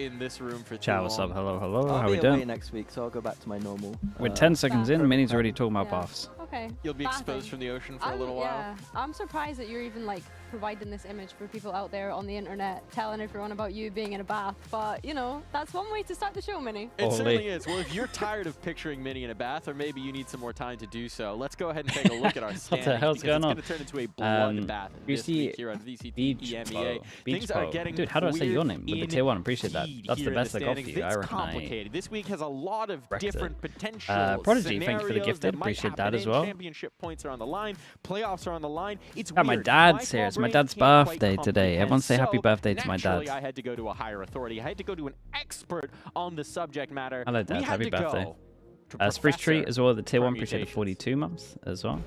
in this room for too Ciao, long. what's up? Hello, hello. I'll How be we away doing? next week, so I'll go back to my normal. We're 10 seconds in. bath. Minnie's already talking about Yeah. baths. Okay. You'll be Bathing. exposed from the ocean for a little while. Yeah, I'm surprised that you're even like providing this image for people out there on the internet, telling everyone about you being in a bath. But you know, that's one way to start the show, Minnie. It Holy. certainly is. Well, if you're tired of picturing Minnie in a bath, or maybe you need some more time to do so, let's go ahead and take a look at our standings. What the hell's going on? It's going to turn into a bloodbath this week here on VCT EMEA. Things are getting Dude, how do I say your name? With the tier 1, appreciate that. indeed That's the here in best I got for standings. you. I It's reckon complicated. This week has a lot of wrecked it. different potential Prodigy, thank you for the scenarios gifted. that might Appreciate that happen as in. well. Championship points are on the line. Playoffs are on the line. It's my weird. dad's My here. It's my brain dad's can't quite birthday today. comprehend. Everyone say happy So, birthday to my naturally, dad. I had to go to a higher authority. I had to go to an expert on the subject matter. Hello, Dad. We had Happy to birthday. go to Spruce Tree Professor as well, the tier 1. Appreciate the Permutations. 42 months as well.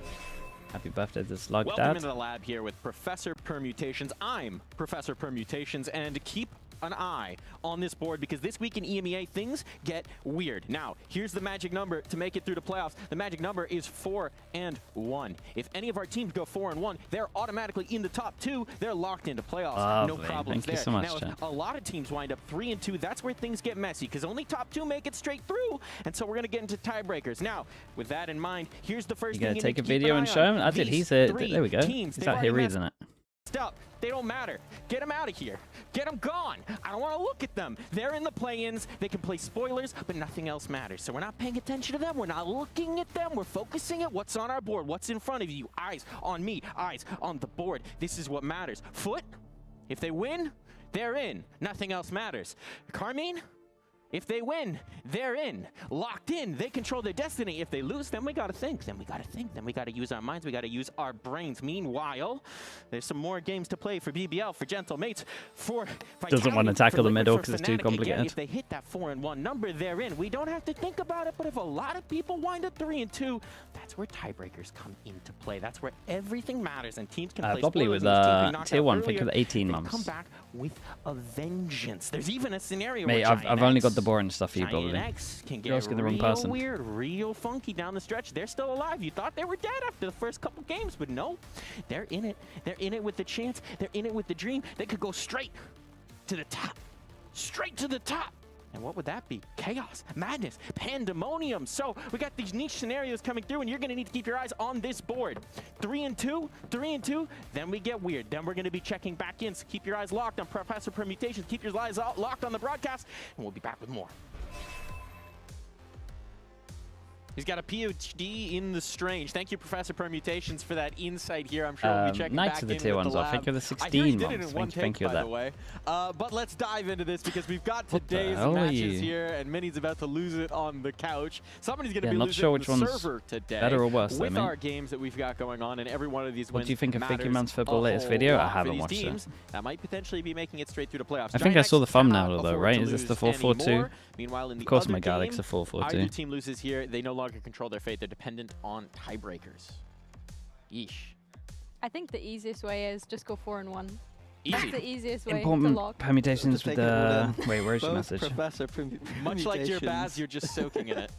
Happy birthday to Slug Welcome Dad. into the lab here with Professor Permutations. I'm Professor Permutations, and keep an eye on this board because this week in EMEA things get weird. Now, here's the magic number to make it through the playoffs. The magic number is 4 and 1. If any of our teams go 4 and 1, they're automatically in the top 2. They're locked into playoffs. No Lovely. problems Thank there. you so much, now, chat. if a lot of teams wind up 3 and 2, that's where things get messy because only top 2 make it straight through, and so we're going to get into tiebreakers. Now, with that in mind, here's the first You gonna thing take you a need to keep video an and eye show on. him? I did. These He's there. three There we go. teams, He's they've out here already messed reading it. up. They don't matter. Get them out of here. Get them gone. I don't want to look at them. They're in the play-ins. They can play spoilers, but nothing else matters. So we're not paying attention to them. We're not looking at them. We're focusing at what's on our board, what's in front of you. Eyes on me. Eyes on the board. This is what matters. Foot, if they win, they're in. Nothing else matters. Carmine, if they win, they're in. Locked in. They control their destiny. If they lose, then we got to think. Then we got to think. Then we got to use our minds. We got to use our brains. Meanwhile, there's some more games to play for BBL, for Gentle Mates, for Doesn't want to Vitality, tackle for the Liquid, middle for 'cause it's too Fnatic. complicated. Again, if they hit that 4 and 1 number, they're in. We don't have to think about it, but if a lot of people wind up 3 and 2, that's where tiebreakers come into play. That's where everything matters, and teams can play Probably spoilers, with and these teams we knocked tier out 1, think earlier, of the 18 they months. come back with a vengeance. There's even a scenario Mate, where I've only got the boring stuff for you, Giant probably. X can You're get asking the wrong real person. weird, real funky down the stretch. They're still alive. You thought they were dead after the first couple games, but no, they're in it. They're in it with the chance. They're in it with the dream. They could go straight to the top. Straight to the top. And what would that be? Chaos, madness, pandemonium. So we got these niche scenarios coming through, and you're going to need to keep your eyes on this board. 3 and 2, 3 and 2. Then we get weird. Then we're going to be checking back in. So keep your eyes locked on Professor Permutations. Keep your eyes locked on the broadcast, and we'll be back with more. He's got a PhD in the strange. Thank you, Professor Permutations, for that insight here. I'm sure we'll be checking Knights back of the in tier with 1s the off. Think lab. of the I hear he 16 did it in months. one Thank take, you by for the way. But let's dive into this because we've got What the today's hell are matches you? here, and Minnie's about to lose it on the couch. Somebody's going to Yeah, be not losing sure which the one's server today. better or worse, though, with mate. our games that we've got going on, and every one of these What wins do you think of Figgy matters Man's Football a latest whole video? I lot for haven't these watched it. teams that might potentially be making it straight through to playoffs. I think I saw the Giant X thumbnail, cannot though, afford right? to Is this the lose 4-4-2? anymore. Meanwhile, in the Of course, other my Galaxy game, 4-4-2. either team loses here, they no longer control their fate. They're dependent on tiebreakers. Yeesh. I think the easiest way is just go 4 and 1. Easy. That's the easiest way to Important lock. permutations Just with taking it all the... in. Wait, where's your Both message? Professor Much like your Permutations Baz, you're just soaking in it.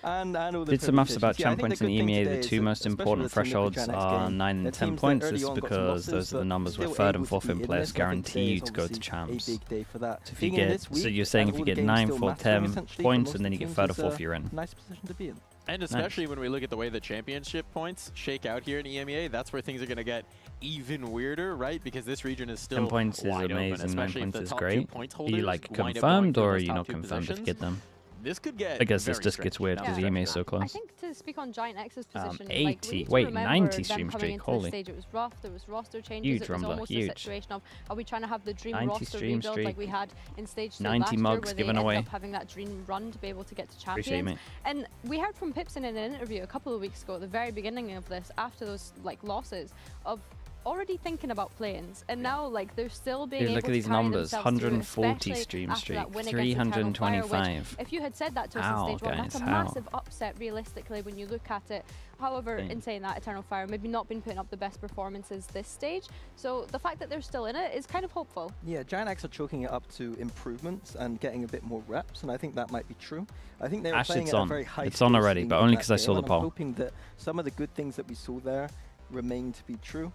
and all the Did some maths about permutations. Yeah, I champ think points in the good thing EMEA. today The is two that, most especially important with the team like thresholds Giant X are game, 9 they're and 10 teams that points. early This is on got some because losses, those are the but numbers where still 3rd able and to 4th be in in place this. I think today is guaranteed to go to obviously champs. a big day for that. So if you Being in get, this so week, you're saying and if you all the get games 9, still 4, mattering 10 essentially for points, most and then you of get the 3rd or teams, 4th, is you're in. a nice position to be in. And especially when we look at the way the championship points shake out here in EMEA, that's where things are going to get even weirder, right? Because this region is still 10 points is wide amazing, open, 9 especially if points the is top two great. points Are you holders like wind up going confirmed for or are those you top not two confirmed if you positions. get them? This could get I guess this very just gets stretchy weird down because the EMEA is stretch. so I close. think to speak on Giant X's position, 80. like, we need to Wait, remember 90 them stream coming streak, into holy. the stage. It was rough. There was roster changes. Huge It was Rumbler, almost a huge. situation of, are we trying to have the dream 90 roster stream rebuild streak. like we had in stage 2 90 last year, mugs where they given ended away. up having that dream run to be able to get to Appreciate you, champions. mate. And we heard from Pipson in an interview a couple of weeks ago, at the very beginning of this, after those like losses, of already thinking about play-ins, and now like they're still being Dude, able look at to these carry numbers. themselves through, 140 especially stream after streak, that win against Eternal Fire, which, 325. if you had said that to us How, in stage 1, that's a guys, how? massive upset realistically when you look at it. However, Insane. in saying that, Eternal Fire maybe not been putting up the best performances this stage, so the fact that they're still in it is kind of hopeful. Yeah, Giant X are chalking it up to improvements and getting a bit more reps, and I think that might be true. I think they were Ash, playing it's at a on. very high It's on pace already, in but only that 'cause I saw game, the and poll. I'm hoping that some of the good things that we saw there remain to be true,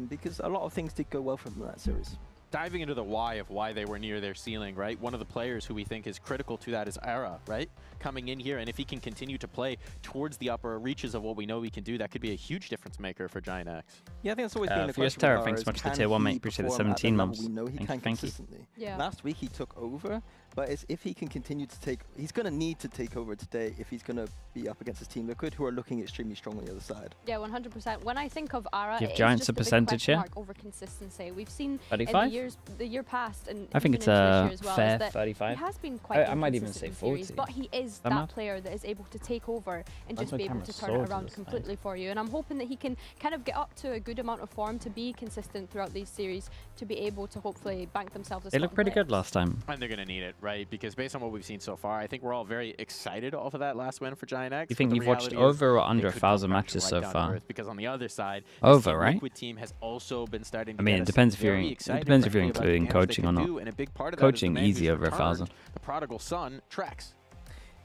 because a lot of things did go well from that series. diving into the why of why they were near their ceiling, right? One of the players who we think is critical to that is Ara, right? Coming in here, and if he can continue to play towards the upper reaches of what we know he can do, that could be a huge difference maker for Giant X. Yeah, I think that's always been the Fierce question. Terror, with thanks Ara so much is for the can tier 1, mate. he Appreciate it. perform at the 17 level months. We know he can Thank you. consistently. Yeah. Last week he took over, but if he can continue to take, he's going to need to take over today if he's going to be up against his team Liquid, who are looking extremely strong on the other side. Yeah, 100%. When I think of Ara, Give it's Giants just a the big percentage question here? mark over consistency. We've seen 35? in the year past, and I think even it's into a this year as well, fair is that 35. he has been quite I might even say inconsistent in series, 40. but he is Am I? that player that is able to take over and Why's just my be able camera to so turn it to around the side? completely for you. And I'm hoping that he can kind of get up to a good amount of form to be consistent throughout these series, to be able to hopefully bank themselves a They spot looked in pretty good playoffs. last time. And they're going to need it, right? Because based on what we've seen so far, I think we're all very excited off of that last win for Giant X. You think but the you've watched reality is over or they under could come 1,000 crashing matches right so down to far? earth, because on the other side, Over, this right? Liquid team has also been starting to I mean, get it us depends if you're very it excited, depends if you're frankly, about the including damage they coaching can or not. do, and a big part of that is the Coaching man easy who's over 1,000. returned, the prodigal son, Trex.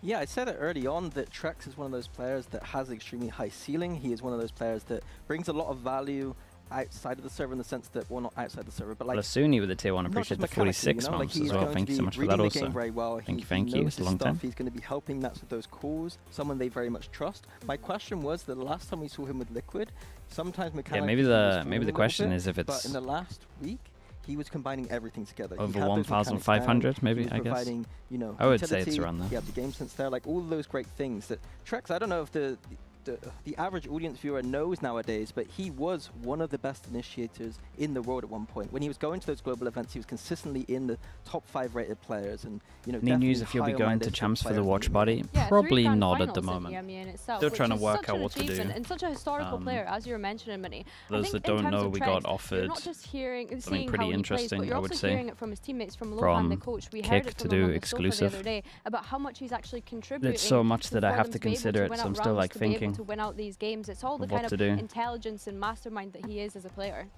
Yeah, I said it early on that Trex is one of those players that has extremely high ceiling. He is one of those players that brings a lot of value outside of the server in the sense that, well, not outside the server, but like Lasuni with the tier 1. not Appreciate just the mechanically, 46 you know, like months he's as well. going Thank to you so be much for reading that the also. game very well. Thank He you. knows It's a his long stuff. time. He's going to be helping that's with those calls, someone they very much trust. My question was that the last time we saw him with Liquid, sometimes mechanically Yeah, maybe he was the falling a little question bit, is if but it's in the last week, he was combining everything together. He over had those mechanics 1,500 down. maybe, He was I guess. providing, you know, I would say it's utility. around there. He had the game sense there, like all those great things that Trex, I don't know if the average audience viewer knows nowadays, but he was one of the best initiators in the world at one point. When he was going to those global events, he was consistently in the top 5 rated players, and you know. Any news definitely if you'll be high on my going to list of champs for the players watch in party? Yeah, Probably 3 grand not at the finals in moment. EMEA in itself, Still which trying to is work such out an what to do. achievement and such a historical Um, player, as you were mentioning, Minnie. I Those think that in don't terms know, of we Trex, got you're offered not just hearing, something seeing pretty how he plays, interesting, but you're I would also say, hearing it from his teammates, from Lohan, from the coach. We heard Kick it to from do him on the sofa exclusive. the other day about how much he's actually contributing. It's so much that I for have them to be able consider it, win so out I'm still rounds, like to be able thinking to win out these games. It's all the of kind what of to do. intelligence and mastermind that he is as a player.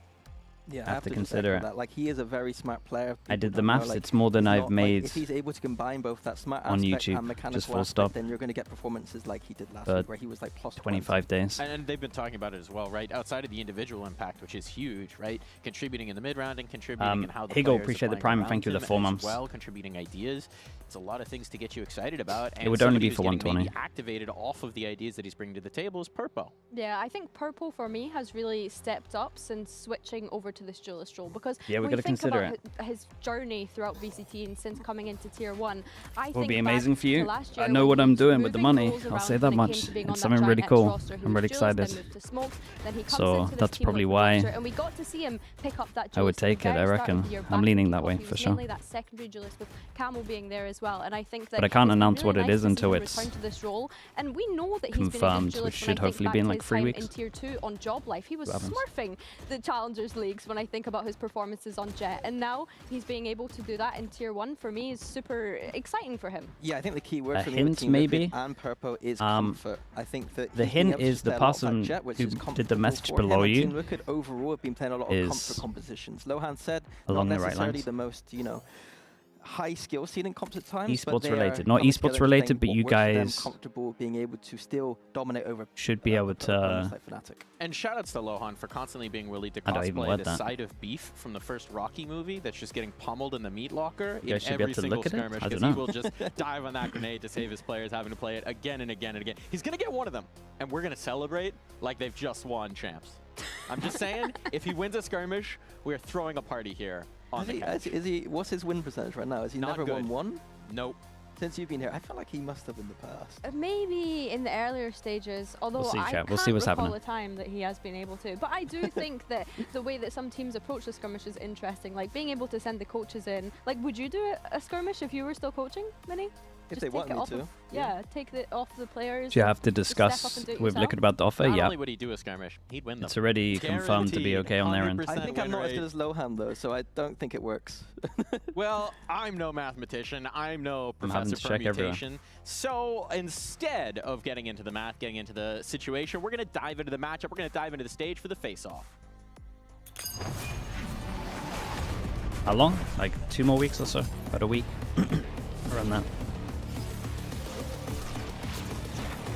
Yeah, I have to consider echo it. that. Like he is a very smart player. I People did the don't know, maths. like, It's more than he's I've not, like, made if he's able to combine both that smart on aspect YouTube, and mechanical just full aspect, stop. then you're going to get performances like he did last But week, where he was like plus 25 days. And they've been talking about it as well, right? Outside of the individual impact, which is huge, right? Contributing in the mid-round and contributing in how the Higo, players are appreciate the playing prime, and around thank you him the 4 as months. well, contributing ideas. It's a lot of things to get you excited about. And It would only somebody be who's for getting 120. maybe activated off of the ideas that he's bringing to the table is Purpo. Yeah, I think Purple for me has really stepped up since switching over to this duelist role, because Yeah, we when gotta you think consider about it. his journey throughout VCT and since coming into Tier 1, I Would think be back amazing for to you. last I year know when what he I'm was doing with the moving money. roles I'll around say when that it came much. to being on It's that something Giant really X cool. roster. He I'm was really duelist, then excited. moved to Smoke, then he comes So into this that's team probably with why roster, and we got to see him pick up that duelist I would at the take it, very I start of reckon. the year I'm back leaning in that kickoff. way, He for was sure. mainly that secondary duelist with Camel being there as well, and I think that But I can't it's been announce what really it nice is to see until him it's return to this role, and we know that he's been a confirmed, good which duelist. should When I think hopefully back be in to like his 3 time weeks. in Tier 2 on Job Life, he was What happens? smurfing the Challengers Leagues when I think about his performances on Jet, and now he's being able to do that in Tier 1 for me is super exciting for him. Yeah, I think the key word A for me hint, with Team maybe? Liquid and Purpo is comfort. I think that the he's been hint able to is the play a lot of that person Jet, which who is did the comfortable message for him, below and you Team Liquid overall have been playing a lot of is comfort compositions. Lohan said along not the right necessarily lines. the most, you know, high skill ceiling comps at times, but Esports they related. are Not coming esports together related, playing but what you works for them, guys comfortable being able to still dominate over should be able opponents to. like Fnatic. And shoutouts to Lohan for constantly being willing to I don't even cosplay want the that. side of beef from the first Rocky movie that's just getting pummeled in the meat locker You in guys should be every able to single look at it? skirmish, I because don't he know. will just dive on that grenade to save his players having to play it again and again and again. He's going to get one of them, and we're going to celebrate like they've just won champs. I'm just saying, if he wins a skirmish, we're throwing a party here on the couch. Is he? What's his win percentage right now? Has he Not never won good. one Nope. since you've been here? I feel like he must have in the past. Maybe in the earlier stages, although see, I chat. can't We'll see what's recall happening. a time that he has been able to. But I do think that the way that some teams approach the skirmish is interesting. Like being able to send the coaches in. Like, would you do a skirmish if you were still coaching, Minnie? If Just they take want it me off to. of- Yeah, take it off the players. Do you have to just step up discuss and do it with yourself? Liquid about the offer? Not Yeah. only would he do a skirmish, he'd win them. It's already confirmed to be Guaranteed, okay on their end. 100% I think I'm win not as rate. good as Lohan though, so I don't think it works. Well, I'm no mathematician. I'm no I'm having professor to check everywhere. permutation. So instead of getting into the math, getting into the situation, we're going to dive into the matchup. We're going to dive into the stage for the face-off. How long? Like 2 more weeks or so? About a week? Around that.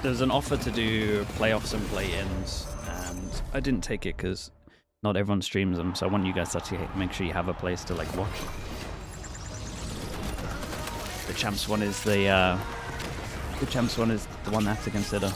There's an offer to do playoffs and play-ins, and I didn't take it because not everyone streams them, so I want you guys to actually make sure you have a place to like watch. The champs one is the one I have to consider.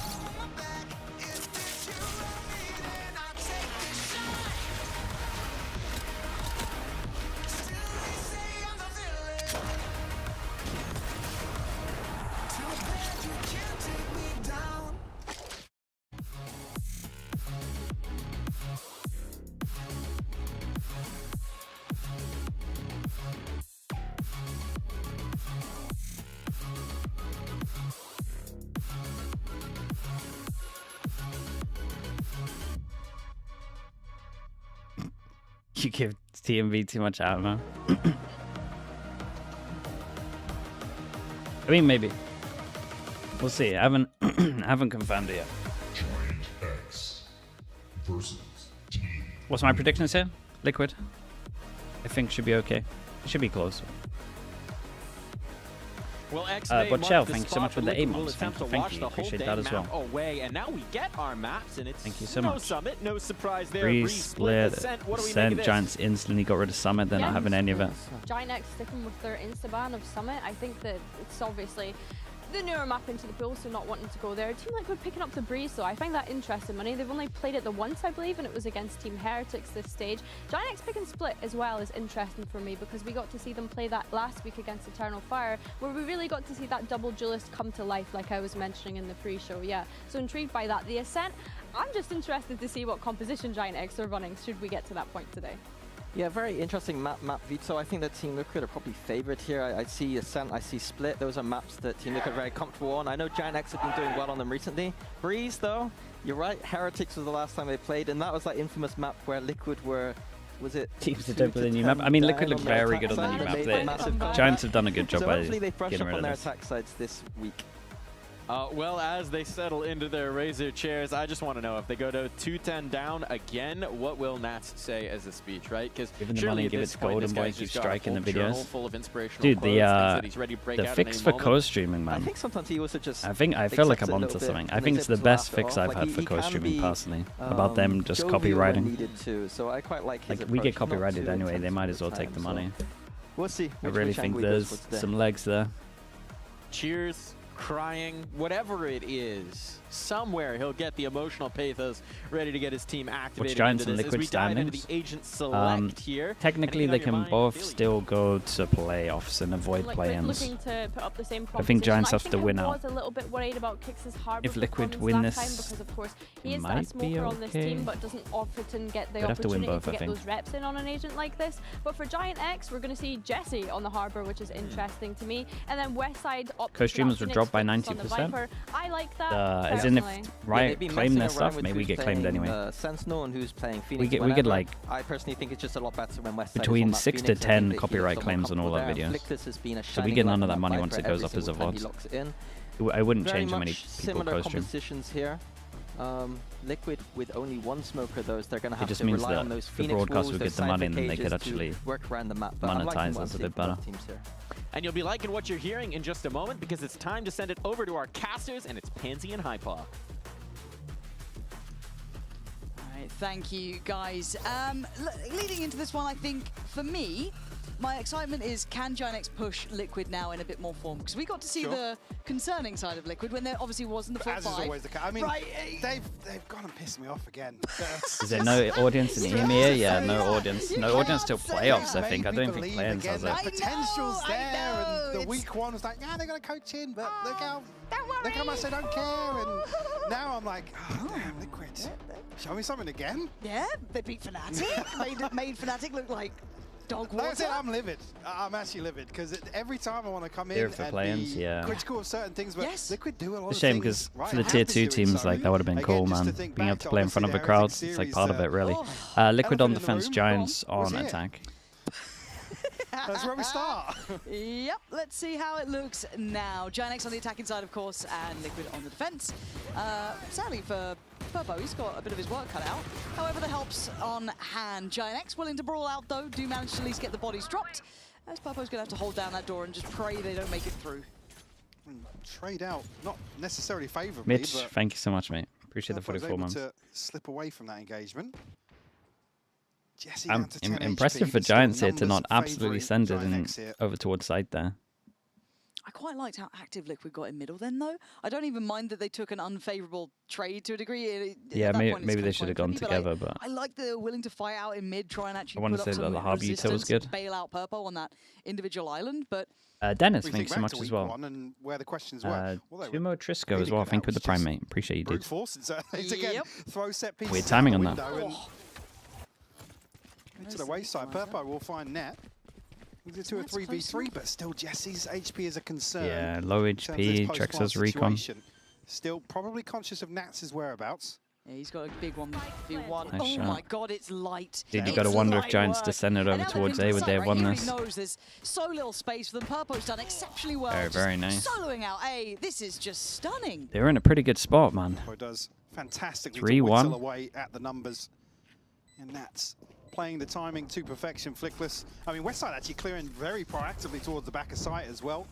You give TMV too much ammo. I mean, maybe. We'll see. I haven't confirmed it yet. Giant X versus Team. What's my predictions here? Liquid. I think should be okay. It should be close. Well, X but Shell, thank you so much for the 8 months. Thank you. Appreciate that as well. Away, and now we get our maps, and it's thank you so no much. Summit, no surprise there. Breeze, split, Ascent, Giants instantly got rid of Summit. They're not having any of it. Giant X sticking with their insta-ban of Summit. I think that it's obviously the newer map into the pool, so not wanting to go there. Team Liquid picking up the Breeze, though. I find that interesting. Money. They've only played it the once, I believe, and it was against Team Heretics this stage. Giant X pick and split as well is interesting for me because we got to see them play that last week against Eternal Fire, where we really got to see that double duelist come to life, like I was mentioning in the pre-show. Yeah, so intrigued by that. The Ascent, I'm just interested to see what composition Giant X are running should we get to that point today. Yeah, very interesting map VIT. So I think that Team Liquid are probably favored here. I see Ascent, I see Split. Those are maps that Team Liquid are very comfortable on. I know Giant X have been doing well on them recently. Breeze, though, you're right. Heretics was the last time they played, and that was that infamous map where Liquid were. Was it teams that don't play the new map? I mean, Liquid look very good on the new map. Giants have done a good job so by hopefully they brush getting up rid on of their this. attack sides this week. Well, as they settle into their Razor chairs, I just want to know if they go to 2-10 down again, what will Nats say as a speech, right? Because Given the money, give it to Golden Boy, keep striking the videos. Full of inspirational Dude, the fix for co-streaming, man. I think sometimes he also just. I feel like I'm onto something. I think it's the best fix I've had for co-streaming personally. About them just copywriting. So I quite like his Like we get approach, not copyrighted too anyway. They might as well intense take the all the money. time, so we'll see. I really think there's some legs there. Cheers, crying, whatever it is, somewhere he'll get the emotional pathos ready to get his team activated. Giants into and this. Liquid As we dive into standings? the agent select here. Technically, they can both still go to playoffs and avoid Liquid play-ins. looking to put up the same I think Giants have I to win I out. was a little bit worried about Kix's harbor If Liquid performance win last this, time because of course he is might that be smoker on this okay. team, but doesn't often get the They'd have to win opportunity both, to I get think. those reps in on an agent like this. But for Giant X, we're going to see Jesse on the harbor, which is interesting to me, and then Westside Co-streamers were dropped by 90%. I like that. As in, if personally. Riot claim their stuff, maybe we get claimed anyway. Sentinel and who's playing Phoenix. We get whenever. like I personally think it's just a lot better when Westside between is on 6 to Phoenix. I 10 think that he copyright looks claims on all more our comfortable there. videos. Flictus has been a So we shining get light none of on that money Viper once it every goes up as a single time he VOD. locks it in. I wouldn't Very change how much many people similar co-stream. compositions here. Liquid with only one smoker, though, so they're going to It have just to means rely that on those the Phoenix broadcast walls, would those get the money and then they Cypher could cages to actually work around the map. But I'm liking monetize what I'm us a seeing bit from better. both teams here. And you'll be liking what you're hearing in just a moment because it's time to send it over to our casters, and it's Pansy and Hypaw. All right, thank you, guys. Leading into this one, I think, for me, my excitement is, can Giant X push Liquid now in a bit more form? Because we got to see the concerning side of Liquid when there obviously wasn't the 4-5. As is always the case. I mean, Right. they've gone and pissed me off again. Is there no audience in EMEA? Yeah, no audience. No audience till playoffs, I think. I Made me don't think believe play-ins again has that it. potential's I there, know, and the it's- week one was like, yeah, they're going to coach in, but look how Don't much they don't care. And now I'm like, oh, damn, Liquid. Show me something again. Yeah, they beat Fnatic. made Fnatic look like dog water. Like I said, I'm livid. I'm actually livid because every time I want to come Here in for and play-ins, be yeah. critical of certain things, but Yes. Liquid do a lot It's of a shame things because right for the and tier have to 2 do it. teams, So like that would have been again, cool, just to man. think Being able back to play in front of a obviously crowd, their it's like series, part of it, really. Oh. Liquid elephant on in the defense, room, Giants go on, on was it? attack. That's where we start. Yep, let's see how it looks now. Giant X on the attacking side, of course, and Liquid on the defense. Sadly for Purpo, he's got a bit of his work cut out. However, the help's on hand. Giant X willing to brawl out, though, do manage to at least get the bodies dropped. As Purpo's going to have to hold down that door and just pray they don't make it through. Trade out, not necessarily favourably, Mitch, but thank you so much, mate. Appreciate the Purpo was 44 able months. to slip away from that engagement. Jesse down to 10 impressive HP, for but still Giants here to numbers not absolutely favouring send it in, Giants here. over towards side there. I quite liked how active Liquid got in middle then, though. I don't even mind that they took an unfavourable trade to a degree. Yeah, At that maybe, point, it's maybe kind they of should have gone pointless, together, but I like that they were willing to fight out in mid, try and actually wanna put up say that some the hard veto was resistance, good. bail out Purpo on that individual island, but Dennis, We thanks so back much to as week well. one and where the questions were. Well, they were Tumo Trisco really as well, good. thank That you with the was just Primate. Appreciate you, brute dude. force. And so it's again, Yep. throw set pieces Weird timing out on the that. window and Oh. into the wayside. Purpo will find net. It's a 2 or That's 3v3, but still Jesse's HP is a concern. Yeah, low in terms of this HP, post-plant Trex has recon. situation. Still probably conscious of Nats's whereabouts. yeah, he's got a big 1v1. Nice Oh shot. my god, it's light. Dude, you It's gotta wonder if light Giants work. to send it And over now towards they're A, would they have won he this? knows there's so little space for them. Purpo's done exceptionally well. Very, just very nice. Soloing out A. This is just stunning. They're in a pretty good spot, man. Purpo does fantastically 3-1. to whittle away at the numbers. And Nats playing the timing to perfection, flickless. I mean, Westside actually clearing very proactively towards the back of site as well.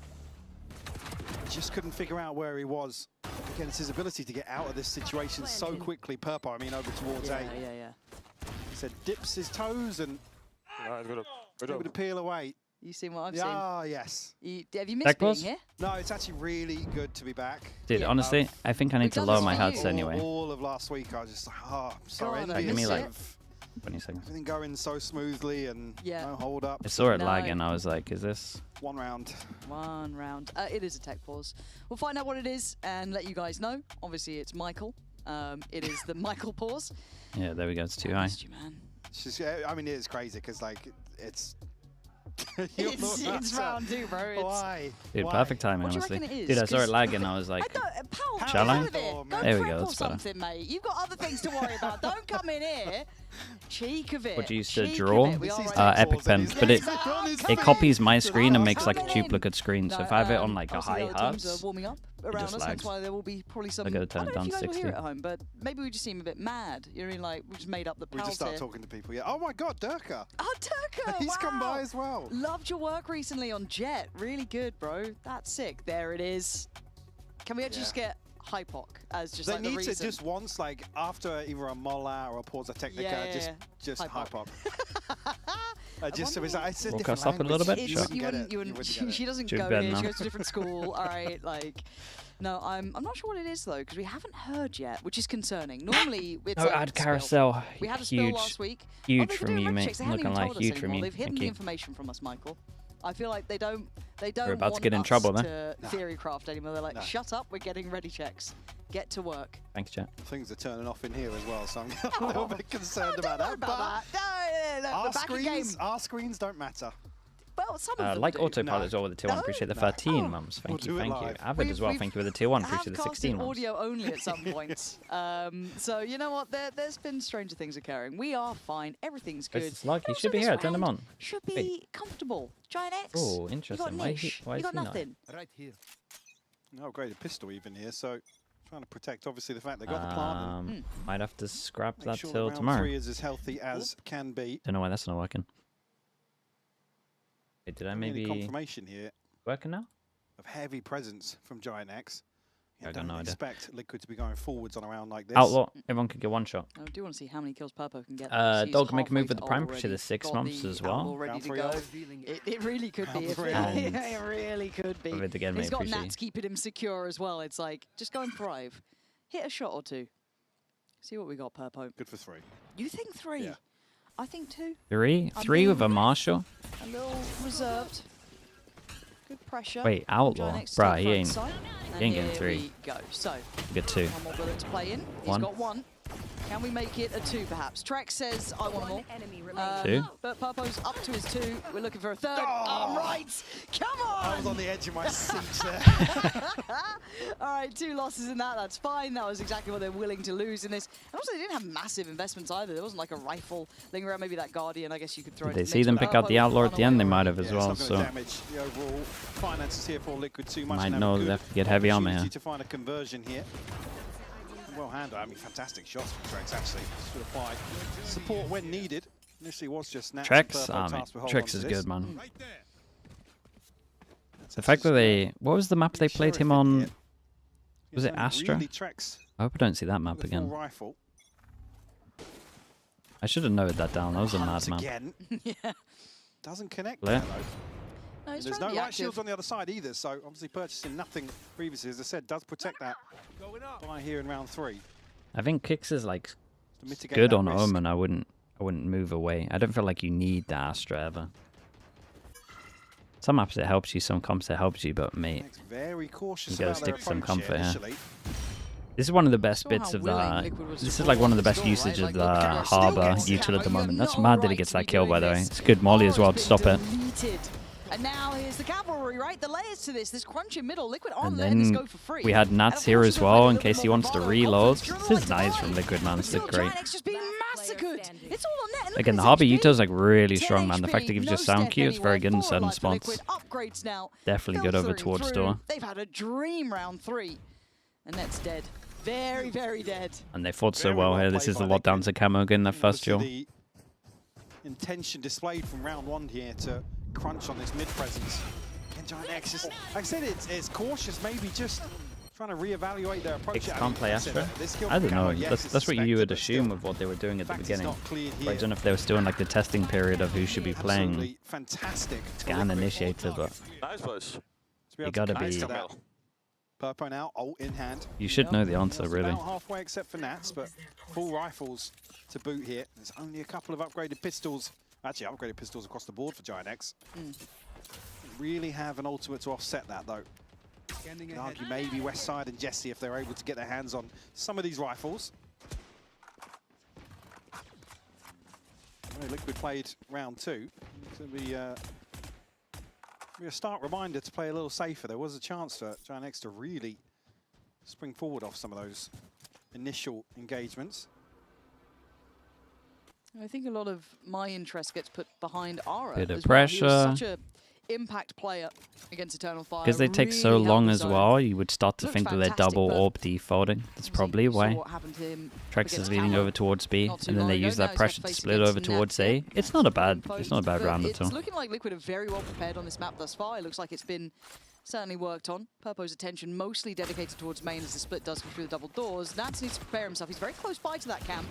Just couldn't figure out where he was. Again, it's his ability to get out of this situation so quickly. Purpo, I mean, over towards A. Yeah. He said dips his toes and able to peel away. You seen what I've Ah, yes. seen? Have you Tech missed being pause? here? No, it's actually really good to be back. Dude, Yeah. honestly, I think I need We've to done lower this my for heads you. anyway. All of last week, I was just like, oh, I'm so God, I envious Give me, like, of 20 seconds. everything going so smoothly and Yeah. no hold up. I saw it No. lagging, I was like, is this? One round. One round. It is a tech pause. We'll find out what it is and let you guys know. Obviously, it's Michael. It is the Michael pause. Yeah, there we go, it's too I high. missed you, man. It's just, I mean, it is crazy because, like, it's. You're It's not- round two, bro. It's, Why? Dude, Why? perfect timing, What do you honestly. reckon it is? Dude, I saw 'Cause- it lagging, I was like, I don't, Pal, Shall I? get out of it. Oh, Go man. There we prep go, or that's better. something, mate. You've got other things to worry about. Don't come in here. Cheek of it. What you used to Cheek draw? of it. We are This is right Epic pause Pen, and he's but it back on his it feet. copies my screen and makes like a Coming in. duplicate screen. So No, if I have it on like a obviously high the other teams hertz, are warming up around just us. lags. That's why there will be probably some. I gotta turn don't it know down if you to guys will hear 60. it at home, but maybe we just seem a bit mad. You know what I mean? Like we just made up the We pals just start here. talking to people. Yeah. Oh my God, Durka. Oh, Turco! He's come wow. by as well. Loved your work recently on Jet. Really good, bro. That's sick. There it is. Can we actually just get Hypoc as just They like the need reason? to just once, like, after either a Mola or a Pausa Technica, Yeah. just Hype hype up. up. Just so it's like, it's a Woke different us up a little language. bit? You Sure. wouldn't get it. You wouldn't, wouldn't get she it. doesn't She'd go bet here. now. She goes to a different school. All right, like. No, I'm not sure what it is though, because we haven't heard yet, which is concerning. Normally, it's no a ad spill. carousel. We had a spill Huge, last week. huge they've been from doing you, reg mate. checks. They haven't Looking even like told us huge from anymore. you. They've hidden Thank the you. information from us, Michael. I feel like they don't about to want get in us trouble, to theory craft anymore. They're like, shut up, we're getting ready checks. Get to work. Thanks, chat. Things are turning off in here as well, so I'm a little bit concerned Don't about worry that. about that. No, Our the back of game. screens don't matter. Well, some of them Like do. autopilot No. as well with the tier 1. No? Appreciate the No. 13 Oh. mums. We'll Thank you, do it thank you. live. Avid as well. We've- Thank you with the tier 1. have Appreciate the casted 16 mums. audio only at some point. So you know what? There's been stranger things occurring. We are fine. Everything's good. It's Sliggy. He Also, should be this here. Turn them round on. Should be Wait. comfortable. Giant X. Oh, You got interesting. Why niche. why You is got he not? nothing. Right here. No upgraded pistol even here, so trying to protect obviously the fact they got the plant. And Might have to scrap make that sure till round tomorrow. 3 is as healthy as can be. Don't know why that's not working. Wait, did I Really maybe confirmation here working now? of heavy presence from Giant X. I got don't no idea. expect Liquid to be going forwards on a round like this. Outlaw. Everyone could get one shot. I do want to see how many kills Purpo can get. Dog, make a move with the Prime. Appreciate the 6 months as well. Ready Round to 3 go. off. It really could be. Round If 3 it, off. it really could be. Love it again, He's mate. got Appreciate you. Nats keeping him secure as well. It's like, just go and thrive. Hit a shot or two. See what we got, Purpo. Good for 3. You think 3? Yeah. I think 2. 3 with a Marshall. A little reserved. Good pressure. Wait, Outlaw. Giant X Bruh, still he front ain't. side. he ain't And getting here 3. we go. So, Get 2. one more bullet to play in. He's One. got 1. Can we make it a 2 perhaps? Trex says, I want them all. 2. But Purpo's up to his 2. We're looking for a 3rd. Oh, right. Come I was on. on the edge of my seat there. All right, 2 losses in that. That's fine. That was exactly what they're willing to lose in this. And also, they didn't have massive investments either. There wasn't like a rifle lingering around. Maybe that Guardian, I guess you could throw Did into they the see mix, them but pick out the Purpo Outlaw at run the end? They away might already. have as Yeah, well. it's not So going to damage the overall finances here for Liquid too much. Might and have know a they good have to get heavy armor opportunity here. to find a conversion here. Well handled. I mean, fantastic shots from Trex actually. Should apply support when needed. Initially was just Nats and Trex, Purpo tasked with holding Trex on to is this. good, man. That's The fact that they, what was the map they Big played sheriff him in on? here. Was He's it only Astra? Really Trex I hope I don't see that map with a full again. rifle. I should have noted that down. That was a Hunts madman. again. Yeah. Doesn't connect Clear. there, though. No, he's There's trying no to be right active. shields on the other side either, so obviously purchasing nothing previously, as I said, does protect that by here in round 3. I think Kicks is like To mitigate good that on risk. Omen. I wouldn't move away. I don't feel like you need the Astra ever. Some maps it helps you, some comps it helps you, but mate, Next, very cautious You gotta about their stick some approach comfort here. initially. this is one of the best Saw bits how of willing the. Liquid was to This is pull like one of the the best score, usage right? of Like, the Liquid still Harbor gets util at the Camo. moment. You That's have mad no that he right gets to be that kill, by the doing way. this. It's a good molly as well to Aura's been stop it. deleted. And now here's the cavalry, right? The layers to this. This crunch in middle. Liquid aren't And letting this then go for free. we had And Nats of here course, as he's gonna well play a in little case bit he more wants to bravado. reload. Confidence, This Jordan is likes nice to from buy. Liquid, man. This Still is great. Giants just being massacred. It's all on net. And look Again, at the his Harbor HP. Uto's like really 10 strong, man. The fact HP, that he can no just sound step cue is very good in anywhere. certain Life for spots. Liquid. Upgrades now. Definitely good over Filtering towards through. door. They've had a dream round 3. And that's dead. Very, very dead. And they fought so Very well well here. This played is a by lot down Liquid. to Camo getting that first duel. Obviously, the intention displayed from round 1 here to crunch on this mid presence. And Giant X is, like I said, it's cautious, maybe just trying to reevaluate their approach. Kicks I can't mean, play like said, Astra. this kill I from don't know. Camo, yes, That's it's what you would suspected, but assume still, with what they were doing at the fact it's beginning. not cleared But I here. don't know if they were still in like the testing period of who should be playing Absolutely fantastic. Scan Initiator, but Nice push. To be You able to gotta connect be- to that. Purpo now, ult in hand. you should know the answer, It's really. about halfway except for Nats, but full rifles to boot here. There's only a couple of upgraded pistols. Actually, upgraded pistols across the board for Giant X. Really have an ultimate to offset that, though. You can argue maybe Westside and Jesse if they're able to get their hands on some of these rifles. Liquid played round 2. It's going to be a stark reminder to play a little safer. There was a chance for Giant X to really spring forward off some of those initial engagements. I think a lot of my interest gets put behind Ara. Bit of as well. He was pressure. such a impact player against Eternal Fire. Because they take so really long held as his own. well, you would start to Looks think that they're fantastic, double but orb defaulting. That's obviously probably you saw why. what happened to him Trex is against leading Camo over towards B, not too and then long they ago. use Now that he's pressure got to face split against over towards A. Nats. It's not a bad, Info, it's not a bad but round at it's all. looking like Liquid are very well prepared on this map thus far. It looks like it's been certainly worked on. Purpo's attention mostly dedicated towards main as the split does come through the double doors. Nats needs to prepare himself. He's very close by to that camp.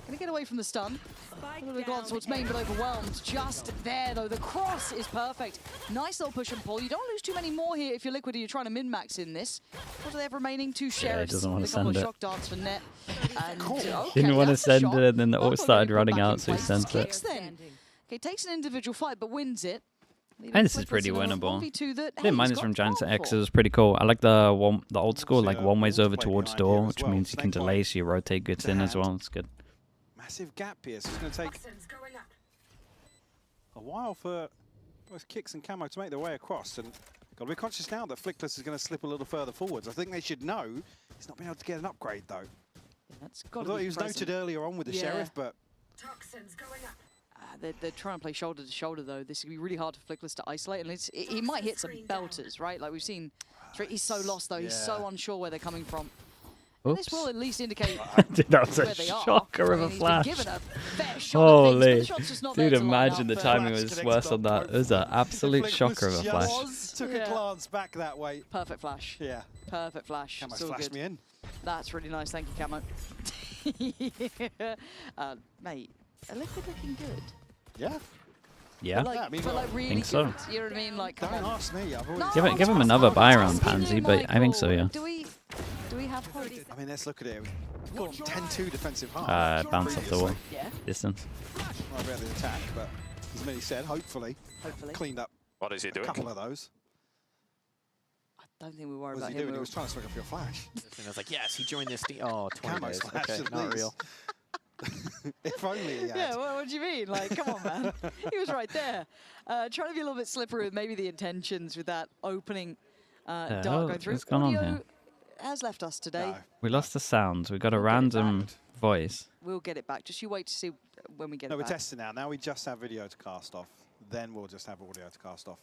Gonna get away from the stun. A little bit glance towards main, but overwhelmed. Just there, though. The cross is perfect. Nice little push and pull. You don't lose too many more here if you're Liquid and you're trying to min-max in this. What do they have remaining? 2 sheriffs. doesn't wanna a couple of send it. shock darts for net. And, Didn't want to that's a send shot. it, and then the ult Purpo started getting put running back out, in so he place. sent it. Kicks then. Okay, takes an individual fight, but wins it. And this is pretty winnable. I Didn't mind this from Giants to X. It was pretty cool. I like the old school, like one ways over towards door, which means you can delay, so your rotate gets in as well. It's good. Massive gap here, so it's going to take a while for both Kicks and Camo to make their way across. And got to be conscious now that Flickless is going to slip a little further forwards. I think they should know he's not been able to get an upgrade, though. That's I got thought he was noted earlier on with the Sheriff, but They're trying to play shoulder to shoulder, though. This is going to be really hard for Flickless to isolate. And he might hit some belters, right? Like we've seen. He's so lost, though. He's so unsure where they're coming from. And this will at least indicate Dude, that was where a they are. shocker I of mean, a he's been flash. given a fair shot at things, but Holy. the shot's just not there Dude, to line imagine the up. timing was worse on that. It was an absolute Flickless shocker of a flash. just took a glance back that way. Perfect flash. Yeah, Perfect flash. Camo So flashed good. me in. That's really nice. Thank you, Camo. Mate, a Liquid looking good. Yeah. Yeah? Like, I mean, but like really think so. good. You know what I mean? Like, come Don't on. ask me. I've already No, Give him I'm another just buy round, asking Pansy, you, but I think so, Michael. yeah. Do we have hope? I mean, let's look at it. We've got 10-2 defensive half. Bounce off the wall. Yeah, Distance. Not about the attack, but as Millie said, hopefully hopefully. cleaned up What is he a doing? couple of those. I don't think we worry What was about he him. doing? He was trying to swing off your flash. And I was like, yes, he joined this team. Oh, 20 Camo days. slash Okay, at not least. real. If only he had. Yeah, what do you mean? Like, come on, man. He was right there. Trying to be a little bit slippery with maybe the intentions with that opening dart hell going through. is going on Audio here? has left us today. No. We lost the sounds. We got a We'll get it random back. voice. We'll get it back. Just you wait to see when we get No, it we're back. testing now. Now we just have video to cast off. Then we'll just have audio to cast off.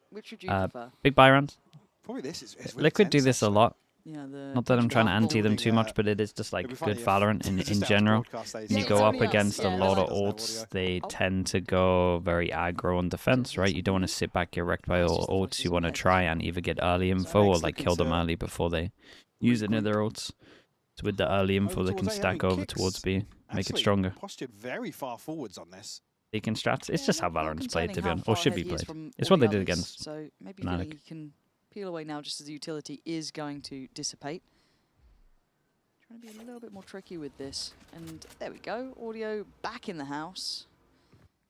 Which would you Uh, prefer? Big buy rounds. Probably this is really Liquid do tense, this a actually. lot. Yeah, the Not that I'm trying to tension anti them building. too much, but it is just like It'd be funny good if Valorant in just out of general. broadcast days, When you Yeah, go it's up only us. against a Yeah, lot of that's no ults, audio. they Oh. tend to go very aggro on defense, right? You don't want to sit back, get wrecked by all ults. You want to try and either get early info or like kill them early before they use any of their ults. So with the early info, they can towards A, stack I mean, over Kicks towards B. make it Actually, stronger. Postured very far forwards on this. Deacon strats. It's just how Valorant's played, to be honest, or or should be played. It's what they did against. So maybe Fnatic. feeling he can peel away now just as the utility is going to dissipate. Trying to be a little bit more tricky with this. And there we go. Audio back in the house.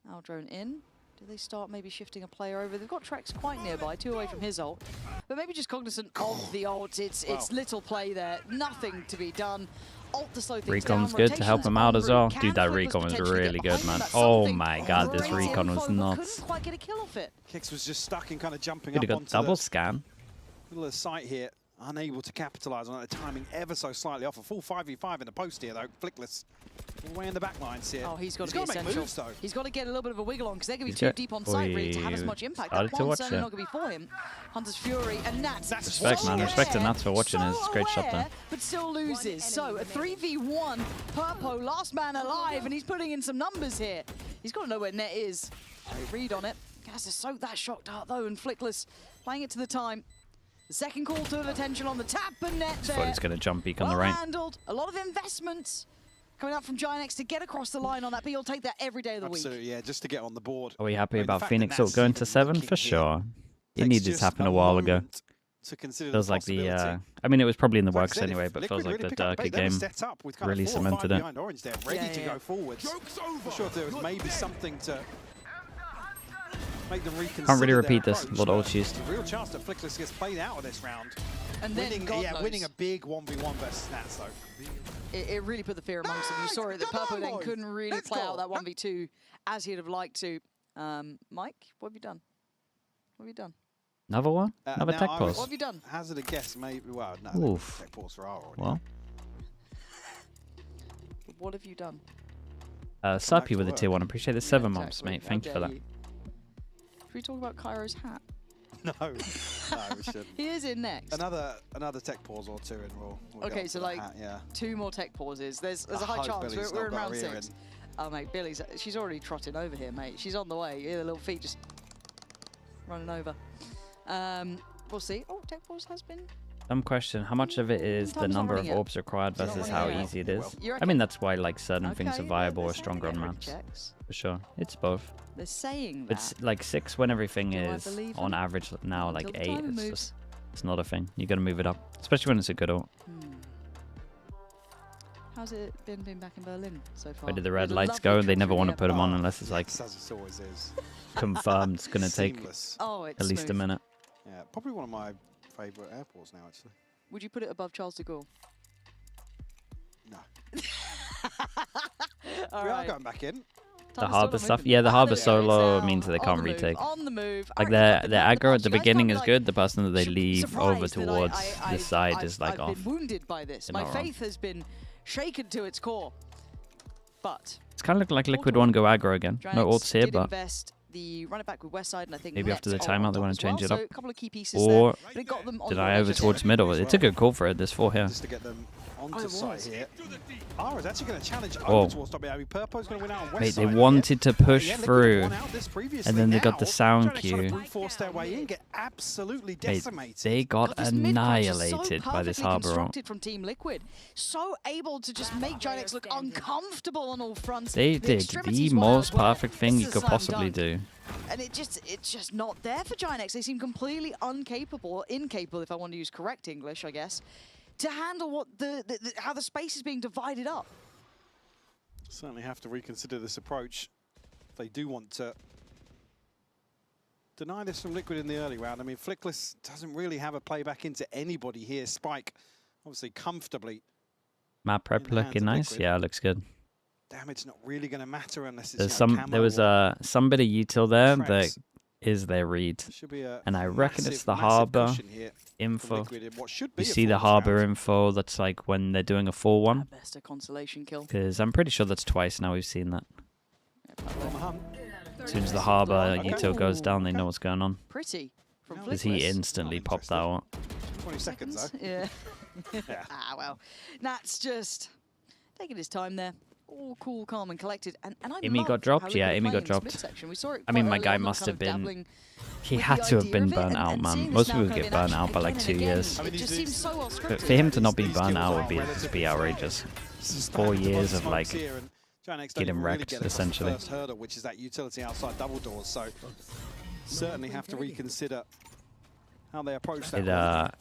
Now drone in. Do they start maybe shifting a player over? They've got Trex quite nearby, 2 away from his ult. But maybe just cognizant of the ult. It's little play there. Nothing to be done. Ult to slow things down. Recon's good to help him out as well. Can Dude, that Flippers recon was potentially really get good, behind man. them? That's Oh something. my god, this Great recon info, was but nuts. couldn't quite get a kill off it. Kix was just stuck in kind of jumping Could up have got onto double the scan. middle of the site here. Unable to capitalise on it. The timing ever so slightly off. A full 5v5 in the post here, though. Flickless. All the way in the back lines here. Oh, he's got to be make essential. moves, though. He's got to get a little bit of a wiggle on because they're going to be He's too got- deep on site really to have as Oi, much impact. started That to one's watch certainly it. not going to be for him. Hunter's Fury and Nats. Respect, man. Respect to Nats for watching it. It's a great shot, though. But still loses. So a 3v1. Purpo, last man alive, and he's putting in some numbers here. He's got to know where Net is. Great read on it. Has to soak that shock dart though, and Flickless playing it to the time. The second call to attention on the tap, and Net Just there. thought he's going to jump peek on the Well right. handled. A lot of investments coming out from Giant to get across the line on that, but he'll take that every day of the Absolutely, week. yeah, just to get on the board. Are we happy I mean, the about fact Phoenix that Ult going Nat's to even 7? looking For here sure. It takes needed to just happen a while ago. moment To consider Feels the like the, possibility. I mean, it was probably in the Like I works said, if anyway, but feels Liquid like really the pick up the Durka bait, they were game set up with kind really of 4 or 5 cemented it. behind Orange there, ready to go forwards. Not sure if there was maybe something to make them reconsider. Can't really their repeat this. approach, A lot of but ult used. there's a real chance that Flickless gets played out of this round. And then Winning, God yeah, knows. winning a big 1v1 versus Nats though. It really put the fear amongst them. You saw it that Purpo then couldn't really play out that 1v2 as he'd have liked to. Mike, what have you done? What have you done? Another one? Another now tech I pause. What have you done? Hazard a guess, maybe. Well, no, Oof. tech pause for our already. Well, What have you done? Serpy with a work. tier 1. Appreciate the Yeah, 7 months, exactly. mate. How Thank you for dare that. Should we talk about Cairo's hat? No, no, we shouldn't. He is in next. Another tech pause or two, and we'll get Okay, onto so the like hat, yeah. 2 more tech pauses. There's a I high hope chance. Billy's We're in not got round her ear 6. Oh mate, she's already trotting over here, mate. She's on the way. You hear the little feet just running over. We'll see. Oh, tech pause has been. Some question, how much of it is the Time's not number of running yet. orbs required It's not versus running how yet. easy it is? You I reckon? mean, that's why like certain things Okay, are viable they're or saying stronger they on get maps. rejects. For sure. It's both. They're saying that. It's like 6 when everything Do I is believe on them? average now like Until 8. the timer It's moves. just, it's not a thing. You got to move it up, especially when it's a good ult. How's it been back in Berlin so far? Where did the red With lights lovely go? They trip never through want the to put them on Oh, unless it's like yes, as it always is. confirmed it's going to take Seamless. Oh, it's at least a smooth. minute. Yeah, probably one of my favourite airports now, actually. Would you put it above Charles de Gaulle? No. All We are right. going back in. The harbour stuff? Yeah, the harbour solo means that they can't retake. On the move. Like their aggro at the beginning is good. The person that they leave over towards the side is like I've off. been wounded by this. They're My not wrong. faith has been shaken to its core. But It's kind of like Liquid 1 go aggro again. No Giants ults here, did but invest the run it back with Westside, and I think maybe after the Nets timeout on they want top to change as it well. up. So a couple of key pieces Or there, but it got them on did the I ledge over as towards well. middle? It's a good call for it, this 4 here. Just to get them onto Oh, it site was. here. Ara's actually going to challenge Whoa. over towards top. I mean, Purpo's going to win out on West Mate, they side wanted to push here. Yeah, Liquid through, won out this previously. and then they got the Now, sound Giants trying to cue. brute force their way in, get absolutely Mate, decimated. they got God, this mid-crouch is so annihilated by this perfectly harbour ult. constructed from Team Liquid. So able to just make Giants look uncomfortable on all fronts. They The did extremities the were most as well. perfect thing This you is could a slam possibly dunk. do. And it's just not there for Giants. They seem completely incapable, if I want to use correct English, I guess, to handle what how the space is being divided up. Certainly have to reconsider this approach if they do want to deny this from Liquid in the early round. I mean, Flickless doesn't really have a playback into anybody here. Spike, obviously, comfortably. Map prep In the hands looking of nice. Liquid. Yeah, looks good. Damage not really going to matter unless it's There's you know, some. camo There was or some bit of util there that tracks. is their read. Should be a And I reckon it's massive, the massive harbour cushion here from info. Liquid in what should be You a see the flawless harbour round. info. That's like when they're doing a 4-1. At best, a consolation kill. Because I'm pretty sure that's twice now we've seen that. On the hunt. As soon as the harbour Okay. util goes down, they know what's going on. Pretty from Now Because Flickless. he instantly Not popped that out. 20 seconds, though. Yeah. Yeah. Ah, well. Nat's just taking his time there. all cool, calm, and collected. And I EMEA love got dropped? how Yeah, Liquid EMEA got playing in this dropped. midsection. We saw it I mean, quite my early guy on, must kind have of been. dabbling He with had the to have idea been of it, burnt out, and man. seeing Most this people now get kind of burnt in out by action like again 2 and again, years. I mean, it just these- seems so well But scripted. for him to not be These burnt skills out are would be relatively outrageous. Just 4 standing years above of smokes like here, and Giant getting don't really wrecked, get across the essentially. first hurdle, which is that utility outside double doors. So certainly have to reconsider how they approach that.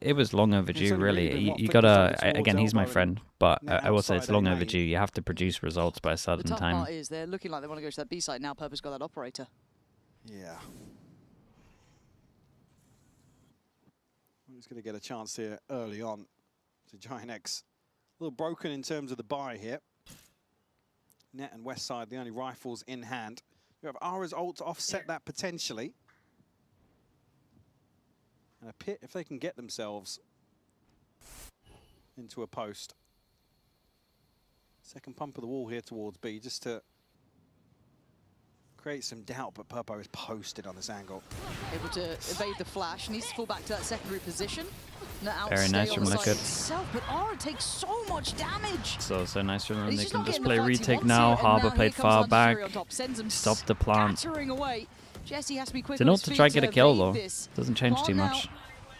it was long overdue, only really really. been, what, You flicked gotta towards again. He's my elbow and friend, but net I will say it's outside long A-main. overdue. You have to produce results by a The certain tough time. part is they're looking like they want to go to that B side now. Purpose got that operator. Yeah. He's going to get a chance here early on to Giant X. A little broken in terms of the buy here. Net and West Side, the only rifles in hand. You have Ara's ult to offset that potentially. And a pit if they can get themselves into a post. Second pump of the wall here towards B just to create some doubt, but Purpo is posted on this angle. Able to evade the flash, needs to fall back to that secondary position. Very nice from Liquid. Itself, but Ara takes so much damage. So nice from them. He's They just can not just getting play the fights he retake wants now. here, and Harbor now played here far comes London back. on top, sends him Stop the plant. scattering away. Jesse has to be quick It's an on ult his to feet try get a kill evade though. this. Doesn't change too Plant now much.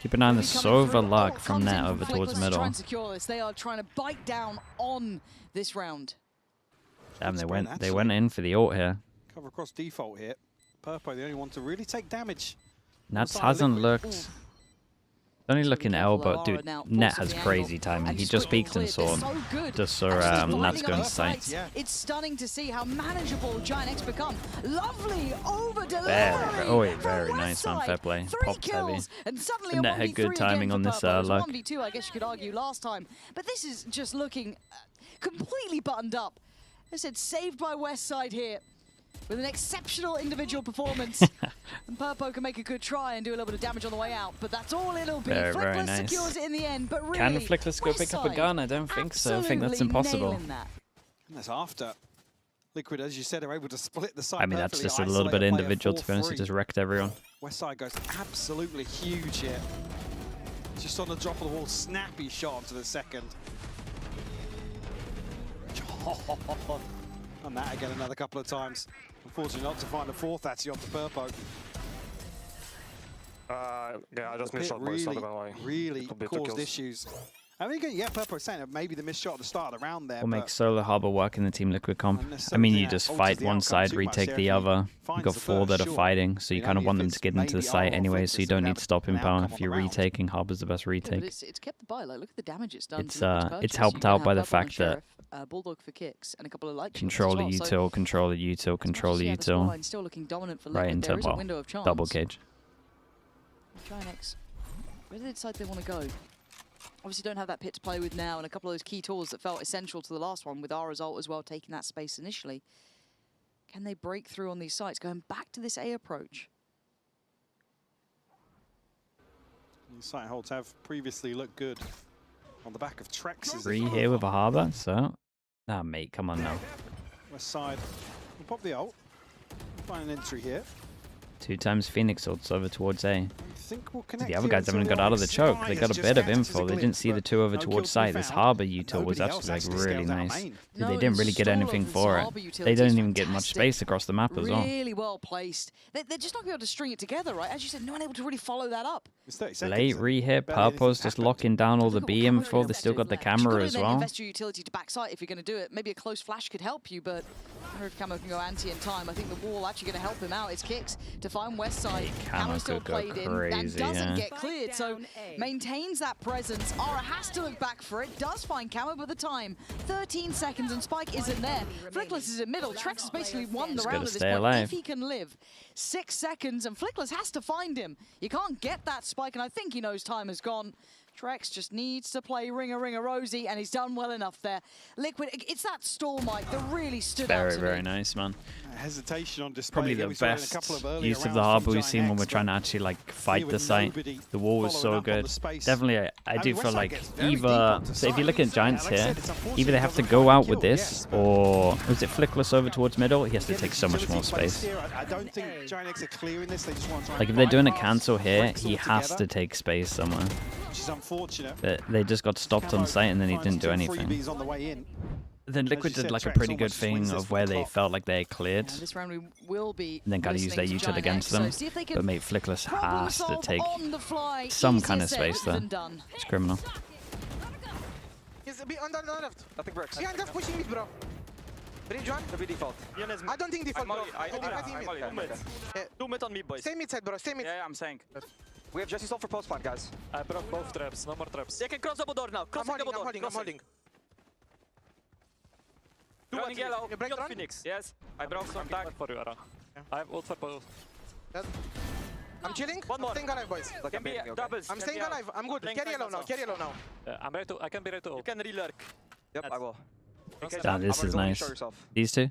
Keep an eye on the will be coming Sova through. luck Ult from comes net in over from towards Flickless to middle. try and secure this. They are trying to bite down on this round. Damn, they Sprint, went in for the ult here. Cover across default here. Purpo, the only one to really take damage. Nats side of hasn't Liquid. looked. Only looking L, but dude, Net has crazy timing. He just peeked and saw him. Just saw Nats go in sight. Yeah. It's stunning to see how manageable Giant X become. Lovely over Very nice man, fair play. Popped heavy. And suddenly And a Net had 1v3 good timing again on for this, Purple. It was luck. 1v2, I guess you could argue last time. But this is just looking completely buttoned up. As I said, saved by West Side here. With an exceptional individual performance. And Purpo can make a good try and do a little bit of damage on the way out. But that's all it'll be. Very Flickless nice. secures it in the end. But really, Can Flickless go West pick up a Side gun? I don't think so. I think that's absolutely impossible. nailing that. And that's after Liquid, as you said, are able to split the side. I mean, that's perfectly, just a little bit isolate a player individual, to be honest. It 4-3. just wrecked everyone. West Side goes absolutely huge here. Just on the drop of the wall, snappy shot onto the second. And that again another couple of times. Unfortunately not to find a fourth actually off the Purpo. Yeah, I just The missed pit shot, but it's not gonna lie. really Could be 2 caused kills. issues. I mean, yeah, Purpo saying that maybe the missed shot at the start of the round there. What but makes Solo Harbor work in the Team Liquid comp? I unnecessarily mean, you think just that alters fight the one outcome side, too much retake there. the If he other. You've finds got the 4 first, that are sure. fighting, so I you mean, kind of only want if them it's to get into the maybe site Ara or anyway, Flickless so you that don't would need have to stop an in power. outcome If on you're the round. retaking, Harbor's the best Yeah, retake. but it's kept the buy low. Look at the damage it's done. It's, to Liquid's it's purchase. helped You can out have by the Purple and fact that Sheriff, Bulldog for kicks and a couple of light shots controller as well. So util, controller util, as much as, controller yeah, the util. scoreline still looking dominant for Right Liquid, into, there is a well, window of chance. double cage. Giant X, where do they decide they want to go? Obviously don't have that pit to play with now, and a couple of those key tools that felt essential to the last one, with our result as well, taking that space initially. Can they break through on these sites, going back to this A approach? These site holds have previously looked good on the back of Trex's. 3 here with a Harbor, so... Ah, mate, come on now. West Side will pop the ult. Find an entry here. 2 times Phoenix ults over towards A. I think we'll connect The other here guys haven't until got out of the choke. They Sly got has a just bit of acted as a info. They didn't glimpse, see the but 2 over no towards kills to site. be This found. Harbor util was Nobody else actually like actually really scales out nice. main. They didn't really get anything for it. They didn't even get much space across the map as well. Really well placed. They're just not going to be able to string it together, right? As you said, no one able to really follow that up. It's 30 seconds Late and re-hit, barely anything's Purpo's just happened. locking down all the Look at B what Camero's info. gonna They still do got the left. You've camera gotta as then well. invest your utility to backside if you're going to do it. Maybe a close flash could help you, but I don't know if Camo can go anti in time. I think the wall actually going to help him out. His kicks to find West Side. Camo Camo still could go played in and crazy, doesn't yeah. get cleared, so maintains that presence. Ara has to look back for it. Does find Camo, but the time 13 seconds and Spike isn't there. Flickless is in middle. Trex has basically won the Just round gotta at this stay point alive. if he can live. 6 seconds and Flickless has to find him. You can't get that Spike, and I think he knows time has gone. Trex just needs to play Ring a Rosie, and he's done well enough there. Liquid, it's that stall, Mike, that really stood out Very, to very me. nice, man. Hesitation on display. Probably Again, the we saw it in a best couple of earlier use of rounds the from Harbor we've Giant seen when X, we're trying to but actually like fight with the site. nobody The wall was following so up on good. the space. Definitely, I I do mean, feel West Side like gets very deep either. onto So if you site. look at Giants Like I here, said, it's unfortunate either they it have to doesn't go find out a with kill, this, yes, but or was it Flickless over towards middle? He has to again, take the so much utility more plays space. here, I don't think Giant X are clearing this. They just want to try Like and if they're doing a bypass cancel here, breaks he has altogether, to take space somewhere. which is unfortunate. But they just got stopped on Camo site and then he finds didn't do 2 anything. freebies on the way in. Then As Liquid you did said, like a Trex pretty good almost just wins thing this of for where the they clock. felt like they cleared. This round we will be And then gotta use their listening to util Giant against X, them. So see if they can But mate, Flickless problem has to solve take on the fly. some Easier kind of said space there. than done. It's criminal. He's behind on the left. Nothing bricks. Behind left pushing mid, bro. Bridge one. It'll be default. I don't think default, bro. I think I'm mid. Two mid on me, boys. Stay mid side, bro. Stay mid. Yeah, I'm saying. We have Jesse Stone for post plant, guys. I broke both traps, no more traps. They can cross double door now. I'm Crossing double door. holding. Running yellow. You break Beyond run? Phoenix. Yes. I broke some Back tag. for you, Aran. I have ult for both. I'm chilling. One more. I'm staying alive, boys. Can be doubles. I'm Can staying be out. alive. I'm good. Playing Carry yellow tight now. also. Carry yellow now. I'm ready to. I can be ready to You ult. can re-lurk. Yep, I will. Damn, this is nice. These two?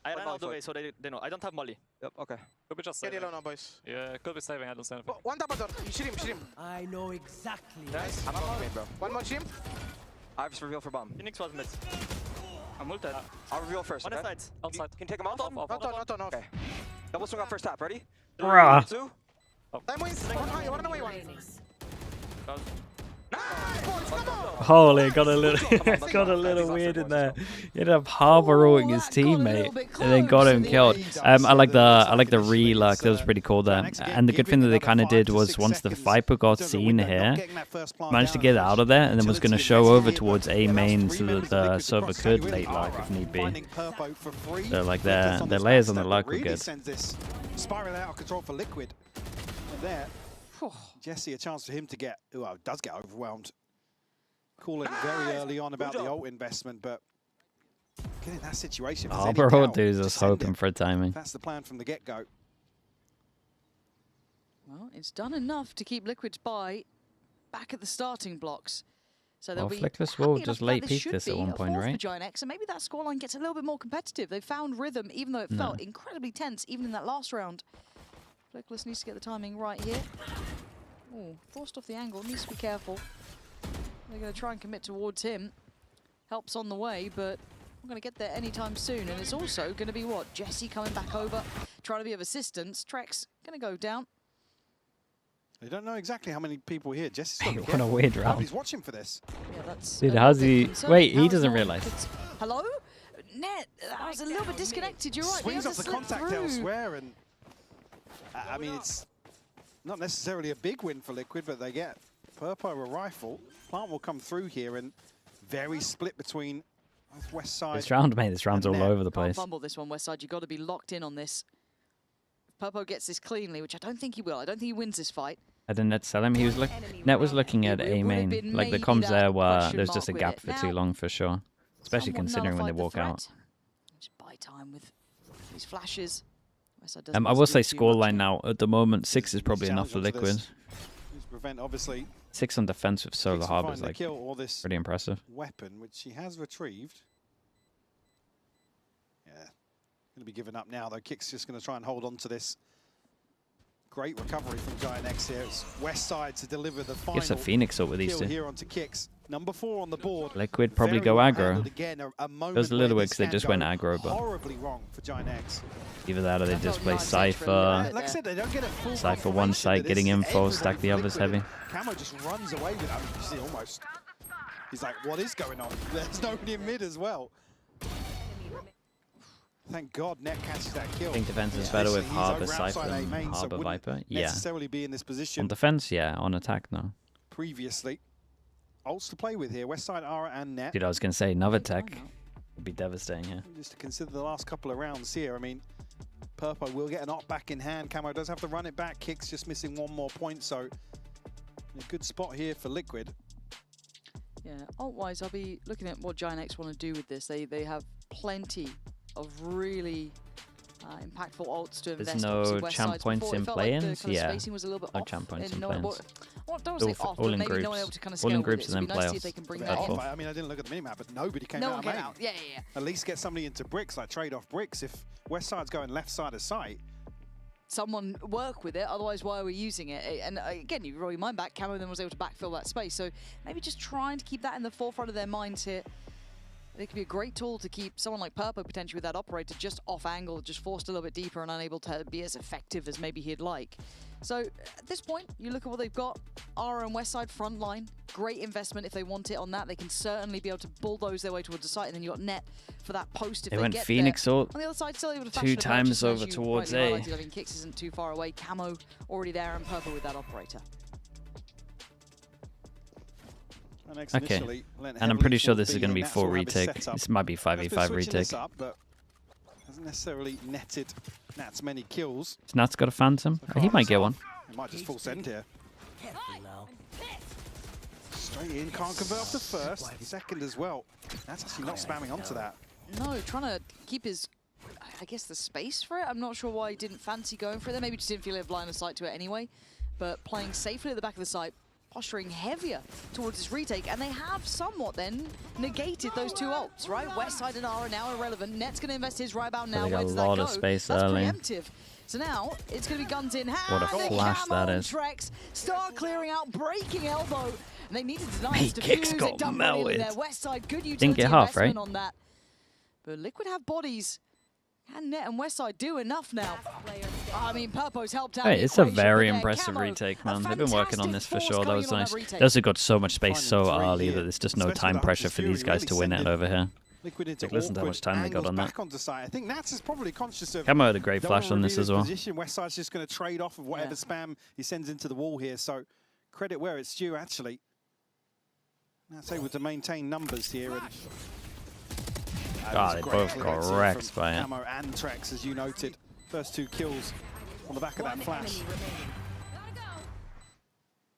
I ran out the way so they know. I don't have molly. Yep, okay. Could be just Carry saving. yellow now, boys. Yeah, could be saving. I don't see anything. One double door. Shoot him. I know exactly. Nice. I'm not main, bro. One more shoot him. I have reveal for bomb. Phoenix was mid. I'm ulted. I'll reveal first. On Okay? the side. Outside. Can you take him out? Off. Not on, off. Okay. Double swing on first tap. Ready? Bruh. 2. Time wins. One away, one. Nice, boys. Come on. Holy, it got a little weird in there. He ended up harbor rolling his teammate and then got him killed. I like the re-luck. That was pretty cool there. And the good thing that they kind of did was once the Viper got seen here, managed to get out of there and then was going to show over towards A main so that the server could late luck if need be. So like their layers on the luck were good. Spiraling out of control for Liquid. And there, Jesse, a chance for him to get, well, does get overwhelmed. Calling very early on about the ult investment, but getting that situation. Arbor ult dudes just hoping for timing. That's the plan from the get-go. Well, it's done enough to keep Liquid's buy back at the starting blocks. So they'll Well, be Flickless happy will enough just that late this peek should this at be one a point, fourth for right? Giant X, and maybe that scoreline gets a little bit more competitive. They found rhythm, even though it felt incredibly tense, even in that last round. Flickless needs to get the timing right here. Oh, forced off the angle, needs to be careful. They're going to try and commit towards him. Help's on the way, but not going to get there anytime soon. And it's also going to be what? Jesse coming back over, trying to be of assistance. Trex going to go down. They don't know exactly how many people here. Jesse's got to be What a careful. weird round. Nobody's watching for this. Yeah, that's Dude, a how's little bit he... concerning. Wait, he How doesn't is realize. Hello? Net, that was a little bit disconnected. You're right. Swings They off had the to slip contact through. elsewhere, and I mean, it's not necessarily a big win for Liquid, but they get Purpo a rifle. Plant will come through here, and very split between both West Side. This round, mate, this round's all net. over the Can't place. fumble this one, Westside. You've got to be locked in on this. If Purpo gets this cleanly, which I don't think he will. I don't think he wins this fight. I didn't net sell him. He was Net was looking at It A would have main. been Like the maybe comms that there were question there's just a mark gap with for it. too Now, long for sure. Especially somewhat considering when they nullified walk the out. threat. Just buy time with these flashes. Westside doesn't I need will to say do too much scoreline now at the moment 6 is probably enough for Challenge onto Liquid. this. Just prevent, obviously, 6 on defense with Solar Kicks will Harbor find is the like kill or this pretty impressive. weapon, which he has retrieved. Yeah, going to be given up now, though. Kick's just going to try and hold on to this. Great recovery from Giant X here. It's West Side to deliver the final Gives a Phoenix up with these kill two. here onto Kicks. Number 4 on the board. Liquid probably Very go well aggro. handled again, a moment Goes a where little bit this because they can just go went aggro, but horribly wrong for Giant X. either that or they That felt just play nice edge for a little Cypher. bit. Like I said, they don't get a full Cypher one confirmation side, that getting this is info, everything stack the for others Liquid. heavy. Camo just runs away with that. You see, almost. He's like, what is going on? There's nobody in mid as well. Thank God Net catches that kill. I think defense is better with He's Harbor over outside Cypher A than main, so Harbor wouldn't Viper. Yeah. necessarily be in this position On defense, yeah. On attack, no. previously. Ults to play with here. Westside, Ara, and Net. Dude, I was going to say another tech would be devastating here. Just to consider the last couple of rounds here, I mean, Purpo will get an op back in hand. Camo does have to run it back. Kicks just missing one more point, so a good spot here for Liquid. Yeah, ult-wise, I'll be looking at what Giant X want to do with this. They have plenty of really impactful ults to There's invest. no Obviously, West champ Side's points before, it in felt like the play-ins? kind of Yeah. spacing was a little bit No off champ points in in no one- play-ins. well, I don't say All off, in but maybe groups. no one able to kind of All in scale with groups it. So and it'd then be nice to see if playoffs. they can bring That's that in. all. I mean, I didn't look at the minimap, but nobody came No out one of came main. out. Yeah. At least get somebody into bricks, like trade-off bricks. If Westside's going left side of sight, Someone work with it, otherwise why are we using it? And again, you roll your mind back, Camo then was able to backfill that space. So maybe just trying to keep that in the forefront of their minds here. It could be a great tool to keep someone like Purpo potentially with that operator just off angle, just forced a little bit deeper and unable to be as effective as maybe he'd like. So at this point, you look at what they've got. Ara and Westside front line, great investment if they want it on that. They can certainly be able to bulldoze their way towards the site, and then you got Net for that post if They they went get Phoenix there. ult On the other side, still able to 2 times over towards A. I mean, Kicks isn't too far away. Camo already there, and Purpo with that operator. Okay, and I'm pretty sure this is going to be 4 retake. This might be 5v5 retake. Up, but hasn't necessarily netted Nats many kills. Has Nats got a Phantom? So He might get one. He might just full send here. Straight in, can't convert off the first. Second as well. That's actually not spamming onto that. No, trying to keep his, I guess, the space for it. I'm not sure why he didn't fancy going for it there. Maybe just didn't feel it line of sight to it anyway. But playing safely at the back of the site, posturing heavier towards this retake, and they have somewhat then negated those 2 ults, right? Westside and Ara now irrelevant. Net's going to invest his Rybound now. They got Where a does lot that of go? space That's early. preemptive. So now it's going to be guns in hand. What a flash that is. Trex start clearing out, breaking elbow. And they needed to Hey, nice Kicks defuse. got It done really melted. there. Westside, good utility Didn't get half, investment right? on that. But Liquid have bodies. Can Net and Westside do enough now? I mean, Purpo's helped out. Hey, the it's a equation, very but impressive Camo, retake, a man. They've been working on this for fantastic sure. That force was going on nice. that retake. They also got so much space so Finding 3 early here, that there's just no especially time with the pressure for Hunter's these Fury guys to win it really over here. Liquid into Like, listen to how much time they got on that. back onto site. I think Nats is probably conscious of. Camo had a great don't flash wanna on this reveal as his well. Position. Westside's just going to trade off of whatever spam he sends into the wall here. So credit where it's due, actually. Nats able to maintain numbers here. And God, they both got wrecked by it. Camo and Trex, as you noted. First 2 kills on the back of that flash.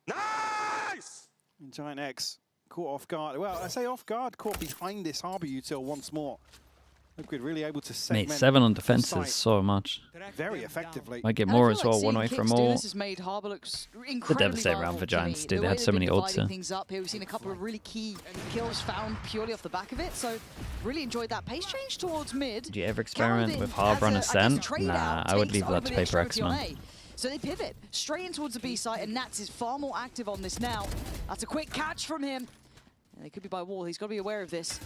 Nice! And Giant X caught off guard. Well, I say off guard, caught behind this Harbor Util once more. Liquid really able to segment. Mate, 7 on the defense site is so much. very effectively. Might get And I more feel as like well, seeing one away Kicks from do all. This has made Harbor look incredibly It's a devastating round viable for to me. Giants, The dude. They way had they've so been many ults dividing here. things up here. We've seen a couple of really key kills found purely off the back of it. So really enjoyed that pace change towards mid. Did you ever experiment with Harbor on Ascent? Nah, I would leave that to Paper X, man. So they pivot straight in towards the B site, and Nats is far more active on this now. That's a quick catch from him. And it could be by wall. He's got to be aware of this.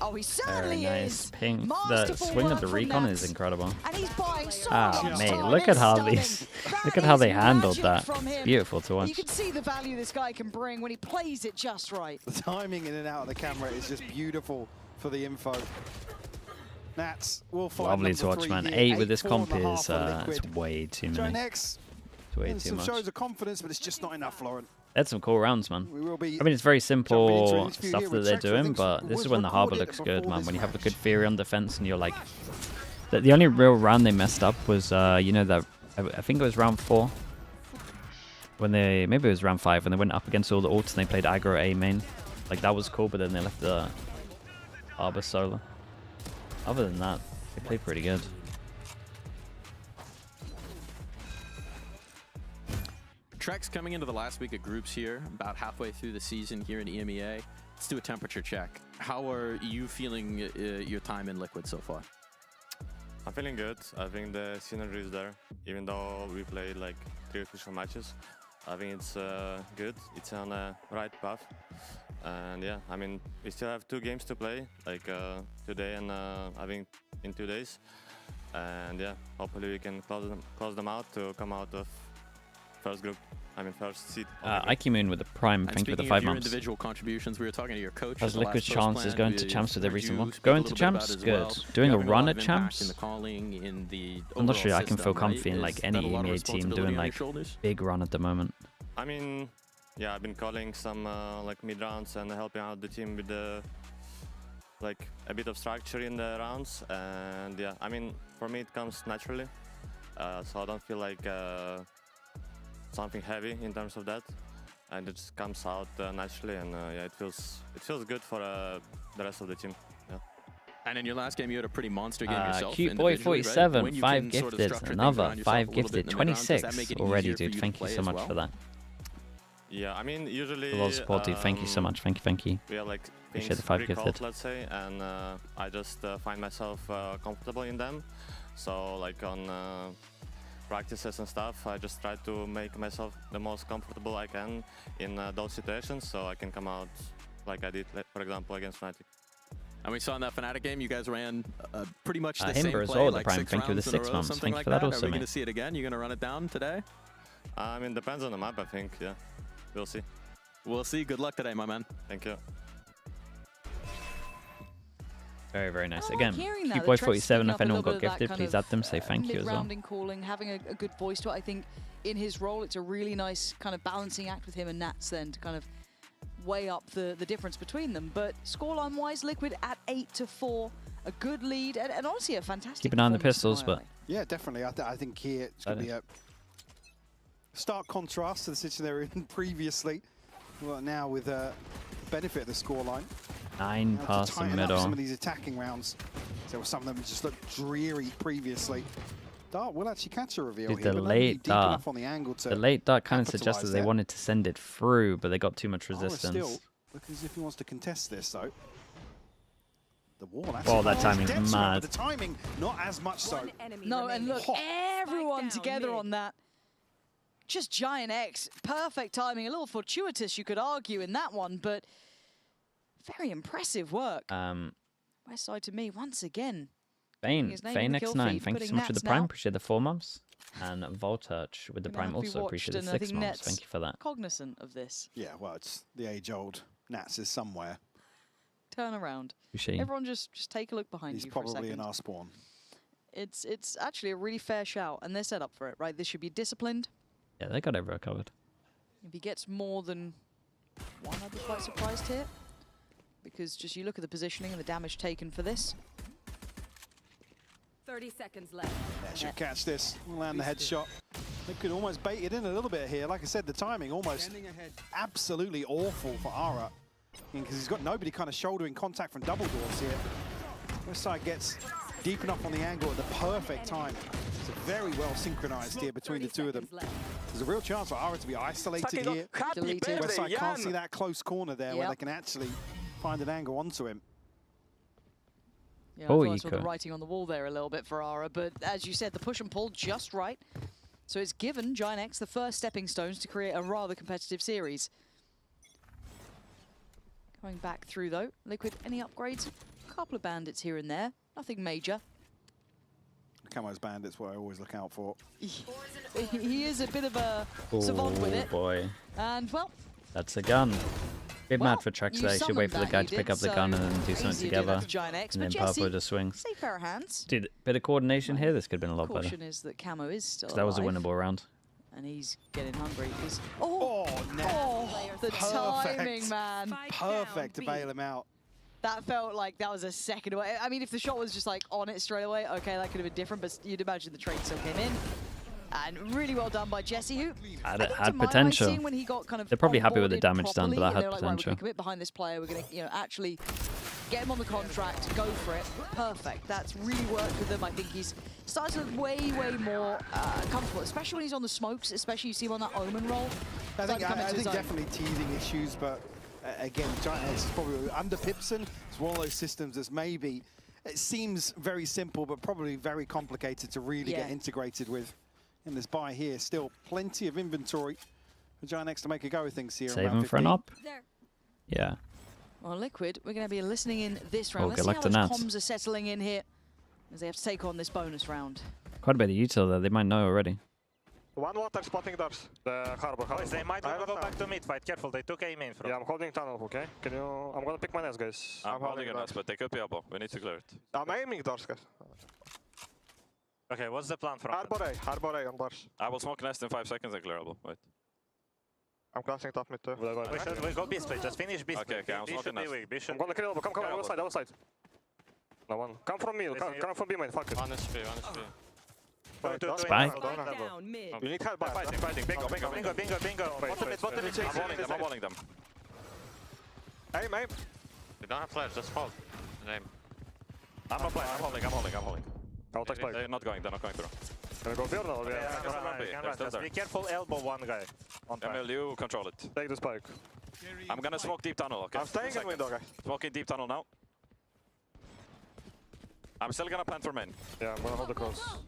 Oh, he certainly Very nice. is. Ping. The Masterful swing of work the from recon Nats. is incredible. And he's buying so Ah, much mate, time. look at It's how stunning. these, That look at how is they handled magic that. from It's him. beautiful to You watch. can see the value this guy can bring when he plays it just right. The timing in and out of the camera is just beautiful for the info. Nats will find Lovely number to watch, 3 man. here. 8 with this 8-4 comp and a is half for it's Liquid. way too Giant many. X It's way and too some much. shows of confidence, but it's just not enough, Lauren. They had some cool rounds, man. We will be I mean, it's very jumping into an simple interview stuff here that with they're Trex. I doing, think but it this was is when the Harbor recorded looks good, before man. this When you have a match. good Fury on defense and you're like... The only real round they messed up was, you know, that I think it was round 4. When they... Maybe it was round 5, when they went up against all the ults and they played aggro A main. Like, that was cool, but then they left the Harbor solo. Other than that, they played pretty good. Trex coming into the last week of groups here, about halfway through the season here in EMEA. Let's do a temperature check. How are you feeling your time in Liquid so far? I'm feeling good. I think the synergy is there. Even though we played like 3 official matches, I think it's good. It's on the right path. And yeah, I mean, we still have 2 games to play, like today and I think in 2 days. And yeah, hopefully we can close them out to come out of first group. I mean, first seed. Ikimoon with the prime, thank you for the 5 months. Individual contributions, we were talking to your coach. How's Liquid's chances going to champs with every single one? Going to champs? Good. Doing a run at champs? I'm not sure I can feel comfy in like any EMEA team doing like big run at the moment. I mean, yeah, I've been calling some like mid rounds and helping out the team with the like a bit of structure in the rounds. And yeah, I mean, for me it comes naturally, so I don't feel like something heavy in terms of that, and it just comes out naturally, and yeah, it feels good for the rest of the team. Yeah. And in your last game, you had a pretty monster game yourself. Cute boy 47, right? 5 gifted, another 5 gifted, 26 already, dude. Thank you so much for that. Yeah, I mean, usually. A lot of support, dude. Thank you so much. Thank you. We have like Appreciate the 5 pre-called, gifted. let's say, and I just find myself comfortable in them. So like on practices and stuff, I just try to make myself the most comfortable I can in those situations, so I can come out like I did, for example, against Fnatic. And we saw in that Fnatic game, you guys ran pretty much the Himber same as play, well, like the Prime. 6 Thank you for the rounds in a 6 row, months. something Thank you like for that Are also, we going mate. to see it again? You going to run it down today? I mean, depends on the map, I think. Yeah, we'll see. We'll see. Good luck today, my man. Thank you. Very, very nice. I like Again, hearing that. The Boy Trex 47, picking if up a anyone little got bit of that gifted, kind please of, add them. Say thank you as well. mid-rounding calling, having a good voice to it. I think in his role, it's a really nice kind of balancing act with him and Nats then to kind of weigh up the difference between them. But scoreline-wise, Liquid at 8-4, a good lead, and honestly a fantastic Keep an eye on the performance pistols, from but... Yeah, definitely. I think here it's going to be a stark contrast to the situation they were in previously. Well, now with benefit of the scoreline. 9 past the middle. Some of these attacking rounds. So some of them just looked dreary previously. Dart will actually catch a reveal Dude, here. the but late deep enough dart. on the angle to The late dart kind of capitalise suggested they there. wanted to send it through, but they got too much Ara resistance. still looking as if he wants to contest this though. The wall Oh, that timing's dead strong, mad. but the timing not as much so. No, and look, everyone together on that. Just Giant X, perfect timing. A little fortuitous, you could argue, in that one, but very impressive work. West side to me, once again. Fane his name in the kill X9, feed, thank you putting so much for the Nats Prime. now. Appreciate the 4 months. And Voltage with the Gonna Prime have to be also watched, appreciate the and I 6 think months. Nets Thank you for that. cognizant of this. Yeah, well, it's the age-old Nats is somewhere. Turn around. Appreciate you. Everyone just take a look behind He's you for a probably second. in our spawn. It's actually a really fair shout, and they're set up for it, right? This should be disciplined. Yeah, they got everyone covered. If he gets more than one, I'd be quite surprised here. Because just you look at the positioning and the damage taken for this. 30 seconds left. Yeah, should catch this. Land the headshot. They could almost bait it in a little bit here. Like I said, the timing almost absolutely awful for Ara. Because he's got nobody kind of shouldering contact from double doors here. West side gets deep enough on the angle at the perfect time. It's very well synchronized here between the two of them. There's a real chance for Ara to be isolated here. Deleted. West side can't see that close corner there where they can actually find an angle onto him. Yeah, Oh, I thought I you saw the could. writing on the wall there a little bit for Ara, but as you said, the push and pull just right. So it's given Giant X the first stepping stones to create a rather competitive series. Going back through though, Liquid, any upgrades? A couple of bandits here and there, nothing major. Camo's bandits, what I always look out for. He is a bit of a savant with it. Boy, And well, that's a gun. Bit Well, mad for Trex you there. Should wait summoned for the that, guy you to pick did, up the gun and then do so something easy to do that together. to Giant X, And but then Purple Jesse, just swings. safe pair of hands. Dude, bit of coordination here. This could have been a lot better. Caution is that Camo is still 'Cause that was a alive, winnable round. and he's getting hungry. He's, Oh, the Perfect. timing, man. Perfect to bail him out. That felt like that was a second away. I mean, if the shot was just like on it straight away, okay, that could have been different, but you'd imagine the trade still came in. And really well done by Jesse, who Had I think to had my eye, potential. seeing when he got kind of They're probably happy with the onboarded damage done, but properly, that and had they were like, right, we're potential. gonna commit behind this player. We're gonna, actually get him on the contract, go for it. Perfect. That's really worked with them. I think he's starting to look way, way more comfortable, especially when he's on the smokes. Especially you see him on that Omen roll. I think, Starting to come into his own. definitely teething issues, but again, Giant X is probably under Pipson. It's one of those systems that's maybe, it seems very simple, but probably very complicated to really get integrated with. In this buy here, still plenty of inventory for Giant X to make a go of things here. Save around him for an 15. op. Yeah. Well, Liquid, we're going to be listening in this round. Oh, Let's good see luck how to those Nats. comms are settling in here as they have to take on this bonus round. Quite a bit of util there. They might know already. One water spotting doors. The harbor. Boys, they might want to go back to mid fight. Careful, they took A main from. Yeah, I'm holding tunnel, okay? Can you... I'm gonna pick my nest, guys. I'm holding a nest, but they could be elbow. We need to clear it. I'm aiming doors, guys. Okay, what's the plan from? Harbor A on doors. I will smoke nest in 5 seconds and clear elbow. Wait. I'm crossing top mid too. We go B split, just finish B split. Okay, I'm B should smoking be nest. weak, B should I'm gonna kill elbow. Come, other side. No one. Come from me, come from B main, fuck it. One HP, one HP. Spike. Down mid. You need help, Fighting. Bingo. Bingo. Bottom mid. I'm walling them. Aim. They don't have flash, just hold. Aim. I'm holding. I'll take spike. They're not going through. Can I go field now? Just be careful, elbow one guy. On time. Emil, you control it. Take the spike. I'm gonna smoke deep tunnel, okay? I'm staying in window, guys. Smoking deep tunnel now. I'm still gonna plant for main. Yeah, I'm gonna hold the cross.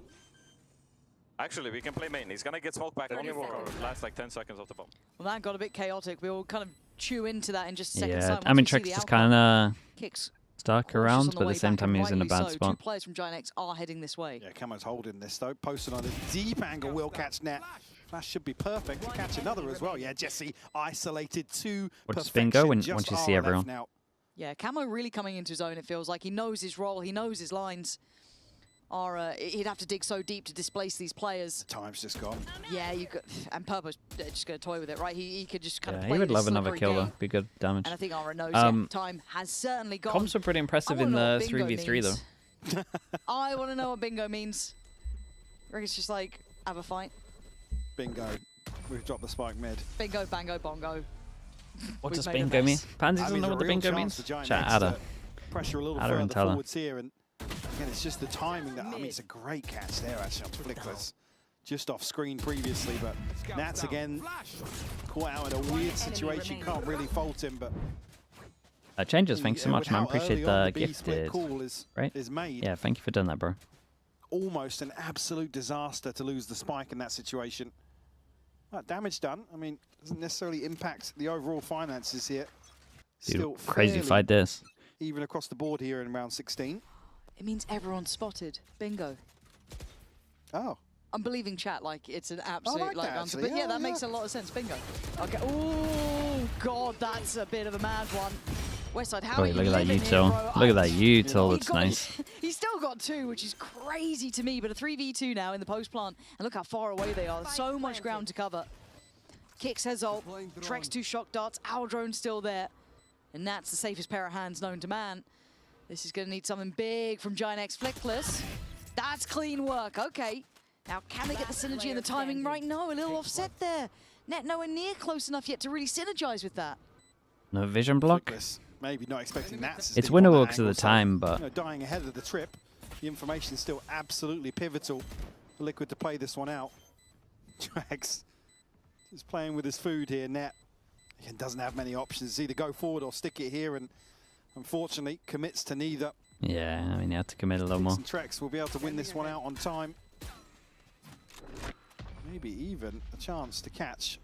Actually, we can play main. He's gonna get smoked back on the last like 10 seconds of the bomb. Well, that got a bit chaotic. We all kind of chew into that in just a second. Yeah, I mean, Trex just kind of... Kicks Stuck around, but at the same time he's in a bad spot. Two players from Giant are heading this way. Yeah, Camo's holding this though. Posted on a deep angle will catch net. Flash should be perfect to catch another as well. Yeah, Jesse isolated to Watch spin go once you see everyone. Now. Yeah, Camo really coming into his own, it feels like. He knows his role, he knows his lines. He'd have to dig so deep to displace these players. The time's just gone. Yeah, you could, and Purpo's just going to toy with it, right? He could just kind of play he would this love another slippery kill game. though. Be good damage. And I think Aura knows time has certainly gone. Comms were pretty impressive in the 3v3 though. I want to know what bingo means. I think it's just like, have a fight. Bingo. We've dropped the spike mid. Bingo, bango, bongo. What does bingo mean? Pansy doesn't know what the bingo means? Chat, Ada. Pressure a little Ada and further tell her. forwards here, and again, it's just the timing that, I mean, it's a great catch there actually on Flickless. Just off screen previously, but Nats again caught out in a weird situation. Can't really fault him, but Changes, thanks so much, man. Appreciate the gifted. Right? Is made. Yeah, thank you for doing that, bro. Almost an absolute disaster to lose the spike in that situation. Damage done. I mean, doesn't necessarily impact the overall finances here. Still crazy fight this. Even across the board here in round 16. It means everyone's spotted. Bingo. Oh. I'm believing chat like it's an absolute like that, answer. actually. But yeah, that makes a lot of sense. Bingo. Okay. Oh God, that's a bit of a mad one. Westside, how are you Look at that living util. here, bro? Look at that util. That's nice. He's still got 2, which is crazy to me. But a 3v2 now in the post plant, and look how far away they are. So much ground to cover. Kicks his ult. Trex 2 shock darts. Our drone's still there, and that's the safest pair of hands known to man. This is going to need something big from Giant X Flickless. That's clean work. Okay. Now, can they get the synergy and the timing right? No, a little offset there. Net nowhere near close enough yet to really synergize with that. No vision block. Flickless, maybe not expecting that. It's winner works at the time, but you know, dying ahead of the trip. The information is still absolutely pivotal for Liquid to play this one out. Drax is playing with his food here. Net again doesn't have many options. Either go forward or stick it here, and unfortunately commits to neither. yeah, I mean, you have to commit a little more. Trex will be able to win this one out on time. Maybe even a chance to catch.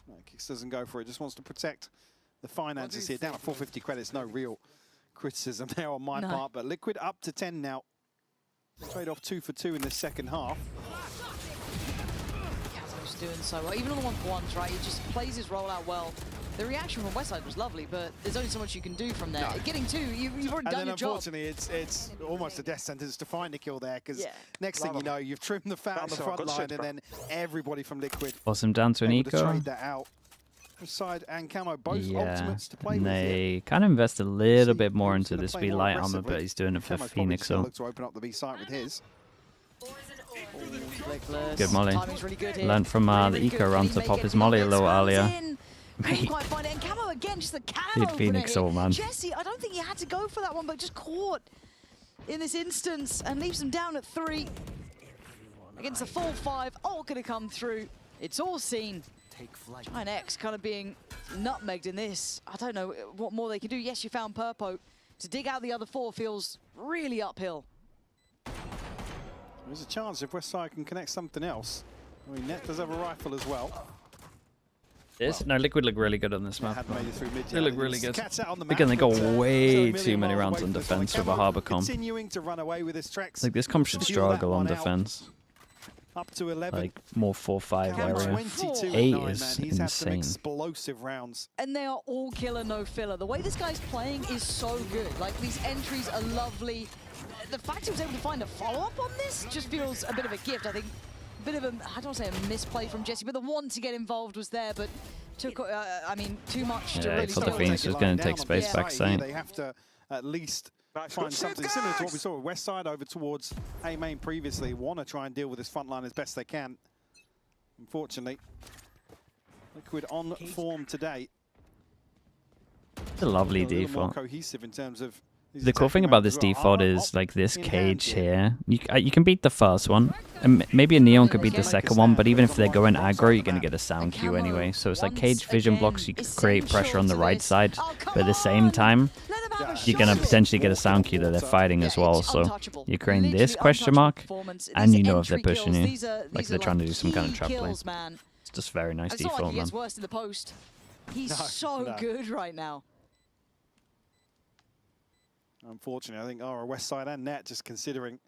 No, Kicks doesn't go for it, just wants to protect the finances here. Down at 450 credits, no real criticism there on my part, but Liquid up to 10 now. Trade off 2 for 2 in the second half. Camo's doing so well, even on the 1-for-1s, right? He just plays his role out well. The reaction from Westside was lovely, but there's only so much you can do from there. No. Getting 2, you've already done your job. Unfortunately, it's almost a death sentence to find a kill there, because next thing you know, you've trimmed the fat on the front line, and then everybody from Liquid Force him down to an able to eco. trade that out. Side and Camo, both ultimates to play and with they kind of invest a little bit more into this V light armor, but he's doing it for Phoenix. So to open up the B site with his. Good molly. Really good Learned from the eco run to pop his molly a little earlier. Mate. Quite find it. And Camo again, just the cannon. Dude, Phoenix ult, man. Jesse, I don't think you had to go for that one, but just caught in this instance and leaves them down at 3 against a full 5. All gonna come through. It's all seen. Giant X kind of being nutmegged in this. I don't know what more they can do. Yes, you found Purpo. To dig out the other 4 feels really uphill. There's a chance if Westside can connect something else. I mean, Net does have a rifle as well. No, Liquid look really good on this map. They look really good. Again, Again, they got way too many rounds on defense with a harbor comp. Continuing to run away with his Trex. Like, this comp should struggle on defense. Up to 11. Like, more 4-5 area. 8 is He's had some insane. explosive rounds. And they are all killer, no filler. The way this guy's playing is so good. Like, these entries are lovely. The fact he was able to find a follow-up on this just feels a bit of a gift. I think a bit of a, I don't want to say a misplay from Jesse, but the want to get involved was there, but took, I mean, too much to really thought the Phoenix was going to take space back side. They have to at least find something similar to what we saw with Westside over towards A main previously. Want to try and deal with this front line as best they can. Unfortunately, Liquid on form today. It's a lovely a little more default. cohesive in terms of The cool thing about this default is, like, this cage here. You can beat the first one, and maybe a Neon could beat the second one, but even if they're going aggro, you're going to get a sound cue anyway. So it's like cage vision blocks, you can create pressure on the right side, but at the same time, you're going to potentially get a sound cue that they're fighting as well. So you're creating this question mark, and you know if they're pushing you, like they're trying to do some kind of trap play. It's just very nice default, man. He's so good right now. Unfortunately, I think Westside and Net just considering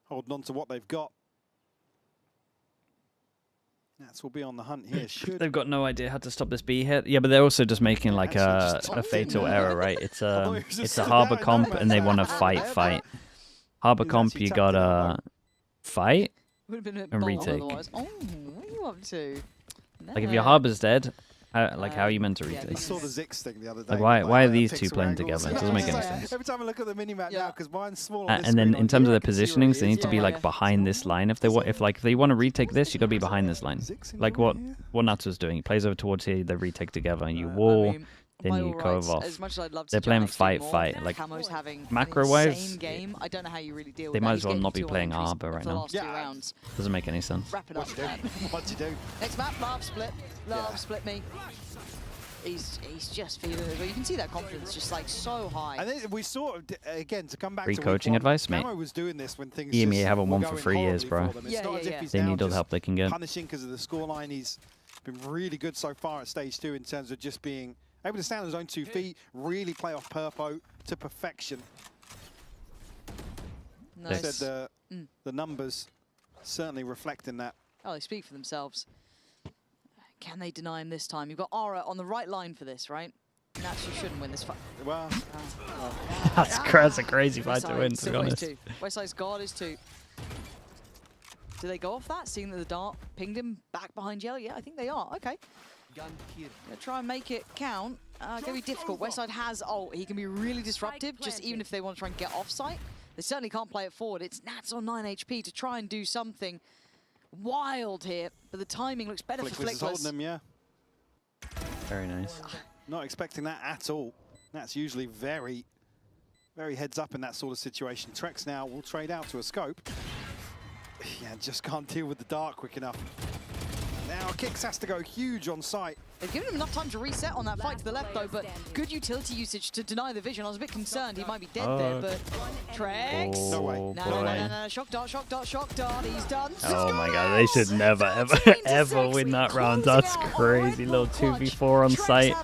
holding on to what they've got. Nats will be on the hunt here. They've got no idea how to stop this B hit. Yeah, but they're also just making like a fatal error, right? It's a harbor comp, and they want to fight. Harbor comp, you gotta fight and retake. Oh, what are you up to? Like if your harbor's dead, like how are you meant to retake? I saw the Zix thing the other day. Like why are these two playing together? It doesn't make any sense. Every time I look at the minimap now, because mine's small. And then in terms of their positionings, they need to be like behind this line. If they want to retake this, you got to be behind this line. Like what Natsu's doing. He plays over towards here, they retake together, and you wall. Then you cove off. They're playing fight. Like macro-wise, game. I don't know how you really deal they with might that. as well not be playing Arbor right now. Doesn't make any sense. Wrap it up. What'd you do? Next map, Love split. Love split me. He's just feeling it. You can see that confidence just like so high. I think we saw again to come back. Free to coaching advice, mate. was doing this when things EMEA haven't won for 3 years, bro. They need all the help they can get. Punishing because of the scoreline. He's been really good so far at stage 2 in terms of just being able to stand on his own 2 feet, really play off Purpo to perfection. Nice. Said the numbers certainly reflecting that. Oh, they speak for themselves. Can they deny him this time? You've got Aura on the right line for this, right? Naturally shouldn't win this fight. Well, that's a crazy fight to win, to be honest. Westside's guard is 2. Do they go off that, seeing that the dart pinged him back behind yellow? Yeah, I think they are. Okay. Gonna try and make it count. Gonna be difficult. Westside has ult. He can be really disruptive, just even if they want to try and get off site. They certainly can't play it forward. It's Nats on 9 HP to try and do something wild here, but the timing looks better for Flickless. Holding them, yeah. Very nice. Not expecting that at all. That's usually very, very heads up in that sort of situation. Trex now will trade out to a scope. Yeah, just can't deal with the dart quick enough. Now Kicks has to go huge on site. They've given him enough time to reset on that fight to the left though, but good utility usage to deny the vision. I was a bit concerned he might be dead there, but Trex. No way. No. Shock dart. He's done. Oh my god, they should never, ever win that round. That's crazy. Little 2v4 on site.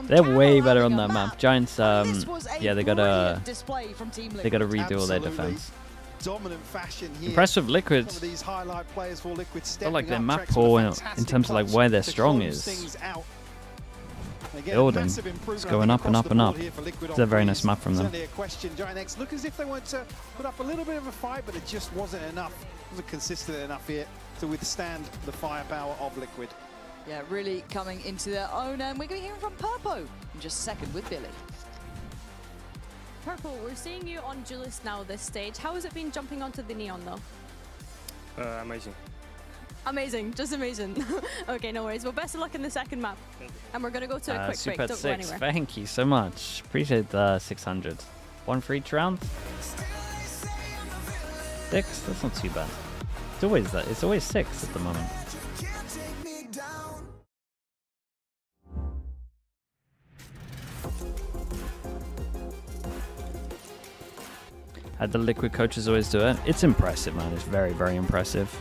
They're way better on that map. Giants, yeah, they gotta redo all their defense. Dominant fashion here. Impressive Liquid. These highlight players for Liquid I like their map pool in terms of like where they're strong is. Building. It's going up and up and up. It's a very nice map from them. Certainly a question. Giant look as if they want to put up a little bit of a fight, but it just wasn't enough. It wasn't consistent enough here to withstand the firepower of Liquid. Yeah, really coming into their own, and we're going to hear from Purpo in just a second with Billy. Purple, we're seeing you on Julius now this stage. How has it been jumping onto the Neon though? Amazing. Amazing, just amazing. Okay, no worries. Well, best of luck in the second map. And we're going to go to a quick break. Don't go anywhere. Thank you so much. Appreciate the 600. 1 for each round. 6? That's not too bad. It's always that. It's always 6 at the moment. Had the Liquid coaches always do it. It's impressive, man. It's very, very impressive.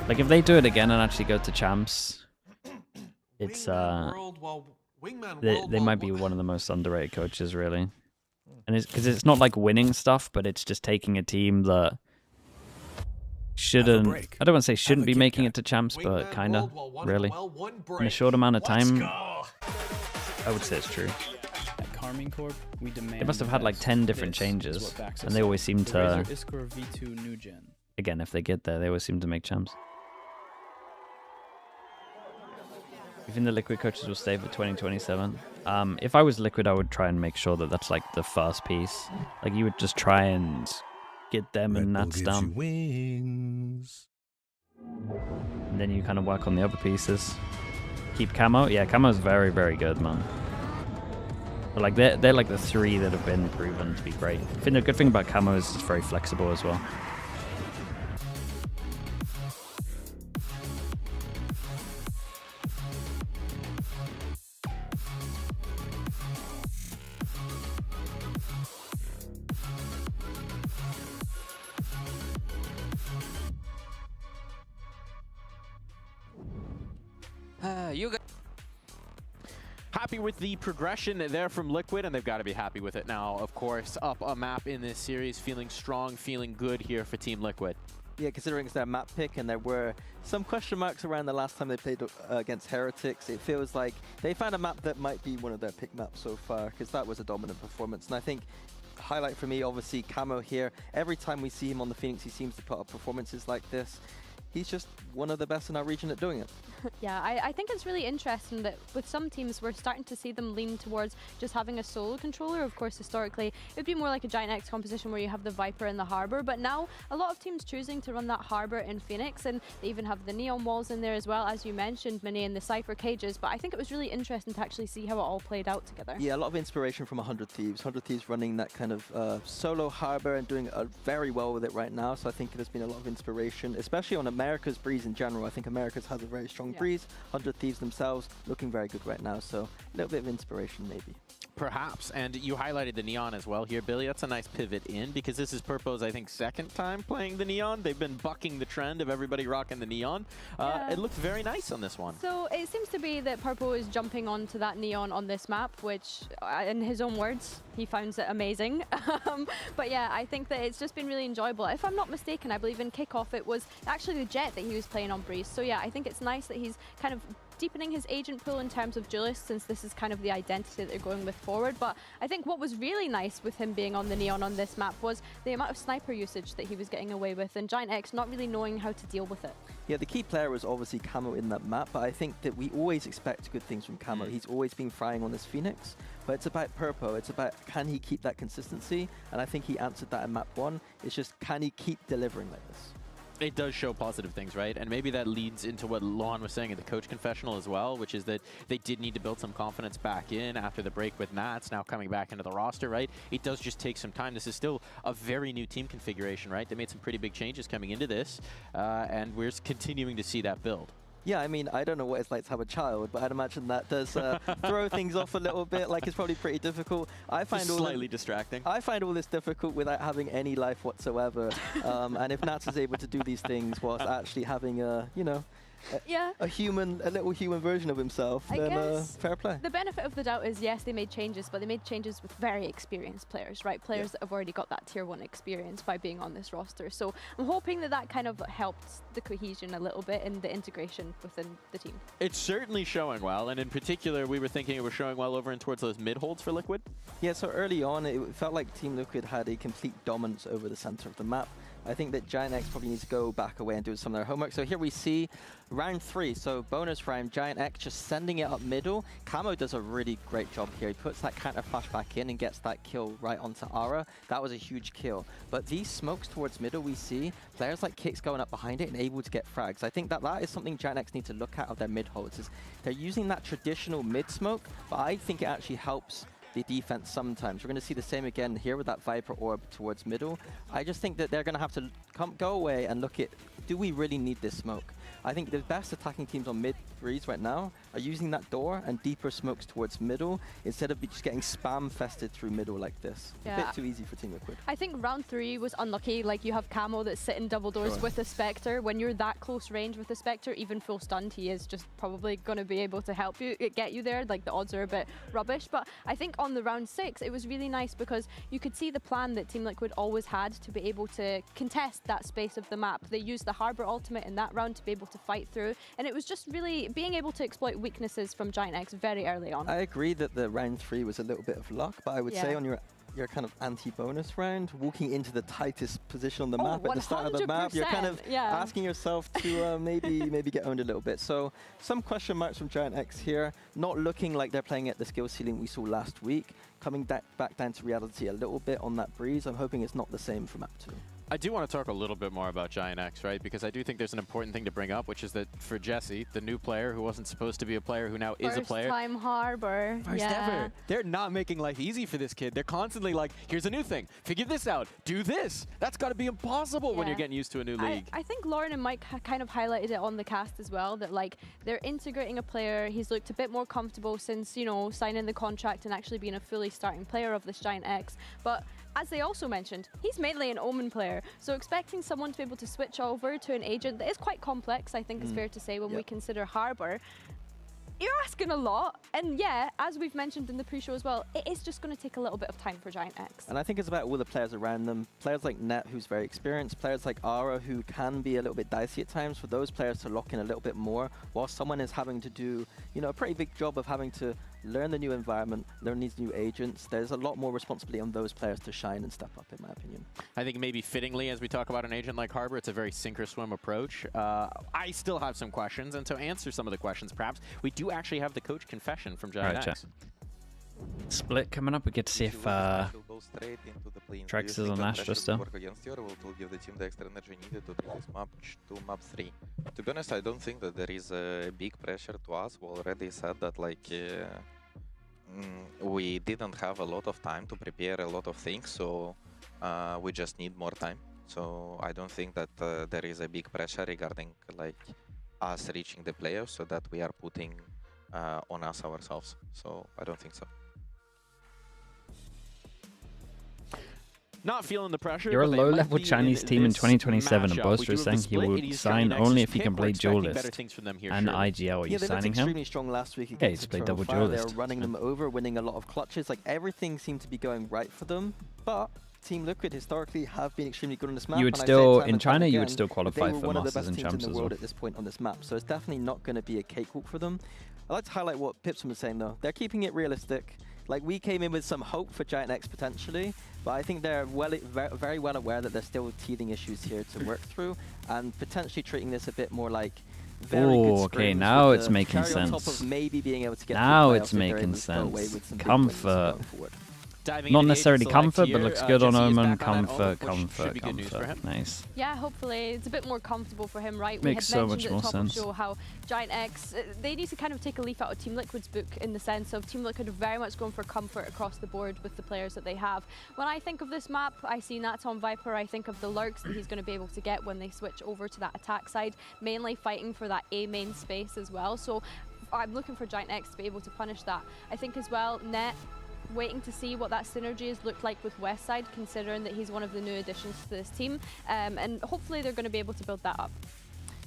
Like if they do it again and actually go to champs, it's they might be one of the most underrated coaches, really. And it's because it's not like winning stuff, but it's just taking a team that shouldn't. I don't want to say shouldn't be making it to champs, but kind of really in a short amount of time. I would say it's true. Corp, we they must have had like 10 different changes, and they always seem to. Again, if they get there, they always seem to make champs. You think the Liquid coaches will stay for 2027? If I was Liquid, I would try and make sure that that's like the first piece. Like you would just try and get them and Nats down. And then you kind of work on the other pieces. Keep Camo. Yeah, Camo's very, very good, man. But like they're like the 3 that have been proven to be great. I think the good thing about Camo is it's very flexible as well. happy with the progression there from Liquid, and they've got to be happy with it now, of course. Up a map in this series, feeling strong, feeling good here for Team Liquid. Yeah, considering it's their map pick, and there were some question marks around the last time they played against Heretics, it feels like they found a map that might be one of their pick maps so far, because that was a dominant performance. And I think highlight for me, obviously, Camo here. Every time we see him on the Phoenix, he seems to put up performances like this. He's just one of the best in our region at doing it. Yeah, I think it's really interesting that with some teams we're starting to see them lean towards just having a solo controller. Of course, historically, it would be more like a Giant X composition where you have the Viper and the Harbor, but now a lot of teams choosing to run that Harbor in Phoenix, and they even have the Neon Walls in there as well, as you mentioned, Mini, and the Cypher Cages. But I think it was really interesting to actually see how it all played out together. Yeah, a lot of inspiration from 100 Thieves. 100 Thieves running that kind of solo Harbor and doing very well with it right now, so I think there's been a lot of inspiration, especially on America's Breeze in general. I think America's has a very strong breeze. 100 Thieves themselves looking very good right now, so a little bit of inspiration maybe. Perhaps, and you highlighted the Neon as well here, Billy. That's a nice pivot in, because this is Purpo's, I think, second time playing the Neon. They've been bucking the trend of everybody rocking the Neon. It looked very nice on this one. So it seems to be that Purpo is jumping onto that Neon on this map, which, in his own words, he finds it amazing. But yeah, I think that it's just been really enjoyable. If I'm not mistaken, I believe in Kickoff it was actually the Jet that he was playing on Breeze. So yeah, I think it's nice that he's kind of deepening his agent pool in terms of duelists, since this is kind of the identity that they're going with forward. But I think what was really nice with him being on the Neon on this map was the amount of sniper usage that he was getting away with, and Giant X not really knowing how to deal with it. Yeah, the key player was obviously Camo in that map, but I think that we always expect good things from Camo. He's always been frying on this Phoenix, but it's about Purpo. It's about, can he keep that consistency? And I think he answered that in map 1. It's just, can he keep delivering like this? It does show positive things, right? And maybe that leads into what Lohan was saying in the coach confessional as well, which is that they did need to build some confidence back in after the break with Nats, now coming back into the roster, right? It does just take some time. This is still a very new team configuration, right? They made some pretty big changes coming into this, and we're continuing to see that build. Yeah, I mean, I don't know what it's like to have a child, but I'd imagine that does throw things off a little bit. Like, it's probably pretty difficult. I find slightly distracting. I find all this difficult without having any life whatsoever. And if Nats is able to do these things whilst actually having a, you know, a little human version of himself, then fair play. The benefit of the doubt is, yes, they made changes, but they made changes with very experienced players, right? Players that have already got that tier 1 experience by being on this roster. So I'm hoping that that kind of helped the cohesion a little bit and the integration within the team. It's certainly showing well, and in particular, we were thinking it was showing well over and towards those mid-holds for Liquid. Yeah, so early on, it felt like Team Liquid had a complete dominance over the center of the map. I think that Giant X probably needs to go back away and do some of their homework. So here we see round 3, so bonus round, Giant X just sending it up middle. Camo does a really great job here. He puts that counter flash back in and gets that kill right onto Ara. That was a huge kill. But these smokes towards middle, we see players like Kicks going up behind it and able to get frags. I think that is something Giant X need to look at of their mid holds, is they're using that traditional mid smoke, but I think it actually helps the defense sometimes. We're going to see the same again here with that Viper orb towards middle. I just think that they're going to have to go away and look at, do we really need this smoke? I think the best attacking teams on mid-breeze right now are using that door and deeper smokes towards middle instead of just getting spam-fested through middle like this. Yeah. A bit too easy for Team Liquid. I think round 3 was unlucky. Like, you have Camo that's sitting double doors with a Spectre. When you're that close range with a Spectre, even full stunned, he is just probably going to be able to help you, get you there. Like, the odds are a bit rubbish. But I think on the round 6, it was really nice because you could see the plan that Team Liquid always had to be able to contest that space of the map. They used the Harbor ultimate in that round to be able to fight through, and it was just really being able to exploit weaknesses from Giant X very early on. I agree that the round 3 was a little bit of luck, but I would say on your kind of anti-bonus round, walking into the tightest position on the map at the start of the map, you're kind of asking yourself to maybe get owned a little bit. So some question marks from Giant X here, not looking like they're playing at the skill ceiling we saw last week, coming back down to reality a little bit on that breeze. I'm hoping it's not the same for map 2. I do want to talk a little bit more about Giant X, right? Because I do think there's an important thing to bring up, which is that for Jesse, the new player who wasn't supposed to be a player who now is a player. First time Harbor. First ever. They're not making life easy for this kid. They're constantly like, here's a new thing. Figure this out. Do this. That's got to be impossible when you're getting used to a new league. I think Lauren and Mike kind of highlighted it on the cast as well, that like they're integrating a player. He's looked a bit more comfortable since, you know, signing the contract and actually being a fully starting player of this Giant X. But as they also mentioned, he's mainly an Omen player, so expecting someone to be able to switch over to an agent that is quite complex, I think is fair to say when we consider Harbor. you're asking a lot. And yeah, as we've mentioned in the pre-show as well, it is just going to take a little bit of time for Giant X. And I think it's about all the players around them. Players like Net, who's very experienced. Players like Ara, who can be a little bit dicey at times. For those players to lock in a little bit more, while someone is having to do, you know, a pretty big job of having to learn the new environment, learn these new agents. There's a lot more responsibility on those players to shine and step up, in my opinion. I think maybe fittingly, as we talk about an agent like Harbor, it's a very sink or swim approach. I still have some questions, and to answer some of the questions, perhaps, we do actually have the coach confession from Giant X. Split coming up. We get to see if Trex is on Astra still. Will give the team the extra energy needed to take this map to map 3. To be honest, I don't think that there is a big pressure to us. We already said that like we didn't have a lot of time to prepare a lot of things, so we just need more time. So I don't think that there is a big pressure regarding like us reaching the playoffs, so that we are putting on us ourselves. So I don't think so. Not feeling the pressure. You're a low-level Chinese team in 2027, and Boaster is saying he will sign only if he can play duelist and IGL. Are you they signing looked him? extremely strong last week. Yeah, he's played double duelist. They're running them over, winning a lot of clutches. Like everything seemed to be going right for them. But Team Liquid historically have been extremely good on this map. You would and still I say in China, again, you would still qualify for one of the Masters best and teams Champs in as the world well. at this point on this map. So it's definitely not going to be a cakewalk for them. I'd like to highlight what Pipson was saying though. They're keeping it realistic. Like we came in with some hope for Giant X potentially, but I think they're very well aware that there's still teething issues here to work through, and potentially treating this a bit more like very good okay, scrims now with it's the making cherry on top sense. of maybe being able to get Now to the it's playoffs if they're making able to go away sense. with some big wins Comfort. going forward. Not necessarily comfort, but looks good on Omen. Comfort. Nice. Yeah, hopefully it's a bit more comfortable for him, right? Makes so much we had mentioned more at the top sense. of the show how Giant X, they need to kind of take a leaf out of Team Liquid's book in the sense of Team Liquid are very much going for comfort across the board with the players that they have. When I think of this map, I see Nats on Viper, I think of the lurks that he's going to be able to get when they switch over to that attack side, mainly fighting for that A main space as well. So I'm looking for Giant X to be able to punish that. I think as well, Net, waiting to see what that synergy has looked like with Westside, considering that he's one of the new additions to this team, and hopefully they're going to be able to build that up.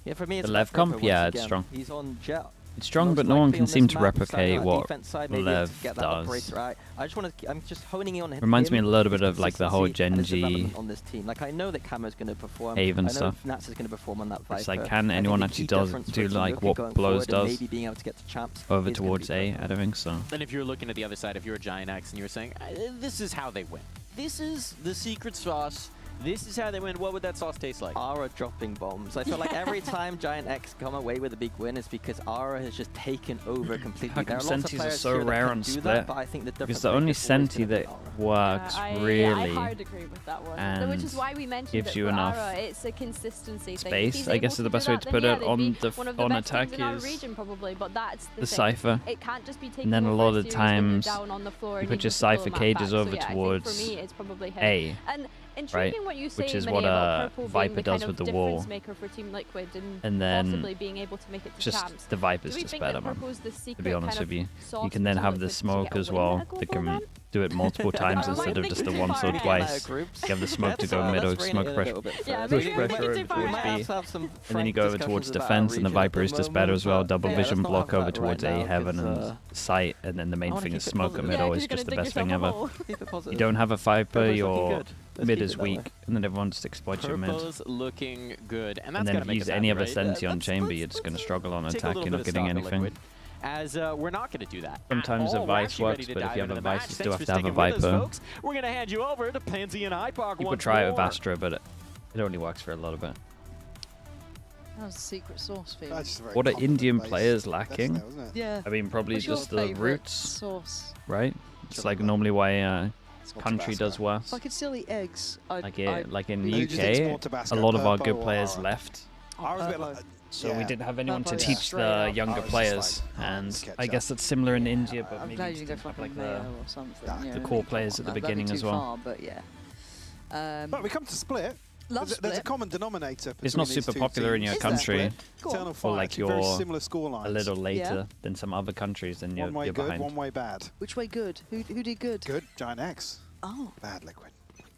Yeah, for me, it's The Lev comp, yeah, it's strong. He's on Jet. It's strong, Most but no one likely can on seem this to map, replicate starting on what defense side, maybe Lev to get that does. operator right. I just want to. I'm just honing in on him. Reminds me a little bit his of like the whole consistency and his Genji development on this team. Like I know that Camo's going to perform. Haven I know stuff. Nats is going to perform on that Viper. It's like, can I anyone think the actually key difference for do Team like Liquid what going Blows forward and does maybe being able to get to champs over is gonna towards be A? critical. I don't think so. And if you're looking at the other side, if you're a Giant X and you're saying, this is how they win. This is the secret sauce. This is how they win. What would that sauce taste like? Ara dropping bombs. I feel like every time Giant X come away with a big win is because Ara has just taken over completely. How There come are lots of Sentis are players so here that rare can on do Split? that, but I think the Because difference the only maker is always Senti gonna be that Ara. works I really hard agree with that one. and Which is why we mentioned gives it you for enough Ara. It's a consistency thing. If space, he's I able guess is to the do best way that, to then put yeah, it they'd on be the one of the on best attack teams in our is region probably, but that's the thing. Cypher. It can't just be taken And then a over lot a of series times down on the floor you and put needing your to pull Cypher them back. cages So over yeah, I think towards for me, it's probably him. A. And Right, intriguing what you say, which is Minnie, what about Purple Viper being the does kind with of the wall. difference maker for Team Liquid And then possibly being able to make it to just champs. the Viper's Do we just think better, that man. Purple's the To secret be honest kind with you, of sauce you can for then Team have the Liquid to smoke get a as win well. at a That global can event? do it multiple times Or am I instead of just the thinking once too or far twice. ahead? You have the smoke to Let's, go middle, let's rein smoke it in a pressure, little bit Yeah, first. maybe We we're might thinking too far have ahead. to have some and then you frank go over discussions towards about defense, and the region at Viper is just moment, better as well. but Double yeah, vision let's not block have over that right towards A, now, heaven, 'cause, and sight, and then the main wanna thing keep is it smoke at positive. middle Yeah, 'cause is you're gonna just the dig best thing yourself a ever. hole. Keep it positive. You don't have a Viper, Purple's looking your good. Let's mid keep is it that weak, way. and then everyone just exploits your mid. Purple's looking good, and that's And then gotta if make you us use any happy, other right? Senti on Let's- chamber, you're just going to struggle on take a attack. little You're bit not of getting stock in anything. Liquid, as we're not going to do that. Sometimes a We're Vice actually ready works, to but if dive you have into a the Vice, match. you still Thanks have for to have a sticking with us, Viper. folks. We're going to hand you over to Pansy and IPOC People once try it with more. Astra, but it only works for a little bit. That was the secret sauce for you. That's just a very What are confident Indian base. players That's lacking? there, isn't it? Yeah. I mean, probably What's your just the favourite roots, sauce? right? It's like normally why It's not country Tabasco. does worse. If I could still eat eggs, I'd. Like I'd in Who the do you think's more UK, Tabasco, a lot of our Purpo good or players Ara? left. I was a bit like, So yeah. we didn't have anyone to Purpo, teach straight the up. younger I was just players, like, and sketch I up. guess it's similar in India, but I'm maybe glad you you just didn't go didn't for have like like a mayo the or something. the you know, core players at the that'd be beginning too as well. Far, but yeah. But we come to Split. Love There's a Split. common denominator. It's not between these super two popular in teams. your Is there? country, Go on. Eternal or Fire, like two very you're similar scorelines. a little later Yeah. than some other countries, then you're, One way you're good, behind. one way bad. Which way good? Who did good? Good, Giant X. Oh, Bad Liquid.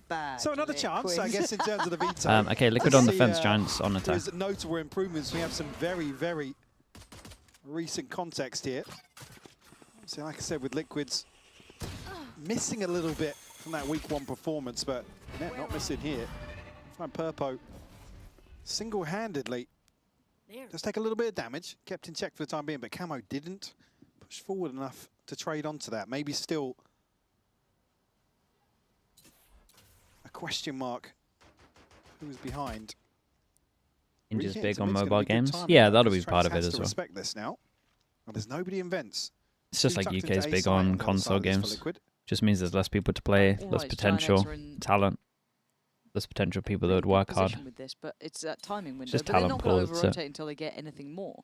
bad. So another chance, I guess, in terms of the veto. Okay, Liquid Let's on see, defense, Giants on attack. There's notable improvements. We have some very, very recent context here. So like I said, with Liquids missing a little bit from that week 1 performance, but Net not missing here. Find Purpo single-handedly just take a little bit of damage, kept in check for the time being, but Camo didn't push forward enough to trade onto that. Maybe still a question mark who was behind. Inju's Re-hit big into on mid's gonna mobile be good games. timing Yeah, now, that'll be because part of Trax it has as to well. respect this now. Well, there's nobody in vents. It's just Two like tucked into UK's A big side on the other console side is for games. Liquid. Just means there's less people to play, less Alright, potential, Giants are in talent, less potential people that would pretty good work hard. position with this, but it's that timing window. just But they're talent not going pool, to that's it. over-rotate until they get anything more.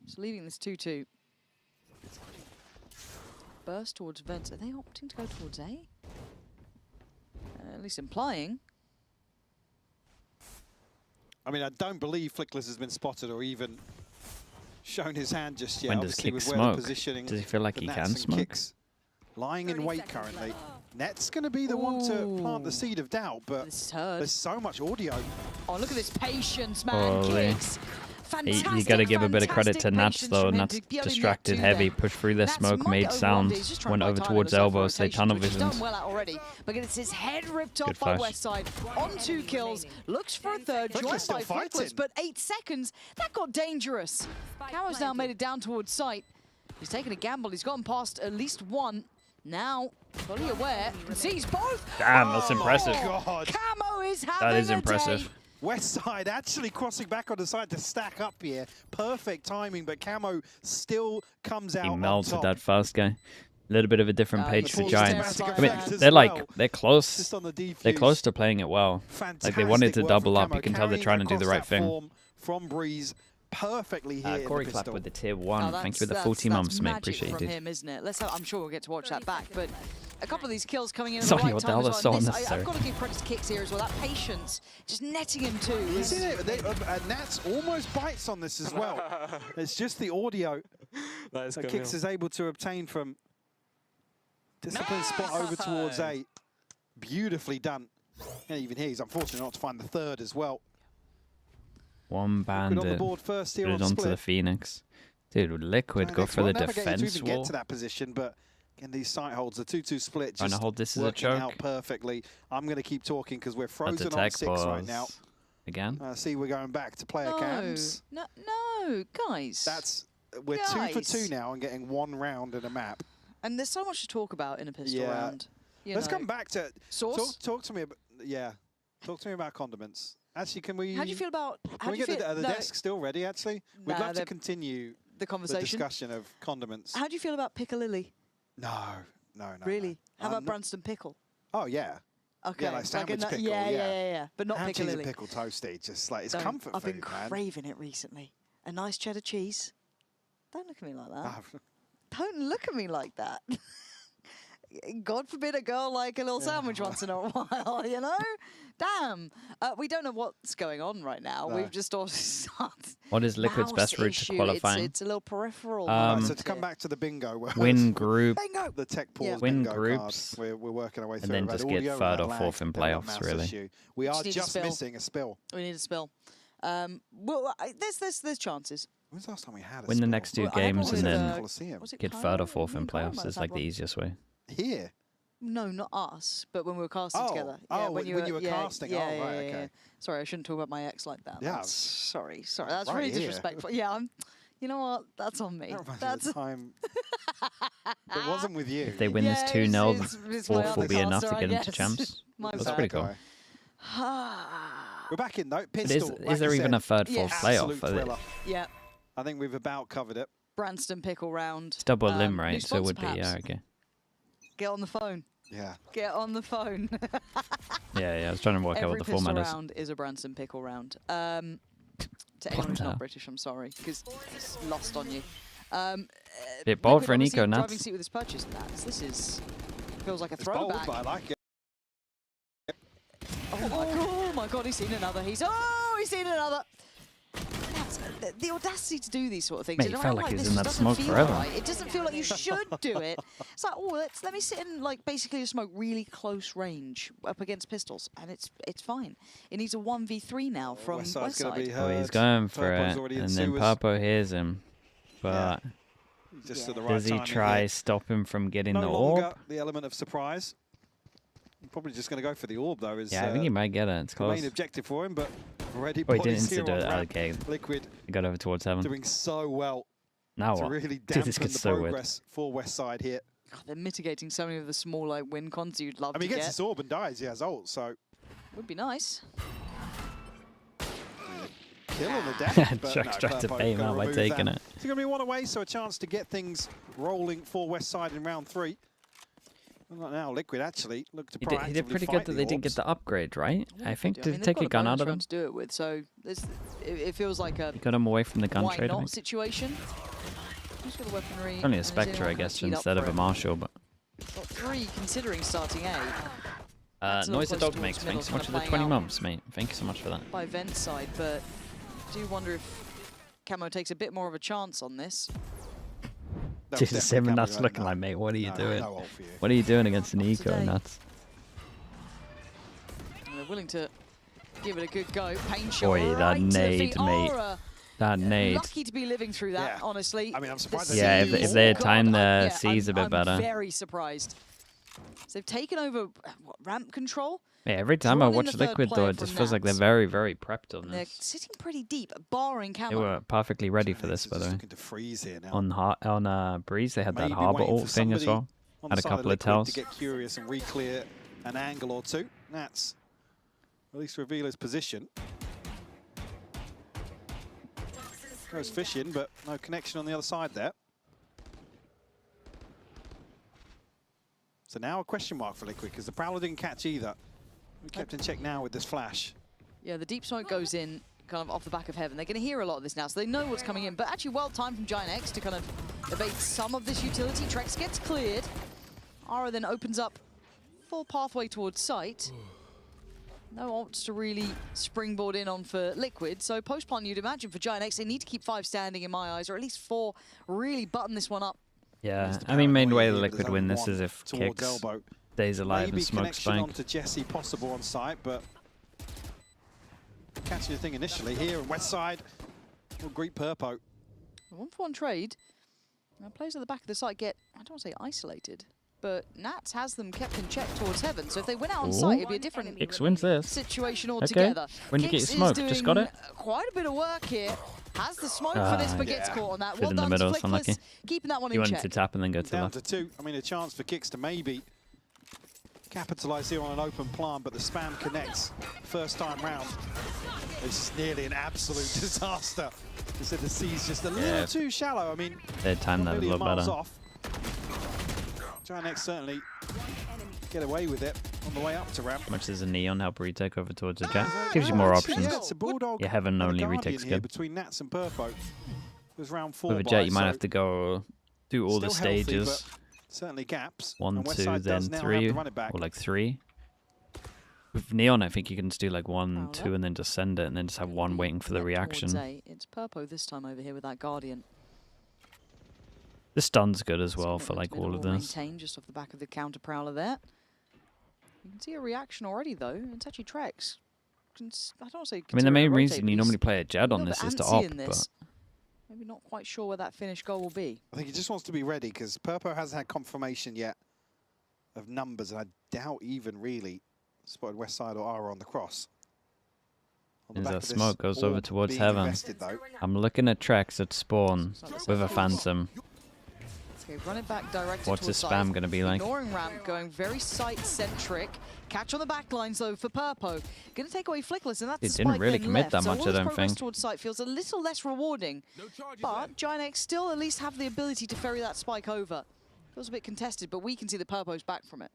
So leaving this 2-2. Burst towards vents. Are they opting to go towards A? At least implying. I mean, I don't believe Flickless has been spotted or even shown his hand just yet. When does Obviously, Kick with where the smoke? positioning, Does he feel like the he Nats can and smoke? Kicks lying in wait currently. Net's going to be the one to plant the seed of doubt, but there's so much audio. Oh, look at this patience, man. Holy. Kicks. You Fantastic, got to give a bit of credit to fantastic Nats patience though. from him Nats to be able to distracted get to heavy, them. pushed through their Nats smoke, might made get over sounds, He's just trying went to buy over time towards himself for elbows, they rotations, tunnel which he's done visions. well at already. But it's his head ripped Good off by flash. Westside on 2 kills. Looks for a third, Flickless joined still by Flickless, fighting. but 8 seconds. That got dangerous. Camo's now made it down towards sight. He's taken a gamble. He's gotten past at least one. Now, fully aware, sees both. Damn, that's impressive. God. Camo is having That is a impressive. day. Westside actually crossing back on the side to stack up here. Perfect timing, but Camo still comes out He on melted top. that first guy. A little bit of a different page he for pulls Giants. terrifying I mean, back. they're like Well, they're close. Just on the defuse. They're close to playing it well. Like they wanted to Fantastic work double from up. Camo, You can tell they're carrying trying to do the across right that thing. form from Breeze perfectly here in Corey the Clapp pistol. with the tier Oh, 1. Thank you for the 40 that's months, mate. magic Appreciate you, from dude. him, isn't it? I'm sure we'll get to watch that back, but a couple of these kills coming in at Sorry, the right what the time hell, as that's well. so And unnecessary. I've got to give credit to Kicks here as well. That patience, just netting him too. He's in it. Nats almost bites on this as well. It's just the audio Nice that Kicks is able to obtain from disciplined spot over towards A. Beautifully done. And even here, he's unfortunate not to find the third as well. One Liquid on the bandit. board first here Put on it onto split. the Phoenix. Dude, with Liquid, go Giants for the won't navigate to defense even get wall. to that position, but again, these sight holds, the 2-2 split, Trying to just hold this as a working out choke. perfectly. I'm going to keep talking because we're That's frozen on attack 6 right now. balls. Again? See, we're going back to player cams. No, guys. We're Guys. 2 for 2 now and getting 1 round in a map. And there's so much to talk about in a pistol Yeah. round. You Let's know. come back to Sauce? talk to me about talk to me about condiments. Actually, can we? How do you feel about? Can How we do you get feel? the no, desk still ready? Actually, we'd Nah, love to they're- continue the the conversation. discussion of condiments. How do you feel about Piccalilli? No. Really? How about I'm not- Branston pickle? Oh yeah. Okay. Yeah, like sandwich a, pickle. yeah. But not Ham, cheese, and Piccalilli. pickle toasty. Just like it's Don't. comfort I've food, been man. craving it recently. A nice cheddar cheese. Don't look at me like that. Ah, Don't look at me like that. God forbid a girl like a little sandwich once in a while, you know? Damn. We don't know what's going on right now. No. We've just all started. What is Liquid's Mouse best route issue. to qualifying? It's a little peripheral. Right, so to come back to the bingo, where Win group, the tech pause win bingo groups, card. We're working our way through. and then We've had just get audio, we've third had or lag, fourth in we've had a playoffs, mouse really. issue. We Just are need a just spill. missing a spill. We need a spill. There's chances. When's the last time we had a Win the spill? next 2 Well, I games was and at, then Coliseum. Was it get Cairo? third or fourth in Me and Cairo might playoffs. have It's had like the one. easiest way. Here. No, not us, but when we were casting Oh, together. oh, when when you were casting. Yeah, Oh, yeah, right, yeah, okay. yeah. Sorry, I shouldn't talk about my ex like that. Yeah. That's, sorry. That's Right really here. disrespectful. Yeah, you know what? That's on me. That reminds me of That's the time that wasn't with you. If they win this Yeah, 2-0, it's my fourth will other be enough caster, to I get into guess. champs. My That's bad. pretty cool. We're back in though. But Pistol. is there even a third, Yeah. fourth playoff? Absolute Are they- thriller. Yeah, I think we've about covered it. Branston pickle round. It's double limb, New right? So it sponsor, would be, yeah, perhaps? okay. Get on the phone. Yeah. Get on the phone. Yeah, I was trying to work out Every what the pistol format is. round is a Branston pickle round. To anyone who's the hell? not British, I'm sorry, because it's lost on you. Bit bold Liquid for obviously Nico, driving Nats. seat with his purchase, Nats. This is feels like a It's bold, throwback. but I like it. Oh my god, he's seen another. He's seen another. Nats, the audacity to do these sort of things. Mate, in he a felt round like he was this in that just smoke doesn't feel forever. right. It doesn't feel like you should do it. It's like, oh, let me sit in like basically a smoke really close range up against pistols, and it's fine. It needs a 1v3 now from Westside's gonna be Westside. Oh, he's heard. going for Purpo's it, already in and then sewers. Papo hears him. but Just at the right does he timing try here. stop him from getting No the longer orb? the element of surprise. Probably just going to go for the orb, though. Is, Yeah, I think he might get it. It's the close. main objective for him, but already Oh, he didn't bodies here insta do on it. ramp. Okay. Liquid He got over towards heaven. doing so well Now to what? really Dude, dampen this the gets so weird. progress for West Side here. God, they're mitigating so many of the small like win cons you'd love I mean, to he gets get. his orb and dies. He has ult, so Would be nice. kill on the death. but Chuck's no, tried to Purpo bait him gonna out by remove taking that. it. It's going to be one away, so a chance to get things rolling for West Side in round 3. Well, now Liquid actually look to He did pretty fight good that the they didn't orbs. get the upgrade, right? I think I did mean, he they've take got a gun out bonus of round him? to do it with, so it feels like a He got him away from the gun why trade, I not think. situation. Just for the weaponry. Only a is Spectre, anyone I guess, teed up instead of for a it? Marshal, but... Got 3 considering starting A. That's a Noise little the close dog makes. towards Thanks so middle, much for kinda the playing 20 out months, mate. Thank you so much for that. by Vent's side, but I do wonder if Camo takes a bit more of a chance on this. That was Jesus, definitely him nuts Cameron, looking no. like, mate, what are you No, doing? no ult for you. What are you doing against an eco, today. nuts? And they're willing to give it a good go. Pain shot Boy, that right to the nade, feet. mate. Aura, That nade. lucky to be living through that, Yeah. honestly. I mean, I'm surprised The they Yeah, didn't if use they had God, timed the yeah, C's a bit I'm better. very surprised. So they've taken over what, ramp control. Yeah, every time I drawn in watch the third Liquid, though, player it just from feels like they're Nats. very, very prepped on They're this. sitting pretty deep, barring Camo. They were perfectly ready for Giants this, are by the just way. looking to freeze here now. On Breeze, they had that Maybe Harbor waiting ult for thing as somebody well. on Had the a side couple of Liquid tells. to get curious and re-clear an angle or two. Nats at least reveal his position. Goes fishing, but no connection on the other side there. So now a question mark for Liquid because the Prowler didn't catch either. We kept in check now with this flash. Yeah, the deep smoke goes in kind of off the back of Heaven. They're going to hear a lot of this now, so they know what's coming in. But actually well timed from Giant X to kind of evade some of this utility. Trex gets cleared. Ara then opens up full pathway towards site. No ults to really springboard in on for Liquid. So post-plant, you'd imagine for Giant X, they need to keep 5 standing in my eyes, or at least 4 really button this one up. Yeah, Mr. I mean, main Paranoia way here, the but Liquid there's win only this one is if towards Kicks elbow. stays alive Maybe and Smoke connection Spike. onto Jesse possible on site, but catching the thing initially here on West Side will greet Purpo. A 1-for-1 trade. Now players at the back of the site get, I don't want to say isolated, but Nats has them kept in check towards Heaven. So if they went out on site, it'd be a different Kicks wins this. situation Okay. altogether. When you get Kicks your smoke, is doing just got it. quite a bit of work here. Has the smoke for this, but gets yeah. caught on that. Fit Well in the done middle, to it's unlucky. Flickless, keeping that one He in wanted check. to tap and then go to the Down left. to 2. I mean, a chance for Kicks to maybe capitalise here on an open plant, but the spam connects first time round. This is nearly an absolute disaster. They said the C's just a little too shallow. I mean, They timed that a million little miles better. off. Giant X certainly get away with it on the way up to ramp. How much does a Neon help retake over towards the Jet? Gives you more options. Yeah, it's a Bulldog Your Heaven and a only Guardian retakes here good. between Nats and Purpo. It was round 4 With a by, Jet, you might so have to go do all the still healthy, stages. but certainly gaps. 1, and West 2, Side does then now have 3, to run it back. or like 3. With Neon, I think you can just do like 1, Prowler. 2, and then just send it, and then just have one waiting for the Led reaction. towards A. It's Purpo this time over here with that Guardian. The stun's good as well Commitment for like to all middle of will this. maintain just off the back of the counter Prowler there. You can see a reaction already though. It's actually Trex. I don't want to say. I mean, the main rotate, reason but you he's normally play a Jet a on little this bit is to antsy op, in but this. Maybe not quite sure where that finish goal will be. I think he just wants to be ready because Purpo hasn't had confirmation yet of numbers, and I doubt even really spotted West Side or Ara on the cross. On the as back that of this smoke goes over orb towards being Heaven. invested, though. I'm looking at Trex at spawn with a Phantom. Okay, run it back directed What's the towards spam site. going to be like? Ignoring ramp, going very site-centric. Catch on the back lines, though, for Purpo. Going to take away Flickless, and that's It the didn't spike really then commit left. that So much, all I this don't progress think. towards site feels a little less rewarding. But Giant X still at least have the ability to ferry that spike over. Feels a bit contested, but we can see the Purpo's back from it.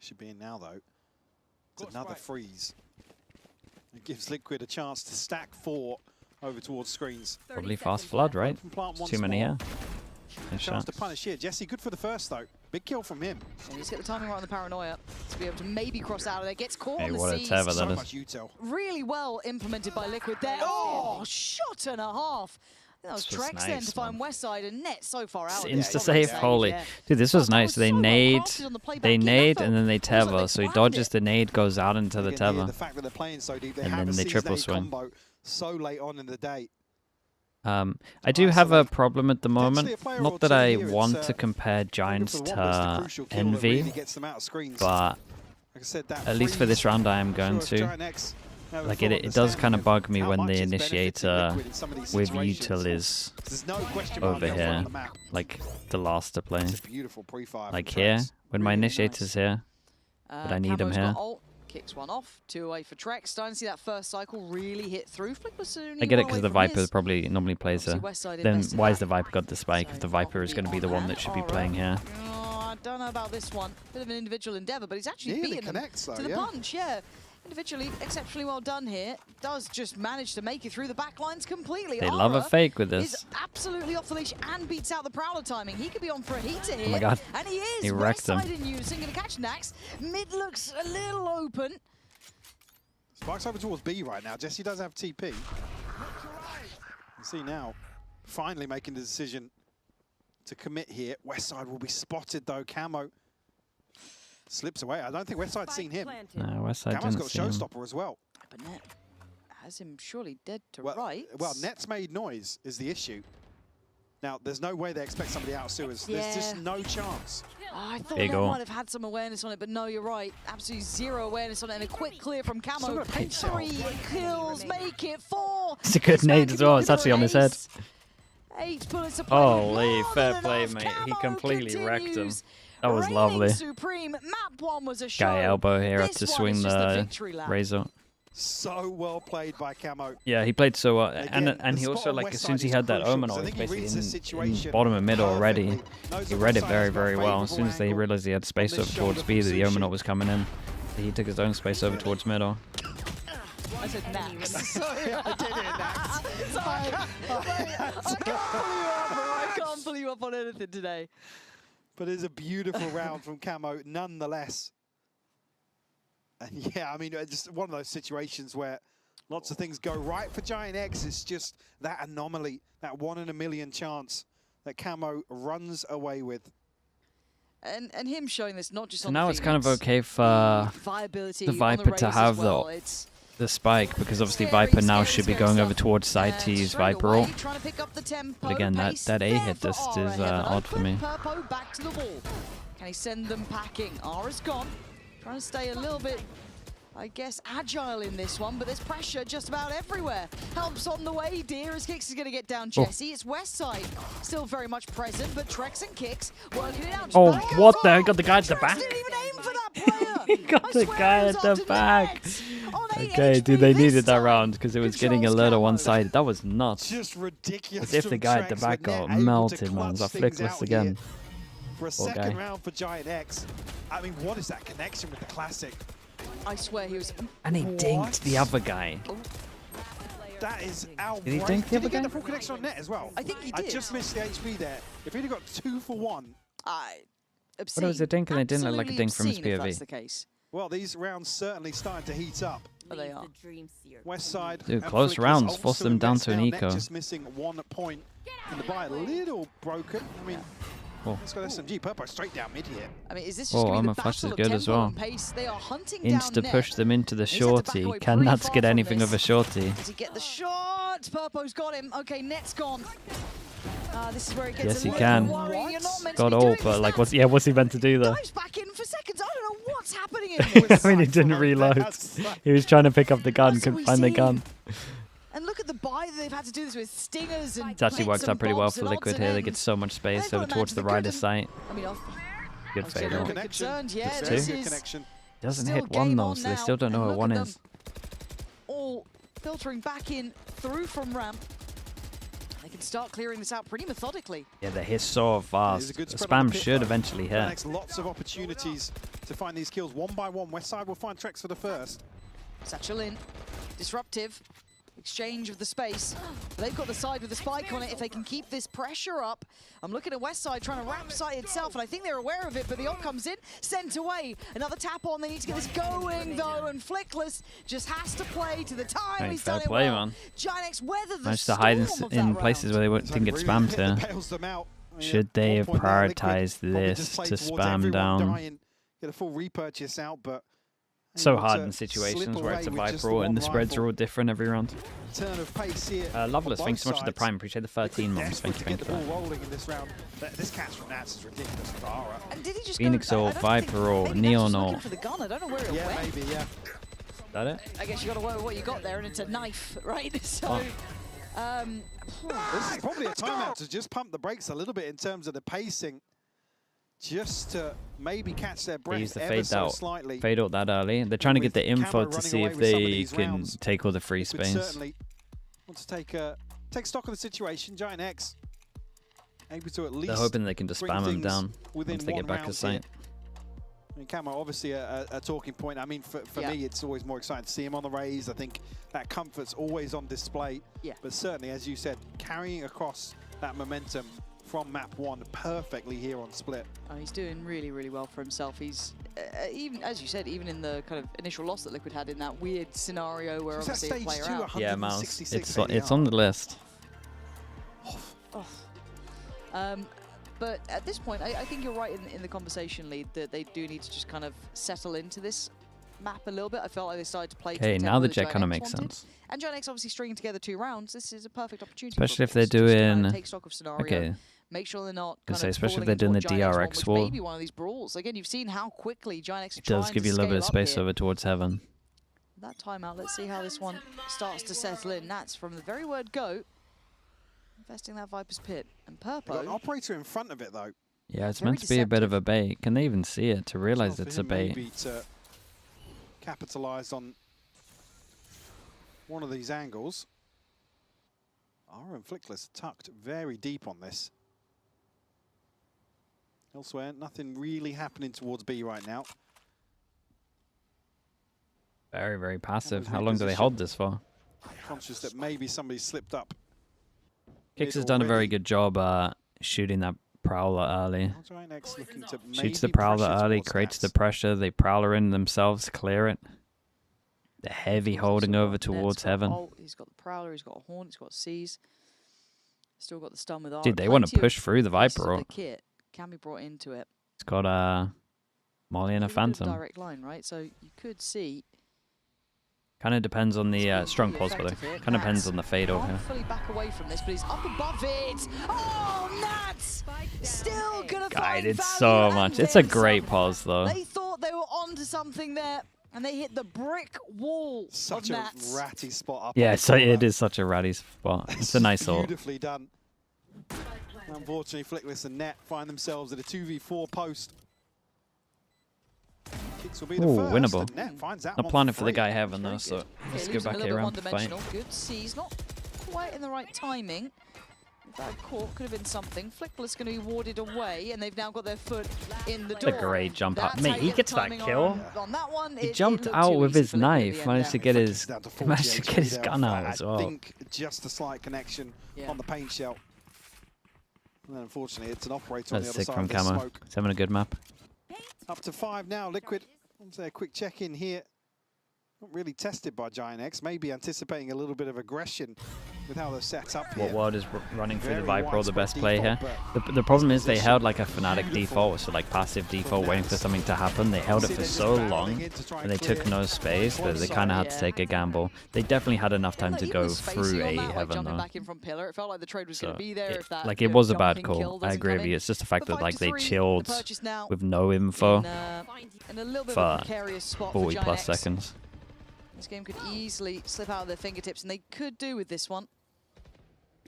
Should be in now, though. It's another freeze. It gives Liquid a chance to stack 4 over towards screens. Probably fast flood, right? Open plant once Too many more. here. Nice Chance shot. to punish here. Jesse, good for the first, though. Big kill from him. And he's get the timing right on the Paranoia to be able to maybe cross out of there. Gets caught Hey, on the what a seas. tether So that much is. util. Really well implemented by Liquid there. Oh, shot and a half. That was This was Trex then nice, to find man. West Side and net so far out. Insta Yeah, save, yeah. holy. Yeah. Dude, this was That nice. They so well nade, crafted on the playback. they Yeah, that nade, felt and then they almost like tether. they So he planned dodges it. the nade, goes out into the Again, here, tether. the fact that they're playing so deep, they And have then a they C's triple nade swing. combo so late on in the day. I do have a problem at the moment. Potentially a player or Not that two I here, want it's, to compare looking Giants for the one, but it's the to crucial kill that Envy, really gets them out of screens. but Like I said, that at least for this freeze, round I am going sure, to. Giant X have a Like full it does kind understanding of bug me how when much the it's benefiting initiator Liquid in some of these with situations. util is There's no question mark over up front on here, the map. like the last to play. It's a beautiful pre-fire Like from here, Trex. when my Really initiator's here, but I need him Camo's here. got ult, kicks one off, 2 away for Trex. Starting to see that first cycle really hit through. Flick was soon. I get it because the Viper probably normally plays here. Westside Then invested why that. has the Viper got the spike if the Viper is going to be the one that should be playing here? Oh, I don't know about this one. Bit of an individual endeavour, but he's actually Nearly beaten them connects, though, to the yeah. punch. Yeah, individually exceptionally well done here. Does just manage to make it through the back lines completely. They love a Aura fake with is this. absolutely off the leash and beats out the Prowler timing. He could be on for a heater here. Oh my god. And he is. He wrecked him. Westside in unison, going to catch Nax. Mid looks a little open. Sparks over towards B right now. Jesse does have TP. You see now, finally making the decision to commit here. Westside will be spotted though. Camo slips away. I don't think Westside's seen him. No, Westside Camo's didn't got see him. Showstopper as well. But Net has him surely dead to Well, right. well, Net's made noise is the issue. Now, there's no way they expect somebody out of sewers. Yeah. There's just no chance. Oh, I thought Big Net ult. might have had some awareness on it, but no, you're right. Absolutely zero awareness on it. And a quick clear from Still Camo. got a pinch shot. 3 kills, make it 4. It's a good nade as well. It's actually on his head. 8 bullets of Holy, fair play, mate. He completely wrecked him. That was lovely. Supreme. Map 1 was a show. Guy elbow here had This to one swing is just the the victory lap. razor. So well played by Camo. Yeah, he played so well, Again, and the he spot also on like Westside as soon as he is had that crucial, omen, because I he was think he reads the basically in situation bottom of mid already. perfectly. Knows He that read it Westside very, has got a very well. As favourable soon as they angle realized he had space on over this towards shoulder B, that the position. omen was coming in, he took his own space over towards middle. I said Nax. Sorry, I did it, Nax. I can't pull you up on anything today. But it's a beautiful round from Camo, nonetheless. And yeah, I mean, it's just one of those situations where lots of things go right for Giant X. It's just that anomaly, that 1 in a million chance that Camo runs away with. And him showing this not just So on now the it's kind of Phoenix, okay for viability the on Viper to Raze have as well. It's the spike, because obviously scary, Viper now scary, should be scary going over stuff. towards side to And use straight Viper away, ult. trying to pick up the tempo, But again, that pace A there hit for just Aura. is Heaven odd for open, me. Purpo back to the wall. Can he send them packing? Aura's gone. Trying to stay a little bit, I guess, agile in this one, but there's pressure just about everywhere. Helps on the way. Deer as Kicks is going to get down Jesse. It's Westside still very much present, but Trex and Kicks working it out. Oh, Back what out the? He front. got the guy at the Trex back. didn't even aim for that player. He got I the swear guy it was at the after back. net. On 8 Okay, dude, HP they this needed that time. round because it was Good getting a shots, little Camo. one-sided. That was nuts. Just ridiculous. As if the from guy at the Trex, back but Net got able to melted, man. clutch That things flickless out again. here for a Poor second guy. round for Giant X. I mean, what is that connection with the classic? I swear he was. And he dinked the other guy. That is outright. Did he dink the other Did he get guy? the full connection on Net as well? I think he I did. just missed the HP there. If he'd have got 2 for 1, Obscene. But it was a dink and it didn't look like a Absolutely dink from his obscene if that's POV. the case. well, these rounds certainly starting to heat up. But they are. West side. Dude, and close Flickers rounds, also force them down invest to an now. Net eco. just missing 1 point. And the buy a little broken. I mean, Oh. let's go SMG. Purpo straight down mid here. I mean, is this Oh, just going to Armor be the Flash is battle of good as tempo well. and pace? They are hunting down Insta Net. push them into the He's had to back shorty. away Can pretty Nats far get from anything this. of a shorty? Does he get the shot? Purpo's got him. Okay, Net's gone. This is where it gets Yes, a he little can. worrying. You're not meant Got to be all, doing but this. like, what's he meant to do there? Dives back in for seconds. I don't know what's happening in this. I mean, he didn't reload. He was trying to pick up the gun, That's what couldn't we find the see. gun. And look at the buy that they've had to do this with stingers and It actually bits works and out pretty well bobs for and Liquid odds here. and They get ends. so much space They've got over a man towards to the the rider good. site. I mean, Good I'm fade generally out. concerned. Yeah, Just this two. is Connection. Doesn't still hit one game though, on so they now, still don't know and what look one at is. them all filtering back in through from ramp. They can start clearing this out pretty methodically. Yeah, they hit so fast. There's a good The spread on spam the pit, should though. eventually hit. Next, lots of opportunities to find these kills 1 by 1. West side will find Trex for the first. Satchel in, disruptive, exchange of the space. They've got the side with the spike on it. If they can keep this pressure up, I'm looking at West side trying to wrap site itself, and I think they're aware of it, but the ult comes in, sent away. Another tap on, they need to get this going though, and Flickless just has to play to the time. Hey, He's fair done it play, well. man. Giant X weather the Managed to hide storm of in that places round. where they didn't get Really spammed hit the to. bails them out. I mean, Should they have 1 point there, Liquid prioritized probably this just played to towards spam everyone down? dying, get a full repurchase out, but So able hard to in situations slip where it's a away with just the Viper and one the spreads rifle. are all different every round. Turn of pace here. Loveless, on thanks so both much for the sides. Prime. Appreciate the 13 months. Desperate Thank you, to thank get you. the ball rolling in this round. This catch from Nats is ridiculous. Vara. And did he just Phoenix go, or I don't Viper think- or maybe Nats Neon was or... looking for the gun. I don't know where it Yeah, went. maybe, yeah. Is that it? I guess you got to work with what you got there, and it's a knife, right? So, This is probably a timeout to just pump the brakes a little bit in terms of the pacing, just to maybe catch their They breath use the ever fade so out, slightly. fade out that early. They're trying to get the With info Camo to running see away if with some of they these can rounds. take all the free Liquid space. certainly want to take stock of the situation. Giant X able to at least. They're hoping they can just bring spam them things down within once they one get back round to sight. here. I mean, Camo, obviously a talking point. I mean, for me, it's always more exciting to see him on the raise. I think that comfort's always on display. Yeah. But certainly, as you said, carrying across that momentum from map 1 perfectly here on Split. Oh, he's doing really, really well for himself. He's, even as you said, even in the kind of initial loss that Liquid had in that weird scenario where So is that obviously a stage player 2, out. Yeah, Mouse. 166 It's on the list. But at this point, I think you're right in the conversation lead that they do need to just kind of settle into this map a little bit. I felt like they started to play to Okay, the now tempo the that jet Giant kind of X makes wanted. sense. And Giant X obviously stringing together 2 rounds. This is a perfect opportunity. Especially for if they're Just to kind doing... of take stock of scenario. Okay. Make sure they're not Gonna kind say, of especially if falling they're into doing what the Giant X want, DRX which wall. may be one of these brawls. Again, you've seen how quickly Giant X are It does trying give to you a little bit of scale up space here. over towards heaven. That timeout, let's see how this one starts to settle in. Nats, from the very word go, investing that Viper's Pit. And They've got an Purpo, operator in front of it, though. Yeah, it's Very meant to be a bit of a bait. Can they even see it to realize So for it's a him bait? Maybe to capitalise on one of these angles. Ara and Flickless tucked very deep on this. Elsewhere, nothing really happening towards B right now. Very, very passive. Camo's How long do they repositioned. hold this for? Conscious that maybe somebody slipped up. Kix has mid done a very already. good job shooting that Prowler early. Giant X looking to Shoots the maybe Prowler pressure early, towards creates the Nats. pressure. They Prowler in themselves, clear it. The heavy He's holding also over got Nets, towards got heaven. Ult, he's got the Prowler, he's got a Horn, he's got Seize. Still got the stun with Ara. Dude, they want to Plenty of push through the pieces Viper of ult. the kit can be brought into it. It's got a Molly and a There's bit of Phantom. direct line, right? So you could see. Kind of depends on the It's strong really pulse, but it effective here. kind of depends Nats on the fade over can't here. fully back away from this, but he's up above it. Oh, Nats! Still gonna Guided find so value much. and It's a then great some. pause, though. They thought they were onto something there, and they hit the brick wall Such of a Nats. ratty spot up. Yeah, on the so it corner. is such a ratty spot. It's a nice ult. Beautifully done. Unfortunately, Flickless and Net find themselves at a 2v4 post. Kicks will be the Ooh, first, winnable. and Net finds that Not one planning for for the free. guy heaven, though, Very so good. let's Okay, go losing back a here little around bit the fight. one-dimensional. Good C's, not quite in the right timing. That caught could have been something. Flickless going to be warded away, and they've now got their foot in the It's a door. great jump up. That's Mate, how you he get gets the that timing kill. on that one. He It jumped looked out too with easy his for Liquid at the knife, end managed there. to get Flickless his down to managed to 48 get his there. gun out as I well. think just a slight connection Yeah. on the paint shell. And then unfortunately, it's an operator on the That's other sick side from of the Camo. smoke. He's having a good map. Up to 5 now. Liquid. Let's say a quick check-in here. Not really tested by Giant X. Maybe anticipating a little bit of aggression with how they're set up here. What world is running through the Very Viper or the widespread best play here? default, The problem is they position, held like a Fnatic beautiful default, so like passive default, waiting for Nats. something to happen. They held it See, for they're just so battling long, in to try and they clear took no space that close they kind of had to side, take a gamble. They definitely had enough time Look, to even go the through spacing a on that, like heaven jumping though. back in from pillar, it felt like the trade was So going to be there. If that, like you it know, was a bad jumping kill call. I doesn't agree come with in. you. It's just the fact The that like they 5-3, chilled the purchase now with no info in a little bit for of a precarious spot for 40 Giant plus X. seconds. This game could easily slip out of their fingertips, and they could do with this one.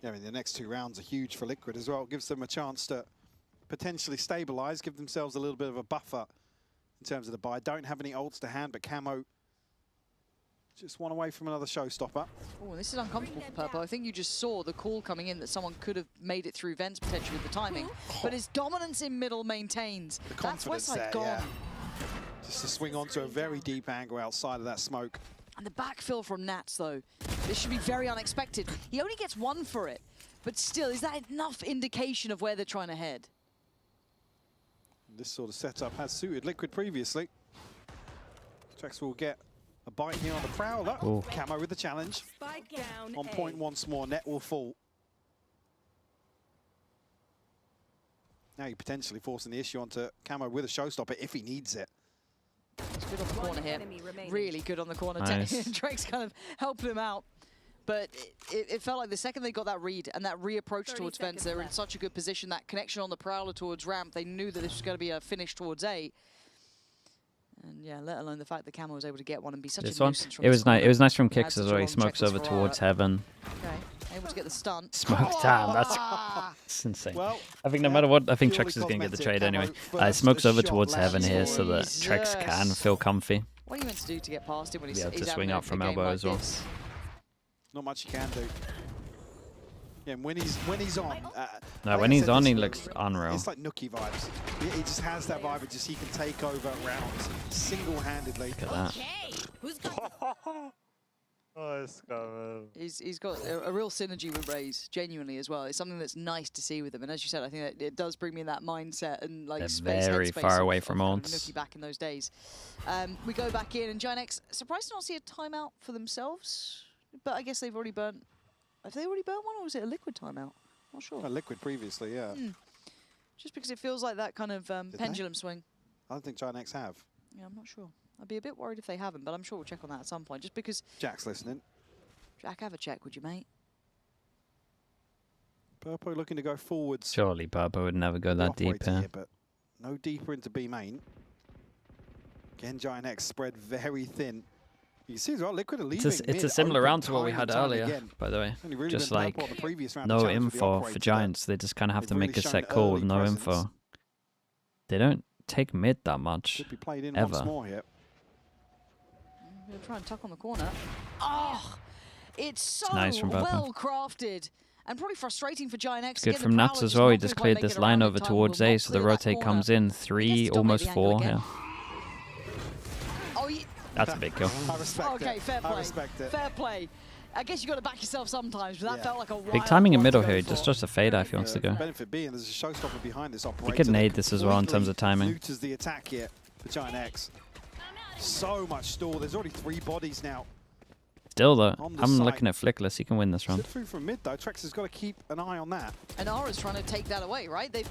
Yeah, I mean, the next 2 rounds are huge for Liquid as well. It gives them a chance to potentially stabilize, give themselves a little bit of a buffer in terms of the buy. Don't have any ults to hand, but Camo just one away from another showstopper. Oh, this is uncomfortable for Purple. I think you just saw the call coming in that someone could have made it through vents potentially with the timing. But his dominance in middle maintains. The That's confidence Westside there, gone. yeah. Just to swing onto a very deep angle outside of that smoke. And the backfill from Nats, though. This should be very unexpected. He only gets 1 for it. But still, is that enough indication of where they're trying to head? This sort of setup has suited Liquid previously. Trex will get a bite here on the Prowler. Ooh. Camo with the challenge. Spike down On A. point once more, Net will fall. Now you're potentially forcing the issue onto Camo with a showstopper if he needs it. He's good on the corner here. Really good on the corner. Nice. Drake's kind of helping him out. But it felt like the second they got that read and that reapproach towards fence, they were in such a good position. That connection on the prowler towards ramp, they knew that this was going to be a finish towards A. And yeah, let alone the fact that Camo was able to get one and be such a nuisance from it was nice. It was nice from Had kicks such as a well. He long smokes checklist over for towards Aura. heaven. Okay, able to get the stunt. Smoked down. That's insane. Well, I think no matter what, I think purely Trex is going to get the cosmetic. trade anyway. Camo first Smokes over shot towards last heaven here so that Trex can Jesus. feel comfy. What are you meant to do to get past him when he's, Be able to he's swing having up a from game elbow like as well. this? Not much you can do. Yeah, and when he's on. No, like when I he's said, on, this he is- looks unreal. It's like Nookie vibes. He just has that vibe. It just he can take over rounds single-handedly. Look at that. Nice, Camo. He's got a real synergy with Raze, genuinely as well. It's something that's nice to see with him. And as you said, I think that it does bring me in that mindset and like They're space very headspace far of- away of from kind of odds. Nookie back in those days. We go back in, and Ginex surprised to not see a timeout for themselves, but I guess they've already burnt. Have they already burnt one, or was it a liquid timeout? Not sure. Liquid previously, yeah. Just because it feels like that kind of pendulum swing. I don't think Ginex have. Yeah, I'm not sure. I'd be a bit worried if they haven't, but I'm sure we'll check on that at some point. Just because. Jack's listening. Jack, have a check, would you, mate? Purpo looking to go forwards. Surely Purple would never go that deep Operator here. here, but no deeper into B main. Again, Ginex spread very thin. You can see as well, Liquid are leaving. It's a mid similar open round to what we time had and time earlier, again. by the way. Only really Just been like Purple on the previous round, no the challenge with the info operator, for but Giants. They just kind of have to they've make really a shown set call with early no presence. info. They don't take mid that much, Should be played in ever. once more here. I'm going to try and tuck on the corner. Oh, it's so Nice from Purple. well crafted. And probably frustrating for Ginex. Good from Nuts as well. He just cleared this line over towards A, so the rotate comes in. 3, almost 4 here. Oh, That's a big kill. I respect okay, it. fair play. I respect it. Fair play. I guess you got to back yourself sometimes, but that felt like a wild Big timing in one middle to go here. for. Just a fade if he wants to go. Benefit being there's a showstopper behind this operator. He could that nade this as well in terms of timing. Neuters the attack here for Ginex. So much stall. There's already 3 bodies now. Still though, On the I'm site. looking at Flickless. He can win this round. Slip through from mid though. Trex has got to keep an eye on that. And Aura's trying to take that away, right? They've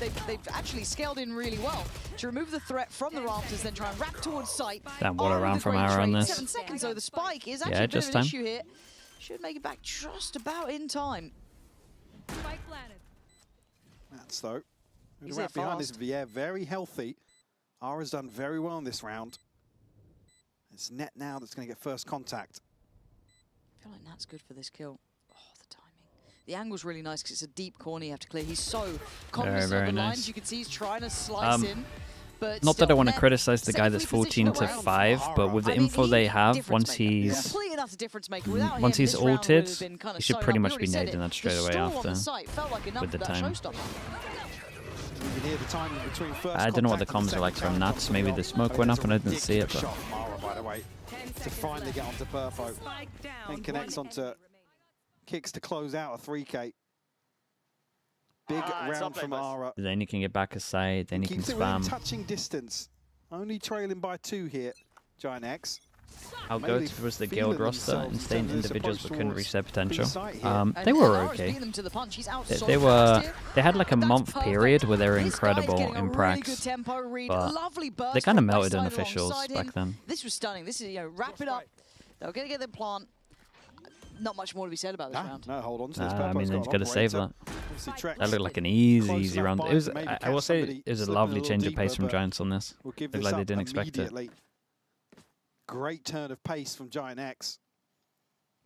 actually scaled in really well to remove the threat from the rafters, then try and wrap towards sight. Damn, what a Aura round with from great Aura on trade. this. 7 seconds though. The spike is Yeah, actually a bit just of an time. issue here. Should make it back just about in time. That's though. He's Wrap there behind this fast. VR, very healthy. Aura's done very well in this round. It's Net now that's going to get first contact. I feel like that's good for this kill. Oh, the timing. The angle's really nice because it's a deep corner you have to clear. He's so cognizant very of the nice. lines. You can see he's trying to slice in. But Not that I still, want to Net criticize the guy that's safely 14 positioned to around. 5, but with the I mean, info he's they a have, difference once maker. he's Completely enough a difference maker. Without once him, he's this round would ulted, have been kind he of should sewn pretty up. We much already be said nading it. that straight The away stall on after the site felt like enough with the for that time. showstopper. You can hear the timing between first I don't know what the contact and comms are like second from contact Nuts. from Maybe Miguel. the smoke Oh, went there's up and a I didn't see it, ridiculous but shot from Aura, by the way, to finally get onto Perfo and connects onto kicks to close out a 3K. Big round from Aura. then you can get back a side, then you can Keeps it within spam. touching distance. Only trailing by 2 here, Ginex. How Maybe good was the feeling guild roster themselves and in staying terms of this individuals approach but couldn't towards reach their potential? B-site here. They were Aura's okay. beating them to the punch. He's out They so were. fast here. They had like a That's month perfect. period where they were This guy's incredible getting a in really good pracs, tempo read. but Lovely burst they kind of from melted in backside officials alongside back him. then. This was stunning. This is, wrap it up. They're going to get the plant. Not much more to be said about this round. No, hold on to this. I mean, they just got to save that. Obviously, Trex That looked like an easy, close easy enough round. by It was. to maybe I catch will say somebody it was a slipping lovely little change of deeper, pace from but Giants on this. We'll give Looked this like they up didn't expect it. immediately. Great turn of pace from Ginex.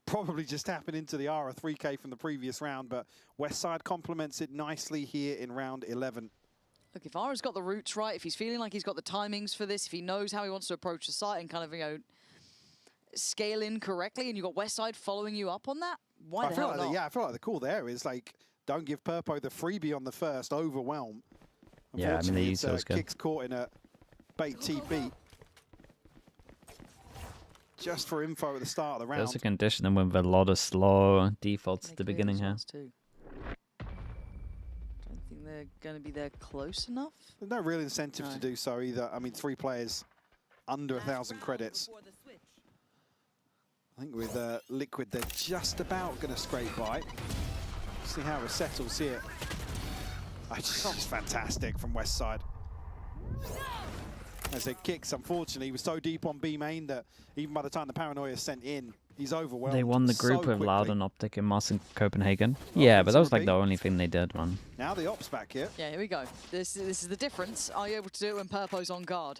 Probably just tapping into the Aura 3K from the previous round, but Westside complements it nicely here in round 11. Look, if Aura's got the roots right, if he's feeling like he's got the timings for this, if he knows how he wants to approach the site and kind of, scale in correctly, and you've got Westside following you up on that, why the hell not? I feel like the call there is like, don't give Purpo the freebie on the first, overwhelm. Yeah, I mean, they used those good. Kicks caught in a bait TP. Just for info at the start of the round. There's a condition them with a lot of slow defaults at the beginning here. Don't think they're going to be there close enough. There's no real incentive to do so either. I mean, 3 players under 1,000 credits. I think with Liquid, they're just about going to scrape by. See how it settles here. It's just fantastic from Westside. As it kicks, unfortunately, he was so deep on B main that even by the time the paranoia is sent in, he's overwhelmed. They won the so group with quickly. Loud and Optic in Moss and Copenhagen. Yeah, but that was like the only thing they did, man. Now the ops back here. Yeah, here we go. This is the difference. Are you able to do it when Purpo's on guard?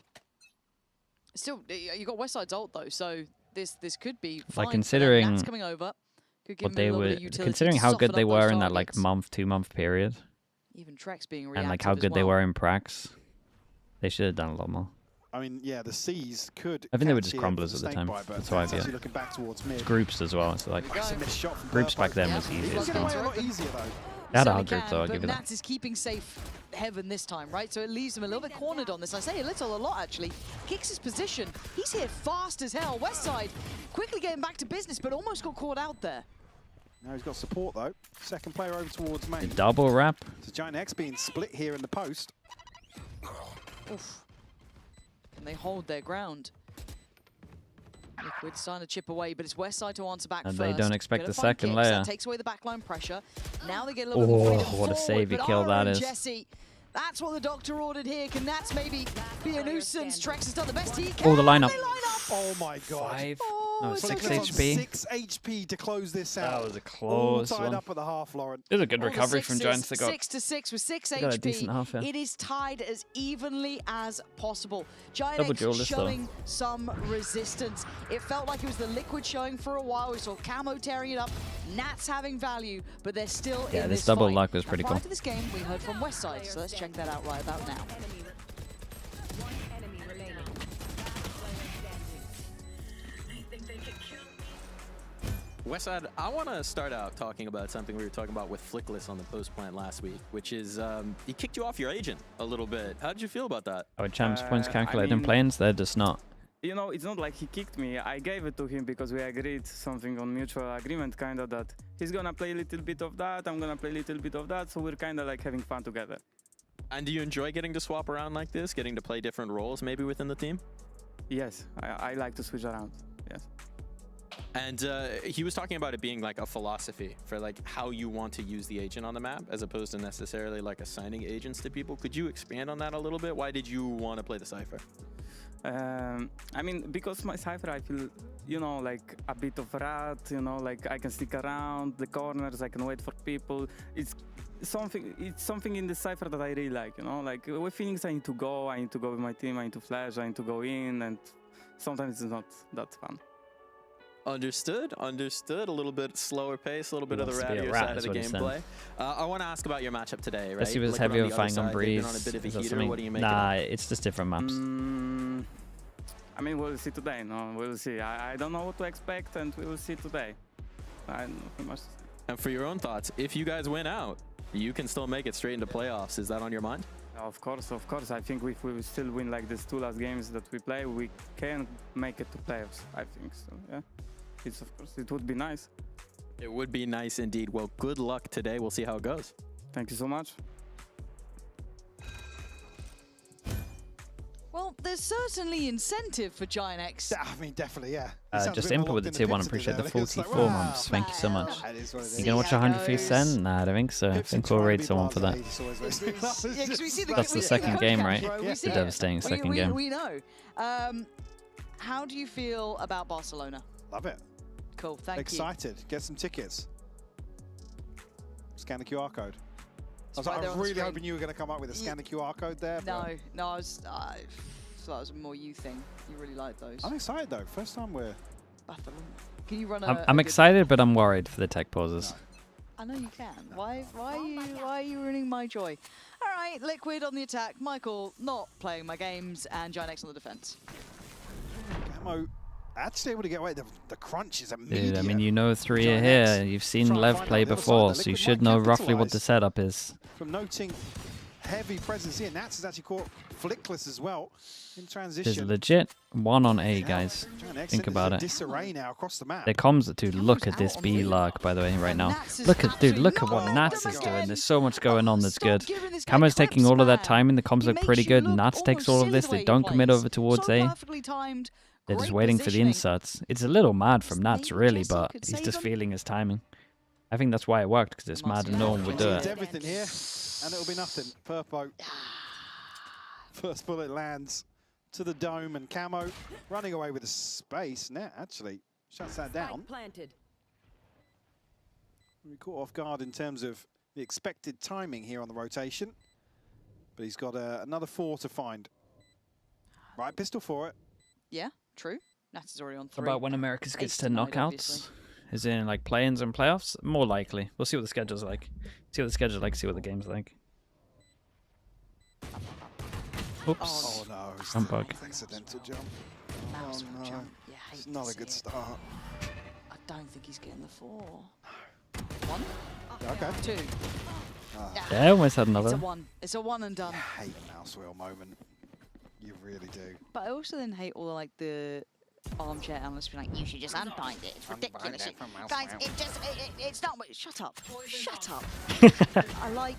Still, you got Westside's ult though, so this could be fine. Like considering Nat's coming over. Could give what him they a little were, bit of utility considering to how good soften they up were those in that like targets. 2-month period, Even Trex being reactive and like how good as they well. were in pracs, they should have done a lot more. I mean, yeah, the C's could. I think they were catch just here crumblers for at the snake time. bite, but That's why I it's view actually it. looking back towards mid. Groups as well. So like It's a missed shot from groups back Purpo. then was He's easier. getting Still. away a lot easier though. They had a Certainly hard group, can, though. I'll but give you that. Nats is keeping safe heaven this time, right? So it leaves him a little bit cornered on this. I say a lot actually. Kicks his position. He's here fast as hell. Westside quickly getting back to business, but almost got caught out there. Now he's got support though. Second player over towards main. The double wrap. So Giant X being split here in the post. Oof. Can they hold their ground? Liquid starting to chip away, but it's Westside to answer back And first. they don't expect Gonna the find second kicks. layer. That takes away the backline pressure. Now they get a little bit more freedom What a forward, savey but kill that Ara and is. Jesse, that's what the doctor ordered here. Can Nats maybe be a nuisance? Trex has done the best he can. Oh, the lineup. They line up. Oh my god. 5. Oh, No, it's 6 okay. HP. 6 HP to close this out. That was a All close tied one. up at the half, Lauren. It was a good All the recovery from sixes, Giants. They got 6 to 6 with 6 they got a HP. decent half, yeah. It is tied as evenly as possible. Giant Double X duelist, though. showing some resistance. It felt like it was the Liquid showing for a while. We saw Camo tearing it up. Nats having value, but they're still Yeah, in this this double fight. luck was Now, pretty prior cool. to this game, we heard from Westside, so let's check that out right about now. Westside, I want to start out talking about something we were talking about with Flickless on the post plant last week, which is he kicked you off your agent a little bit. How did you feel about that? Our champs points calculated I in mean- planes. They're just not. You know, it's not like he kicked me. I gave it to him because we agreed something on mutual agreement, kind of that he's gonna play a little bit of that, I'm gonna play a little bit of that, so we're kind of like having fun together. And do you enjoy getting to swap around like this, getting to play different roles maybe within the team? Yes, I like to switch around. Yes. And he was talking about it being like a philosophy for like how you want to use the agent on the map as opposed to necessarily like assigning agents to people. Could you expand on that a little bit? Why did you want to play the Cypher? I mean, because my Cypher, I feel, you know, like a bit of rat, you know, like I can stick around the corners, I can wait for people. It's something in the Cypher that I really like, you know, like with Phoenix I need to go with my team, I need to flash, I need to go in, and sometimes it's not that fun. Understood. A little bit slower pace, a little bit of the wants to be a rattier rat, side of is the what he's gameplay. I want to ask about your matchup today, right? Let's see if it's Liquid heavier on the other fighting on side, they've been breeze. on a bit of a Is that heater. something? What do you make Nah, it's just different maps. I mean, we'll see today, no? We'll see. I don't know what to expect, and we will see today. I don't know much. And for your own thoughts, if you guys win out, you can still make it straight into playoffs. Is that on your mind? Of course. I think if we will still win like these 2 last games that we play, we can make it to playoffs, I think. So, yeah. Of course, it would be nice. It would be nice indeed. Well, good luck today. We'll see how it goes. Thank you so much. Well, there's certainly incentive for Giant X. I mean, definitely, yeah. He sounds a Just bit input more with the locked tier in 1. Pips Appreciate the did earlier. It's like, 44 wow, months. Thank you so much. That is what it is. You gonna watch 100%? Nah, I don't think so. I Pips think and we'll trying to raid be someone for that. blasé is always very Yeah, 'cause we see the That's we the see second game, outcomes, right? We The see it. devastating second game. We know. How do you feel about Barcelona? Love it. Cool, thank you. Excited. Get some tickets. Scan the QR code. I right there was on the really screen. hoping you were going to come up with a scan the QR code there. No, but no, I thought it was a more you thing. You really like those. I'm excited though. First time we're... Barcelona. Can you run I'm a excited, but I'm worried for the tech pauses. I know you can. Why are you ruining my joy? All right, Liquid on the attack. Michael not playing my games, and Giant X on the defense. Camo actually able to get away. The crunch is immediate. Dude, I mean, you know 3 are Giant here. X You've seen try and Lev find play out the other side. before, The so you Liquid should might know roughly what the capitalise setup is. From noting heavy presence here, Nats has actually caught Flickless as well in There's transition. legit 1 on A, guys. Giant X Think is about in it. disarray now across the map. Their comms, dude, look at this B lark, by the way, right now. Look at, dude, look at what Nats is doing. There's so much going on that's good. Camo's taking all of that timing. The comms look pretty good. Nats takes all of this. They don't commit over towards A. Perfectly timed. They're just great waiting for the positioning. inserts. It's a little mad from Nats, really, Jesse but could he's save just them. feeling his timing. I think that's why it worked, because it's mad and no one would do Needs it. everything here, and it'll be nothing. Purpo. First bullet lands. to the dome, and Camo running away with the space. Net actually shuts that down. Planted. We caught off guard in terms of the expected timing here on the rotation, but he's got another 4 to find. Right pistol for it. Yeah, true. Nat is already on 3. About when Americas gets Ace to denied, knockouts, obviously. is in like play-ins and playoffs? More likely. We'll see what the schedule's like. See what the schedule's like. See what the game's like. Oops. Oh no, it's Jump bug. accidental jump. Mouse Oh, no. jump. Yeah, hate It's to not a see good it. start. I don't think he's getting the 4. 1? Okay. 2. Yeah, almost had It's another. a 1. It's a 1 and done. I hate a mouse wheel moment. You really do. But I also then hate all the, like the armchair analysts being like, you should just unbind it. It's ridiculous. Guys, it's not. Shut up. Shut up. I like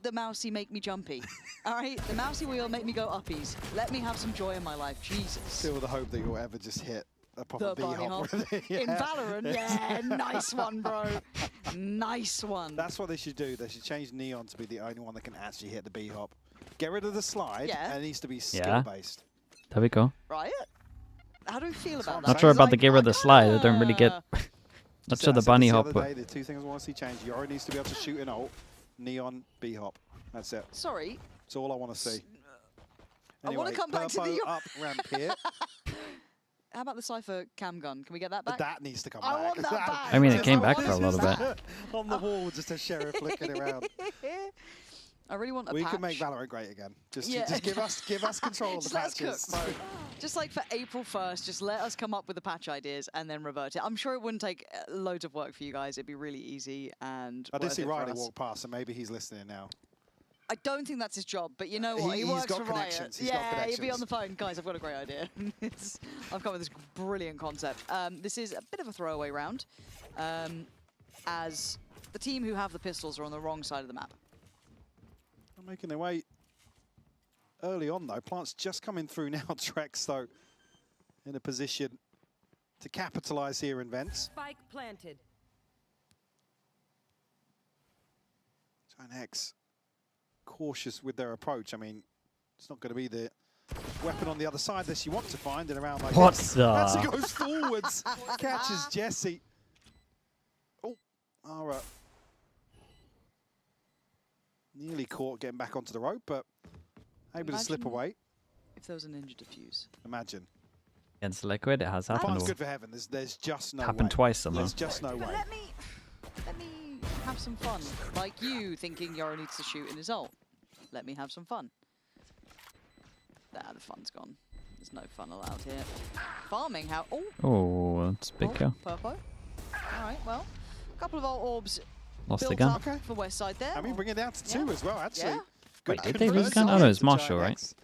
the mousey make me jumpy. All right, the mousey wheel make me go uppies. Let me have some joy in my life. Jesus. Still the hope that you'll ever just hit a proper The bunny B-hop hop. with it. In Valorant, yeah, nice one, bro. Nice one. That's what they should do. They should change Neon to be the only one that can actually hit the B-hop. Get rid of the slide, Yeah. and it needs to be Yeah. skill-based. There we go. Right? How do we feel about that? Not sure It's about the like, get rid of the slide. I don't really get. uh, Not So sure I the said bunny this hop. The But other day, the 2 things I want to see change. Yoro needs to be able to shoot an ult. Neon, B-hop. That's it. Sorry. That's all I want to see. I wanna come back to Purpo the- up ramp here. How about the Cypher cam gun? Can we get that back? That needs to come I back. want that back. I mean, it Just came I back want for a it. little bit. On the wall, just a sheriff flicking around. I really want a We patch. can make Valorant great again. Just give us control of the Just let's patches. cook, bro. Just like for April 1st, just let us come up with the patch ideas and then revert it. I'm sure it wouldn't take loads of work for you guys. It'd be really easy and I did worth see it for Riley us. walk past, so maybe he's listening now. I don't think that's his job, but you know what? He He's works got for Riot. connections. He's got Yeah, he'd be connections. on the phone. Guys, I've got a great idea. I've come up with this brilliant concept. This is a bit of a throwaway round, as the team who have the pistols are on the wrong side of the map. They're making their way early on, though. Plant's just coming through now. Trex, though, in a position to capitalize here in Vents. Spike planted. X cautious with their approach. I mean, it's not going to be the weapon on the other side that you want to find in a round like What this. the- As he goes forwards, catches Jesse. Oh, Ara nearly caught getting back onto the rope, but able to slip Imagine away. If there was a ninja defuse. Imagine. Against Liquid, it has happened. Plant's good for heaven. There's just no Happened way. twice somehow. There's just no way. Let me have some fun. Like you thinking Yoro needs to shoot in his ult. Let me have some fun. The fun's gone. There's no fun allowed here. Farming, how? Oh, Oh, that's a big kill. Purpo. All right, well, a couple of our orbs Lost built again. up for West Side there. I mean, bring it down to 2 as well, actually. Yeah. Good Wait, did they lose conversion again? Oh, no, it's to Marshall, Giant right? X.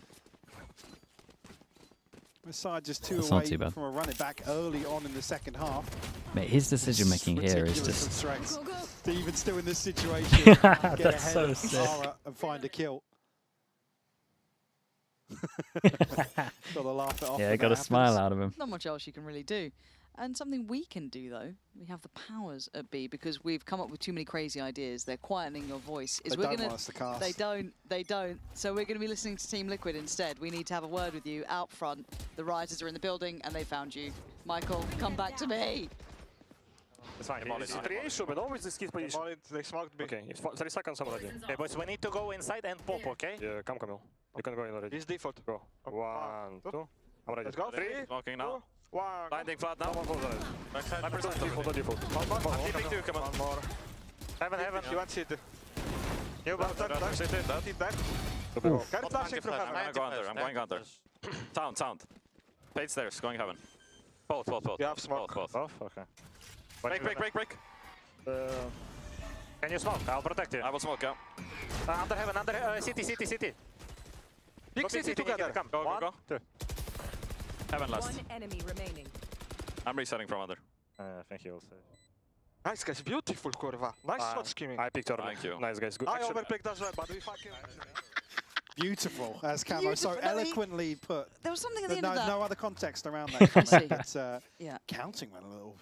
West Side just 2 That's not away too bad. from a run it back early on in the second half. Mate, his decision making here is Ridiculous just. from Trex to even still in this situation, get That's ahead so of sick. Ara and find a kill. Got to laugh it off. Yeah, when got a that smile happens. out of him. Not much else you can really do. And something we can do, though, we have the powers at B because we've come up with too many crazy ideas. They're quietening your voice. They don't want us to cast. They don't. So we're going to be listening to Team Liquid instead. We need to have a word with you out front. The rioters are in the building and they found you. Michael, come back to me. It's fine. It's 3A should be always this key position. They smoked B. Okay, it's 30 seconds already. Okay, boys, we need to go inside and pop, okay? Yeah, come, Camille. You can go in already. This default. Go. 1, 2. I'm ready. Let's go. 3, Smoking now. 1. Landing flat now. One more. Backside. Default, default. I'm keeping 2, come on. One more. Heaven. You want city. You Dead. Dead. Carry flashing from heaven. I'm going under. Sound. Fade stairs, going heaven. Both. You have smoke. Both. Off? Okay. Break. Can you smoke? I'll protect you. I will smoke, yeah. Under heaven, city. Big city together. Come. Go. 1, 2. Heaven last. One enemy remaining. I'm resetting from under. Thank you. Also. Nice guys, beautiful kurwa. Nice shot scheming. I picked early. Thank you. Nice guys, good. I Actually, overpicked as well, but we fucking... Beautiful, as Camo so Beautiful. No, eloquently put. There was something at the There's end of that. no other context around that comment. It's, Yeah. counting went a little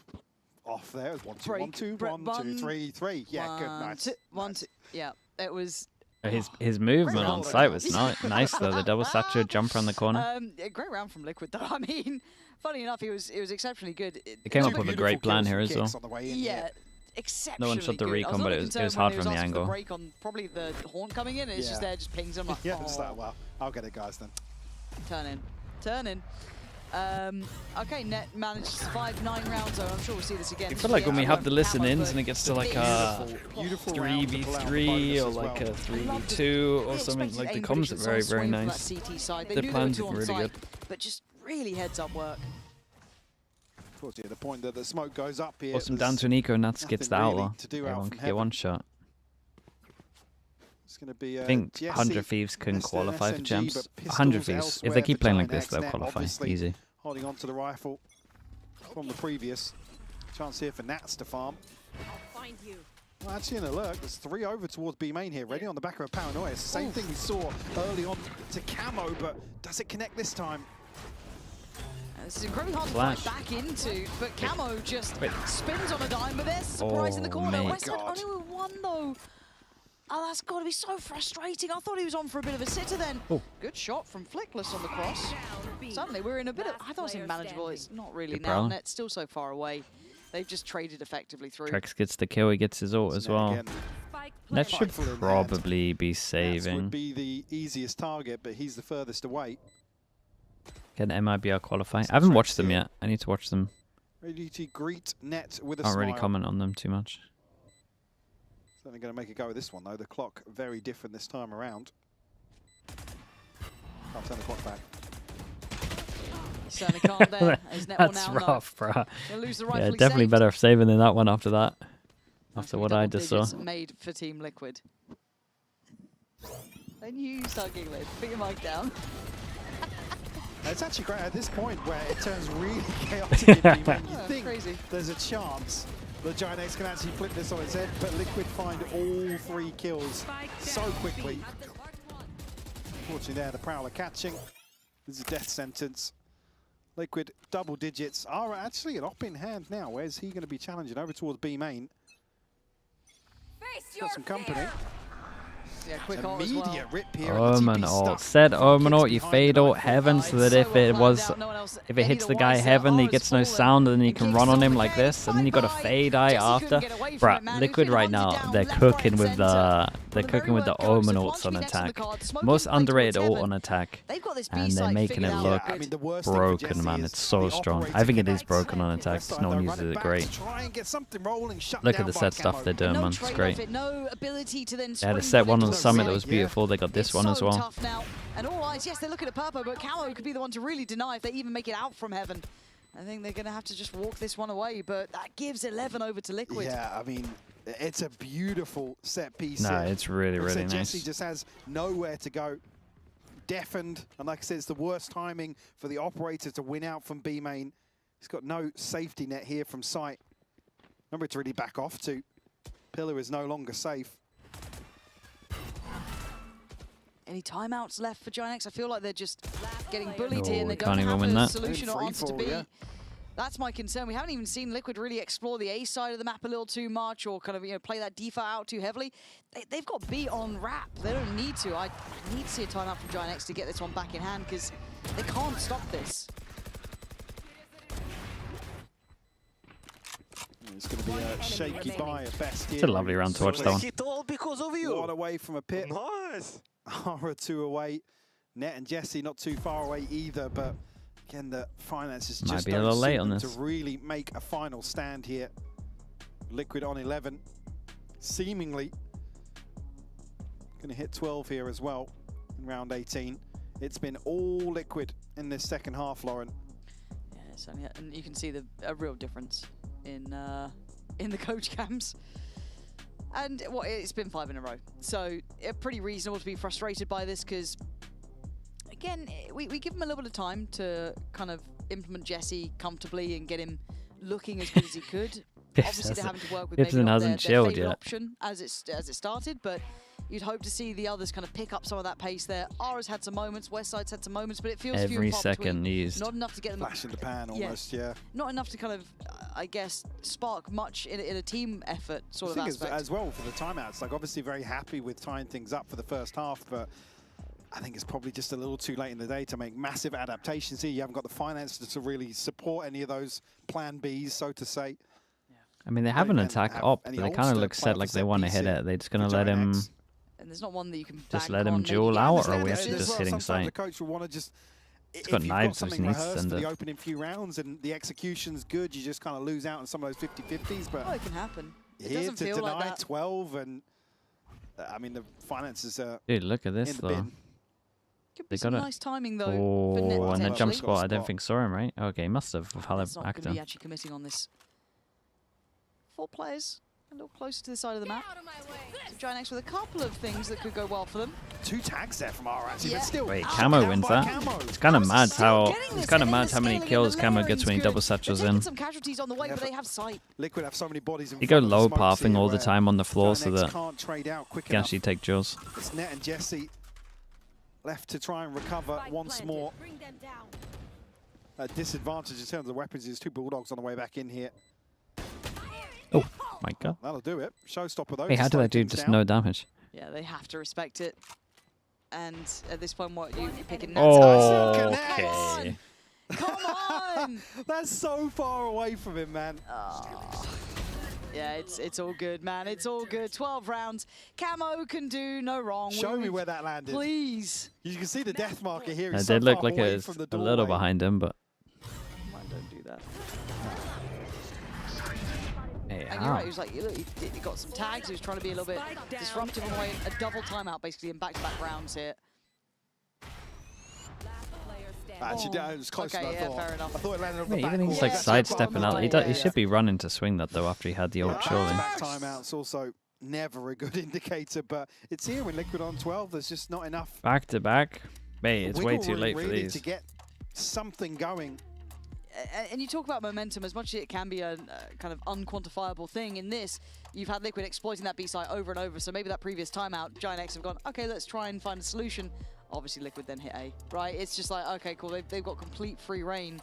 off there. It was 1, 2, Break. 1, 2, Bre- 1, 2, 3, 3. Yeah, good, nice. 1, 2. Yeah, it was His movement on site was nice though. The double satchel jumper on the corner. A great round from Liquid though. I mean, funny enough, it was exceptionally good. They came up with a great plan here as well. Yeah, exceptionally. No one shot the good. recon, but it was hard from the angle. Break on probably the horn coming in. And it's just there, just pings him. Like, yeah, it's like, well, I'll get it, guys. Then turn in. Okay, Net managed to survive 9 rounds though. I'm sure we'll see this again. I feel like when we have the listen-ins and it gets to like a 3v3 or like a 3v2 or something, like the comms are very nice. The plans are really good. But just really heads-up work. Of course, yeah, the point that the smoke goes up here. Awesome down to an eco, and Nats gets the outlaw. Everyone could get one shot. It's going to be, I think 100 Thieves couldn't qualify for champs. 100 Thieves, if they keep playing like this, they'll qualify. Easy. Holding on to the rifle from the previous. Chance here for Nats to farm. Find you. Well, actually, an alert. There's 3 over towards B main here, ready on the back of a paranoia. Same thing we saw early on to Camo, but does it connect this time? This is incredibly hard to fight back into, but Camo just spins on a dime, but there's a surprise in the corner. Westside only with 1 though. Oh, that's got to be so frustrating. I thought he was on for a bit of a sitter then. Good shot from Flickless on the cross. Suddenly we're in a bit of... I thought it was manageable. It's not really now. Net's still so far away. They've just traded effectively through. Trex gets the kill. He gets his ult as well. Net should probably be saving. Would be the easiest target, but he's the furthest away. Can MIBR qualify? I haven't watched them yet. I need to watch them. Ready to greet Net with a Can't smile. really comment on them too much. Certainly going to make a go of this one, though. The clock very different this time around. Can't turn the clock back. Certainly can't there. That's rough, bro. Yeah, definitely better saving than that one after that. After what I just saw. Made for Team Liquid. Then you start giggling. Put your mic down. It's actually great at this point where it turns really chaotic in B-Man. You think there's a chance the Giant X can actually flip this on its head, but Liquid find all 3 kills so quickly. Unfortunately there, the Prowler catching. This is a death sentence. Liquid double digits are actually an op in hand now. Where's he going to be challenging? Over towards B main. Got some company. Yeah, quick immediate rip here. Omen ult. Said Omen ult, you fade ult Heaven so that if it hits the guy Heaven, he gets no sound and then you can run on him like this, and then you got a fade eye after. Bruh, Liquid right now, they're cooking with the Omen ults on attack. Most underrated ult on attack, and they're making it look broken, man. It's so strong. I think it is broken on attack. No one uses it great. Look at the set stuff they're doing, man. It's great. They had a set one on the summit that was beautiful. They got this one as well. Tough now. And all eyes, yes, they're looking at Purpo, but Camo could be the one to really deny if they even make it out from Heaven. I think they're going to have to just walk this one away, but that gives 11 over to Liquid. Yeah, I mean, it's a beautiful set piece. No, it's really nice. Jesse just has nowhere to go. Deafened, and like I said, it's the worst timing for the operator to win out from B main. He's got no safety net here from site. Number to really back off to. Pillar is no longer safe. Any timeouts left for Giant X? I feel like they're just getting bullied here and they can't don't even have win a that. solution or answer to be. That's my concern. We haven't even seen Liquid really explore the A side of the map a little too much or kind of play that default out too heavily. They've got B on wrap. They don't need to. I need to see a timeout from Giant X to get this one back in hand because they can't stop this. It's going to be a shaky buy at best here. It's a lovely round to watch that one. Hit all because of you. 1 away from a pit. Nice. Aura 2 away. Net and Jesse not too far away either, but again, the finances Might just be a little late on this. to really make a final stand here. Liquid on 11. Seemingly going to hit 12 here as well in round 18. It's been all Liquid in this second half, Lauren. Yeah, certainly, and you can see a real difference in the coach cams. And it's been 5 in a row. So pretty reasonable to be frustrated by this because, again, we give him a little bit of time to kind of implement Jesse comfortably and get him looking as good as he could. Obviously, they're having to work with maybe not their favorite option as it started, but You'd hope to see the others kind of pick up some of that pace there. Ara's had some moments, Westside's had some moments, but it feels few Every and far second between. used. Not enough to get them. Flash in the pan almost, yeah. Not enough to kind of, I guess, spark much in a team effort sort of I think aspect. as well for the timeouts, like obviously very happy with tying things up for the first half, but I think it's probably just a little too late in the day to make massive adaptations here. You haven't got the finances to really support any of those plan Bs, so to say. I mean, they have an attack up, but any they kind of ulster look set play like for they set want to piece hit here it. They're just going to for let him, And there's not one that you can just bank let him on. duel Maybe out, Gaz or are we versus- actually just well, hitting sometimes sight? the coach will want to just, got if you've knives, got so he something needs to rehearsed send for the it. opening few rounds and the execution's good, you just kind of lose out on some of those 50-50s. But Oh, it can happen. It here doesn't to feel deny like that. 12, and I mean the finances are Dude, look at in this the though. bin. Could They be some got it. nice timing though. for Net Oh, and then jump potentially. spot. I don't think saw him, right? Okay, he must have. That's not Backed going to be him. actually committing on this. 4 players, a little closer to the side of the map. So Giant with a couple of things that could go well for them. 2 tags there from our actually, Yeah. but still. Wait, out Camo down wins by that. Camo. It's kind of mad how getting it's this, kind of and mad the how many scaling and kills the Camo gets when he layering's double good. satchels They're taking in. some casualties on the way, Yeah, but they but have sight. Liquid have so many bodies in You go front of the low smokes pathing here all the where time on the floor so Giant that can't trade out quick you can enough. actually take Jules. It's Net and Jesse left to try and recover once more. A disadvantage in terms of weapons is 2 Bulldogs on the way back in here. Oh my god. That'll do it. Showstopper though. Hey, to how did slow that do things just down. no damage? Yeah, they have to respect it. And at this point, what you're picking? Oh, Come okay. on! Come on! That's so far away from him, man. Yeah, it's all good, man. It's all good. 12 rounds. Camo can do no wrong. Show me where that landed. Please. You can see the death marker here. It He's so did look far like away it was from the a little doorway. behind him, but Don't do that. hey, And you're how? right, he was like, look, he got some tags, he was trying to be a little bit disruptive on the way, a double timeout basically in back-to-back rounds here. Actually, that was closer Okay, than I yeah, thought. fair enough. I thought it landed on Yeah, the back. even he's like sidestepping out. He should be running to swing that though after he had the ult, surely. Back timeouts also never a good indicator, but it's here when Liquid on 12. There's just not enough. Back to back. Mate, it's way wiggle too room late for really these. to get something going. And you talk about momentum, as much as it can be a kind of unquantifiable thing, in this, you've had Liquid exploiting that B site over and over, so maybe that previous timeout, Giant X have gone, okay, let's try and find a solution. Obviously, Liquid then hit A, right? It's just like, okay, cool, they've got complete free reign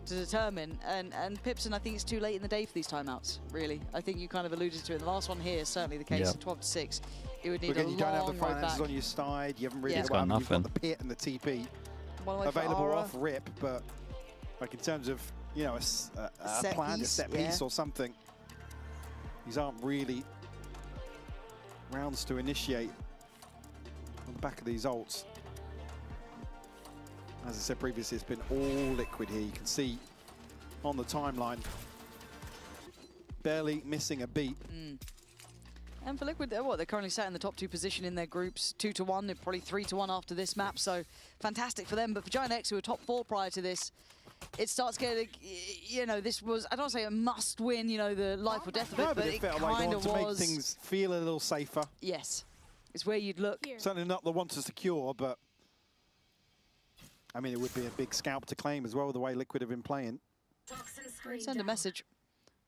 to determine, and Pipson, I think it's too late in the day for these timeouts, really. I think you kind of alluded to it. The last one here is certainly the case, Yep. 12-6. It would need Again, a you don't have the long road finances back. on your side. You haven't really Yeah. got, It's got you've got the pit and the TP One away for available Ara. off rip, but like in terms of, you know, a Set plan, a piece, set yeah. piece or something, these aren't really rounds to initiate on the back of these ults. As I said previously, it's been all Liquid here. You can see on the timeline, barely missing a beat. And for Liquid, they're currently sat in the top 2 position in their groups, 2-1, they're probably 3-1 after this map, so fantastic for them. But for Giant X, who were top 4 prior to this, it starts getting, you know, this was, I don't want to say a must win, you know, the life or death of it, No, but it it felt like they kind wanted of to make was. things feel a little safer. Yes, it's where you'd look. Certainly not the one to secure, but I mean, it would be a big scalp to claim as well, the way Liquid have been playing. Send a message.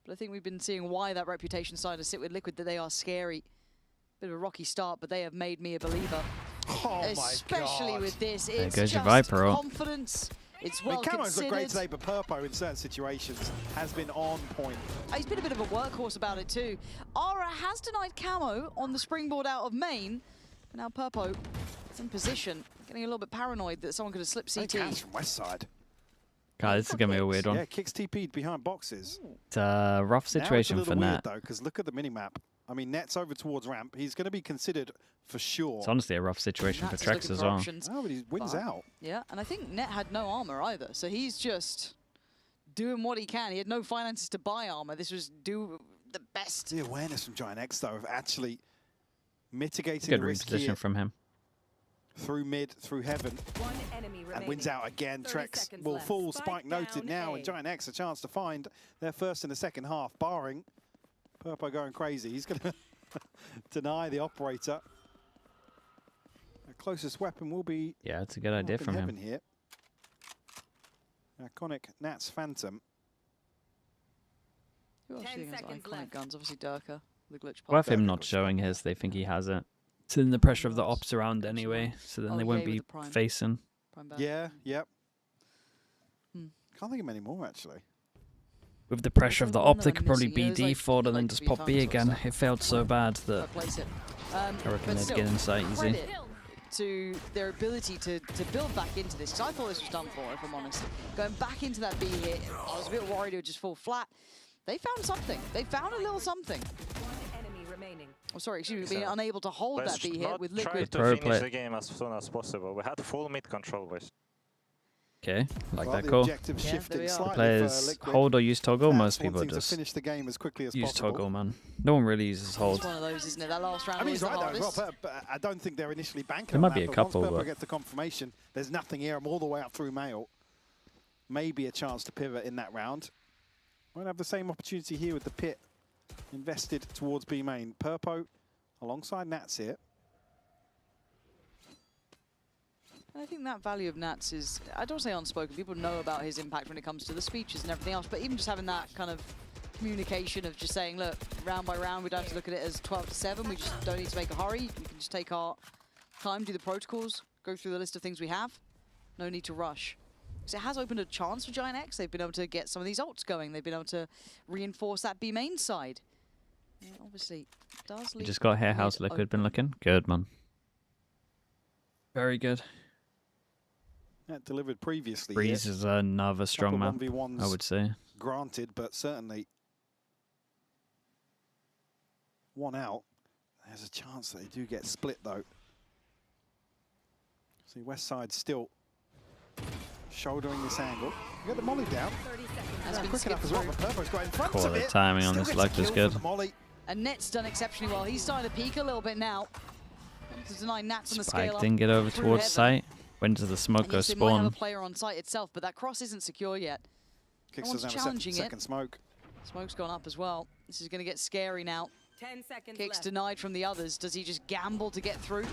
But I think we've been seeing why that reputation started to sit with Liquid, that they are scary. Bit of a rocky start, but they have made me a believer. Oh Especially my God. with this, There it's goes your just Viper ult. confidence. It's I mean, well Camo's looked great considered. today, but Purpo in certain situations has been on point. He's been a bit of a workhorse about it too. Ara has denied Camo on the springboard out of main. But now Purpo is in position, getting a little bit paranoid that someone could have slipped Great CT. catch from West Side. God, this is gonna be a weird one. Yeah, kicks TP'd behind boxes. It's a rough situation now it's a for little weird Nat. though, because look at the minimap. I mean, Net's over towards ramp. He's going to be considered for sure. It's honestly a rough situation Nats for is Trex looking as for well. options. Oh, but he wins But- out. Yeah, and I think Net had no armor either, so he's just doing what he can. He had no finances to buy armor. This was do the best. The awareness from Giant X though of actually mitigating Good the risk reposition here from him. through mid, through heaven, One enemy and remaining. wins out again. 30 Trex seconds will left. fall. Spike Spike noted down now, A. and Giant X a chance to find their first in the second half, barring Purpo going crazy. He's going to deny the operator. The closest weapon will be Yeah, it's a good idea up in from heaven him. here. Iconic Nats Phantom. Who else 10 do you think has seconds iconic left. guns? Obviously Durka, the glitch Worth pop. him not showing his. They think he has it. So then the pressure of the ops around anyway, so then they won't be facing. Yeah, yep. Can't think of many more, actually. With the pressure of the op, they could probably BD forward and then just pop B again. It failed so bad that I reckon they'd get inside easy. To their ability to build back into this, because I thought this was done for, if I'm honest. Going back into that B hit, I was a bit worried it would just fall flat. They found something. They found a little something. Oh, sorry, excuse me, being unable to hold that B hit with Liquid. Try to finish the game as soon as possible. We had full mid control, boys. Okay, like that call. The players hold or use toggle. Most people just use toggle, man. No one really uses hold. It's one of those, isn't it? That last round I mean, was he's the right though, hardest. as well, but I don't think they're initially banking There on might that, be a but couple, once Purple but gets the confirmation, there's nothing here. I'm all the way up through Mail. Maybe a chance to pivot in that round. Won't have the same opportunity here with the pit invested towards B main. Purpo alongside Nats here. I think that value of Nats is, I don't say unspoken, people know about his impact when it comes to the speeches and everything else, but even just having that kind of communication of just saying, look, round by round, we don't have to look at it as 12-7, we just don't need to make a hurry, we can just take our time, do the protocols, go through the list of things we have, no need to rush. Because it has opened a chance for Giant X, they've been able to get some of these ults going, they've been able to reinforce that B main side. And obviously, does you just got here. How's Liquid been looking? Good, man. Very good. That delivered previously. Breeze is another strong map, I would say. Granted, but certainly one out. There's a chance that they do get split though. See, West Side still shouldering this angle. You got the molly down. That's been quick enough as well. But Purpo's got in front of The it. timing on this luck is good. And Net's done exceptionally well. He's starting to peak a little bit now. To deny Nats on the scale Spike didn't get over towards site. Went to the smoke go They might have a spawn. player on site itself, but that cross isn't secure yet. Kicks No one's doesn't have a challenging second smoke. Smoke's gone up as well. This is going to get scary now. 10 seconds Kicks left. denied from the others. Does he just gamble to get through?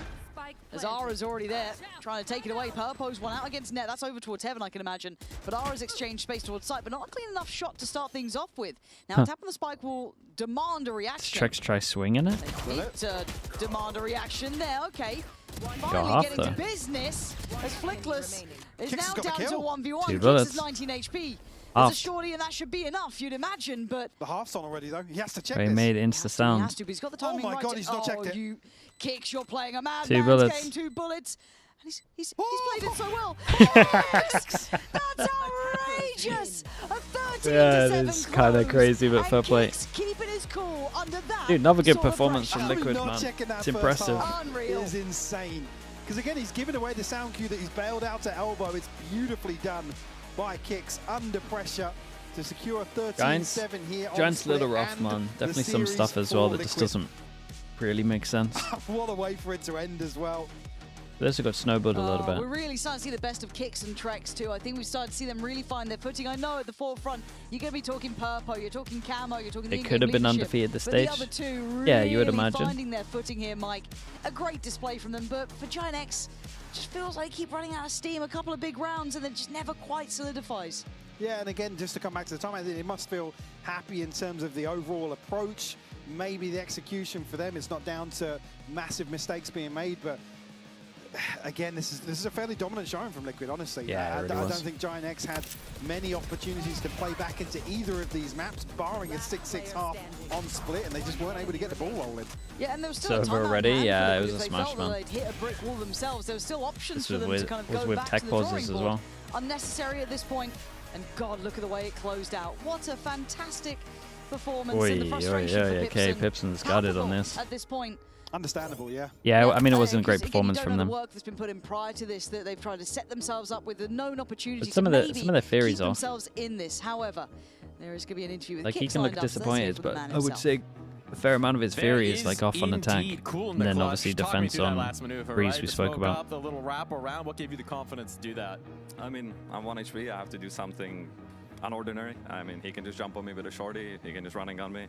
As Ara's already there, trying to take it away. Purpo's one out against Net. That's over towards Heaven, I can imagine. But Ara's exchanged space towards site, but not a clean enough shot to start things off with. Now, tap on the spike will demand a reaction. Trex try swinging it. They need to demand a reaction there. Okay. Got Finally half getting to though. business as Flickless is Kicks now has got the down to kill. 1v1. 2 Kicks bullets. is 19 HP. Half. It's a shorty and that should be enough, you'd imagine, but... The half's on already though. He has to check He this. made insta He has sound. to, but he's got the timing my right. God, he's not checked it. You Kicks, you're playing a 2 madman's bullets. game, 2 bullets. And he's played it so well. Yes! That's outrageous! A 13 Yeah, to it 7 is kind of close. crazy, but And fair play. Kicks keeping his cool under that Dude, another good sort of performance from pressure. Liquid, Not man. checking that It's first impressive. half Unreal. is insane. Because again, he's given away the sound cue that he's bailed out to elbow. It's beautifully done by Kicks under pressure to secure a 13-7 here. on Giant's a little split rough, and man. the Definitely some series stuff as well for that just Liquid. doesn't really make sense. What a way for it to end as well. They also got snowballed a little We're bit. really starting to see the best of Kicks and Trex too. I think we've started to see them really find their footing. I know at the forefront, you're going to be talking Purpo, you're talking Camo, you're talking They the could have been leadership, undefeated this but stage. the other two really Yeah, you would imagine. finding their footing here, Mike. A great display from them, but for Giant X, just feels like they keep running out of steam. A couple of big rounds and then just never quite solidifies. Yeah, and again, just to come back to the time, I think they must feel happy in terms of the overall approach. Maybe the execution for them is not down to massive mistakes being made, but again, this is a fairly dominant showing from Liquid, honestly. Yeah, it really I was. don't think Giant X had many opportunities to play back into either of these maps, barring a 6-6 half on split, and they just weren't able to get the ball rolling. Yeah, and there was still a It's over timeout already? in hand Yeah, for it them was if a they smash, felt man. that they'd hit a brick wall themselves. There were still options This for was them with- to kind of was go with back tech to the pauses drawing as board. well. Unnecessary at this point. And God, look at the way it closed out. What a fantastic performance. Oi, and the oi, frustration oi, for okay, Pipson. Pipson's got it on Palpable this. At this point. Understandable, yeah. Yeah, I mean, it wasn't a great Again, performance you don't from know them. the work that's been put in prior to this, that they've tried to set themselves up with the known opportunities some to of the- maybe some of their theories keep are. themselves in this. However, there is going to be an interview with Like, he Kicks can look lined up, so let's hear disappointed, from the but man I would himself. say a fair amount of his theory is like off on attack. Indeed cool in And the then clutch. obviously Talk me defense through that on last maneuver, Breeze right? we The spoke smoke about. Up, the little wrap around. What gave you the confidence to do that? I mean, I'm 1 HP. I have to do something unordinary. I mean, he can just jump on me with a shorty. He can just run and gun me.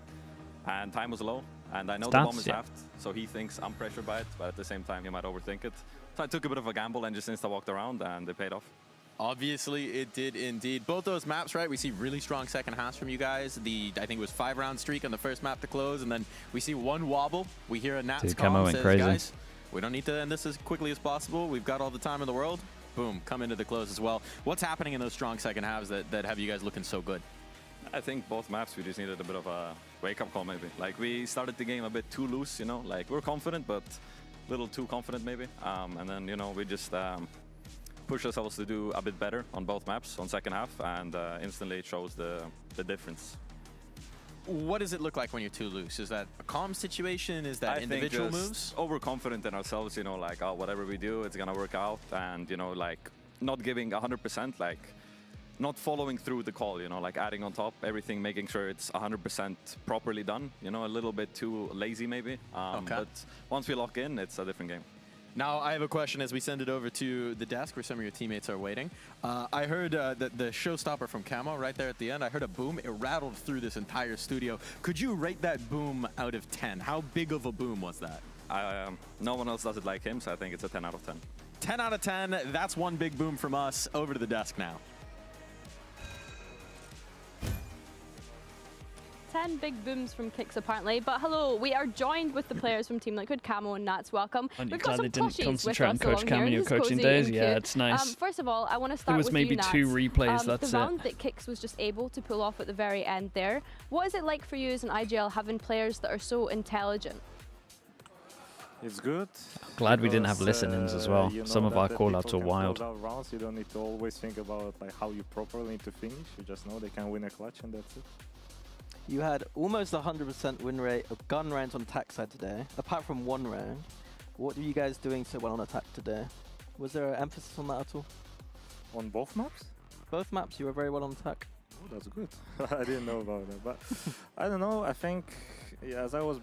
And time was low. And I know the bomb is yeah. halved, so he thinks I'm pressured by it. But at the same time, he might overthink it. So I took a bit of a gamble and just insta-walked around, and it paid off. Obviously, it did indeed. Both those maps, right? We see really strong second halves from you guys. I think it was 5-round streak on the first map to close, and then we see one wobble. We hear a Nats Dude, call Camo that went says, crazy. guys, We don't need to end this as quickly as possible. We've got all the time in the world. Boom, come into the close as well. What's happening in those strong second halves that have you guys looking so good? I think both maps, we just needed a bit of a wake-up call, maybe. Like, we started the game a bit too loose, you know? Like, we're confident, but a little too confident, maybe. And then, you know, we just push ourselves to do a bit better on both maps on second half, and instantly it shows the difference. What does it look like when you're too loose? Is that a calm situation? Is that individual moves? Overconfident in ourselves, you know, like, oh, whatever we do, it's gonna work out, and, you know, like, not giving 100%, like, not following through the call, you know, like adding on top everything, making sure it's 100% properly done, you know, a little bit too lazy maybe. But once we lock in, it's a different game. Now, I have a question as we send it over to the desk where some of your teammates are waiting. I heard the showstopper from Camo right there at the end. I heard a boom. It rattled through this entire studio. Could you rate that boom out of 10? How big of a boom was that? No one else does it like him, so I think it's a 10 out of 10. 10 out of 10. That's one big boom from us. Over to the desk now. 10 big booms from Kicks apparently, but hello, we are joined with the players from Team Liquid, Camo and Nats. Welcome. Aren't you We've got glad they some didn't plushies concentrate on with us Coach along Cam in here. your This is coaching cozy days? and Yeah, cute. it's nice. First of all, I want to There start was with maybe you, Nats. 2 replays, that's the it. round that Kicks was just able to pull off at the very end there. What is it like for you as an IGL having players that are so intelligent? It's good. Glad we didn't have listenings as well. You know Some of that our the call-outs people were can wild. close out rounds. You don't need to always think about like how you properly need to finish. You just know they can win a clutch and that's it. You had almost 100% win rate of gun rounds on attack side today, apart from one round. What are you guys doing so well on attack today? Was there an emphasis on that at all? On both maps? Both maps, you were very well on attack. Oh, that's good. I didn't know about that. But I don't know. I think, yeah, as I was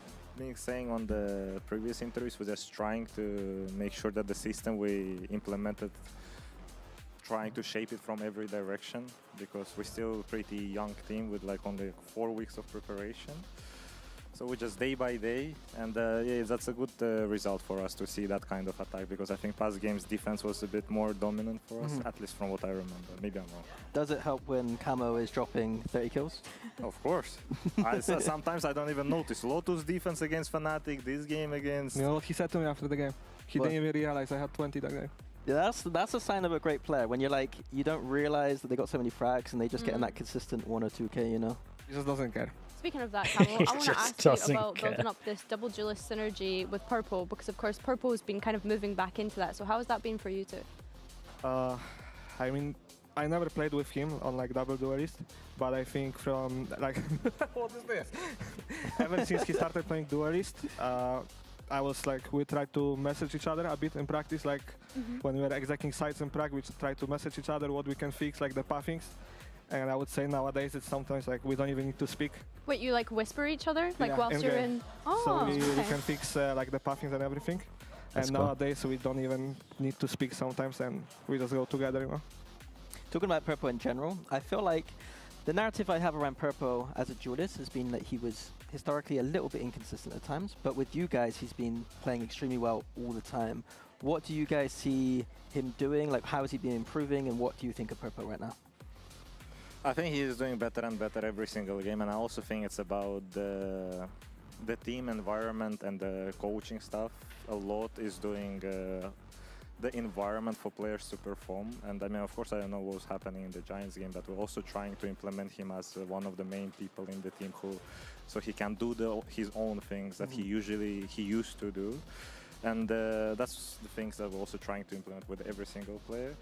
saying on the previous interviews, we're just trying to make sure that the system we implemented, trying to shape it from every direction, because we're still a pretty young team with like only 4 weeks of preparation. So we just day by day, and yeah, that's a good result for us to see that kind of attack, because I think past games defense was a bit more dominant for us, at least from what I remember. Maybe I'm wrong. Does it help when Camo is dropping 30 kills? Of course. Sometimes I don't even notice. Lotus defense against Fnatic, this game against... You know what he said to me after the game? He didn't even realize I had 20 that game. Yeah, that's a sign of a great player, when you're like, you don't realize that they got so many frags and they just get in that consistent 1 or 2k, you know? He just doesn't care. Speaking of that, Camo, I want to ask you about building up this double duelist synergy with Purple, because of course Purple has been kind of moving back into that. So how has that been for you two? I mean, I never played with him on like double duelist, but I think from like what is this? Ever since he started playing duelist, I was like, we tried to message each other a bit in practice, like when we were executing sites in Prague, we tried to message each other what we can fix, like the pathings. And I would say nowadays it's sometimes like we don't even need to speak. Wait, you like whisper each other, like Yeah, whilst you're in-game. in? Oh, so we okay. can fix like the pathings and everything. That's and cool. nowadays we don't even need to speak sometimes, and we just go together, you know. Talking about Purple in general, I feel like the narrative I have around Purple as a duelist has been that he was historically a little bit inconsistent at times, but with you guys, he's been playing extremely well all the time. What do you guys see him doing? Like, how has he been improving, and what do you think of Purple right now? I think he is doing better and better every single game, and I also think it's about the team environment and the coaching stuff. A lot is doing the environment for players to perform, and I mean, of course, I don't know what's happening in the Giants game, but we're also trying to implement him as one of the main people in the team so he can do his own things that he used to do, and that's the things that we're also trying to implement with every single player.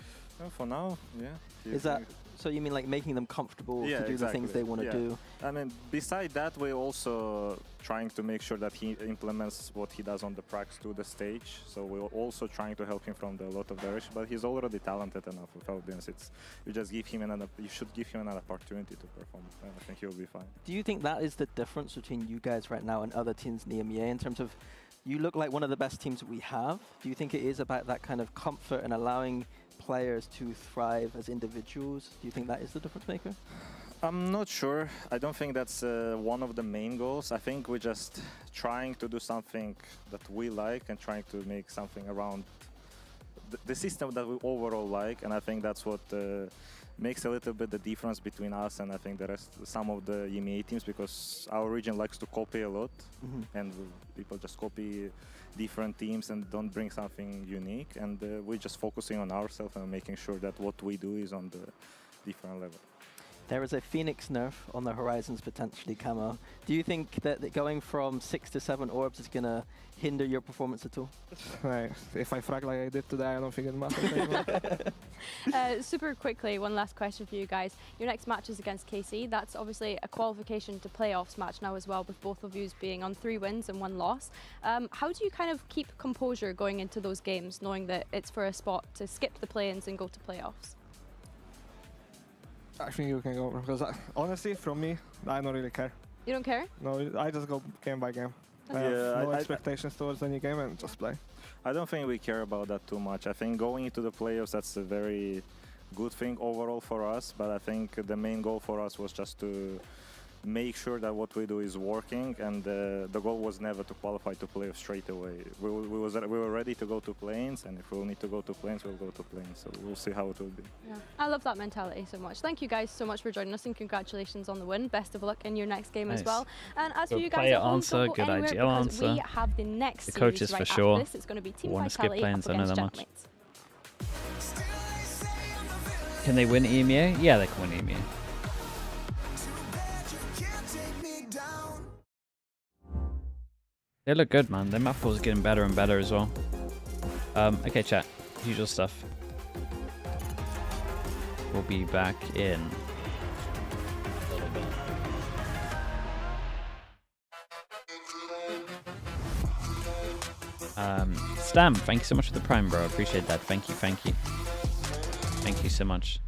For now, yeah. Is that so? You mean like making them comfortable to do the things they want to do? I mean, beside that, we're also trying to make sure that he implements what he does on the pracs to the stage. So we're also trying to help him from a lot of direction. But he's already talented enough with audience. You just give him you should give him an opportunity to perform. And I think he'll be fine. Do you think that is the difference between you guys right now and other teams in the EMEA in terms of? You look like one of the best teams that we have. Do you think it is about that kind of comfort and allowing players to thrive as individuals? Do you think that is the difference maker? I'm not sure. I don't think that's one of the main goals. I think we're just trying to do something that we like and trying to make something around the system that we overall like. And I think that's what makes a little bit the difference between us and I think the rest, some of the EMEA teams, because our region likes to copy a lot, and people just copy different teams and don't bring something unique, and we're just focusing on ourselves and making sure that what we do is on the different level. There is a Phoenix nerf on the horizons potentially, Camo. Do you think that going from 6 to 7 orbs is going to hinder your performance at all? Right. If I frag like I did today, I don't think it matters anymore. Super quickly, one last question for you guys. Your next match is against KC. That's obviously a qualification to playoffs match now as well, with both of you being on 3 wins and 1 loss. How do you kind of keep composure going into those games, knowing that it's for a spot to skip the play-ins and go to playoffs? I think you can go, because honestly, from me, I don't really care. You don't care? No, I just go game by game. I have no expectations towards any game and just play. I don't think we care about that too much. I think going into the playoffs, that's a very good thing overall for us, but I think the main goal for us was just to make sure that what we do is working, and the goal was never to qualify to playoffs straight away. We were ready to go to planes, and if we'll need to go to planes, we'll go to planes. So we'll see how it will be. Yeah. I love that mentality so much. Thank you guys so much for joining us, and congratulations on the win. Best of luck in your next game as well. And as for you guys at home, don't go anywhere because we have the next the series coaches right for sure. after this. It's going to be Team Want to skip Vitality planes, up I know against that much. Gentmates. Can they win EMEA? Yeah, they can win EMEA. They look good, man. Their map pool is getting better and better as well. Okay, chat. Usual stuff. We'll be back in a little bit. Stam, thank you so much for the prime, bro. Appreciate that. Thank you, thank you. Thank you so much.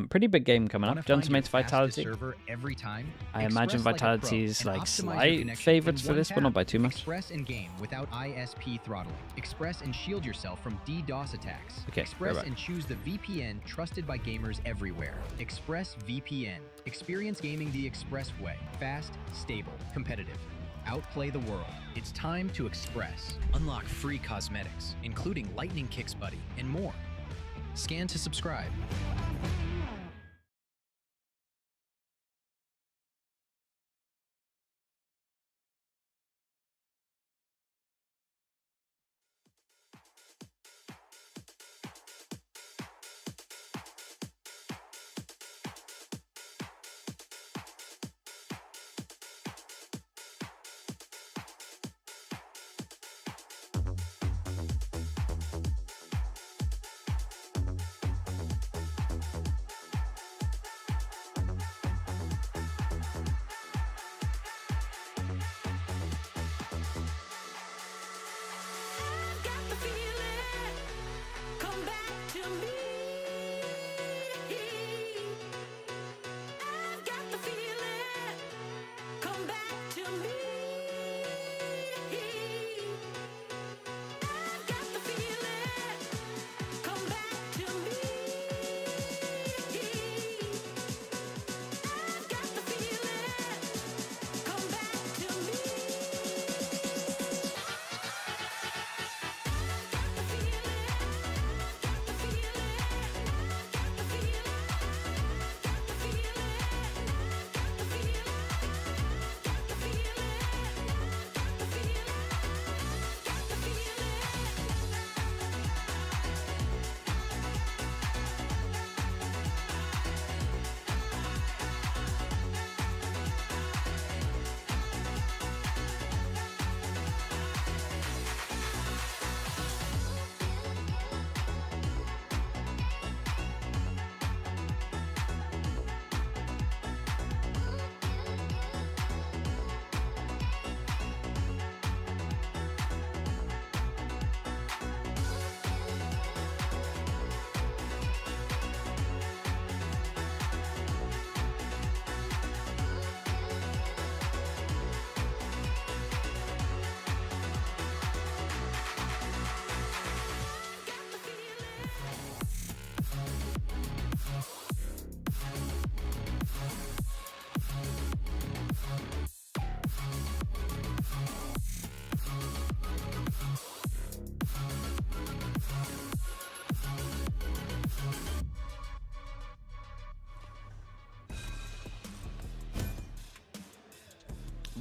Pretty big game coming up. Gentleman's Vitality. Every time? I imagine Vitality's like slight favorites for this, but not by too much. Express in game without ISP throttling. Express and shield yourself from DDoS attacks. Okay, Express and choose the VPN trusted by gamers everywhere. Express VPN. Experience gaming the Express way. Fast, stable, competitive. Outplay the world. It's time to Express. Unlock free cosmetics, including Lightning Kicks Buddy, and more. Scan to subscribe.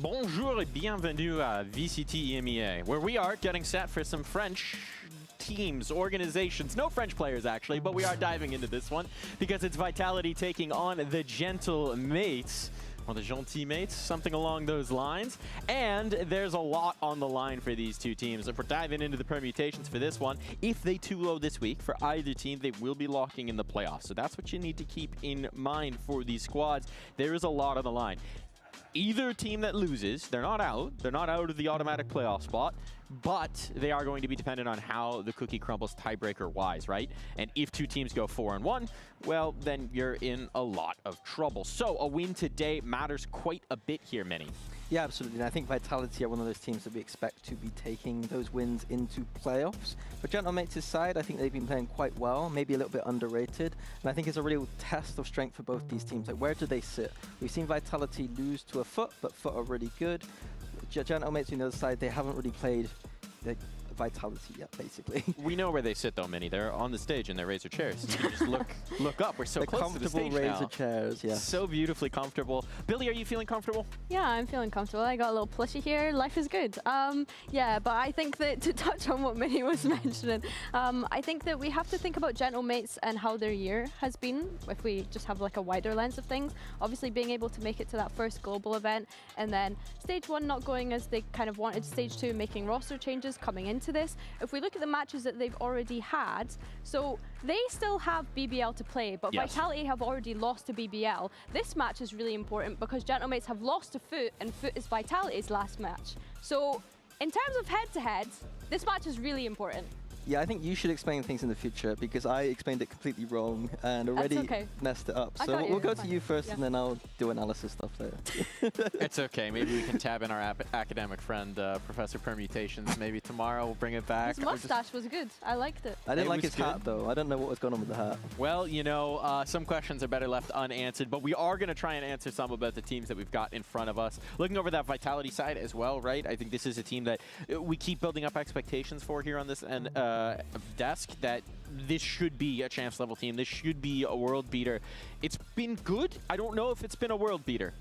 Bonjour et bienvenue à VCT EMEA, where we are getting set for some French teams, organizations, no French players actually, but we are diving into this one because it's Vitality taking on the Gentle Mates, or the Gentil Mates, something along those lines. And there's a lot on the line for these two teams. If we're diving into the permutations for this one, if they 2-0 this week for either team, they will be locking in the playoffs. So that's what you need to keep in mind for these squads. There is a lot on the line. Either team that loses, they're not out of the automatic playoff spot, but they are going to be dependent on how the cookie crumbles tiebreaker-wise, right? And if two teams go 4-1, well, then you're in a lot of trouble. So a win today matters quite a bit here, Mini. Yeah, absolutely. And I think Vitality are one of those teams that we expect to be taking those wins into playoffs. But Gentle Mates' side, I think they've been playing quite well, maybe a little bit underrated. And I think it's a real test of strength for both these teams. Like, where do they sit? We've seen Vitality lose to a FUT, but FUT are really good. Gentle Mates on the other side, they haven't really played the Vitality yet, basically. We know where they sit though, Minnie. They're on the stage in their Razor chairs. You can just look up. We're so close to the stage Razor now. chairs, yeah. So beautifully comfortable. Billy, are you feeling comfortable? Yeah, I'm feeling comfortable. I got a little plushie here. Life is good. Yeah, but I think that to touch on what Minnie was mentioning, I think that we have to think about Gentle Mates and how their year has been, if we just have like a wider lens of things. Obviously being able to make it to that first global event, and then stage 1 not going as they kind of wanted, stage 2 making roster changes coming into this. If we look at the matches that they've already had, so they still have BBL to play, but yes. Vitality have already lost to BBL. This match is really important because Gentle Mates have lost to FUT, and FUT is Vitality's last match. So in terms of head-to-head, this match is really important. Yeah, I think you should explain things in the future because I explained it completely wrong and already messed it up. So we'll go to you first and then I'll do analysis stuff later. It's okay. Maybe we can tab in our academic friend, Professor Permutations. Maybe tomorrow we'll bring it back. His mustache was good. I liked it. I didn't like his hat though. I don't know what was going on with the hat. Well, you know, some questions are better left unanswered, but we are going to try and answer some about the teams that we've got in front of us. Looking over that Vitality side as well, right? I think this is a team that we keep building up expectations for here on this desk, that this should be a champs level team. This should be a world beater. It's been good. I don't know if it's been a world beater.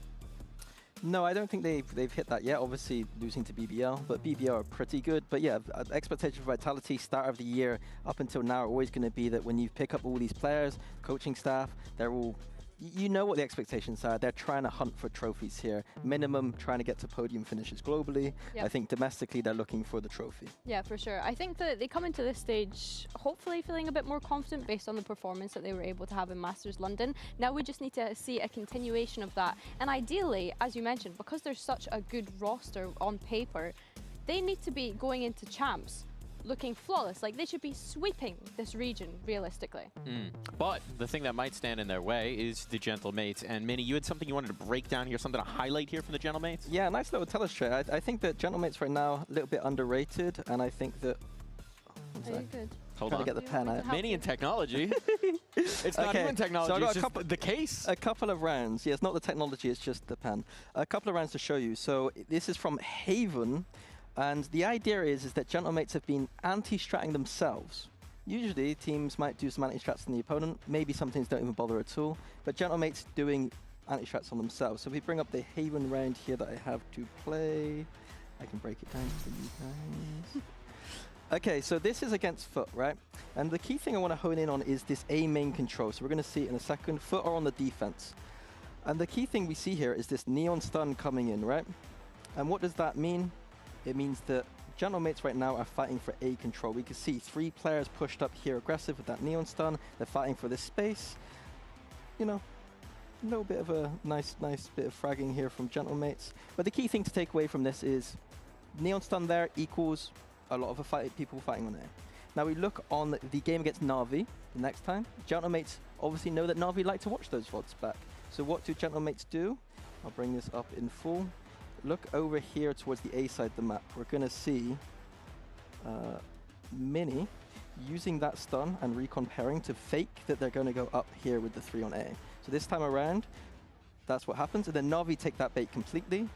No, I don't think they've hit that yet. Obviously losing to BBL, but BBL are pretty good. But yeah, expectation for Vitality start of the year up until now are always going to be that when you pick up all these players, coaching staff, they're all, you know what the expectations are. They're trying to hunt for trophies here. Minimum trying to get to podium finishes globally. Yep. I think domestically they're looking for the trophy. Yeah, for sure. I think that they come into this stage hopefully feeling a bit more confident based on the performance that they were able to have in Masters London. Now we just need to see a continuation of that. And ideally, as you mentioned, because there's such a good roster on paper, they need to be going into champs looking flawless. Like, they should be sweeping this region realistically. But the thing that might stand in their way is the Gentle Mates. And Minnie, you had something you wanted to break down here, something to highlight here from the Gentle Mates? Yeah, nice little telestrate. I think that Gentle Mates right now a little bit underrated, and I think that... Are you good? Hold on. Get the pen out. Minnie and technology. It's not even technology, so it's just the case. A couple of rounds. Yeah, it's not the technology, it's just the pen. A couple of rounds to show you. So this is from Haven. And the idea is that Gentle Mates have been anti-stratting themselves. Usually teams might do some anti-strats on the opponent. Maybe some teams don't even bother at all. But Gentle Mates doing anti-strats on themselves. So if we bring up the Haven round here that I have to play, I can break it down for you guys. Okay, so this is against FUT, right? And the key thing I want to hone in on is this A main control. So we're going to see it in a second. FUT are on the defense. And the key thing we see here is this neon stun coming in, right? And what does that mean? It means that Gentle Mates right now are fighting for A control. We can see 3 players pushed up here aggressive with that neon stun. They're fighting for this space. You know, a little bit of a nice bit of fragging here from Gentle Mates. But the key thing to take away from this is neon stun there equals a lot of people fighting on A. Now we look on the game against Na'Vi the next time. Gentle Mates obviously know that Na'Vi like to watch those VODs back. So what do Gentle Mates do? I'll bring this up in full. Look over here towards the A side of the map. We're going to see Mini using that stun and recon pairing to fake that they're going to go up here with the 3 on A. So this time around, that's what happens. And then Na'Vi take that bait completely,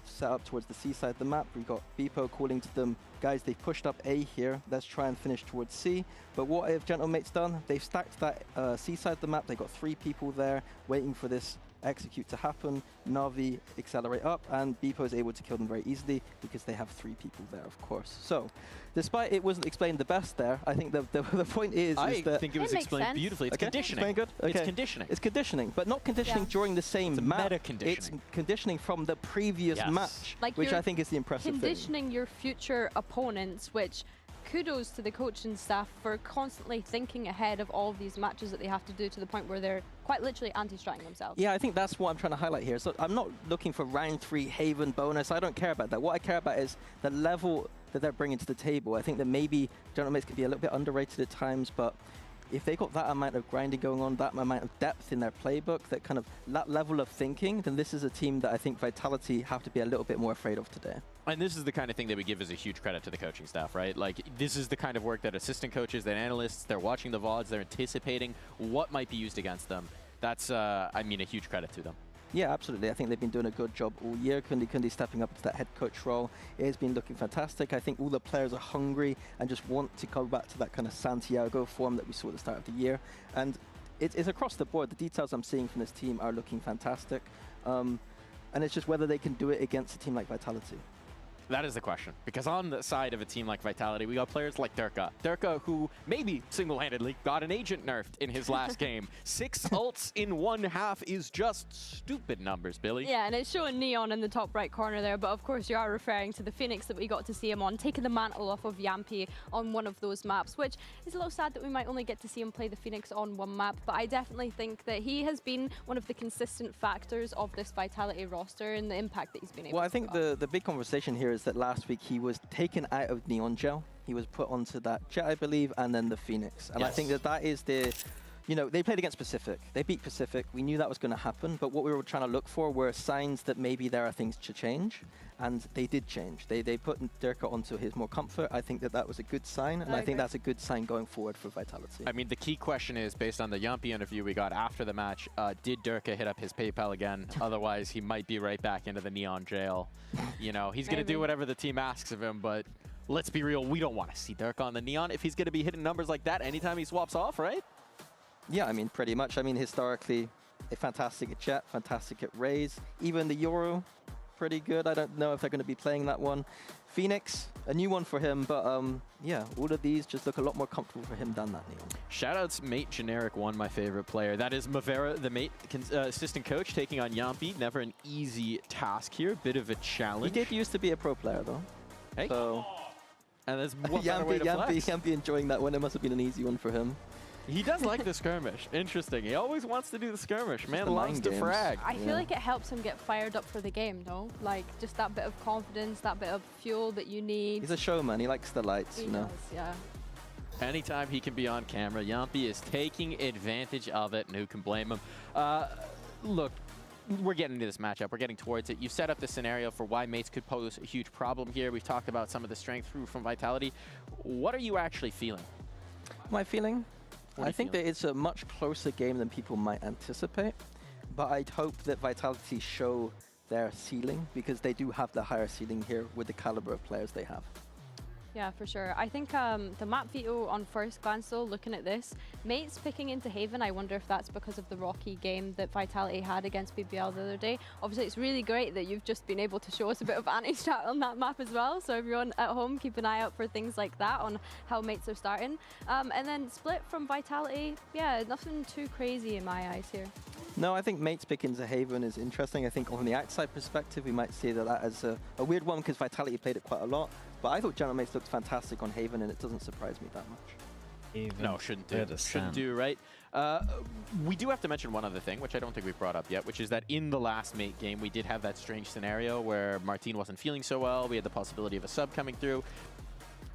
set up towards the C side of the map. We've got Beepo calling to them, guys, they've pushed up A here. Let's try and finish towards C. But what have Gentle Mates done? They've stacked that C side of the map. They've got 3 people there waiting for this execute to happen, Na'Vi accelerate up, and Beepo is able to kill them very easily because they have 3 people there, of course. So, despite it wasn't explained the best there, I think the point is that... I think it was explained beautifully. It's conditioning. Very good. Okay. It's conditioning. It's conditioning, but not conditioning during the same It's map. meta conditioning. It's conditioning from the previous match, Like which you're I think is the impressive thing. conditioning your future opponents, which kudos to the coaching staff for constantly thinking ahead of all of these matches that they have to do to the point where they're quite literally anti-stratting themselves. Yeah, I think that's what I'm trying to highlight here. So I'm not looking for round 3 Haven bonus. I don't care about that. What I care about is the level that they're bringing to the table. I think that maybe General Mates could be a little bit underrated at times, but if they got that amount of grinding going on, that amount of depth in their playbook, that kind of that level of thinking, then this is a team that I think Vitality have to be a little bit more afraid of today. And this is the kind of thing that we give as a huge credit to the coaching staff, right? Like, this is the kind of work that assistant coaches, that analysts, they're watching the VODs, they're anticipating what might be used against them. That's, I mean, a huge credit to them. Yeah, absolutely. I think they've been doing a good job all year. Kundi stepping up to that head coach role. It has been looking fantastic. I think all the players are hungry and just want to go back to that kind of Santiago form that we saw at the start of the year. And it's across the board. The details I'm seeing from this team are looking fantastic. And it's just whether they can do it against a team like Vitality. That is the question. Because on the side of a team like Vitality, we got players like Durka. Durka, who maybe single-handedly got an agent nerfed in his last game. 6 ults in 1 half is just stupid numbers, Billy. Yeah, and it's showing Neon in the top right corner there, but of course you are referring to the Phoenix that we got to see him on, taking the mantle off of Yampi on one of those maps, which is a little sad that we might only get to see him play the Phoenix on 1 map, but I definitely think that he has been one of the consistent factors of this Vitality roster and the impact that he's been able to Well, I think the big conversation here is that last week he was taken out of Neon Gel. He was put onto that Jet, I believe, and then the Phoenix. And I think that is the... You know, they played against Pacific. They beat Pacific. We knew that was going to happen, but what we were trying to look for were signs that maybe there are things to change, and they did change. They put Durka onto his more comfort. I think that was a good sign, and I think that's a good sign going forward for Vitality. I mean, the key question is, based on the Yampi interview we got after the match, did Durka hit up his PayPal again? Otherwise, he might be right back into the Neon Jail. You know, he's going to do whatever the team asks of him, but let's be real, we don't want to see Durka on the Neon if he's going to be hitting numbers like that anytime he swaps off, right? Yeah, I mean, pretty much. I mean, historically, fantastic at Jet, fantastic at Raze. Even the Euro, pretty good. I don't know if they're going to be playing that one. Phoenix, a new one for him, but yeah, all of these just look a lot more comfortable for him than that Neon. Shoutouts Mate Generic 1, my favorite player. That is Mavera, the Mate assistant coach, taking on Yampi. Never an easy task here, bit of a challenge. He did used to be a pro player, though. Hey. So, and there's one better way to flex. Yampi enjoying that one. It must have been an easy one for him. He does like the skirmish. Interesting. He always wants to do the skirmish. Man loves to frag. I feel like it helps him get fired up for the game, though. Like, just that bit of confidence, that bit of fuel that you need. He's a showman. He likes the lights, you know. Yeah. Anytime he can be on camera, Yampi is taking advantage of it, and who can blame him? Look, we're getting into this matchup. We're getting towards it. You've set up the scenario for why Mates could pose a huge problem here. We've talked about some of the strength from Vitality. What are you actually feeling? My feeling? I think that it's a much closer game than people might anticipate, but I'd hope that Vitality show their ceiling, because they do have the higher ceiling here with the caliber of players they have. Yeah, for sure. I think the map veto on first glance, though, looking at this, Mates picking into Haven, I wonder if that's because of the rocky game that Vitality had against BBL the other day. Obviously, it's really great that you've just been able to show us a bit of anti-strat on that map as well. So everyone at home, keep an eye out for things like that on how Mates are starting. And then split from Vitality, yeah, nothing too crazy in my eyes here. No, I think Mates picking into Haven is interesting. I think on the outside perspective, we might see that as a weird one, because Vitality played it quite a lot. But I thought General Mates looked fantastic on Haven, and it doesn't surprise me that much. No, shouldn't do. Shouldn't do, right? We do have to mention one other thing, which I don't think we've brought up yet, which is that in the last Mate game, we did have that strange scenario where Martin wasn't feeling so well. We had the possibility of a sub coming through.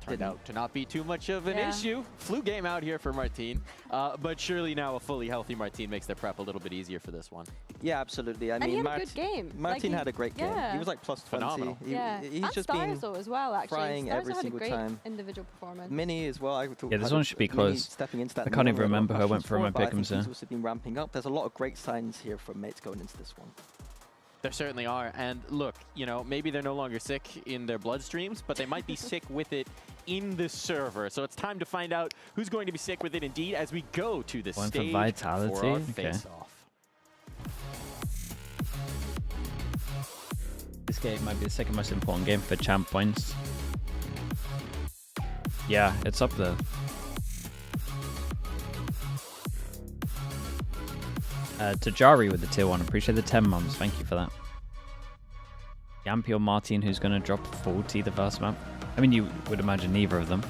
Turned out to not be too much of an issue. Flu game out here for Martin, but surely now a fully healthy Martin makes their prep a little bit easier for this one. Yeah, absolutely. I and mean, he had a good game. Martin had a great game. Yeah. He was like plus 20. Phenomenal. He's and just Stars, been though, as well, actually. frying Stars every had single a great time. individual performance. Mini as well. I thought, Yeah, this one should be close. Stepping into that I can't even Neon remember who I went for, for my but I think pick'ems there. he's also been ramping up. There's a lot of great signs here from Mates going into this one. There certainly are. And look, you know, maybe they're no longer sick in their bloodstreams, but they might be sick with it in the server. So it's time to find out who's going to be sick with it indeed as we go to the One stage for Vitality. for our Okay. face-off. game might be the second most important game for champ points. Yeah, it's up there. Tajari with the tier 1. Appreciate the 10 mums. Thank you for that. Yampy or Martin, who's going to drop 40 the first map? I mean, you would imagine neither of them.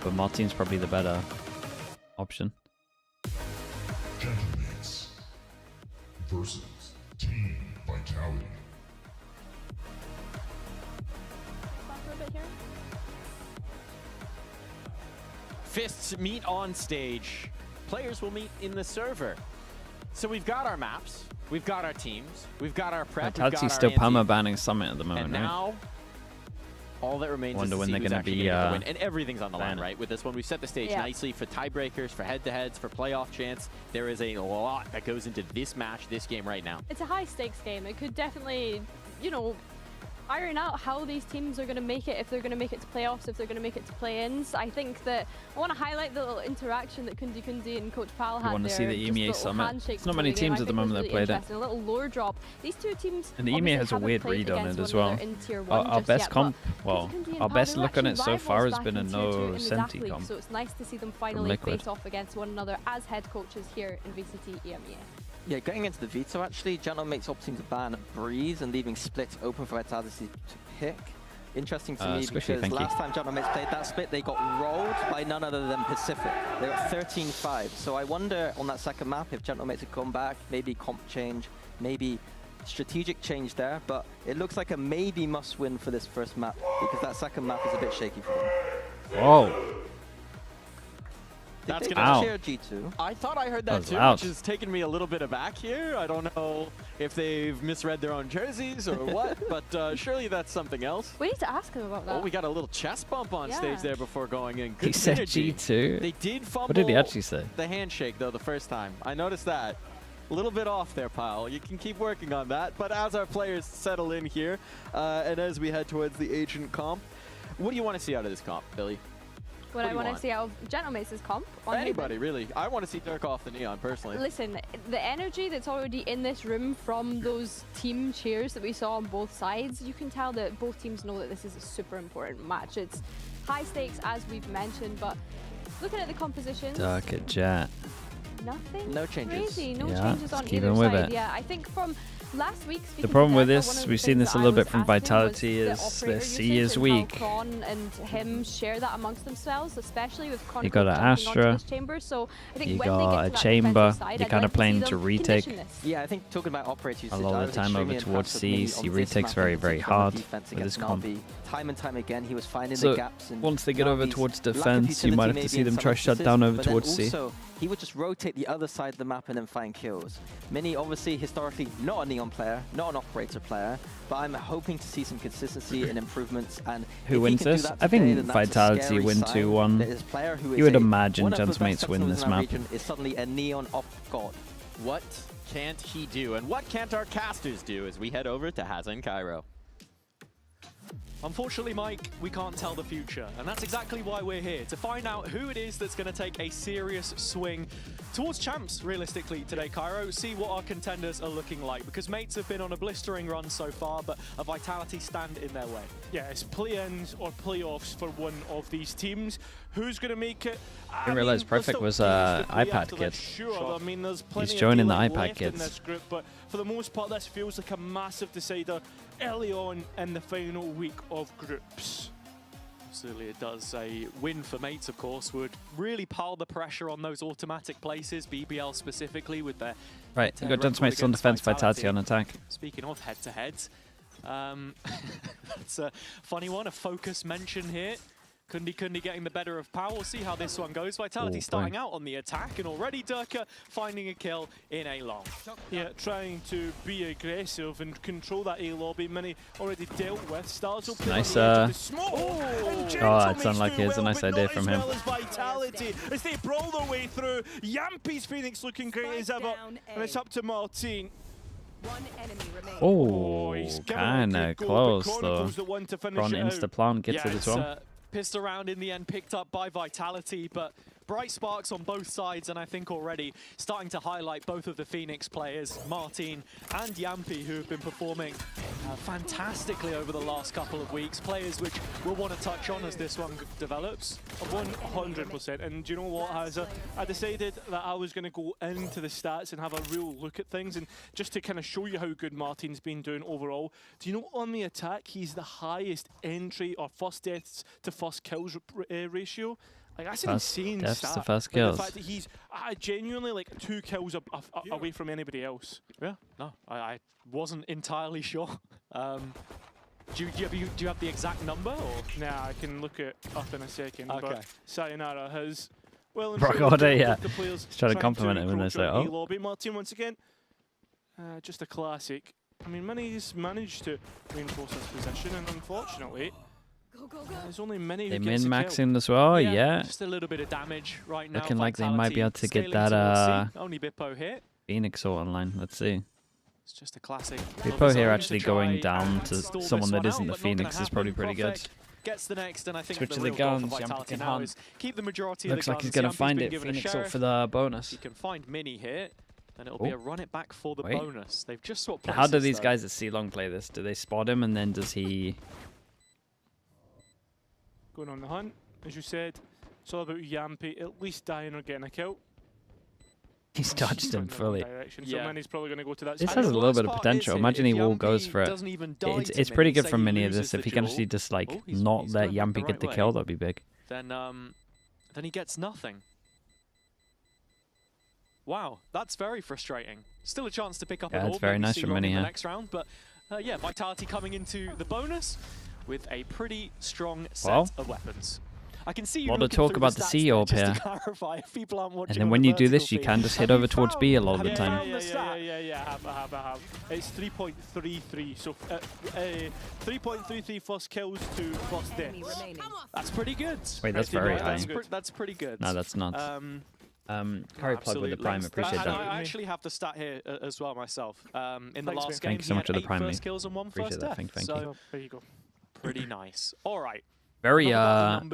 But Martin's probably the better option. Gentlemates versus Team Vitality. Fists meet on stage. Players will meet in the server. So we've got our maps, we've got our teams, we've got our prep. Vitality's still perma-banning Summit at the moment, and right? now, all that remains Wonder is to when see they're who's gonna actually be, gonna win. And everything's on the line, banning. right? With this one, we've set the stage Yeah. nicely for tiebreakers, for head-to-heads, for playoff chance. There is a lot that goes into this match, this game right now. It's a high-stakes game. It could definitely, you know, iron out how these teams are going to make it, if they're going to make it to playoffs, if they're going to make it to play-ins. I think that I want to highlight the little interaction that Kundi and Coach Pal had You want to see there, the just EMEA little Summit? handshake It's not before many the game. teams I at the think was moment that really played it. interesting. A little lore drop. These two teams And the EMEA obviously has a haven't weird played read on against it as one well. another in tier 1 Our just best yet, comp, but well, Kundi and our Pal, best they were look on it actually so far rivals has back been a in tier 2 no in the Senti Zap League, comp. so it's nice to see them finally Liquid. face off against one another as head coaches here in VCT EMEA. Yeah, going into the veto, actually, Gentlemakes opting to ban Breeze and leaving Split open for Vitality to pick. Interesting to me Squishy, because thank you. last time Gentlemakes played that split, they got rolled by none other than Pacific. They were 13-5. So I wonder on that second map if Gentlemakes had come back, maybe comp change, maybe strategic change there. But it looks like a maybe must win for this first map because that second map is a bit shaky for them. Whoa. That's Did they gonna share G2? I thought I heard That that was too, loud. which is taking me a little bit aback here. I don't know if they've misread their own jerseys or what, but surely that's something else. We need to ask him about that. Oh, we got a little chest bump on Yeah. stage there before going in. He Good said synergy. G2. They did fumble What did he actually say? the handshake, though, the first time. I noticed that. A little bit off there, Pyle. You can keep working on that. But as our players settle in here, and as we head towards the Agent comp, what do you want to see out of this comp, Billy? What do I you want want? to see out of Gentlemakes' comp. on Anybody, Haven. really. I want to see Dirk off the Neon, personally. Listen, the energy that's already in this room from those team cheers that we saw on both sides, you can tell that both teams know that this is a super important match. It's high stakes, as we've mentioned, but looking at the compositions, Dark at Jet. nothing No changes. crazy. No Yeah, changes just on keep either on with side. it. Yeah, I think from last week, The problem with this, we've seen this a little bit from Vitality, is their C is weak. Kron and him share that amongst themselves, especially with Kron You got an jumping onto Astra, his chamber. So I think you when they got get a to that chamber, defensive side, you're I'd kind like of playing see to them retake. condition this. Yeah, I think talking about operator usage, A lot I of was the time extremely over towards impressed with C, Mini C on this retakes map very, in very particular on hard defense with against this comp. Na'Vi. Time and time again, he was finding So, the gaps. And once they get over Na'Vi's towards lack of defense, you might have utility to see maybe in them some try shut instances, down over but then towards C. also, he would just rotate the other side of the map and then find kills. Mini, obviously, historically, not a Neon player, not an operator player, but I'm hoping to see some consistency and improvements. And Who if he wins can do this? that I think today, then that's a Vitality scary win sign 2-1. that his player who is You would a- imagine one of the best Gentlemakes win sentinels this in our map. region is suddenly a Neon op god. What can't he do? And what can't our casters do as we head over to Hazen Cairo? Unfortunately, Mike, we can't tell the future, and that's exactly why we're here, to find out who it is that's going to take a serious swing towards champs, realistically, today, Cairo. See what our contenders are looking like, because mates have been on a blistering run so far, but a Vitality stand in their way. Yeah, it's play-ins or playoffs for one of these teams. Who's going to make it? I didn't realize Perfect was iPad kid. Sure, I mean, there's plenty He's joining of the daylight iPad left in kids. this group, but for the most part, this feels like a massive decider early on in the final week of groups. Absolutely, it does. A win for mates, of course, would really pile the pressure on those automatic places, BBL specifically, with their Right, you got record Gentlemakes on against defense, Vitality on attack. Speaking of head-to-heads, that's a funny one, a focus mention here. Kundi getting the better of Power. We'll see how this one goes. Vitality Oh, starting out on the attack, and already Durka finding a kill in A long. Yeah, trying to be aggressive and control that A lobby. Many already dealt with. Stars open Nice, on the edge of the smoke. Oh, it's unlucky. It's a nice idea from him. As well as Vitality, as they brawl their way through. Yampy's Phoenix looking great as ever, and it's up to Martin. One enemy remains. Oh, he's given kind a of good goal, but close though. Chronicles the one to finish Ron it out. Instaplant gets Yeah, it as it's, well. Pissed around in the end, picked up by Vitality, but bright sparks on both sides, and I think already starting to highlight both of the Phoenix players, Martin and Yampy, who have been performing fantastically over the last couple of weeks. Players which we'll want to touch on as this one develops. 100%. And do you know what, Hazza? I decided that I was going to go into the stats and have a real look at things, and just to kind of show you how good Martin's been doing overall. Do you know on the attack, he's the highest entry or first deaths to first kills ratio? Like, that's an insane stat. The first like, kills. the fact that he's genuinely like 2 kills away from anybody else. Yeah, no, I wasn't entirely sure. Do you have the exact number? Or? Nah, I can look it up in a second. Okay. But Sayonara has well Rock order, yeah. He's trying to compliment him and they say, oh. Lobby. Martin once again, just a classic. I mean, Mini's managed to reinforce his position, and unfortunately, there's only Mini They who gets a min-max kill. him as well, yeah. Just a little bit of damage right now. Looking like they might be able to get Vitality that scaling towards C. Only Bippo here. Phoenix Sword online. Let's see. It's just a classic. Bippo here actually going down to someone that isn't the Phoenix is probably pretty good. Gets the next, and I think Switch the to the real goal for guns, Vitality Yamp now can is keep the majority Looks of the like he's guns. going to Yamp's find been it. given a Phoenix sheriff. Sword for the bonus. He can find Mini here, and it'll be a run it back for the Wait. bonus. They've just swapped How do places, these though. guys at C-Long play this? Do they spot him and then does he... Going on the hunt, as you said. It's all about Yampy at least dying or getting a kill. He's touched him fully. So Mini's probably going to go to that This side. has a little bit of potential. Imagine he all goes for it. It's pretty good from Mini of this. If he can actually just like not let Yampy get the kill, that'd be big. Then he gets nothing. Wow, that's very frustrating. Still a chance to pick up Yeah, an it's orb, very maybe nice see from Long Mini, in the yeah. next round, but yeah, Vitality coming into the bonus with a pretty strong set Well, of weapons. I can see you lot of looking talk through about the stats C there orb just to here. clarify if people aren't watching And then on when the you do this, vertical you can feed. just head over towards B a lot of the time. Yeah, I have. It's 3.33, so 3.33 first kills to first deaths. That's pretty good. Wait, that's very high. That's pretty good. No, that's not. Curry plug with the prime, appreciate And that. I actually have the stat here as well myself. In the last game, Thank you so he much had for the 8 prime, first mate. kills and 1 Appreciate first that, death. thank you. So, there you go. Pretty nice. All right. Very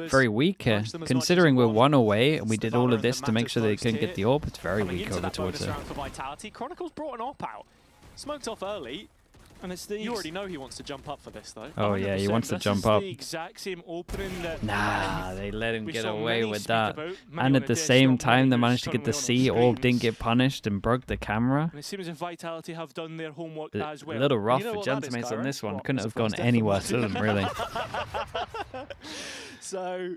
very weak here. Considering we're 1 away and we did all of this to make sure they couldn't get the orb, it's very weak over towards it. For Vitality, Chronicles brought an op out. Smoked off early. And it's the you already know he wants to jump up for this, though. Oh yeah, he wants to This jump is up. the exact same opening that Nah, they let him we get saw away Mini with speak that. about. Mini And on at a the desktop, same Mini time, they who's managed to get the suddenly C on orb, screens. didn't get punished, and broke the camera. And it seems as if Vitality have done their homework A as well. little rough You know for what that is, Gentlemates on Kyron? this one. What? Couldn't It's have a gone first any death worse, of doesn't really. So,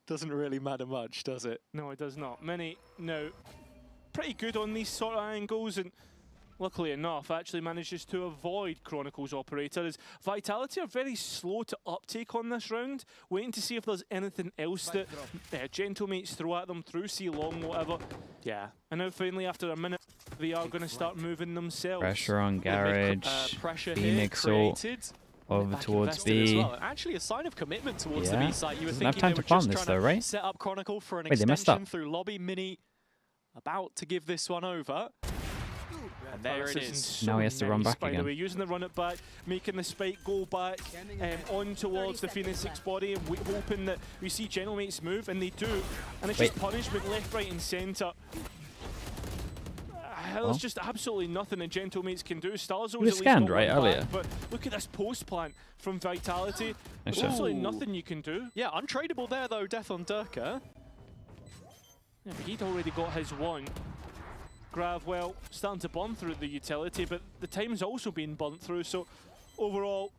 doesn't really matter much, does it? No, it does not. Mini, no, pretty good on these sort of angles, and luckily enough, actually manages to avoid Chronicles Operator, as Vitality are very slow to uptake on this round, waiting to see if there's anything else that Gentlemates throw at them through C-Long, whatever. Yeah. And now finally, after a minute, they are going to start moving themselves. Pressure on Garage. Pressure Phoenix here all created. over Back towards invested as B. well. Actually, a sign of commitment towards the Yeah. B side. You were Doesn't have thinking time they to were plant just this trying though, to right? set up Chronicle for an Wait, they messed extension up. through lobby. Mini about to give this one over. And there it is. Now he has to run back By the again. way, using the run it back, making the spike go back on towards the Phoenix 6 body, and hoping that we see Gentlemates move, and they do. And it's just punishment left, right, and centre. There's just absolutely nothing that Gentlemates can do. Starzo's He was at least scanned, got right, one earlier? back, but look at this post plant from Vitality. There's Nice shot. absolutely nothing you can do. Yeah, untradeable there though, death on Durka. Yeah, but he'd already got his one. Gravwell starting to burn through the utility, but the time's also been burnt through, so overall,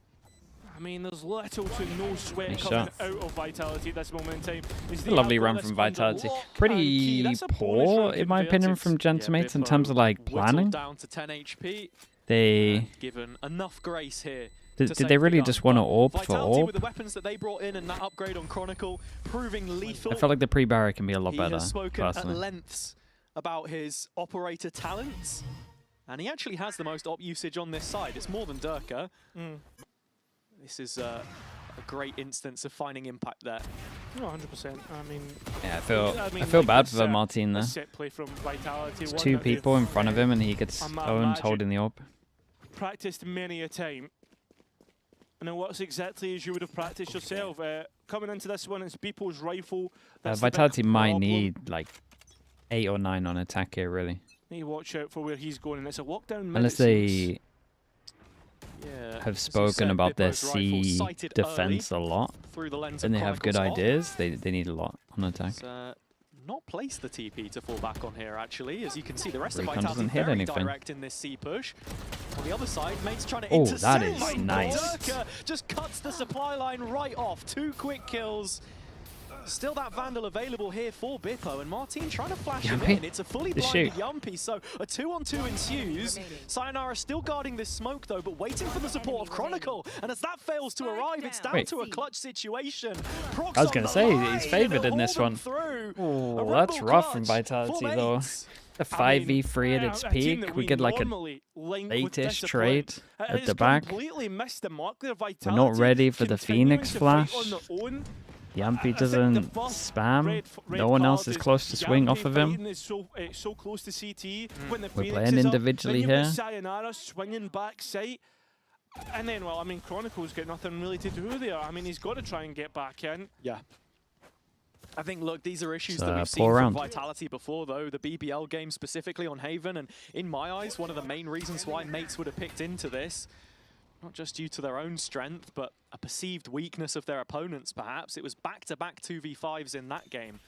I mean, there's little to no sweat Nice coming shot. out of Vitality at this moment in time. A lovely run from Vitality. Pretty poor, in my opinion, from Gentlemates in terms of like planning. Down to 10 HP. They Given enough grace here. did they really just want to orb for Vitality orb? with the weapons that they brought in and that upgrade on Chronicle proving lethal. I felt like the pre-barrier can be a lot He better, has spoken at personally. lengths about his operator talents, and he actually has the most op usage on this side. It's more than Durka. This is a great instance of finding impact there. No, 100%. I mean, Yeah, I feel like bad this, for Martin a there. set play from Vitality. There's one 2 that they've people in front of him and he gets owned imagine- holding the orb. practiced many a time. And it works exactly as you would have practiced yourself. Coming into this one, it's Beeple's rifle. That's the big Vitality might problem. need like 8 or 9 on attack here, really. Need to watch out for where he's going, and it's a lockdown. Unless they... Yeah, have spoken about their C defense a lot, through the lens and of they have good Chronicle's ideas. They need a lot on attack. Not placed the TP to fall back on here, actually. As you can see, the rest Recon of doesn't Vitality hit very anything. direct in this C push. On the other side, Mate's trying to Oh, intercept. that is nice. Durka just cuts the supply line right off. 2 quick kills. Still that Vandal available here for Bippo, and Martin trying to flash him Yumpie? in. It's a fully The blinded shoot. Yumpie, so a 2-on-2 ensues. Sayonara still guarding this smoke though, but waiting for the support of Chronicle. And as that fails to arrive, it's down Wait. to a clutch situation. Prox I was on going the to say, line, he's favored and in this hold one. them through. Oh, that's rough from Vitality, though. A 5v3 at its peak. We get like a late-ish trade at the back. Completely missed the mark there. We're Vitality not ready for the continuing Phoenix to fight flash. on their own. Yampy doesn't spam. No one else is close to swing off of him. Is so close to CT. When the We're Phoenix playing is up, individually then you've got here. Sayonara swinging back sight. And then, well, I mean, Chronicle's got nothing really to do there. I mean, he's got to try and get back in. Yeah. I think, look, these are issues It's that a we've seen poor from round. Vitality before, though. The BBL game specifically on Haven, and in my eyes, one of the main reasons why Mates would have picked into this, not just due to their own strength, but a perceived weakness of their opponents, perhaps. It was back-to-back 2v5s in that game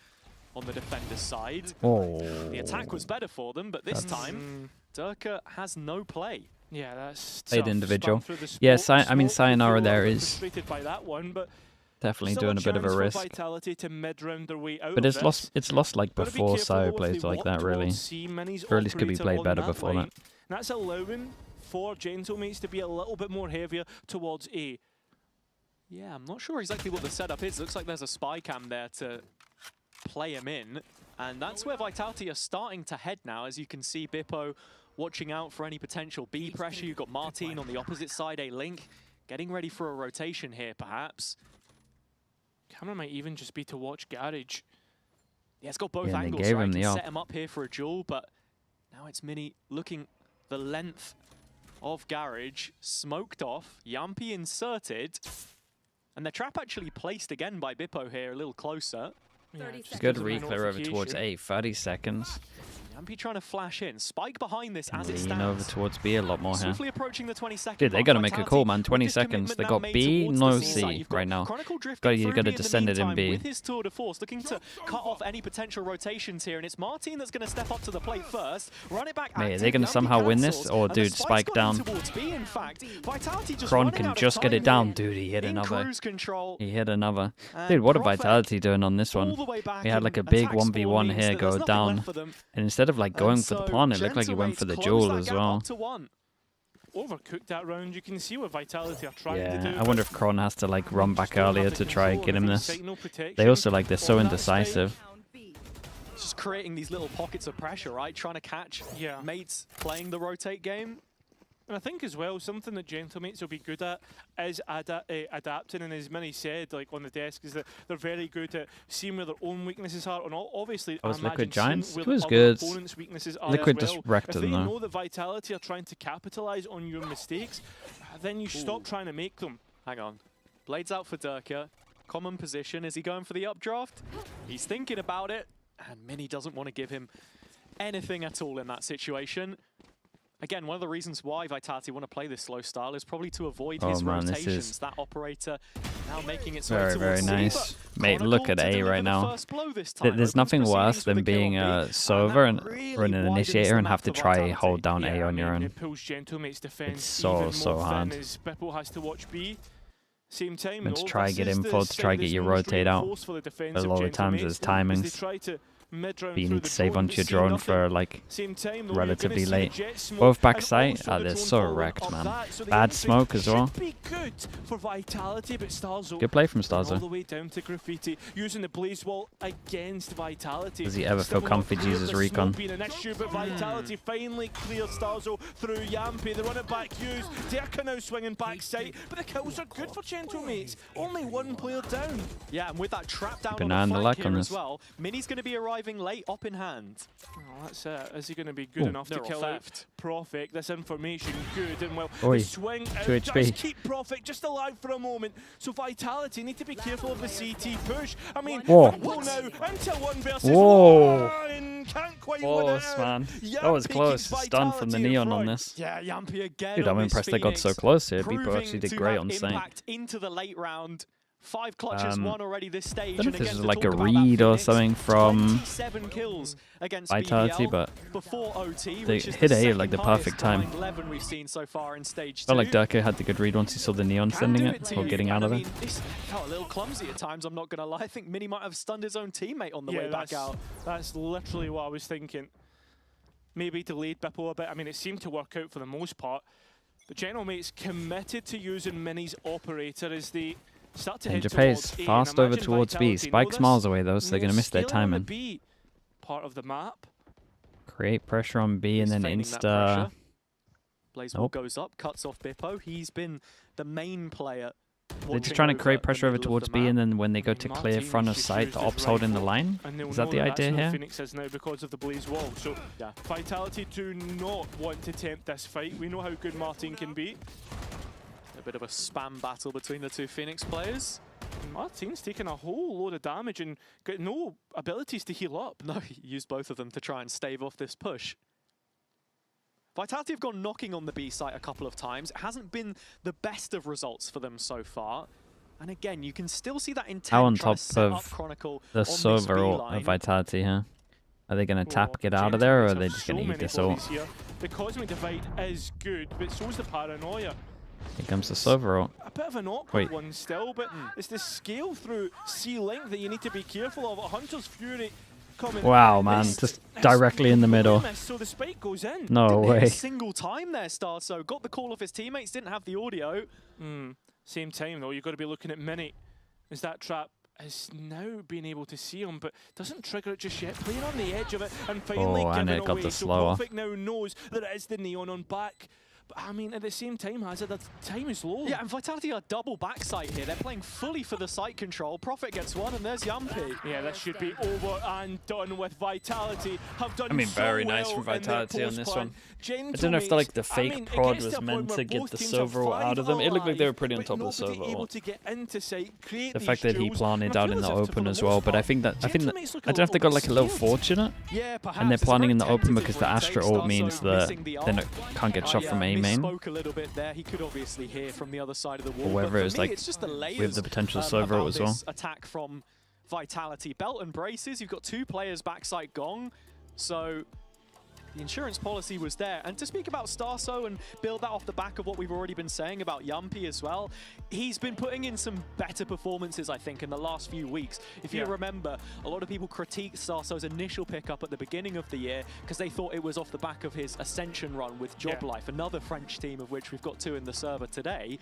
on the defender's side. Oh. The attack was better for them, but this time, Durka has no play. Yeah, that's Played tough. individual. Spam through the Yeah, smoke. I mean, Smoke, we Sayonara feel a there little is frustrated by that one, but definitely still doing a bit of a chance for risk. Vitality to mid-round their way out But of it's this. lost like Gotta be before careful Sayo if plays they like walk that, really. towards C, Mini's Or at least could be operator played on better that before line. that. And that's allowing for Gentlemates to be a little bit more heavier towards A. Yeah, I'm not sure exactly what the setup is. Looks like there's a spy cam there to play him in. And that's where Vitality are starting to head now. As you can see, Bippo watching out for any potential B pressure. You've got Martin on the opposite side, a Link getting ready for a rotation here, perhaps. Camera might even just be to watch Garage. Yeah, it's got both Yeah, they angles, gave right? him Can the set up. him up here for a duel, but now it's Mini looking the length of Garage, smoked off, Yampy inserted, and the trap actually placed again by Bippo here, a little closer. Good re-clear over towards A, 30 seconds. Yampy trying to flash in. Spike behind this as it Lean stands. over towards B a lot more here. Swiftly approaching the 22nd. Dude, they gotta make a call, man. 20 seconds. They got B, no C right now. You gotta descend it in B. With his tour de force, looking to cut off any potential rotations here, and it's Martin that's going to step up to the plate first. Run it back. Mate, are they gonna somehow win this? Or dude, spike down. B, in fact. Vitality just Kron running can out of just get it time down. here. Dude, he hit In another. cruise control. He hit another. And Dude, what a Prophet Vitality doing on this one. all the way back We had in like a big attack spawn 1v1 means here that go there's nothing down. left for them. And instead of like going for the pawn, it looked like he went for the duel as well. Overcooked that round. You can see what Vitality are trying to Yeah, do. I wonder if Kron has to like run back earlier to try and get him this. Signal protection They also like, they're so on that side. indecisive. Just creating these little pockets of pressure, right? Trying to catch mates playing the rotate game. And I think as well, something that Gentlemates will be good at is adapting. And as Minnie said, like on the desk, is that they're very good at seeing where their own weaknesses are. And obviously, Oh, I it's Liquid imagine Giants? seeing It where was the good. other opponents' weaknesses are Liquid as just well. wrecked If them they though. know that Vitality are trying to capitalize on your mistakes, then you stop trying to make them. Hang on. Blades out for Durka. Common position. Is he going for the updraft? He's thinking about it. And Mini doesn't want to give him anything at all in that situation. Again, one of the reasons why Vitality want to play this slow style is probably to avoid his man, this rotations. is That operator now making its way Very, towards very C, nice. but Mate, look Chronicle at to A deliver right the now. first blow this time. There's Opens nothing proceedings worse with than the kill being on a B, server and and that really run an widens initiator the and map have to for try Vitality. hold down A on your own. It pulls Gentlemates' defense It's so, even so more hard. thin as Bippo has to watch B. Same time, Let's though, try this get is info the to try side get that's your most rotate out. reinforced for the defense A of lot of times Gentlemates, there's as they timings. try to mid-round But you through need the to save drone, onto your but see drone nothing. for like Same time, though, relatively you're gonna see late. the jet smoke Both back and sight, also oh, the they're drone so following wrecked, up man. that, so the Bad infill smoke as well. should be good for Vitality, but Starzo Good play from all the Starzo. way down to Graffiti, using the blaze wall against Vitality. Does he ever feel Still comfy not to use his clear, the recon? smoke being an issue, but Vitality finally clears Starzo through Yampy. They run it back, Hughes. Derka now swinging back sight, but the kills are good for Gentlemates. Only one player down. Yeah, and with that trap down Keep on an eye the on the flank luck on here as this. well, Mini's going to be arriving arriving late, op in hand. Oh, that's it. Is he going to be good enough to kill out Profit? This information good and well. Oi, The swing 2 out HP. does keep Profit just alive for a moment. So Vitality need to be careful of the CT push. I mean, Whoa. Ripple now into 1 versus Whoa. 1. Can't quite Close, win it. man. That was close. Stun from the Neon on this. Yeah, Yampy again. Dude, I'm on this impressed they got so Phoenix, close here. People proving actually did to great have on Saint. impact into the late round. 5 clutches won already this stage. I don't know and if this again, is to like a talk about that read or Phoenix, something from 27 kills against Vitality, BBL but before OT, they which is hit the A at like second the perfect highest time. combined 11 we've seen so far in stage 2. Felt like Durko had the good read once he saw the Neon sending it or getting out of I it. mean, it's felt a little clumsy at times, I'm not going to lie. I think Mini might have stunned his own teammate on the way back out. That's literally what I was thinking. Maybe delayed Bippo a bit. I mean, it seemed to work out for the most part. But Gentlemate's committed to using Mini's operator as they start to head Danger towards pace, A. fast And over imagine towards B. Vitality know Spike's this, miles away though, so and they're going to miss their scaling on the timing. B part of the map. Create pressure on B and then feigning that insta. pressure. Blazewall Nope. goes up, cuts off Bippo. He's been the main player. They're just trying to create pressure over towards B, and then when they go to clear front of sight, the ops hold in the line. Is that the idea here? Phoenix is now because of the Blaze wall. So yeah, Vitality do not want to tempt this fight. We know how good Martin can be. A bit of a spam battle between the two Phoenix players. And Martin's taking a whole load of damage and got no abilities to heal up. No, he used both of them to try and stave off this push. Vitality have gone knocking on the B site a couple of times. It hasn't been the best of results for them so far. And again, you can still see that intent How on trying top to set up of Chronicle the on this server B ult line. of Vitality here? Are they going to tap, get out of there, or are they just going to eat this ult? Here. The Cosmic Divide is good, but so's the Paranoia. Here comes the server ult. A bit of an awkward Wait. one still, but it's the scale through C-Link that you need to be careful of. A Hunter's Fury coming. Wow, man, just directly in the middle. So the spike goes in. No Didn't hit way. a single time there, Starso. Got the call off his teammates, didn't have the audio. Same time though, you've got to be looking at Mini. As that trap is now being able to see him, but doesn't trigger it just yet. Playing on the edge of it and finally Oh, and giving it got away. the So slower. Perfect now knows that it is the Neon on back. But I mean, at the same time, Hazard, that time is low. Yeah, and Vitality are double backside here. They're playing fully for the site control. Profit gets one, and there's Yampy. Yeah, this should be over and done with Vitality. Have done I mean, so very nice well from in their Vitality on this post-plan. one. I don't know if the fake prod was meant to get the server ult out of them. It looked like they were pretty on top of the server ult. The fact that he planted out in the open as well, but I think that I don't know if they got like a little fortunate, and they're planning in the open because the Astra ult means that they can't get shot from A main. Spoke a little bit there. He could obviously hear from the other side of the wall. Or whether but it was for me, like it's just the layers, with the potential server ult about as well. this attack from Vitality. Belt and braces. You've got 2 players backside gong, so the insurance policy was there. And to speak about Starso and build that off the back of what we've already been saying about Yampy as well, he's been putting in some better performances, I think, in the last few weeks. If you remember, a lot of people critiqued Starso's initial pickup at the beginning of the year because they thought it was off the back of his Ascension run with Job Life, another French team of which we've got 2 in the server today.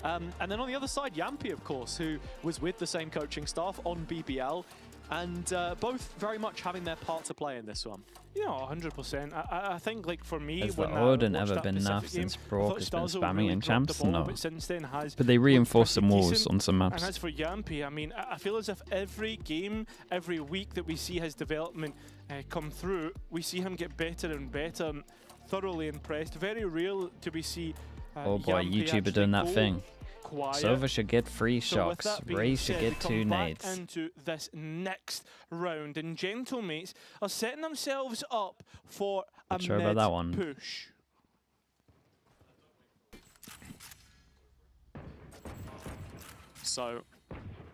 And then on the other side, Yampy, of course, who was with the same coaching staff on BBL, and both very much having their part to play in this one. Yeah, 100%. I think, like, for me, Has the when Odin I watched ever that been Pacific nerfed game, since I Brock thought has been Starzo spamming really in dropped the champs? ball, No. but since then has But they looked reinforced pretty some walls decent. on some maps. And as for Yampy, I mean, I feel as if every game, every week that we see his development come through, we see him get better and better. I'm thoroughly impressed. Very real to be see Oh boy, Yampy YouTuber actually doing that go thing. quiet. Sova should get 3 So with shocks. that being Ray should said, get we 2 come back nades. into this next round, and Gentlemates are setting themselves up for a Not sure about mid that one. push. So,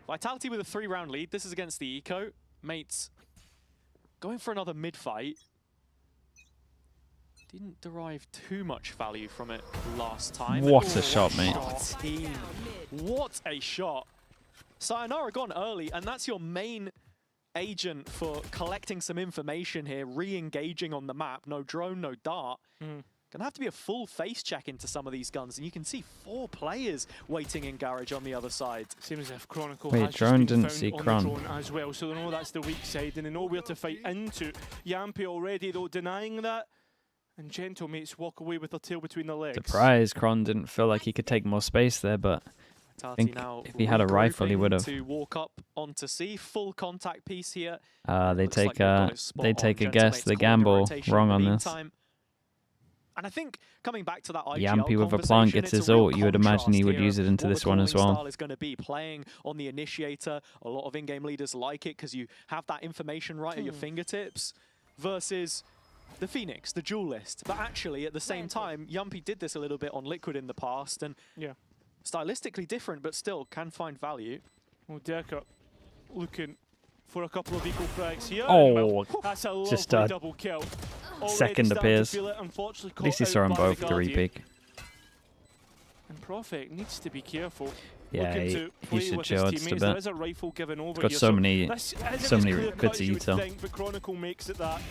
Vitality with a 3-round lead. This is against the Eco. Mates going for another mid-fight. Didn't derive too much value from it last time. What a shot, mate. Team. What a shot. Sayonara gone early, and that's your main agent for collecting some information here, re-engaging on the map. No drone, no dart. Gonna have to be a full face check into some of these guns, and you can see 4 players waiting in garage on the other side. Seems as if Chronicle Wait, has drone just been didn't found see on Chron. the drone as well, so they know that's the weak side, and they know where to fight into. Yampy already, though, denying that, and Gentlemates walk away with their tail between their legs. Surprised Kron didn't feel like he could take more space there, but Vitality think now if he had a rifle, he would have. to walk up onto C. Full contact piece here. They Looks take like they've got it spot they on take a Gentleman's guess, they corner gamble rotation wrong in on the this. meantime. And I think coming back to that IGL Yampy with a plant conversation, gets it's his a real ult. You would imagine he contrast would here use of it into what this the one as calling well. style is going to be playing on the initiator. A lot of in-game leaders like it because you have that information right at your fingertips versus the Phoenix, the duelist. But actually, at the same time, Yampy did this a little bit on Liquid in the past, and stylistically different, but still can find value. Well, Deka looking for a couple of equal frags here. Oh, that's a just lovely double kill. second appears. At least he saw them both to repick. And Prophet needs to be careful. Yeah, he should chill just a bit. There is a rifle given over Got here, so many clear good to eat. But Chronicle makes it that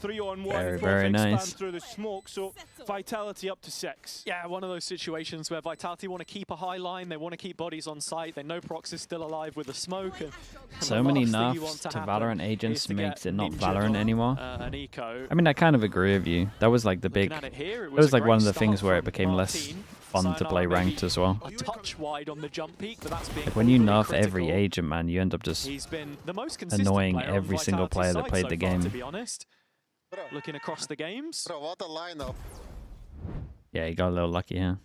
3-on-1. Very nice. Through the smoke, so Vitality up to 6. Yeah, one of those situations where Vitality want to keep a high line, they want to keep bodies on site, they know Prox is still alive with the smoke. And So many nerfs to Valorant agents makes it not Valorant anymore. I mean, I kind of agree with you. That was like the big. It was like one of the things where it became less fun to play ranked as well. A touch wide on the jump peak, but that's being Like when you nerf critical. every agent, man, you end up just He's been the most consistent annoying player on every single player that Vitality's played side the so far, game. to be honest. Looking across the games. Bro, what a lineup. Yeah, he got a little lucky here.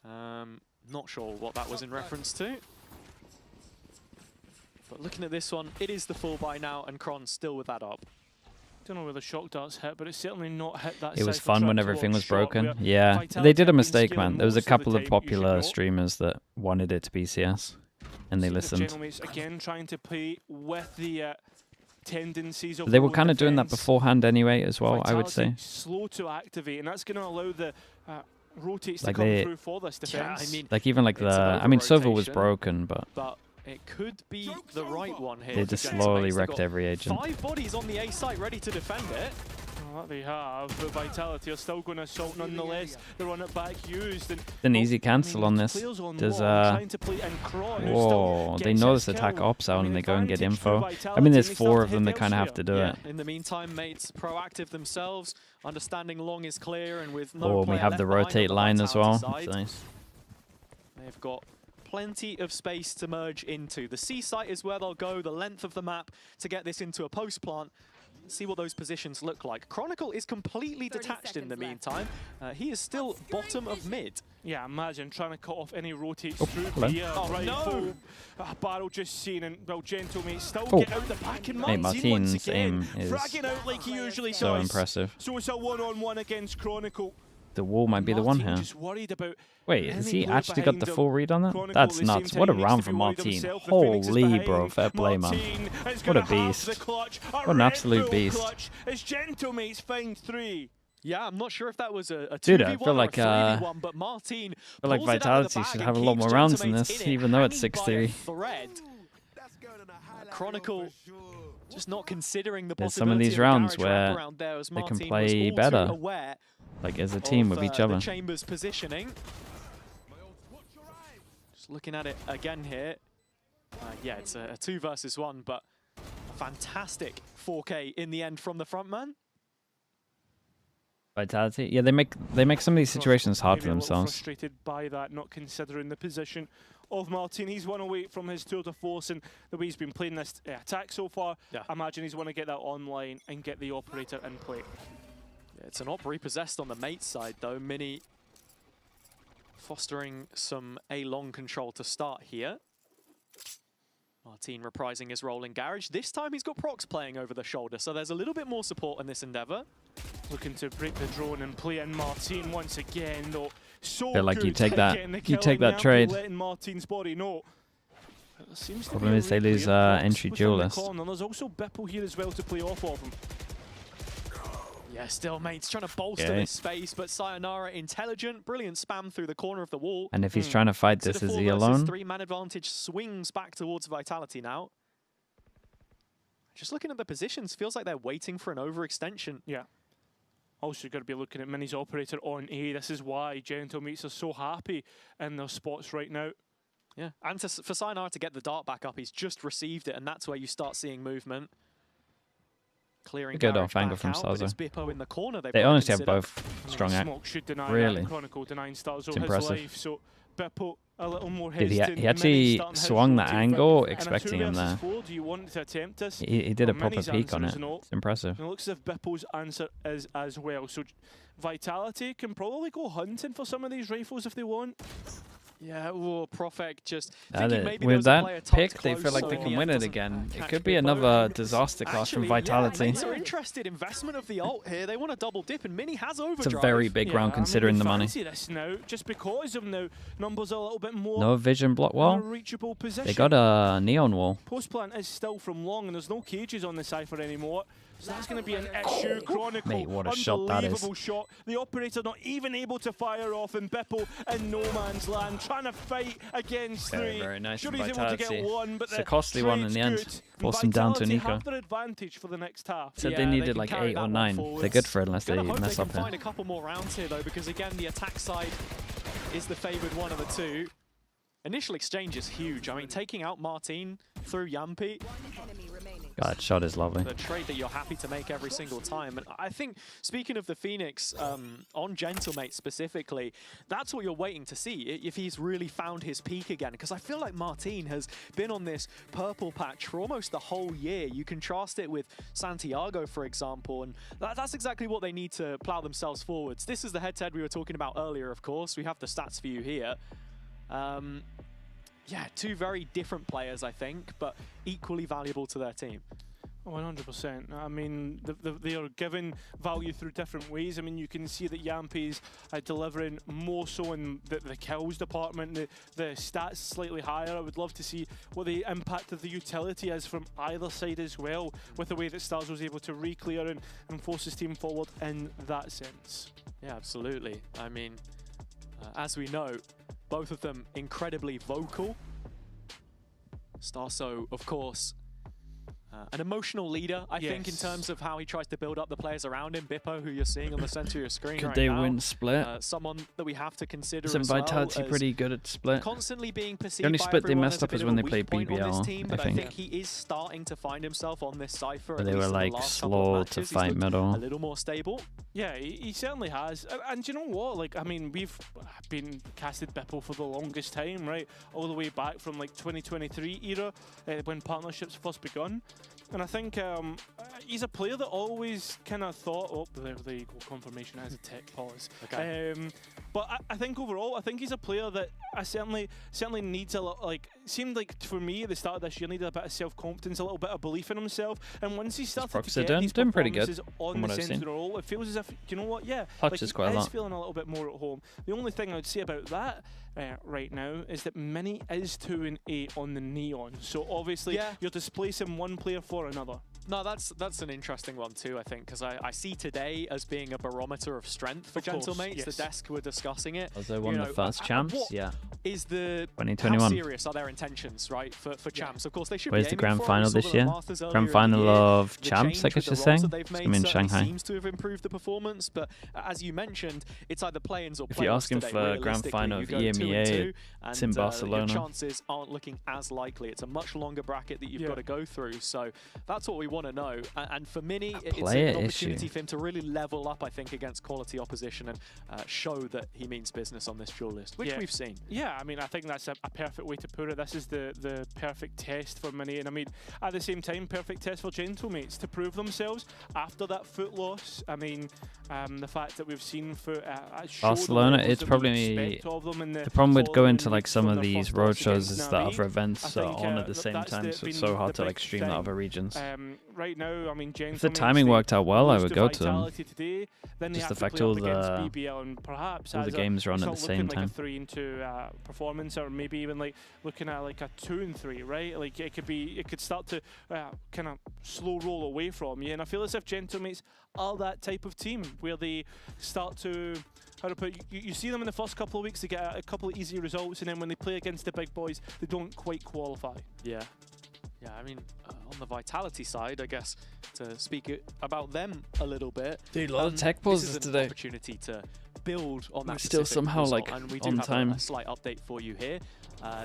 Not sure what that was in reference to. But looking at this one, it is the full buy now, and Kron still with that up. Don't know where the shock darts hit, but it's certainly not hit that. It was Cypher fun when trap everything towards was shot, broken. where Yeah, Vitality they did a have been mistake, scaling man. There was a most of the couple of time, you should popular know. streamers that wanted it to be CS, and they listened. Gentlemates again trying to play with the tendencies of But they were their own kind of doing that defense. beforehand anyway, as well. I would say. Vitality slow to activate, and that's going to allow the rotates Like to come they- through for this defense. I mean, Like even like it's the, an I mean, Silver was over-rotation, broken, but it could be the right one here. they for just Gentlemates. slowly They've wrecked got every agent. 5 bodies on the A site ready to defend it. Well, that they have, but Vitality are still going to assault nonetheless. They run it back used. And An easy cancel on this. players on There's wall trying to play, and Kron, who whoa, still they gets know his this attack kill. ops out I mean, and they go and get advantage for info. I Vitality, mean, there's and they 4 start of to them hit that kind of have to do yeah. it. In the meantime, mates proactive themselves, understanding long is clear, and with no Oh, we player have left the behind on rotate the line as Vitality well. side, That's nice. they've got plenty of space to merge into. The C site is where they'll go, the length of the map to get this into a post plant. See what those positions look like. Chronicle is completely detached in the meantime. He is still bottom of mid. Yeah, imagine trying to cut off any rotates Oh, through hello. here. Oh, right, no. Barrel just seen, and well, Gentlemate still Oh. get out the back, and Mate, Martin once Martin's again aim is fragging out like he usually so does. impressive. So it's a one-on-one against Chronicle. The wall might be the one Martin here. just worried about Wait, has any he blue actually got the behind full him. read on that? Chronicle, That's at the nuts. same What a time, needs round to from be worried Martin. himself. The Phoenix is Holy, bro. behind. Fair play, man. Martin is What a gonna have beast. the clutch. What an Red absolute Bull beast. clutch as Gentlemates find 3. Yeah, I'm not sure if that was a 2v1 Dude, I feel or like, a 3v1, but Martin I feel like pulls it out of the Vitality bag should and have a lot keeps more rounds in Gentlemate this, in it, even though it's hanging by a 6-3. thread. Chronicle just not considering the There's some of possibility these of a rounds garage where wraparound there, as they can Martin was play all too better, aware like as a team with of, each other. The Chamber's positioning. Just looking at it again here. Yeah, it's a 2 versus 1, but a fantastic 4K in the end from the front man. Vitality, yeah, they make some of these situations hard for Maybe a little themselves. frustrated by that, not considering the position of Martin. He's one away from his tour de force, and the way he's been playing this attack so far, I imagine he's want to get that online and get the operator in play. Yeah, it's an op repossessed on the mate side though. Mini fostering some A-long control to start here. Martin reprising his role in garage. This time he's got Prox playing over the shoulder, so there's a little bit more support in this endeavor. Looking to break the drone and play in Martin once again, though. So Feel like you good take at that- getting the you kill, take and that Yampy trade. letting Martin's body know. There seems to Problem be a is they replay lose, of Prox entry within the duelist. corner. There's also Bipple here as well to play off of him. Yeah, still mates trying to bolster Okay. this space, but Sayonara intelligent, brilliant spam through the corner of the wall. And if he's trying to fight So this, the is 4 he versus alone? 3 man advantage swings back towards Vitality now. Just looking at the positions, feels like they're waiting for an overextension. Yeah. Also, got to be looking at Mini's operator on A. This is why Gentlemates are so happy in their spots right now. Yeah, and for Sayonara to get the dart back up, he's just received it, and that's where you start seeing movement. Clearing Good garage off angle back from out, but it's Starzo. Bippo in the corner. They honestly have both I mean, strong act. Smoke should deny Really, that. Chronicle denying Starzo it's his impressive. life. So Bippo a little more Dude, hesitant. he actually starting to hit swung the rotate, angle, but in a expecting 2 him versus there. 4, do you want to attempt this? He did a Well, proper Mini's peek on answer it. is no. It's impressive. And it looks as if Bipple's answer is as well. So Vitality can probably go hunting for some of these rifles if they want. Yeah, well, Profek just With that pick, they feel like they can win it again. It could be another disaster class from Vitality. Yeah, Mates are interested investment of the ult here. They want to double dip, and Mini has overdrive. It's a very big round considering the money. Fancy this now, just because of now numbers are a little bit more. No vision block wall. Reachable position. They got a neon wall. Post plant is still from long, and there's no cages on the Cypher anymore. So that's going to be an issue. Chronicle, Mate, what a shot that is. unbelievable shot. The operator not even able to fire off, and Bipple in no man's land, trying to fight against three. Very nice Sure, from he's able to Vitality. get one, but It's a costly one in the end. good. Forced them down to Vitality Nico. have their advantage for the next half. Said they needed like 8 or 9. They're good for it unless they mess They up can find here. a couple more rounds here, though, because again, the attack side is the favoured one of the two. Initial exchange is huge. I mean, taking out Martin through Yampi. God, that shot is lovely. The trade that you're happy to make every single time. And I think, speaking of the Phoenix, on Gentlemate specifically, that's what you're waiting to see, if he's really found his peak again. Because I feel like Martin has been on this purple patch for almost the whole year. You contrast it with Santiago, for example, and that's exactly what they need to plow themselves forwards. This is the head-to-head we were talking about earlier, of course. We have the stats for you here. Yeah, two very different players, I think, but equally valuable to their team. 100%. I mean, they are given value through different ways. I mean, you can see that Yampi's delivering more so in the kills department. The stats slightly higher. I would love to see what the impact of the utility is from either side as well, with the way that Stars was able to re-clear and force his team forward in that sense. Yeah, absolutely. I mean, as we know, both of them incredibly vocal. Starso, of course, an emotional leader, I think, in terms of how he tries to build up the players around him. Bippo, who you're seeing on the center of your screen Could right they now, win split? Someone that we have to consider Isn't as well Vitality as pretty good at split? constantly being perceived The only by split they everyone messed as a up bit is of when a they played weak point on this BBL, team, I but think. he is starting to find himself on this Cypher. But at they least were in the like last couple of slow matches. to He's fight looked middle. a little more stable. Yeah, he certainly has. And you know what? Like, I mean, we've been casted Bipple for the longest time, right? All the way back from like 2023 era, when partnerships first begun. And I think he's a player that always kind of thought, oh, there you go, confirmation as a tech pause. Okay. But I think overall, I think he's a player that I certainly needs a lot. Like, seemed like for me at the start of this year, needed a bit of self-confidence, a little bit of belief in himself. And once he started to get these doing pretty good performances on from what the I've seen. central role, it feels as if, you know what, yeah, Touches like quite a he is lot. feeling a little bit more at home. The only thing I would say about that right now is that Mini is 2 and 8 on the Neon. So obviously you're displacing one player for another. No, that's an interesting one too, I think, because I see today as being a barometer of strength for Of course, Gentlemates. yes. The desk were discussing it. Was they one of the first champs? What Yeah. is the 2021. how serious are their intentions, right, for champs? Of course, they should Where's be the aiming grand for it. final We saw this them at year? Masters earlier Grand in the final year. of The champs, I change with guess the you're roles saying. that they've It's made gonna be in certainly Shanghai. seems to have improved the performance, but as you mentioned, it's either play-ins or If play-offs you're asking today. for grand Realistically, final you of go 2 and 2, EMEA, it's in and, Barcelona. Your chances aren't looking as likely. It's a much longer bracket that you've got to go through, so that's what we want to know. And for Mini, it's player an opportunity issue. for him to really level up, I think, against quality opposition and show that he means business on this duel list, which we've seen. Yeah, I mean, I think that's a perfect way to put it. This is the perfect test for Mini, and I mean, at the same time, perfect test for Gentlemates to prove themselves after that foot loss. I mean, the fact that we've seen Foot Barcelona, it's probably the problem with going to like some of these road shows is that other events are on at the same time, so it's so hard to like stream the other regions. Right now, I mean, If the timing worked out well, I would go to them. Vitality today, then they Just have the to fact play all up against the BBL, and perhaps all the as games are on it's at not the same looking time. like a 3-2 performance, or maybe even like looking at like a 2-3, right? Like it could start to kind of slow roll away from you. And I feel as if Gentlemates are that type of team where they start to, how to put it, you see them in the first couple of weeks, they get a couple of easy results, and then when they play against the big boys, they don't quite qualify. Yeah. Yeah, I mean, on the Vitality side, I guess, to speak about them a little bit. Dude, a lot of tech pauses this is an today. opportunity to build on that We're still specific somehow, result, like, and we do on have time. a slight update for you here.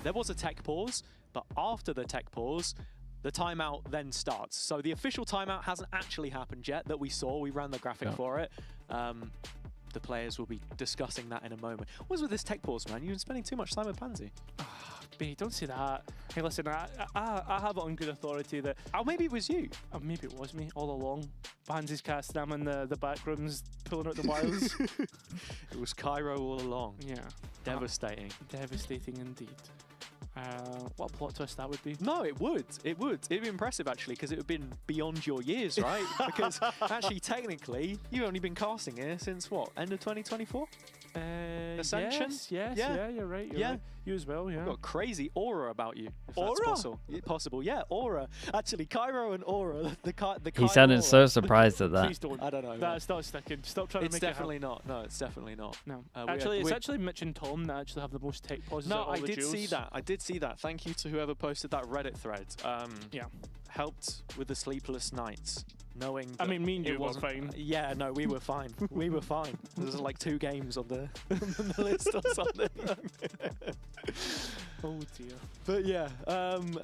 There was a tech pause, but after the tech pause, the timeout then starts. So the official timeout hasn't actually happened yet that we saw. We ran the graphic for it. the players will be discussing that in a moment. What's with this tech pause, man? You've been spending too much time with Pansy. B, don't say that. Hey, listen, I have it on good authority that... Oh, maybe it was you. Maybe it was me all along. Pansy's casting, I'm in the back rooms pulling out the wires. It was Cairo all along. Yeah. Devastating. Devastating indeed. What a plot twist that would be. No, it would. It would. It'd be impressive, actually, because it would have been beyond your years, right? Because, actually, technically, you've only been casting here since, what, end of 2024? Ascension? Yes, yeah, you're right. You're right. You as well, yeah. You've got crazy aura about you. If Aura? That's possible. Yeah, aura. Actually, Cairo and aura. The He sounded so surprised at that. Please don't. I don't know. That's not sticking. Stop trying to make it happen. It's definitely not. No, it's definitely not. No. It's actually Mitch and Tom that actually have the most tech pauses. No, I did see that. I did see that. Thank you to whoever posted that Reddit thread. Yeah. Helped with the sleepless nights. Knowing I mean, me and you were fine. Yeah, no, we were fine. We were fine. There's like 2 games on the, on the list or something. Oh dear. But yeah,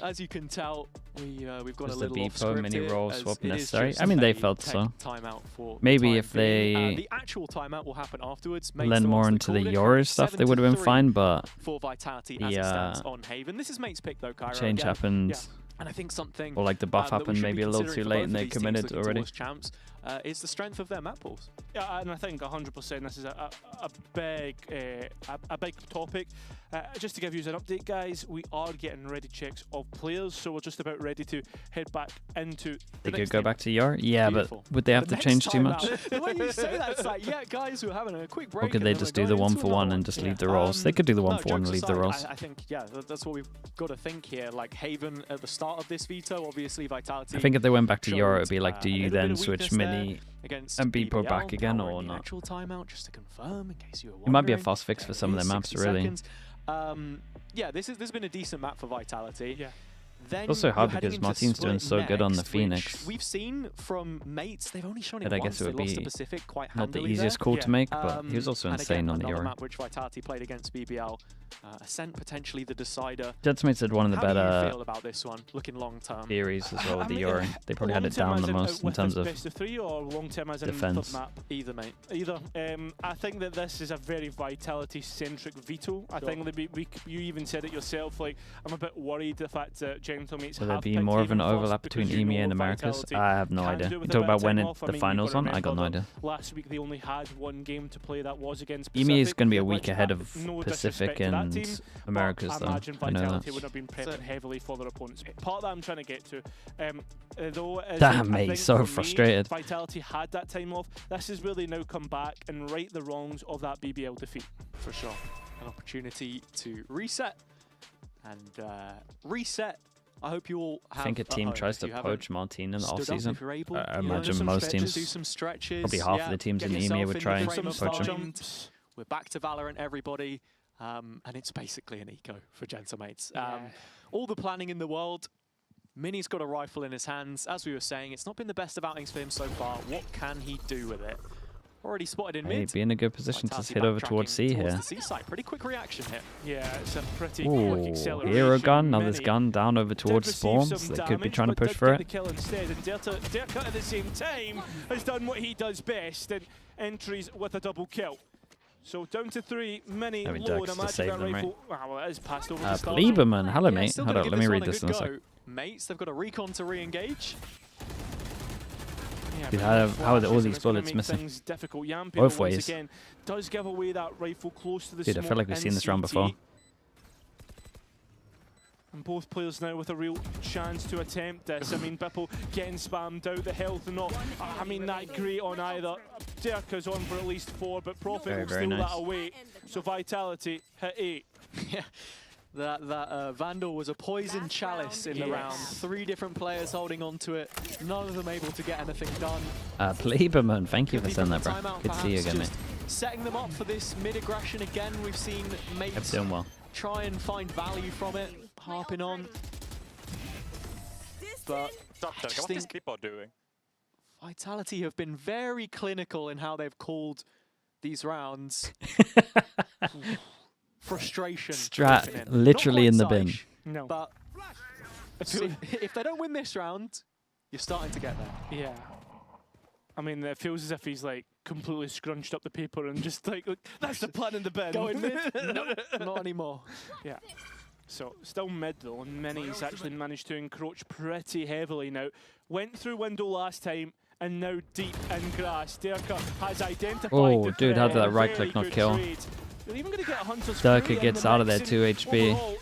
as you can tell, we've got Was a the little off Beepo script mini here, roll as swap it is necessary? just I mean, they a felt tech so. Timeout for Maybe time if they being. The actual timeout will happen afterwards. Mate's lend the more ones into that the called it. Yoru stuff, they would have been 7-3 fine, but for Vitality as the it stands on Haven. This is Mate's pick though, Cairo. change again. happened. Yeah. And I think something, Or like the buff that we happened should maybe be a little considering too for late both and of they these teams committed looking already. towards champs, is the strength of their map pools. Yeah, and I think 100% this is a big topic. Just to give you an update, guys, we are getting ready checks of players, so we're just about ready to head back into They the could next go game. back to Yoru? Yeah, Beautiful. but would they have The to next change too time much? out- The way you say that, it's like, yeah, guys, we're having a quick break. Or could and they then just we're do the going one into for another one one. and just leave the rolls? They could do the one No, for one and jokes leave the aside, rolls. I think, yeah, that's what we've got to think here. Like Haven at the start of this veto, obviously Vitality. I think if they went back to showed, Yoru, it'd be like, do a you little bit then of switch weakness there Mini against and Beepo back BBL, again powering or the not? actual timeout, just to confirm, in case you were It might be a wondering. fast fix for some of It their is maps, 60 really. seconds. Yeah, this has been a decent map for Vitality. Yeah. Then Also you're hard heading because into Martin's doing Split so good on the next, which Phoenix. We've seen from Mates, they've only shown it But I once. guess it would they lost be the Pacific quite not the handily easiest there. call to make, but he was also and insane again, on the another Yoru. map which Vitality played against BBL. Ascent potentially the decider. Gentleman's had one of the How do you better feel about this one, looking long term? theories as well with the Yoru. They probably had it Long-term down as the in, most in with terms this of best of 3 or long-term as in defense. third map? Either, mate. Either. I think that this is a very Vitality-centric veto. I think that you even said it yourself. Like, I'm a bit worried the fact that Gentlemates Will have there be picked more of an Haven overlap first between because you EMEA know and Americas? Vitality I have no can idea. do You with a talk bit about of when time it, off. I the mean, finals you've on? got to I got no remember idea. that last week they only had one game to play that was against EMEA Pacific. is going to be a which week ahead of no Pacific disrespect to that and team, Americas, but though. I imagine I know Vitality that. would have been prepping heavily for their opponents. Part that I'm trying to get to, though, is Damn, that I mate, think so for me, frustrated. Vitality had that time off. This is where they now come back and right the wrongs of that BBL defeat. For sure. An opportunity to reset and reset. I hope you all have I think a team home tries if to you haven't poach Martin in the stood up off-season. if you're able. I You know, do imagine some most stretches, teams, do some stretches, probably half yeah, of the teams get in the yourself EMEA would in the try and frame of poach him. mind. We're back to Valorant, everybody, and it's basically an eco for Gentlemates. All the planning in the world. Mini's got a rifle in his hands. As we were saying, it's not been the best of outings for him so far. What can he do with it? Already spotted in Hey, mid. be in a good position to Vitality head over backtracking towards C towards here. the C side. Pretty quick reaction here. Yeah, it's a pretty quick Ooh, acceleration. hero gun, now this Mini gun down over did towards receive Spawn, some so they could be damage, trying to but push did for get it. the kill instead, and Dirka at the same time has done what he does best and entries with a double kill. So down to 3, Mini I mean, low, Dirk's and to imagine save that them, right? rifle. Well, it is passed over to start. Lieberman, hello Yeah, mate. still Hold gonna on, give let me this read one a this in good a sec. go. Mates, they've got a recon to re-engage. Yeah, Dude, but how are flashes all and these it's gonna bullets make missing? things difficult. Yampiro Both once ways. again does give away that rifle close to the Dude, I smoke feel like we've in seen this round CT. before. And both players now with a real chance to attempt this. I mean, Bipple getting spammed out, the health and not, I mean, that great on either. Dirka's on for at least 4, but Prophet Very, will very steal nice. that away. So Vitality hit 8. Yeah. That Vandal was a poison chalice in the round. 3 different players holding on to it. None of them able to get anything done. Lieberman, thank you for Could be sending from that, the bro. timeout, Good to see you perhaps, again, mate. just setting them up for this mid-aggression again. We've seen Hope Mates you're doing well. try and find value from it, harping on. But What is Clipboard doing? Vitality have been very clinical in how they've called these rounds. Frustration. Strat, creeping in. literally Not in the quite bin. Sage, No. But if they don't win this round, you're starting to get there. Yeah. I mean, it feels as if he's like completely scrunched up the paper and just like, look, that's the plan in the bin. Going mid? No, not anymore. Yeah. So still mid though, and Mini's actually managed to encroach pretty heavily now. Went through window last time, and now deep in grass. Derka has identified the dude, how did that threat. right click not Very good kill? trade. You're even going to get a Hunter's Derka Fury in gets the out of there, mix, 2 and HP. overall,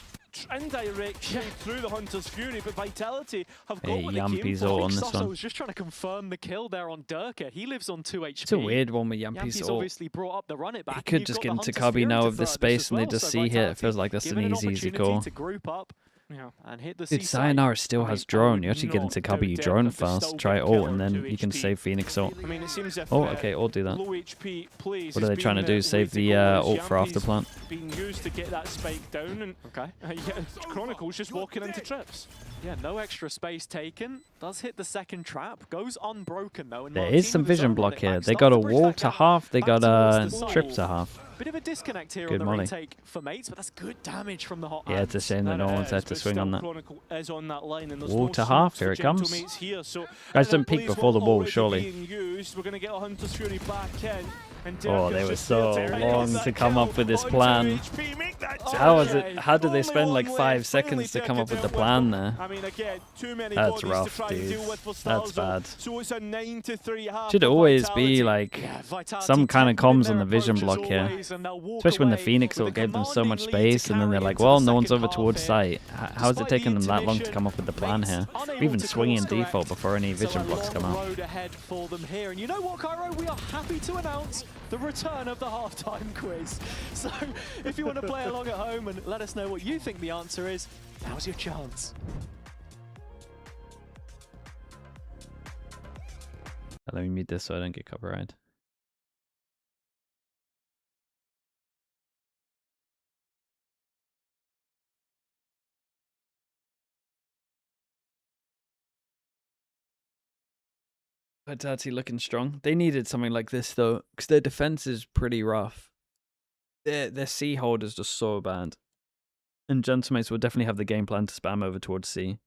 indirect through the Hunter's Fury, but Vitality have got Hey, what they came Yampi's for. all on this Sasso one. was just trying to confirm the kill there on Durka. He lives on 2 HP. It's a weird one with Yampi's Yampi's ult. obviously brought up the run it back. He and could you've just got get the into Hunter's cubby Fury now to with the third space as and they well, just so see hit. It Vitality feels like that's an given easy opportunity call. to group up Yeah. and hit the Dude, C Sayonara side. still has drone. You actually get into cubby, you drone fast, try ult, and then you can save Phoenix ult. I mean, it seems if, Oh, okay, ult do that. low HP plays What are they has trying to been do? the Save way to the go, as ult for Yampi's after plant? being used to get that spike down, and yeah, Chronicles just walking into trips. Yeah, no extra space taken. Does hit the second trap. Goes unbroken though. And There is some vision block here. They got a wall to half, they got a trip to half. Bit of a disconnect here Good on the molly. retake for mates, but that's good damage from the hot Yeah, it's a shame that no one's had to swing on that. Chronicle is on that line, and there's Wall no to half, smokes here for it comes. Gentlemates here, so Guys, don't Please peek before the won't wall, already surely. being used. We're going to get a Hunter's Fury back in. And Oh, Derka's they were just there so to make long that to come kill up with this on plan. 2 HP. Make that How was okay. it? How did they Only spend like one 5 left. seconds to Finally, come up Derka with the dealt with plan them. there? I mean, again, too many That's bodies rough, to try and deal dude. with for That's Starzo. bad. So it's a 9-3 half. Should for always Vitality. be like Yeah, Vitality some kind of tempered in comms their on the vision approaches block here. always, and they'll walk Especially when the away Phoenix with ult a gave them so much commanding lead to space and then carry they're like, into well, the no one's second over half towards here. site. How is it Despite taking the them that long to intermission, come up with the plan here? unable Even to swinging course correct. default before any So vision a blocks come long out. road ahead for them here. And you know what, Cairo? We are happy to announce the return of the halftime quiz. So if you want to play along at home and let us know what you think the answer is, now's your chance. Let me mute this so I don't get copyright. Vitality looking strong. They needed something like this though, because their defense is pretty rough. Their C hold is just so bad. And Gentlemates will definitely have the game plan to spam over towards C.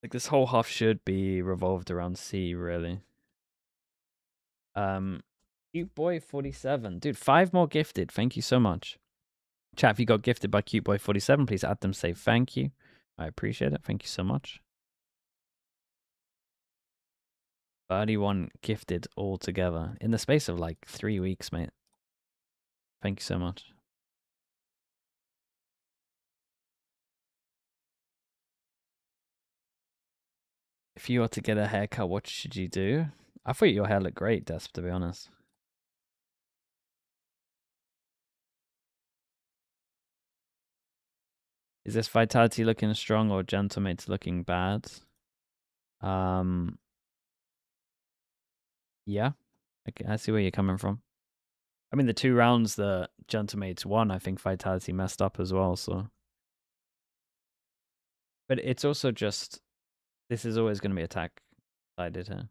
Like this whole half should be revolved around C, really. Cute Boy 47. Dude, 5 more gifted. Thank you so much. Chat, if you got gifted by Cute Boy 47, please add them, say thank you. I appreciate it. Thank you so much. 31 gifted all together in the space of like 3 weeks, mate. Thank you so much. If you were to get a haircut, what should you do? I thought your hair looked great, Desp, to be honest. Is this Vitality looking strong or Gentlemates looking bad? Yeah, I see where you're coming from. I mean, the 2 rounds that Gentlemates won, I think Vitality messed up as well, so. But it's also just, this is always going to be attack sided here.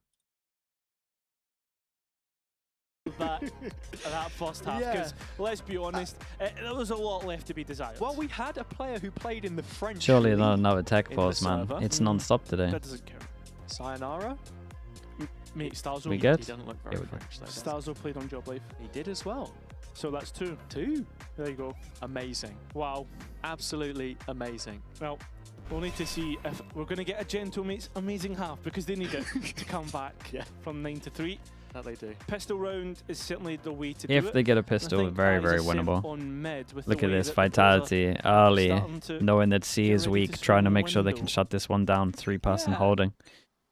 that first half, because let's be honest, there was a lot left to be desired. Well, we had a player who played in the French Surely league not another tech in pause, the man. server. It's non-stop today. That doesn't count. Sayonara? Mate, Starzo. We good? He doesn't look Yeah, very we good. French, though, does Starzo played on Job Life. he? He did as well. So that's 2. 2. There you go. Amazing. Wow. Absolutely amazing. Well, we'll need to see if we're going to get a Gentlemates amazing half, because they need it to come back from 9-3. That they do. Pistol round is certainly the way to do If it. they get a And I pistol, think very, that is very a sim winnable. on mid with Look the at way this that the players are Vitality early, starting to knowing that C get is ready to weak, trying to swing make sure they window. can shut this one down. 3-person Yeah. holding.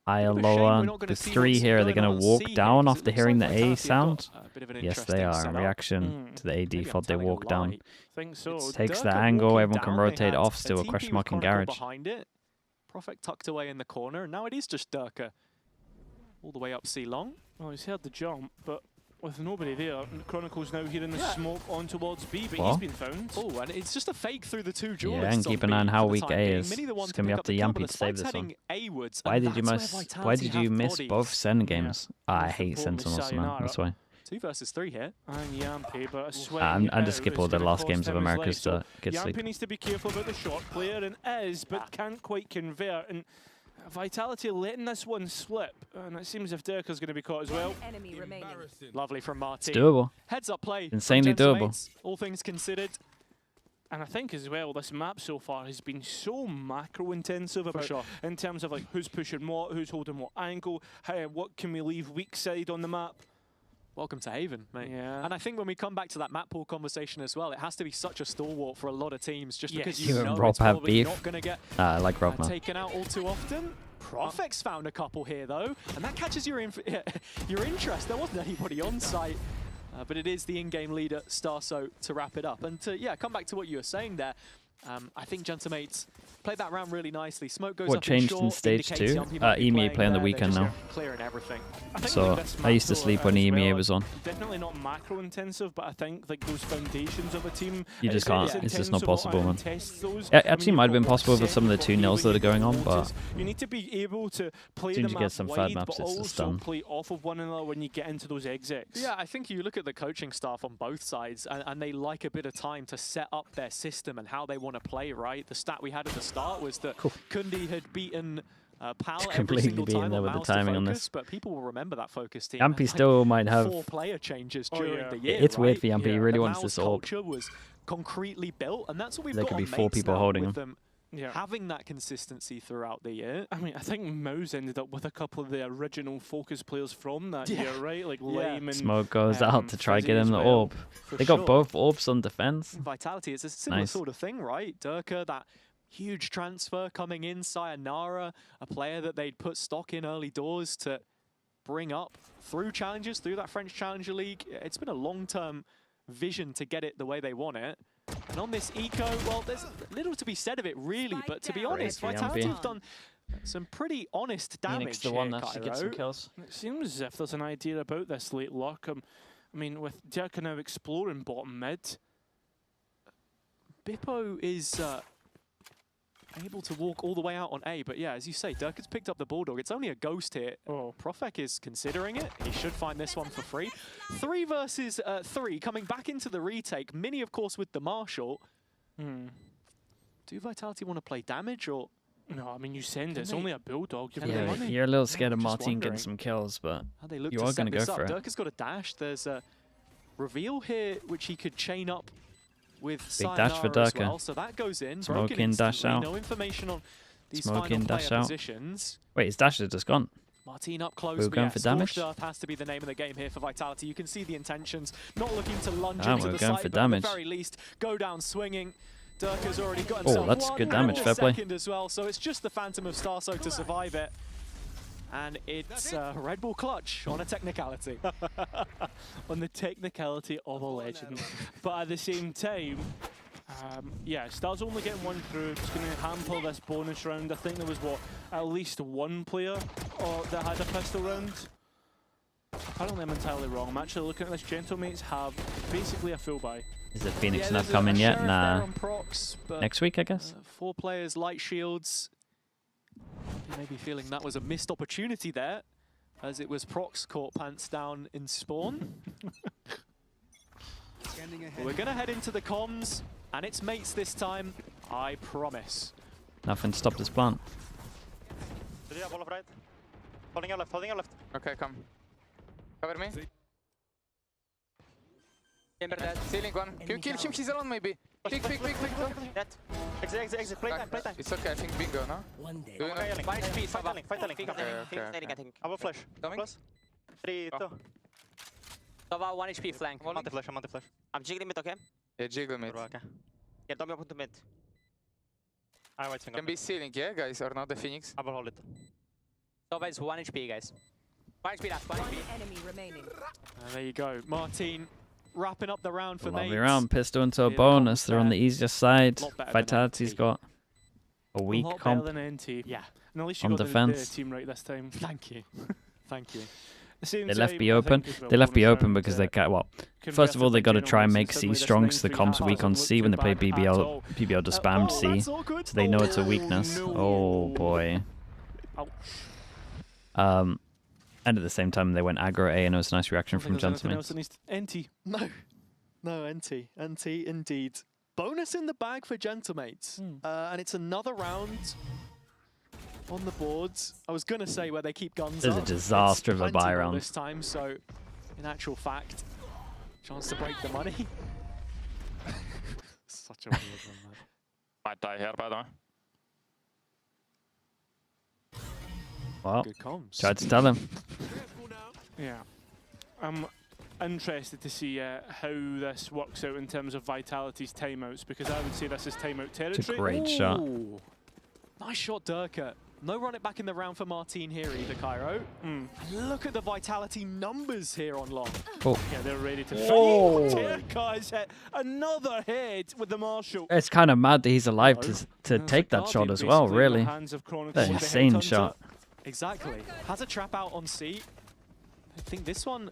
Higher, Bit of a shame we're lower. not gonna The see 3 what's here, are they going going on to walk C here, down because it after looks hearing like the A Vitality have sound? got a bit of an Yes, they interesting are. setup. Reaction to the A Maybe I'm default, they telling a walk down. I lie. think so. Takes the Durka angle, walking everyone can down, they rotate had off, a still a TP question with mark in Chronicle garage. behind it. Prophet tucked away in the corner, and now it is just Durka. All the way up C long. Well, he's heard the jump, but with nobody there, Chronicle's now here in the smoke on towards B, but What? he's been found. Oh, and it's just a fake through the 2 Yeah, duelists. and keep an B eye on how for the weak time A being. is. Many the ones It's going to be pick up to the kill, but Yampy the to save spike's this one. heading A-wards, Why and did you that's where miss? Why Vitality did you have miss bodies. both Sen games? I Most hate importantly, Sentinels, man. That's why. 2 versus 3 here. And Yampy, but a swing. I'm just out skip is all the gonna last cost games of him his life. America's So to get Yampy sleep. needs to be careful about the short player, and is, but can't quite convert. And Vitality letting this one slip, and it seems if Dirk is going to be caught as well. Enemy remaining. Lovely from Martin. It's doable. Heads up play. from Insanely doable. Gentamates, all things considered. And I think as well, this map so far has been so macro intensive in terms of like who's pushing what, who's holding what angle, what can we leave weak side on the map. Welcome to Haven, mate. Yeah. And I think when we come back to that map pool conversation as well, it has to be such a stalwart for a lot of teams, just because You you and know Rob it's have probably beef. not going to get I like Rob, man. taken out all too often. Profex found a couple here though, and that catches your interest. There wasn't anybody on site, but it is the in-game leader, Starso, to wrap it up. And to come back to what you were saying there, I think Gentamates played that round really nicely. Smoke goes What up changed short, in stage indicates 2? Yumpie might be EMEA play on the there. weekend They're now. just clearing everything. So I used to sleep when EMEA was on. Definitely not macro intensive, but I think like those foundations of a team. You just can't. It's just not possible, man. Those. It actually might have been possible with some of the 2-0s that are going on, but you need to be able to play as soon the as you map get some third wide, maps, but it's just also done. play off of one another when you get into those exits. Yeah, I think you look at the coaching staff on both sides, and they like a bit of time to set up their system and how they want to play, right? The stat we had at the start was that Kundi had beaten Pal every completely single beaten time there on with the mouse to timing on focus, this. but people will remember that focus team. Yampy Like still might have 4 player changes Oh, during yeah. the year. It's weird right? for Yampy. He really The wants mouse this orb. culture was concretely built, and that's what we've There got could on be 4 Mates people now, holding with him. having that consistency throughout the year. I mean, I think Mouse ended up with a couple of the original focus players from that Yeah. year, right? Like Yeah. Lame and Smoke goes out to try Fizzy get him as the well, orb. for They got sure. both orbs on defense. Vitality, it's a similar Nice. sort of thing, right? Durka, that huge transfer coming in, Sayonara, a player that they'd put stock in early doors to bring up through challenges, through that French Challenger League. It's been a long-term vision to get it the way they want it. And on this eco, well, there's little to be said of it really, but to be honest, Great for Vitality Yampy. have done some pretty honest damage the one here, that actually gets some Cairo. kills. It seems as if there's an idea about this late luck. I mean, with Dirk now exploring bottom mid. Bippo is able to walk all the way out on A, but yeah, as you say, Dirk has picked up the Bulldog. It's only a ghost here. Oh. Profek is considering it. He should find this one for free. 3 versus 3, coming back into the retake. Mini, of course, with the Marshall. Do Vitality want to play damage, or...? No, I mean, you send it. It's only a Bulldog. You've got the Yeah, money. you're a little scared of Just Martin wondering getting some kills, but How they look you to are set going to go this up. for it. Dirk has got a dash. There's a reveal here, which he could chain up with Big dash for Sayonara as Durka. well. So that goes in. Smoke Broken in, dash instantly. out. No information on these Smoke final in, dash player out. positions. Wait, his dash is just gone. Martin up close. We were but going yeah, for damage? Scorched Earth has to be the name of the game here for Vitality. You can see the intentions. Not looking to lunge Ah, into we're the going site, for but at damage. the very least, go down swinging. Durka's already got Oh, himself that's one good damage, more fair play. second as well. So it's just the Phantom of Starso to survive it. And it's Red Bull clutch on a technicality. On the technicality of a legend. But at the same time, yeah, Star's only getting one through. It's going to hamper this bonus round. I think there was, what, at least one player that had a pistol round. Apparently I'm entirely wrong. I'm actually looking at this. Gentamates have basically a full buy. Is it Phoenix Yeah, not there's a coming yet? Sheriff Nah. there on procs, but, Next week, I guess. 4 players, light shields. You may be feeling that was a missed opportunity there, as it was procs caught pants down in spawn. Well, we're going to head into the comms, and it's mates this time, I promise. Nothing stopped his plant. Ball of right. Holding your left, holding your left. Okay, come. Cover me. Chamber dead. Ceiling one. Kill him, he's alone maybe. Pick. Dead. Exit. Playtime. It's okay, I think bingo, no? One day. Do you know? Fight link. Okay. I think. I will flash. Coming? Close. 3, 2. About 1 HP flank. I'm anti-flash. I'm jiggling mid, okay? Yeah, jiggle mid. Okay. Yeah, don't be open to mid. I white finger. Can be ceiling, yeah, guys, or not the Phoenix? I will hold it. So it's 1 HP, guys. 1 HP last, 1 HP. Enemy remaining. There you go. Martin wrapping up the round for Lovely mates. round. Pistol into a Yeah, bonus. They're on the fair. easiest side. Lot better than Vitality's NT. got a weak a lot comp. better than NT. Yeah. And at least you On got defense. the team right this time. Thank you. Thank you. The same They left time, B I open. think as well, They left B bonus open round, because they got well. converted First of all, they by got to try and Genomates, make and C suddenly this strong, so the 9-3 comp's half weak on doesn't C look when they too play bad at BBL. all. PBL to spam oh, C, that's awkward. so they know it's a weakness. no. Oh boy. Ouch. And at the same time, they went aggro A, and it was a nice reaction from Gentlemen. NT. No, NT. NT indeed. Bonus in the bag for Gentlemates. And it's another round on the boards. I was gonna say where they keep guns This is up. a disaster It's of a buy plenty more round. this time, so in actual fact, chance to break the money. Such a weird one, man. Might die here, by the way. Well, Good comms. tried to tell him. Yeah. I'm interested to see how this works out in terms of Vitality's timeouts, because I would say this is timeout territory. It's a great shot. Ooh. Nice shot, Durka. No run it back in the round for Martin here either, Cairo. And look at the Vitality numbers here on long. Oh. Yeah, they're ready to Whoa. fight. Durka has hit another head with the Marshall. It's kind of mad that he's alive to take that shot as well, really. That insane shot. Exactly. Has a trap out on C. I think this one,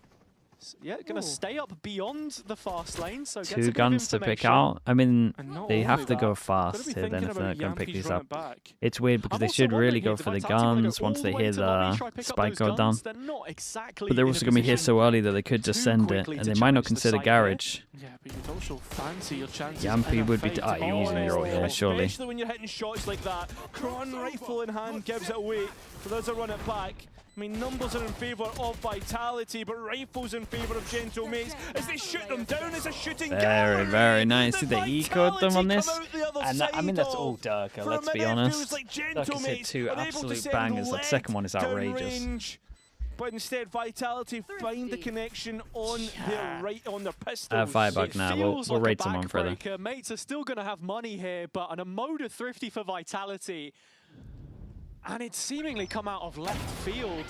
yeah, gonna stay up beyond the fast lane. So gets a Two bit of guns to pick information. out. I mean, And not they have only to go that, fast gotta be here then thinking if they're about going to pick Yampi's these running up. back. It's weird because I'm they also should really wondering go if the for the Vitality wanna guns go once all they the way hear to lobby, try the pick up spike those go down. guns. They're not exactly But they're in a also going to be here position so early that they could just too send it, quickly and to they might not challenge the consider site here. garage. Yeah, but you'd also fancy your chances. Yampi in a would be fight, you're using your ult here, surely. Especially when you're hitting shots like that. Cron rifle in hand gives it away. So there's a run it back. I mean, numbers are in favour of Vitality, but rifles in favour of Gentle Mates as they shoot them down as a shooting Very, very nice. The Did they eco them on this? Vitality come out the other And I mean, that's side all of. Durka, For a let's be minute, it honest. feels like Durka's hit Gentlemates two are able to absolute send bangers. That lead second one is outrageous. downrange. But instead, Vitality find the connection on their right on their pistols. Firebug now. We'll Feels like a rate them on further. backbreaker. Mates are still going to have money here, but an Emoda thrifty for Vitality. And it's seemingly come out of left field.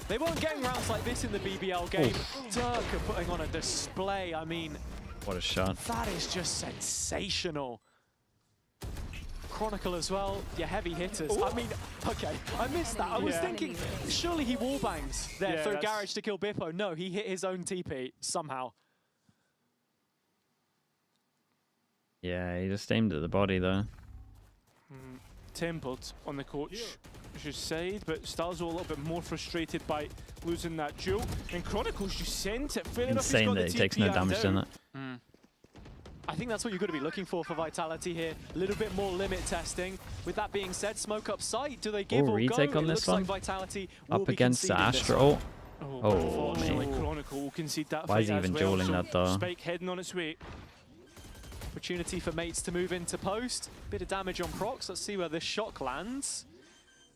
They weren't getting rounds like this in the BBL game. Durka putting on a display. I mean, What a shot. that is just sensational. Chronicle as well, your heavy hitters. I mean, okay, I missed that. I was thinking, surely he wallbangs there Yeah, through that's- Garage to kill Bippo. No, he hit his own TP somehow. Yeah, he just aimed at the body though. Tempered on the coach's side, but Stars a little bit more frustrated by losing that duel. And Chronicles just sent it. Fair enough, he's Insane got that the he takes TP no and damage down. in it. I think that's what you're going to be looking for Vitality here. A little bit more limit testing. With that being said, smoke up sight. Do they give or retake go? on It this looks one. like Vitality will Up be against the conceding this Astra one. ult. Oh, Unfortunately, mate. Chronicle will concede that Why is fight he as even well, dueling so that though? Spike heading on its way. Opportunity for Mates to move into post. Bit of damage on procs. Let's see where this shock lands.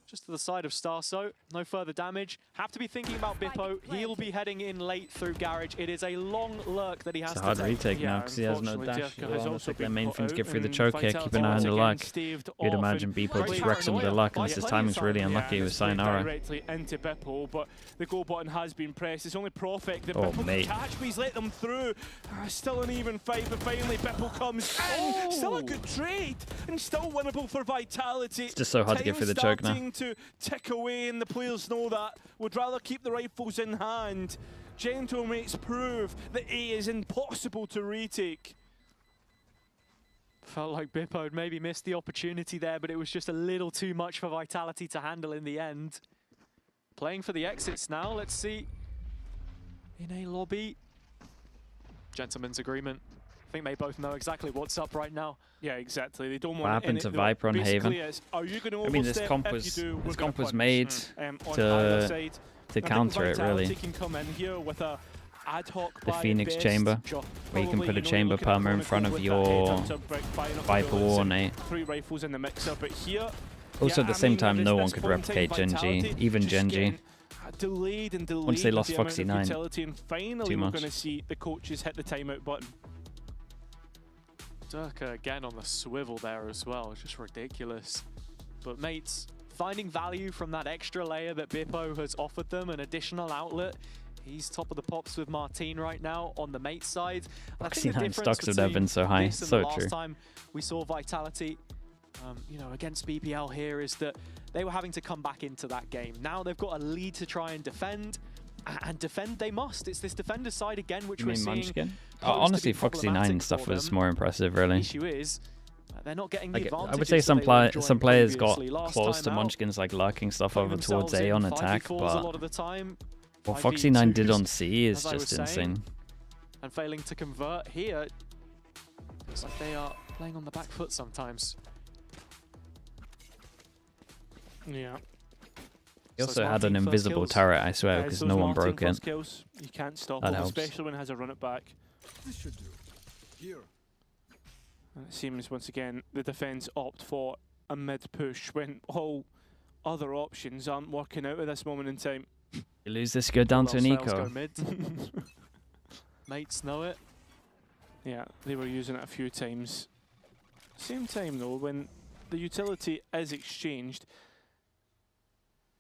Just to the side of Starso. No further damage. Have to be thinking about Bippo. He'll be heading in late through Garage. It is a long lurk that he has It's a to hard take. retake now because he has no unfortunately, dash. Durka As has well. I also think their been main caught thing's out get through the and choke here, keeping an eye on the Vitality luck. again staved You'd off imagine and Beepo just quite wrecks him with the luck unless his timing's really Yeah, unlucky and with it's played Sayonara. directly into Bippo, but the go button has been pressed. It's only Profec that Oh, Bippo mate. can catch, but he's let them through. Still an even fight, but finally Bippo comes in. Still a good trade, and still winnable for Vitality. It's just so hard to get Time through the choke now. starting to tick away, and the players know that. Would rather keep the rifles in hand. Gentle Mates prove that A is impossible to retake. Felt like Bippo had maybe missed the opportunity there, but it was just a little too much for Vitality to handle in the end. Playing for the exits now. Let's see. In a lobby. Gentleman's agreement. I think they both know exactly what's up right now. Yeah, exactly. They don't What want happened any- to they- Viper on basically Haven? it's, are you gonna I mean, this overstep? comp If was you do, we're this gonna comp was punish. made On either to side. I think counter it Vitality really. can come in here with a ad hoc The buy Phoenix best. chamber, Sure. where you can Probably, put a know, chamber you're looking at perma in front of Chronicle your with that headhunter brick, buying up Viper bullets War and Nate. 3 rifles in the mixer, but here. Also, yeah, at the I same mean, time, at no this one could point in replicate time, Genji, Vitality even just Genji. getting delayed and delayed Once they with lost the amount of Foxy 9, utility, and finally too we're much. going to see the coaches hit the timeout button. Durka again on the swivel there as well. It's just ridiculous. But Mates finding value from that extra layer that Bippo has offered them, an additional outlet. He's top of the pops with Martin right now on the Mate side. And I think the 69 difference stocks would have been so high. this and So the last true. time we saw Vitality, you know, against BBL here is that they were having to come back into that game. Now they've got a lead to try and defend. And defend they must. It's this defender side again, which You we're mean seeing. Munchkin? posed to Honestly, be Foxy 9 problematic stuff for was them. more impressive, The really. issue is they're not getting the Like, advantages I would say that some they were enjoying players got previously. Last close time to out, Munchkins, like lurking stuff putting over towards themselves A in on 5v4s attack, a but lot of the time. what 5v2s, Foxy 9 did on C is as I was just saying, insane. And failing to convert here, looks like they are playing on the back foot sometimes. Yeah. He also had an invisible turret, I swear, because no one broke it. Kills. You can't stop That him, helps. especially when he has a run it back. This should do. Here. And it seems once again the defense opt for a mid push when all other options aren't working out at this moment in time. You lose this, go down to an Sales eco. go mid. Mates know it. Yeah, they were using it a few times. Same time though, when the utility is exchanged,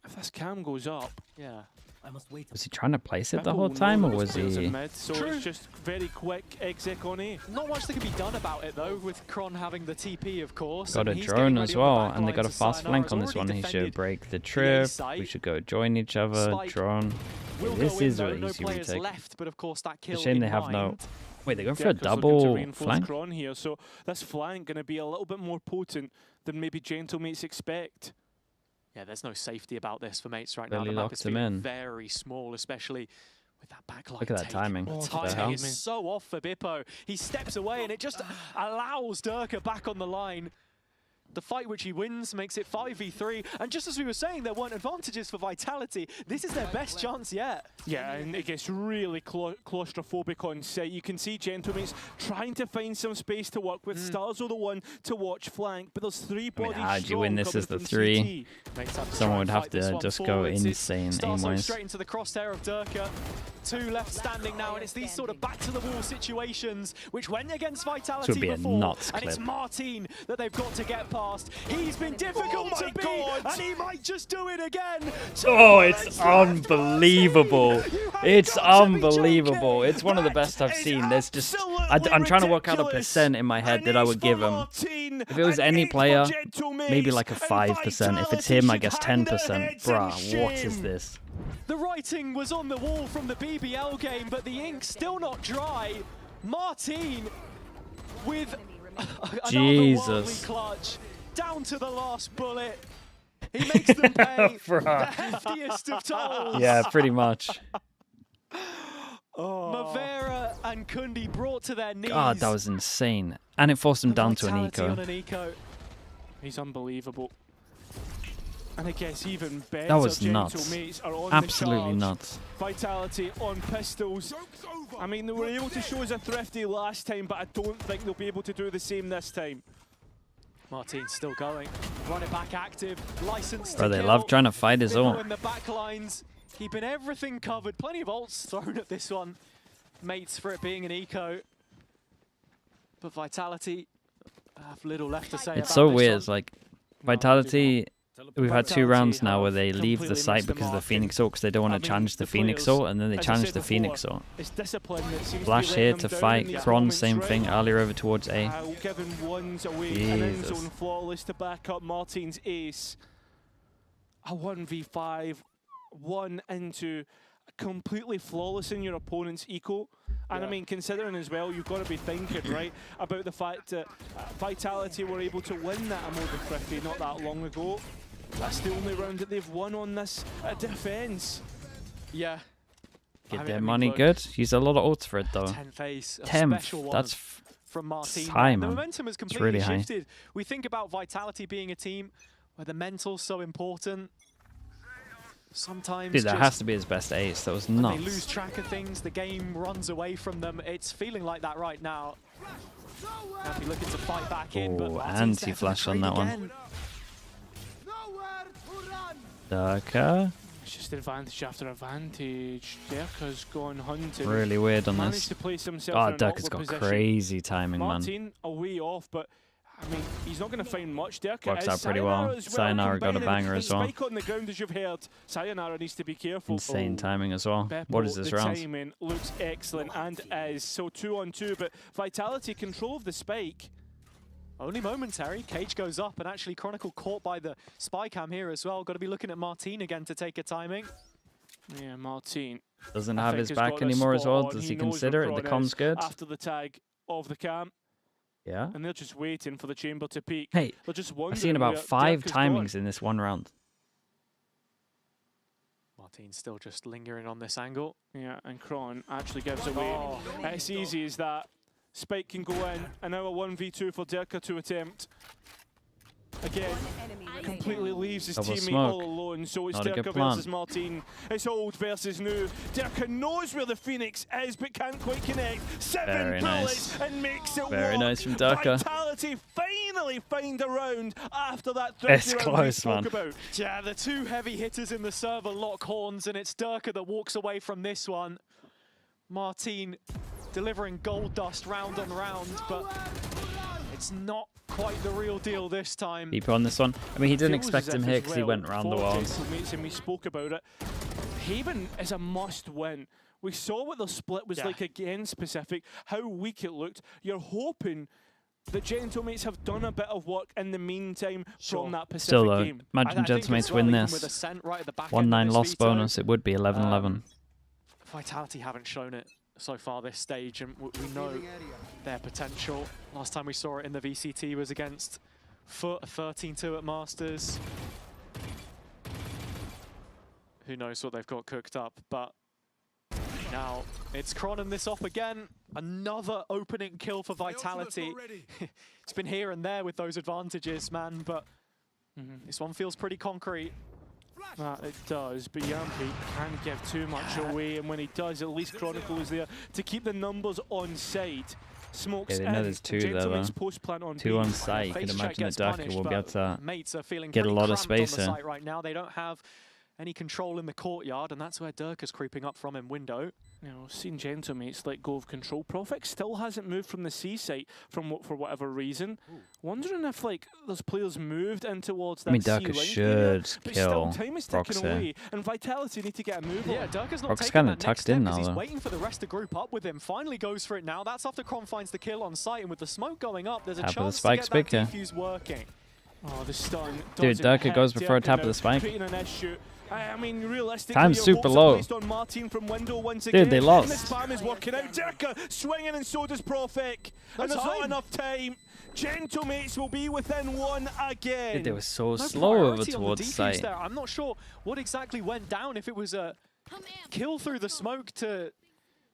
if this cam goes up, yeah. I must wait. Was he trying to place it the Pippa whole will time, know or that was it's players in he? mid, so True. it's just very quick exec on A. Not much that can be done about it though, with Kron having the TP, of course. Got a and he's drone getting as ready on the well, back and they line, got a so fast flank Sayonara's on this one. already He should defended break the the A trip. site. We should go join each other. Spike Drone. will This go in, is though, a no easy players retake. left, but of course that It's kill a shame in they have no. mind. Wait, they're going for a Dirk's looking to double reinforce flank. Kron here, so this flank going to be a little bit more potent than maybe Gentlemates expect. Yeah, there's no safety about this for Mates right now. Really The map locked is him feeling in. very small, especially with that backline. Look at that take. timing. The What the timing hell? is so off for Bippo. He steps away and it just allows Durka back on the line. The fight which he wins makes it 5v3. And just as we were saying, there weren't advantages for Vitality. This is their best chance yet. Yeah, and it gets really claustrophobic on site. You can see Gentlemates trying to find some space to work with. Stars are the one to watch flank, but there's three bodies how do you win strong this coming as the from three? CT. Mates have to Someone try would and have fight this to one just go forwards. It's insane Starso aim-wise. straight into the crosshair of Durka. Two left standing now, and it's these sort of back-to-the-wall situations which went against Vitality This would be a before. nuts And it's clip. Martin that they've got to get past. He's been difficult to beat, and he might just do it again. Oh, it's unbelievable. It's unbelievable. It's one of the best I've seen. There's just, I'm trying to work out a percent in my head that I would give him. If it was any player, maybe like a 5%. If it's him, I guess 10%. Bruh, what is this? The writing was on the wall from the BBL game, but the ink's still not dry. Martin with another worldly clutch, down to the last bullet. He makes them pay the heftiest of tolls. Yeah, pretty much. Mavera and Kundi brought to their knees. God, that was insane. And it forced him down to an Vitality eco. on an eco. He's unbelievable. And it gets even better. That was nuts. Gentlemates are on Absolutely the charge. nuts. Vitality on pistols. I mean, they were able to show us a thrifty last time, but I don't think they'll be able to do the same this time. Martin's still going. Run it back active. License Bro, to they kill. love trying to fight his Bippo ult. in the back lines, keeping everything covered. Plenty of ults thrown at this one. Mates for it being an eco. But Vitality have little left to say It's about so this weird. one. It's like Vitality. We've had 2 rounds now where they have leave the completely site missed the because of the mark, Phoenix ult, because they don't want to challenge the Phoenix ult, and then they as I challenge said the before, Phoenix ult. It's discipline that seems Flash to be here letting to them down fight. in these Kron, moments, same right? thing. Earlier over towards A. Giving ones away, an end Jesus. zone flawless to back up Martin's ace. A 1v5, one into completely flawless in your opponent's eco. And I mean, considering as well, you've got to be thinking, right, about the fact that Vitality were able to win that Amoda 50 not that long ago. That's the only round that they've won on this defense. Yeah. Get I their mean, money look, good. Use a lot of ults for it though. 10th ace, a 10th. special one That's from Martin. high, The man. momentum has It's completely really high. shifted. We think about Vitality being a team where the mental's so important. Sometimes Dude, that just has to be his best ace. That was when nuts. they lose track of things, the game runs away from them. It's feeling like that right now. Now be looking to fight back in, but Oh, Martin's anti-flash there for on the that trade one. again. Durka. It's just advantage after advantage. Derka's gone hunting. Really weird on Managed this. to place himself Oh, in an Durka's awkward got position. crazy timing, man. Martin a way off, but I mean, he's not going to find much. Derka Works is. out pretty Sayonara well. as Sayonara got a combining banger as well. Spike on the ground, as you've heard. Sayonara needs to be careful. Insane timing as well. Beppo, What is this the round? timing looks excellent and is. So 2-on-2, but Vitality control of the spike. Only momentary. Cage goes up, and actually Chronicle caught by the spy cam here as well. Got to be looking at Martin again to take a timing. Yeah, Martin. Doesn't I have think his has back got the anymore as well. spot on. Does he knows consider where it? The Kron comms is good? after the tag of the cam. Yeah. And they're just waiting for the chamber to peak. Hey, they're just I've wondering seen about where 5 Dirk has timings gone. in this one round. Martin's still just lingering on this angle. Yeah, and Kron actually gives away. It's easy as that. Spike can go in, and now a 1v2 for Dirka to attempt. again, completely leaves his Double teammate smoke. all alone. So it's Not a good Dirk plan. versus Martin. It's old versus new. Dirk knows where the Phoenix is, but can't quite connect. 7 Very bullets nice. and makes it Very work. nice from Dirk. Vitality finally find a round after that It's 30 round we close, spoke man. about. Yeah, the two heavy hitters in the server lock horns, and it's Durka that walks away from this one. Martin delivering gold dust round on round, but it's not quite the real deal this time. Keep on this one. I mean, he didn't Feels expect as him if here as because he well went round the for walls. Gentlemates, and we spoke about it. Haven is a must win. We saw what the split was like against Pacific, how weak it looked. You're hoping the Gentlemates have done a bit of work in the meantime from that Pacific Still, though, game. imagine Gentlemates win this. 1-9 loss bonus, it would be 11-11. Vitality haven't shown it so far this stage, and we know their potential. Last time we saw it in the VCT was against Foot, 13-2 at Masters. Who knows what they've got cooked up, but now it's Cronin this off again. Another opening kill for Vitality. It's been here and there with those advantages, man, but this one feels pretty concrete. It does, but Yampi can't give too much away, and when he does, at least Chronicle is there to keep the numbers on side. Smokes Yeah, they know there's two there, Gentleman's though. post plant on Two B. on site. You can Face check imagine that gets Durka punished, will be able to Mates are feeling get a pretty lot of cramped on space the here. site right now. They don't have any control in the courtyard, and that's where Durka's creeping up from in window. You know, seen Gentlemates let go of control. Profit still hasn't moved from the C site for whatever reason. Wondering if like those players moved in towards that I mean, C Durka link should area, but kill still time is Rox ticking here. away, and Vitality need to get a move Yeah, on. Durka's not Rox taking kinda that next tucked step in because now, he's though. waiting for the rest to group up with him. Finally goes for it now. That's after Cron finds the kill on site, and with the smoke going up, there's a Tap of the chance spike to get that speaker. defuse working. Oh, the stun. Dude, doesn't Durka hit goes before a Durka tap of now, the spike. creating an issue. I mean, realistically, Time's your super hopes are low. placed on Martin from window once Dude, again. they And lost. the spam is working out. Durka swinging, and so does Profik. No And there's not time. enough time. Gentlemates will be within one again. Dude, they were so No slow over priority on the towards defuse site. there. I'm not sure what exactly went down, if it was a kill through the smoke to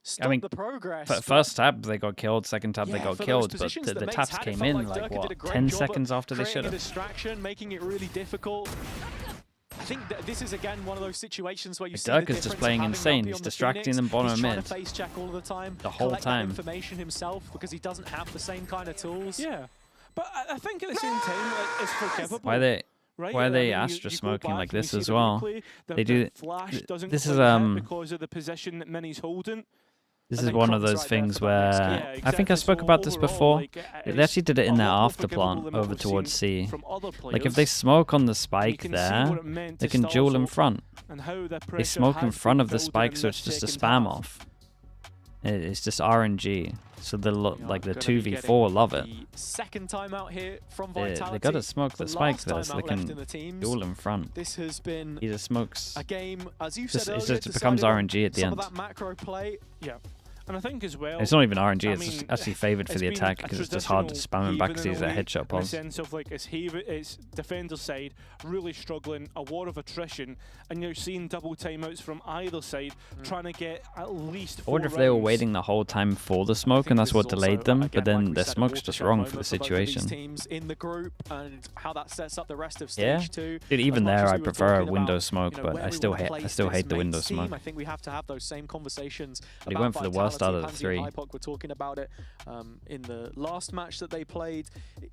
stop I mean, the progress. first tab they got killed, second tab they Yeah, got for those killed, but positions the that Mates taps had, it came felt in like like, Durka did a what, great 10 job seconds at after they creating should a have. distraction, making it really difficult. I think that this is again one of those situations where you see Durka's the just difference of playing having insane. Lumpy He's on the distracting Phoenix. them bottom He's trying mid. to face check all of the time, The whole collect time. that information himself because he doesn't have the same kind of tools. Yeah, but I think at the same time, like, it's forgivable. Why they Right? why are I they mean, Astra you go smoking back like and you this see as the well? replay, They do. the flash doesn't This is quite hit because of the position that Mini's holding. This And is then one of Cron's those right there things for that next where kill. Yeah, I think I exactly. spoke So about this overall, before. like, They actually did it in a their lot more after forgivable plant than what over we've towards seen C. from other Like if players. they smoke on the You spike can see there, what it meant they to can start duel in off front. and how the They pressure smoke in has front been of the building spike, in so this it's just a second spam half. off. It's just RNG. So the like the gonna be 2v4 love it. Second time out here from They Vitality. gotta smoke the spike last there time so they out left can in the teams. duel in front. This has been He just smokes. a game, as you Just- said it earlier, just becomes decided on RNG at the some end. of that macro play. Yeah. And I think as well, It's not even RNG, I it's just mean, actually favoured for it's the been attack a because it's just hard to traditional spam him back Haven because in he's a a way, headshot in the pause. sense of like it's defender side really struggling, a war of attrition, and you're seeing double timeouts from either side trying to get at least 4 I wonder if they were rounds. waiting the whole time for the smoke and that's what delayed them, but then their smoke's just wrong for the situation. Teams in the group and how that sets up the rest of Yeah, stage 2. dude, even As much there as I we were prefer a talking window about, smoke, you know, but where I we still wanna hate place the this window Mates team. smoke. I think we have to have those same conversations. They about went for the worst Vitality. out of the Pansy and three. Hypok were talking about it in the last match that they played.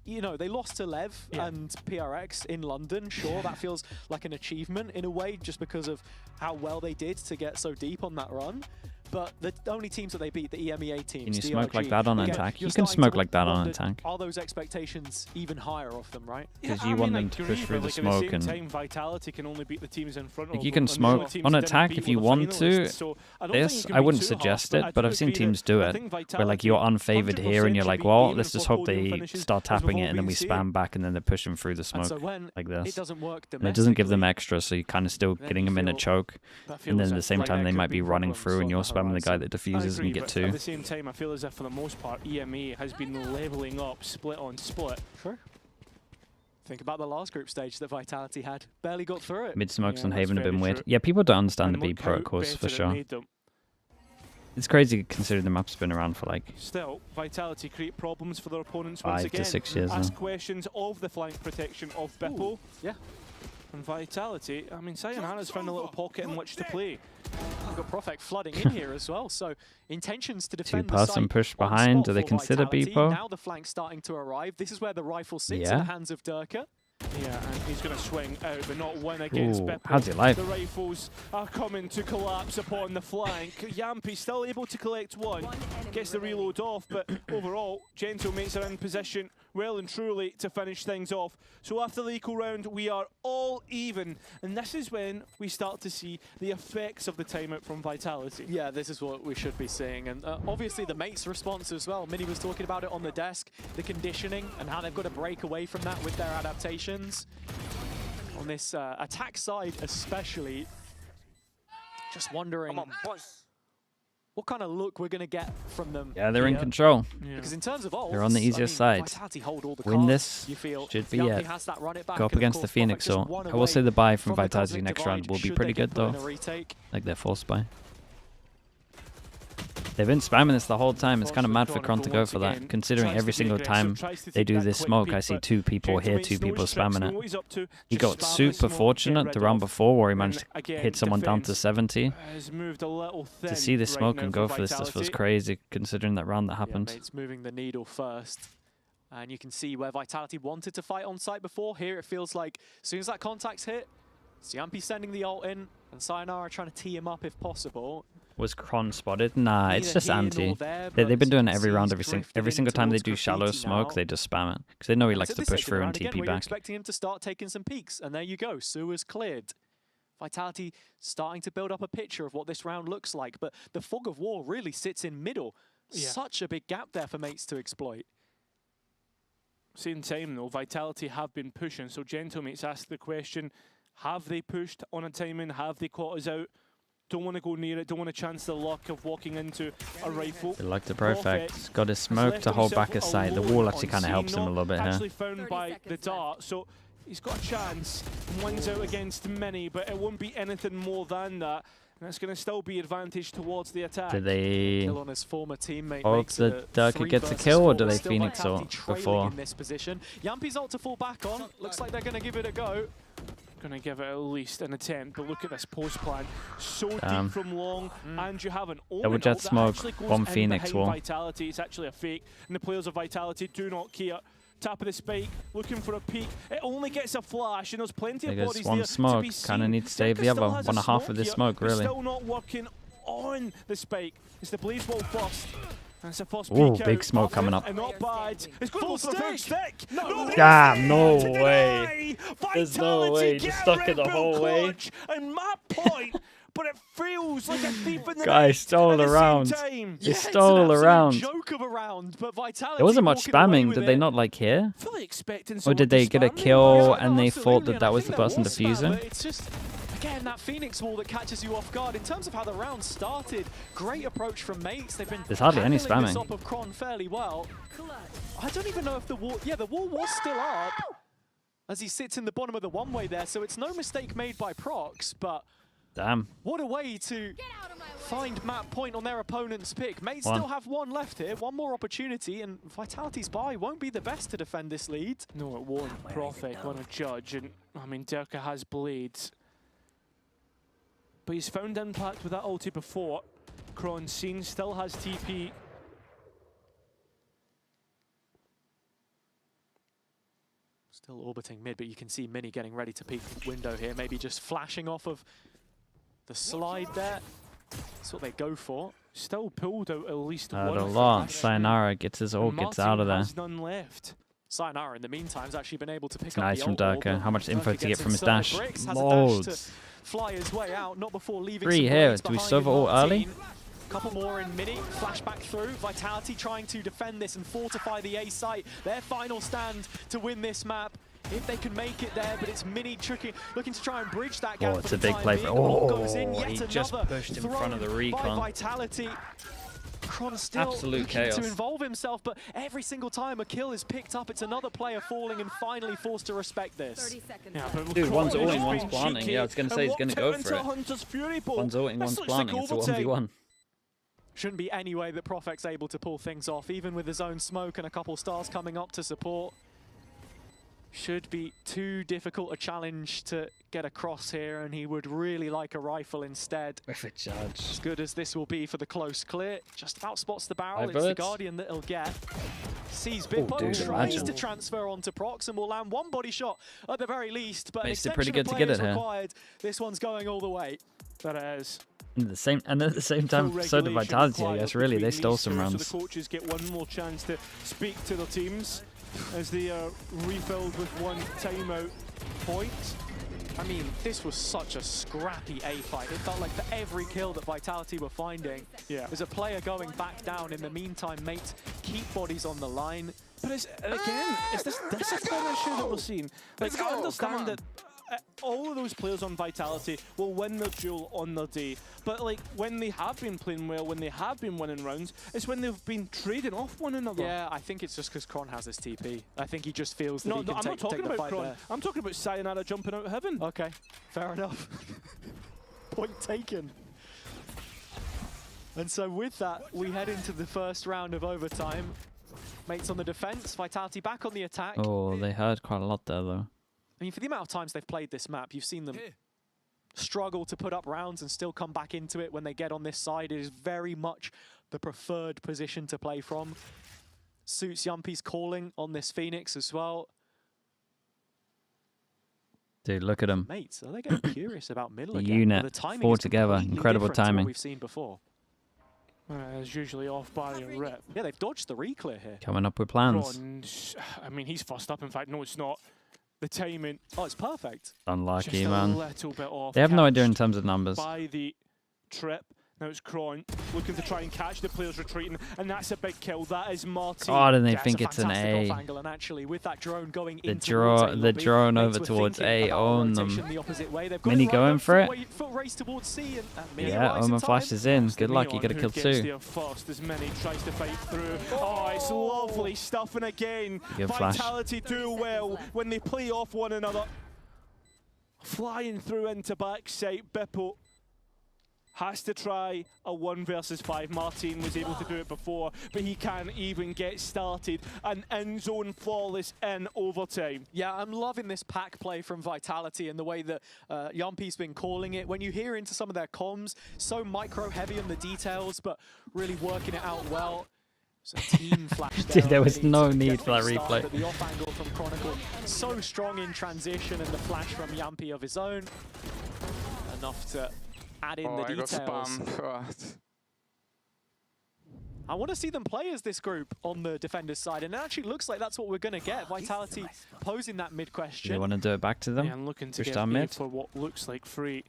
You know, they lost to Lev and PRX in London. Sure, that feels like an achievement in a way, just because of how well they did to get so deep on that run. But the only teams that they beat, the EMEA teams, Can you DRG, smoke like that on again, attack? you're You can starting smoke to like that on wonder, attack. Are those expectations even higher of them, right? Because Yeah, you I want mean, them to agree, push through but, the like, smoke at the same and time, Vitality can only beat the teams in front like of you them, can and smoke some teams on didn't attack beat if one you of the want to. finalists, so I don't think This you can I be wouldn't too suggest harsh, it, but I I've do seen agree teams that do I it. think Where like Vitality you're unfavored here and you're 100% like, should be well, aiming let's just for hope podium they finishes, start as we've tapping all it and then been we seeing. spam back and then they're pushing through the And smoke so when like it this. doesn't work And it doesn't give them domestically, extra, so you're kind of still then getting you them in a feel choke. That And then feels at the as same like time there they could might be be running problems through and on you're the spamming the guy that I defuses and agree, you get but two. at the same time, I feel as if for the most part, EMEA has been leveling up, split on split. Sure. Think about the last group stage that Vitality had. Barely got through it. Mid smokes Yeah, on that's Haven have been very weird. true. Yeah, people don't understand And the B look how protocols for better it sure. made them. It's crazy considering the map's been around for like Still, Vitality create problems for their opponents 5 once again. to 6 years Ask now. questions of the flank protection of Bippo. Yeah. And Vitality, I mean, Sayonara's found a little pocket in which to play. We've got Profek flooding in here as well, so intentions to defend the Two-person site push on behind. spot Do they for consider Vitality. Bippo? Now the flank's starting to arrive. This is where the rifle sits in Yeah. the hands of Durka. Yeah, and he's going to swing out, but not win against Ooh, Bippo. how's your life? The rifles are coming to collapse upon the flank. Yampi still able to collect one, gets the reload off, but overall, Gentlemates are in position well and truly to finish things off. So after the eco round, we are all even, and this is when we start to see the effects of the timeout from Vitality. Yeah, this is what we should be seeing, and obviously the mates' response as well. Minnie was talking about it on the desk, the conditioning and how they've got to break away from that with their adaptations. On this attack side especially, just wondering what kind of look we're going to get from them. Yeah, they're in here. control. Yeah. Because in terms of ults, They're on the easiest side. Vitality hold all the Win cards, this you feel. should be Yampi it. has that run it back, Go up and of against the course, Phoenix, Profek just or one I will away say the buy from from the Vitality Cosmic next Divide round will be should pretty they get good put in though. a retake. Like their force buy. They've been spamming this the whole time. It's kind of mad for Kron to go for that, considering every single time they do this smoke, I see 2 people here, 2 people spamming it. He got super fortunate the round before where he managed to hit someone down to 70. To see this smoke and go for this was crazy, considering that round that happened. Yeah, mates moving the needle first. And you can see where Vitality wanted to fight on site before. Here it feels like as soon as that contact's hit, Yampi sending the ult in, and Sayonara trying to tee him up if possible. Was Kron spotted? Nah, it's just here nor anti. there, They've been doing it but every round, he's every single drifted time they in do towards shallow graffiti smoke, now. they just spam it. Because they know he likes So to this push second through and round again, TP we're back. expecting him to start taking some peeks, and there you go, Sewer's cleared. Vitality starting to build up a picture of what this round looks like, but the fog of war really sits in middle. Yeah. Such a big gap there for mates to exploit. Same time though, Vitality have been pushing, so Gentlemates asked the question, have they pushed on a timing, have they caught us out? Don't want to go near it, don't want to chance the luck of walking into a rifle. They like the perfect. Got his smoke to hold back his sight. The wall actually kind of helps him a little bit Actually here. found by the dart, so he's got a chance. One's out against many, but it won't be anything more than that. And it's going to still be advantage towards the attack. Do they Kill on his former teammate hope makes it that a Durka gets a 3 kill, or versus do 4. they Still Phoenix Vitality ult trailing before? in this position. Yampi's ult to fall back on. Looks like they're going to give it a go. Going to give it at least an attempt, but look at this post plan. So Damn. deep from long, and you have an Double Omen jet ult that smoke, actually goes one in Phoenix behind wall. Vitality. It's actually a fake, and the players of Vitality do not care. Tap of the spike, looking for a peek. It only gets a flash, and there's plenty of There's bodies one there smoke. to be Kind of seen. need to save the Durka other still has one a and a half of this here, smoke, but really. Still not working on the spike. It's the blaze wall first. And it's a first Ooh, peek big out. smoke coming up. And not bad. It's going to go for the first stick. No, Damn, no way. There's no way. Just stuck it the whole way. And map point, but it feels like a thief in the Guy night stole at the same around. time. He stole It's an around. absolute joke of a round, but Vitality There wasn't much walking away spamming. with Did they it. not like hear? Fully expecting Or someone did they to get a spam kill me. and they thought Absolutely, that that and I was the think there person was spam, defusing? but it's just, again, that Phoenix wall that catches you off guard. In terms of how the round started, great approach from mates. They've been There's hardly any handling this spamming. up of Kron fairly well. I don't even know if the wall... Yeah, the wall was still up as he sits in the bottom of the one-way there, so it's no mistake made by Prox, but... Damn. What a way to find map point on their opponent's pick. Mates One. still have one left here, one more opportunity, and Vitality's buy won't be the best to defend this lead. No, it won't. Profek on a judge, and I mean, Durka has blades. But he's found impact with that ulti before. Kron seen, still has TP. Still orbiting mid, but you can see Mini getting ready to peek window here, maybe just flashing off of the slide there. That's what they go for. Still pulled out at least Not one a lot. flash. Sayonara gets his ult, gets out of there. Has none left. Sayonara, in the meantime, has actually been able to pick It's up nice the from ult wall, Durka. but How much info Durka to get gets from his inside dash? the bricks, has a dash Loads. to fly his way out, not before leaving 3 some here. blades Do we behind serve in ult early? 19. Couple more in Mini, flashback through. Vitality trying to defend this and fortify the A site. Their final stand to win this map. If they can make it there, but it's Mini looking to try and bridge that gap. Oh, it's for a the big time play being. for... The ball goes in, Oh, yet he just another pushed in front of the thrown by recon. Vitality. Kron still Absolute looking chaos. to involve himself, but every single time a kill is picked up, it's another player falling and finally forced to respect this. Yeah, but Dude, one's Kron ulting, has one's been planting. cheeky Yeah, I was going to say and he's going to walked go out for into it. Hunter's Fury Ball. One's ulting, This one's looks like planting. It's a overtime. 1v1. Shouldn't be any way that Profec's able to pull things off, even with his own smoke and a couple stars coming up to support. Should be too difficult a challenge to get across here, and he would really like a rifle instead. With a judge. As good as this will be for the close clear, just about spots the barrel. 5 It's the bullets. Guardian that he'll get. Sees Bippo, dude, tries imagine. to transfer onto Prox and will land one body shot at the very least, but Makes an it pretty extension good of to get players it here. required. This one's going all the way. That it is. And at the same time, so did Vitality, I guess. Really, they stole some runs. So the coaches get one more chance to speak to their teams as they are refilled with one timeout point. I mean, this was such a scrappy A fight. It felt like for every kill that Vitality were finding, there's a player going back down. In the meantime, mates keep bodies on the line. But it's, again, it's this discipline issue that we're seeing. Like, I understand that all of those players on Vitality will win their duel on their day. But like, when they have been playing well, when they have been winning rounds, it's when they've been trading off one another. Yeah, I think it's just because Kron has his TP. I think he just feels that he can I'm take, not talking take the about fight Kron. there. I'm talking about Sayonara jumping out of heaven. Okay, fair enough. Point taken. And so with that, we head into the first round of overtime. Mates on the defense, Vitality back on the attack. Oh, they heard quite a lot there, though. I mean, for the amount of times they've played this map, you've seen them struggle to put up rounds and still come back into it when they get on this side. It is very much the preferred position to play from. Suits Yumpy's calling on this Phoenix as well. Dude, look at them. Mates, are they getting curious about middle The again? unit, The timing 4 is together, completely incredible different to what timing. we've seen before. It's usually off barrier rip. Yeah, they've dodged the reclear here. Coming up with plans. Kron, I mean, he's first up. In fact, no, it's not. The timing. Oh, it's perfect. Unlucky, Just man. a little bit off. They have no idea in Catched terms of numbers. By the trip. Now it's Kron looking to try and catch the players retreating, and that's a big kill. That is Martin. Oh, then they Yeah, think it's it's a an fantastic A. off angle, and actually with that drone going The in towards A the lobby, drone mates over were towards thinking A, about own rotation them. the opposite way. They've got Mini it going lined for up, it. foot race towards C, and Mini Yeah, arrives in Omen time. flashes in. Good luck, you Neon gotta who kill gets 2. there first as Mini tries to fight through. Oh, it's lovely stuff, and again, Good flash. Vitality do well when they play off one another. Flying through into backside, Bippo has to try a 1 versus 5. Martin was able to do it before, but he can't even get started. An in-zone flawless in overtime. Yeah, I'm loving this pack play from Vitality and the way that Yumpy's been calling it. When you hear into some of their comms, so micro-heavy on the details, but really working it out well. So team flash Dude, there was already no to need get for that started, replay. but the off angle from Chronicle, so strong in transition, and the flash from Yumpy of his own. Enough to add in the I got details. spammed. I want to see them play as this group on the defender's side, and it actually looks like that's what we're going to get. Vitality posing that mid Do question. they want to do it back to them? Yeah, and looking to Push get down A mid? for what looks like free.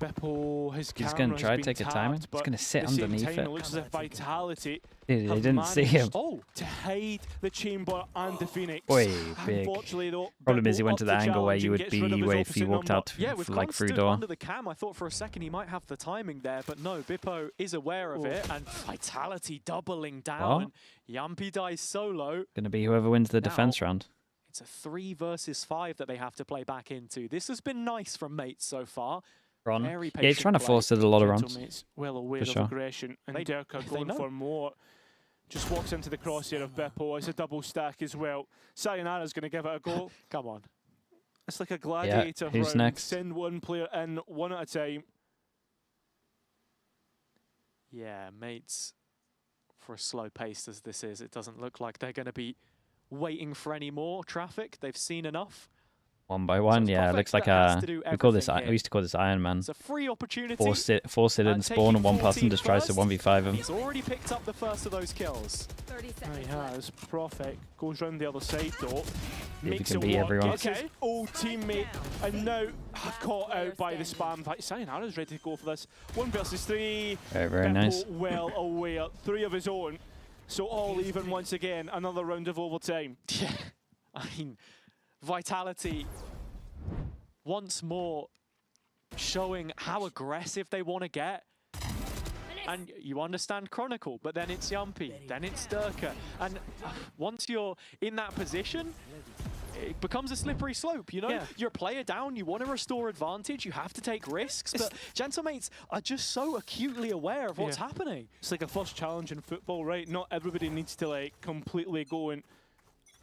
Bippo, his He's going gonna to try to take a timer. He's but gonna sit at the same underneath time, it. It looks as if Vitality Dude, they have didn't see him. managed to hide the chamber and the Phoenix. Boy, big. Unfortunately, though, Problem is he Bippo went up to the angle where challenge you and would gets rid of be his where if opposite you walked number. out Yeah, with like Kron through stood door. under the cam, I thought for a second he might have the timing there, but no, Bippo is aware of it, and Vitality doubling down. What? Yumpy dies solo. Gonna be whoever wins the Now, defense round. It's a 3 versus 5 that they have to play back into. This has been nice from mates so far. Ron. Very Yeah, he's patient trying to play. force it a lot of rounds. Gentlemates well aware For of sure. aggression, and Derka they going know. for more. Just walks into the crosshair of Bippo. It's a double stack as well. Sayonara's going to give it a go. Come on. It's like a gladiator who's round. next? Send one player in, one at a time. Yeah, mates, for as slow paced as this is, it doesn't look like they're going to be waiting for any more traffic. They've seen enough. One by one, it's yeah. It Prophet looks like that has a. to do We call this. everything We used to call this Iron Man. It's a free opportunity. Force it in, spawn, and one person just tries to 1v5 him. He's already picked up the first of those kills. 30 There he has. Prophet goes round the other side though. he Makes can it beat work. everyone. Gets his old teammate and now caught out by the spam. In fact, Sayonara's ready to go for this. 1 versus 3. Very, very Bippo nice. well aware. 3 of his own. So all even once again. Another round of overtime. Yeah, I mean, Vitality once more showing how aggressive they want to get. And you understand Chronicle, but then it's Yumpy, then it's Durka. And once you're in that position, it becomes a slippery slope, you know? Yeah. You're a player down, you want to restore advantage, you have to take risks, but Gentlemates are just so acutely aware of what's happening. It's like a first challenge in football, right? Not everybody needs to like completely go and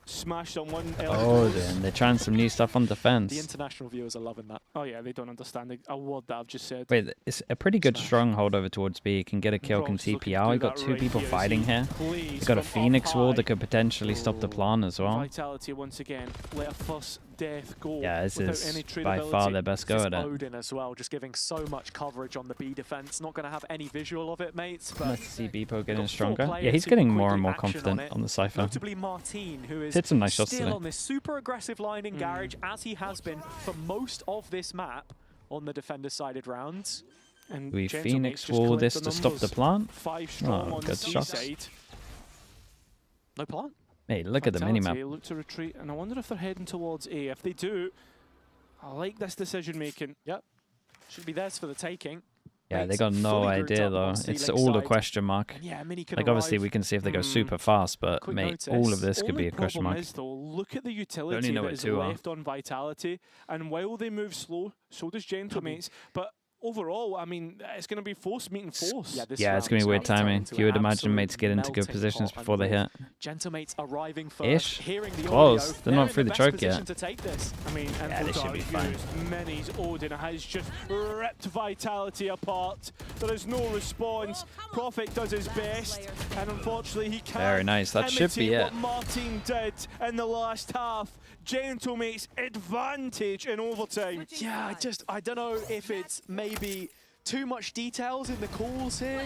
smash someone. Oh, then they're trying some new stuff on defense. The international viewers are loving that. Oh yeah, they don't understand a word that I've just said. Wait, it's a pretty good stronghold over towards B. Can get a kill, can TP out. We got two people fighting here. He's got a Phoenix wall that could potentially stop the plan as well. Vitality once again. Let a first death go. Yeah, this is any by far their best go at it. Odin as well, just giving so much coverage on the B defense. Not going to have any visual of it, mates. But Nice to see Beepo getting stronger. Yeah, he's getting more and more confident on the Cypher. Notably Martin, who is hit some nice shots still today. on this super aggressive line in Garage, as he has been for most of this map on the defender-sided rounds. And We Phoenix wall this to stop the plant. 5 strong on the good C shots. side. No plant. Hey, look at the Vitality minimap. Look to retreat, and I wonder if they're heading towards A. If they do, I like this decision making. Yep. Should be theirs for the taking. Yeah, they got no idea though. It's all a question mark. Yeah, Mini can Like obviously arrive. we can see if they go super fast, but Quick mate, notice. all of this could Only be a question problem mark. is, though, look at the utility only know that it is too well. left on Vitality, and while they move slow, so does Gentlemates. But overall, I mean, it's going to be force meeting force. Yeah, it's gonna be weird timing. You would imagine mates get into good melting positions pot, before they hit. Gentlemates arriving first, Ish. hearing the Close. audio. They're not through in the best choke position yet. to take this. I mean, and Yeah, they for should be Dark fine. Views, Many's Odin has just ripped Vitality apart. There is no response. Prophet does his best, and unfortunately he can't Very nice. That should be imitate it. what Martin did in the last half. Gentlemates advantage in overtime. Yeah, I don't know if it's maybe too much details in the calls here.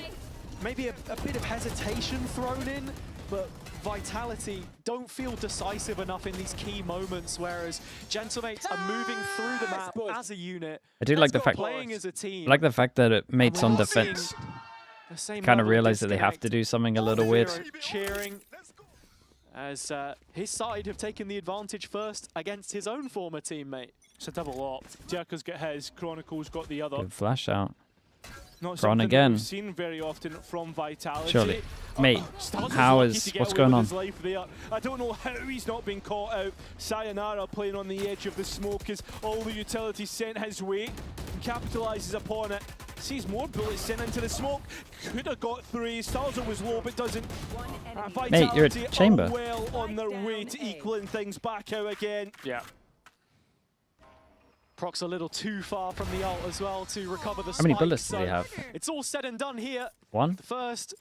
Maybe a bit of hesitation thrown in, but Vitality don't feel decisive enough in these key moments, whereas Gentlemates are moving through the map as a unit. I do like the fact playing as a team. I like the fact that it mates on we're not seeing defense the same kind of level realize that they have disconnect. to do something a little weird. Zero cheering as his side have taken the advantage first against his own former teammate. It's a double op. Jerka's got his, Chronicle's got the other. Good flash out. Not Prawn something that again. we've seen very often from Vitality. Surely. Mate, Stars how lucky is to get what's away going with on? his life there. I don't know how he's not been caught out. Sayonara playing on the edge of the smoke as all the utilities sent his way. And capitalises upon it. Sees more bullets sent into the smoke. Could have got 3. Starzer was low, but doesn't. Mate, you're at Vitality chamber. are well on their way to equaling things back out again. Yeah. Proc's a little too far from the ult as well to recover the How many spike, bullets do they so have? It's all said and done here. One? The first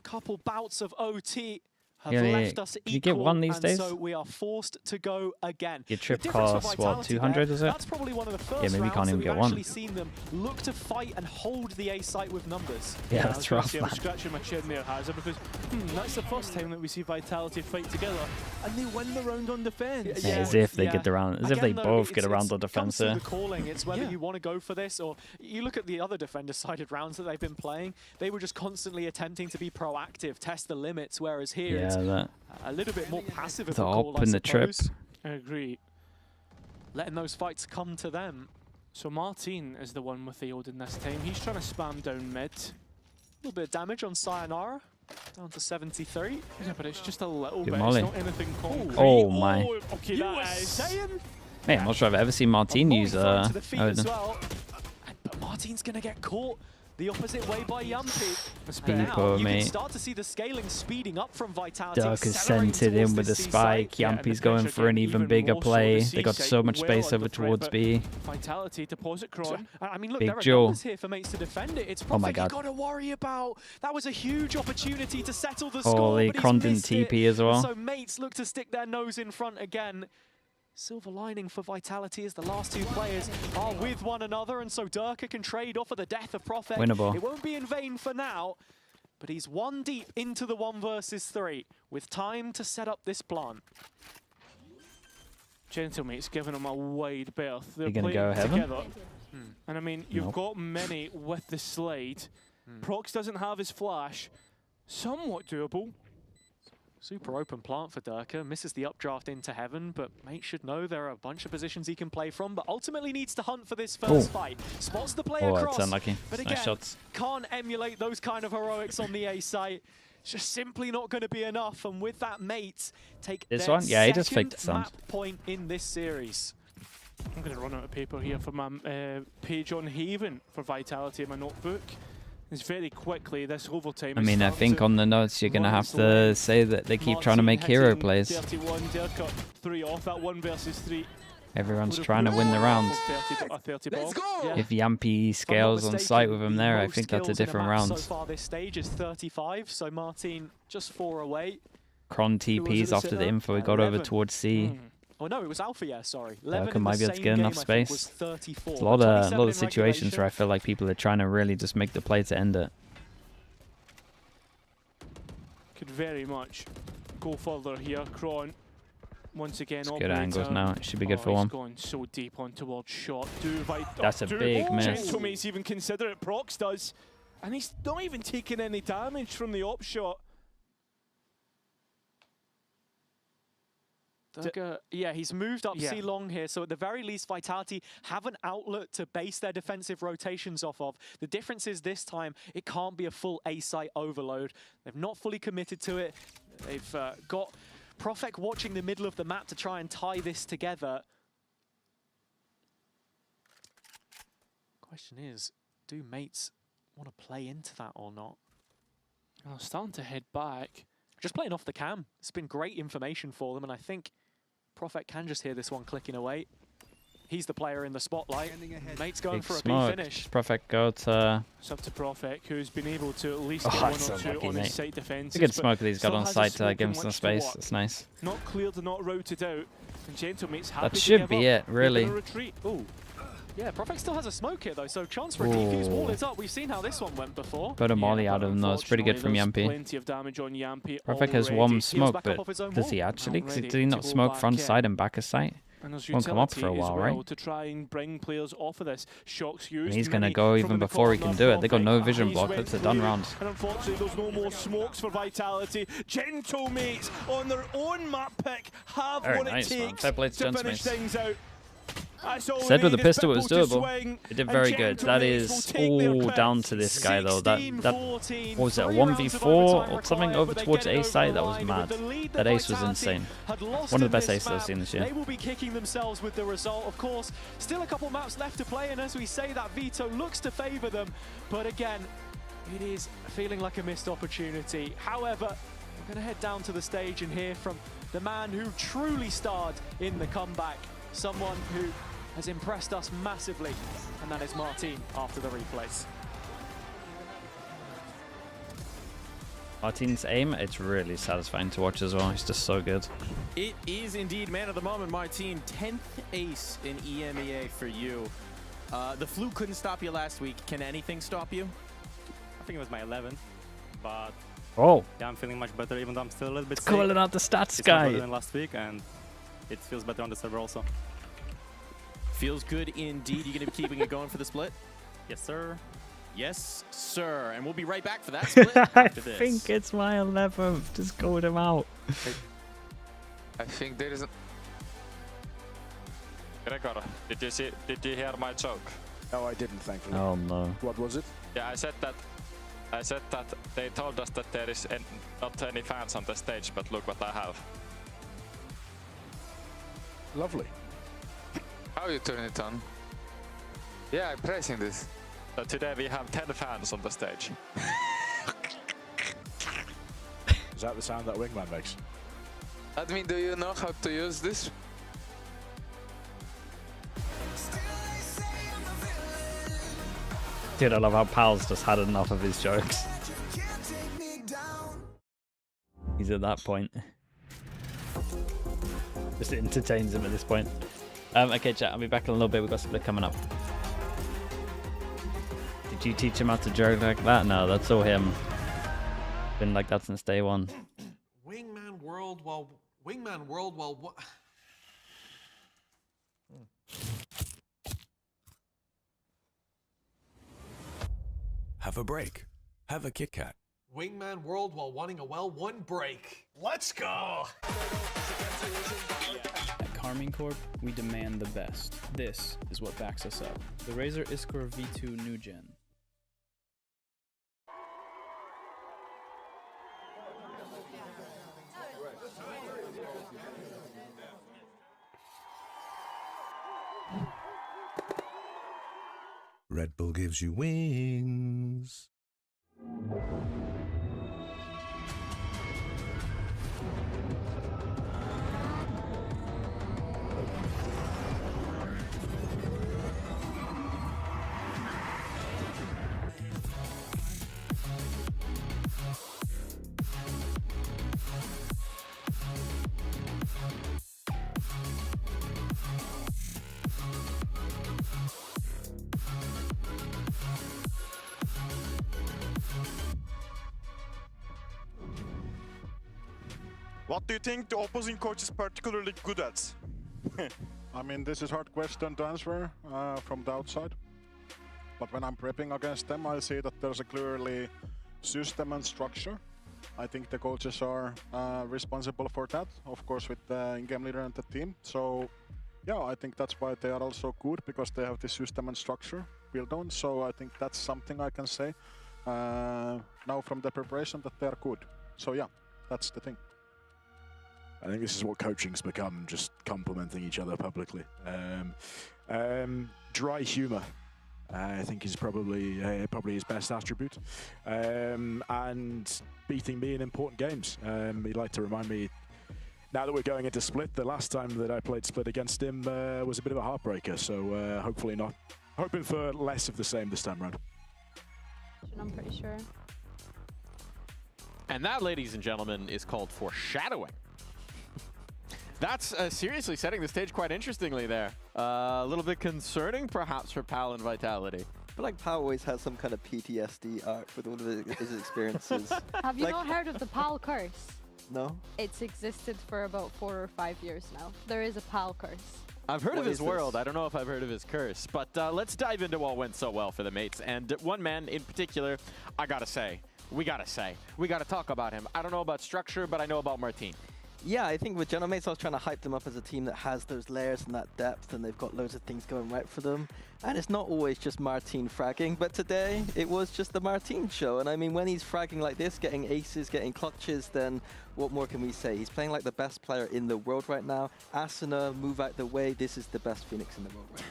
couple bouts of OT have Yeah, left us can you get equal, one these and days? so we are forced to go again. Your trip The difference for costs, what, Vitality 200 there, is it? That's probably one of the first Yeah, maybe you rounds can't that even we've get one. actually seen them look to fight and hold the A site with numbers. Yeah, I that's was gonna rough, say, I'm man. scratching my chin there, Hazard, because that's the first time that we see Vitality fight together, and they win the round on defense. Yeah, as if they get around, as if they Again, though, both get it's- around the it comes defense through there. the calling. It's whether you want to go for this or you look at the other defender-sided rounds that they've been playing. They were just constantly attempting to be proactive, test the limits, whereas here it's Yeah, that. a little bit more passive of The a call, op I and the trip. suppose. I agree. Letting those fights come to them. So Martin is the one with the Odin this time. He's trying to spam down mid. A little bit of damage on Sayonara, down to 73. Yeah, but it's just a little Good bit. molly. It's not anything concrete. Oh my. Okay, You that were is. saying? Mate, I'm not sure I've ever seen Martin use Thrown to the feet as Odin. well. But Martin's going to get caught the opposite way by Yumpy. Beepo, Now you mate. can start to see the scaling speeding up from Vitality. Dirk is accelerating sent it in towards with the this spike. C-site. Yampy's going for an even bigger play. They got so much space over towards B. Vitality deposit Kron. I mean, look, Big there are Joe. numbers here for mates to defend it. It's Oh my Prophet God. you got to worry about. That was a huge opportunity to settle the score, Holy, but he's Kron didn't missed it. TP as well. So mates look to stick their nose in front again. Silver lining for Vitality is the last two players are with one another, and so Durka can trade off of the death of Prophet. Winnable. It won't be in vain for now, but he's one deep into the 1 versus 3 with time to set up this plant. Gentlemate's giving him a wide berth. They're You gonna playing go heaven? together. And I mean, you've Nope. got Many with the slide. Prox doesn't have his flash. Somewhat doable. Super open plant for Durka, misses the updraft into heaven, but mate should know there are a bunch of positions he can play from, but ultimately needs to hunt for this first Ooh. fight. Spots the player Oh, across, that's unlucky. but Nice again, shots. can't emulate those kind of heroics on the A site. It's just simply not going to be enough. And with that, Mates take This their one? Yeah, he just faked second the sound. map point in this series. I'm going to run out of paper here for my page on Haven for Vitality in my notebook. It's very quickly this overtime. I mean, I think on the notes you're going to have to say that they keep trying to make hero plays. 31, they're cut 3 off, that 1 versus 3. Everyone's trying to win the round. 30 ball. If Yampy scales on site with him there, I think that's a different round. So far this stage is 35, so Martin just 4 away. Cron TPs after the info he got over towards C. Oh no, it was Alpha, yeah, sorry. Durka might be able to get enough space. There's a lot of situations where I feel like people are trying to really just make the play to end it. Could very much go further here. Cron, once again, good angles now. It should be good for one. He's going so deep on towards shot. That's a big miss. Gentleman's even consider it. Prox does. And he's not even taking any damage from the op shot. Yeah, he's moved up C long here, so at the very least Vitality have an outlet to base their defensive rotations off of. The difference is this time it can't be a full A site overload. They've not fully committed to it. They've got Profek watching the middle of the map to try and tie this together. Question is, do Mates want to play into that or not? Oh, starting to head back. Just playing off the cam. It's been great information for them, and I think Profek can just hear this one clicking away. He's the player in the spotlight. Mates going for a B finish. Profek go to... It's up to Profek, who's been able to at least get 1 or 2 on his site defenses. It's a good smoke that he's got on site to give him some space. That's nice. Not cleared, not routed out. And Gentlemate's happy that should be it, really. Ooh. Yeah, Profek still has a smoke here though, so chance for a defuse. Wall is up. We've seen how this one went before. Got a molly out of him though. It's pretty good from Yampy. Plenty of damage on Yampy. Profek has one smoke, but does he actually? Did he not smoke front side and back of site? Won't come up for a while, right? To try and bring players off of this. Shocks used. And he's going to go even before he can do it. They got no vision block. It's a done round. And unfortunately, there's no more smokes for Vitality. Gentlemates on their own map pick have what it takes to finish things out. Said with the pistol it was doable. It did very good. That is all down to this guy though. That what was it, a 1v4 or something over towards A site? That was mad. That ace was insane. One of the best aces I've seen this year. They will be kicking themselves with the result, of course. Still a couple maps left to play, and as we say, that veto looks to favor them. But again, it is feeling like a missed opportunity. However, we're going to head down to the stage and hear from the man who truly starred in the comeback. Someone who has impressed us massively, and that is Martin after the replays. Martin's aim, it's really satisfying to watch as well. He's just so good. It is indeed man of the moment, Martin. 10th ace in EMEA for you. The flu couldn't stop you last week. Can anything stop you? I think it was my 11th, but yeah, I'm feeling much better, even though I'm still a little bit sick. Calling out the stats it's guy. Better than last week, and it feels better on the server also. Feels good indeed. You gonna be keeping it going for the split? Yes, sir. Yes, sir. And we'll be right back for that split after this. I think it's my 11th. Just called him out. I think there is a... Gregor, did you hear my joke? No, I didn't, thankfully. Oh no. What was it? Yeah, I said that they told us that there is not any fans on the stage, but look what I have. Lovely. How you turn it on? Yeah, I'm pressing this. So today we have 10 fans on the stage. Is that the sound that Wingman makes? Admin, do you know how to use this? Dude, I love how Pal's just had enough of his jokes. He's at that point. Just entertains him at this point. Okay, chat, I'll be back in a little bit. We've got split coming up. Did you teach him how to joke like that? No, that's all him. Been like that since day one. Wingman World while what? Have a break. Have a Kit Kat. Wingman World while wanting a well-won break. Let's go! At Carmine Corp, we demand the best. This is what backs us up. The Razer Iskor V2 New Gen. Red Bull gives you wings. What do you think the opposing coach is particularly good at? I mean, this is a hard question to answer from the outside. But when I'm prepping against them, I see that there's a clearly system and structure. I think the coaches are responsible for that, of course, with the in-game leader and the team. So, yeah, I think that's why they are also good, because they have the system and structure built on. So I think that's something I can say now from the preparation, that they are good. So, yeah, that's the thing. I think this is what coaching's become, just complimenting each other publicly. Dry humour, I think, is probably his best attribute. And beating me in important games. He'd like to remind me, now that we're going into Split, the last time that I played Split against him was a bit of a heartbreaker. So hopefully not. Hoping for less of the same this time around. I'm pretty sure. And that, ladies and gentlemen, is called foreshadowing. That's seriously setting the stage quite interestingly there. A little bit concerning, perhaps, for Pal and Vitality. I feel like Pal always has some kind of PTSD arc with all of his experiences. Have you not heard of the Pal curse? No? It's existed for about 4 or 5 years now. There is a Pal curse. I've heard of his world. I don't know if I've heard of his curse. But let's dive into what went so well for the mates. And one man in particular, I gotta say, we gotta talk about him. I don't know about structure, but I know about Martin. Yeah, I think with General Mates, I was trying to hype them up as a team that has those layers and that depth, and they've got loads of things going right for them. And it's not always just Martin fragging, but today it was just the Martin show. And I mean, when he's fragging like this, getting aces, getting clutches, then what more can we say? He's playing like the best player in the world right now. Asuna, move out the way. This is the best Phoenix in the world right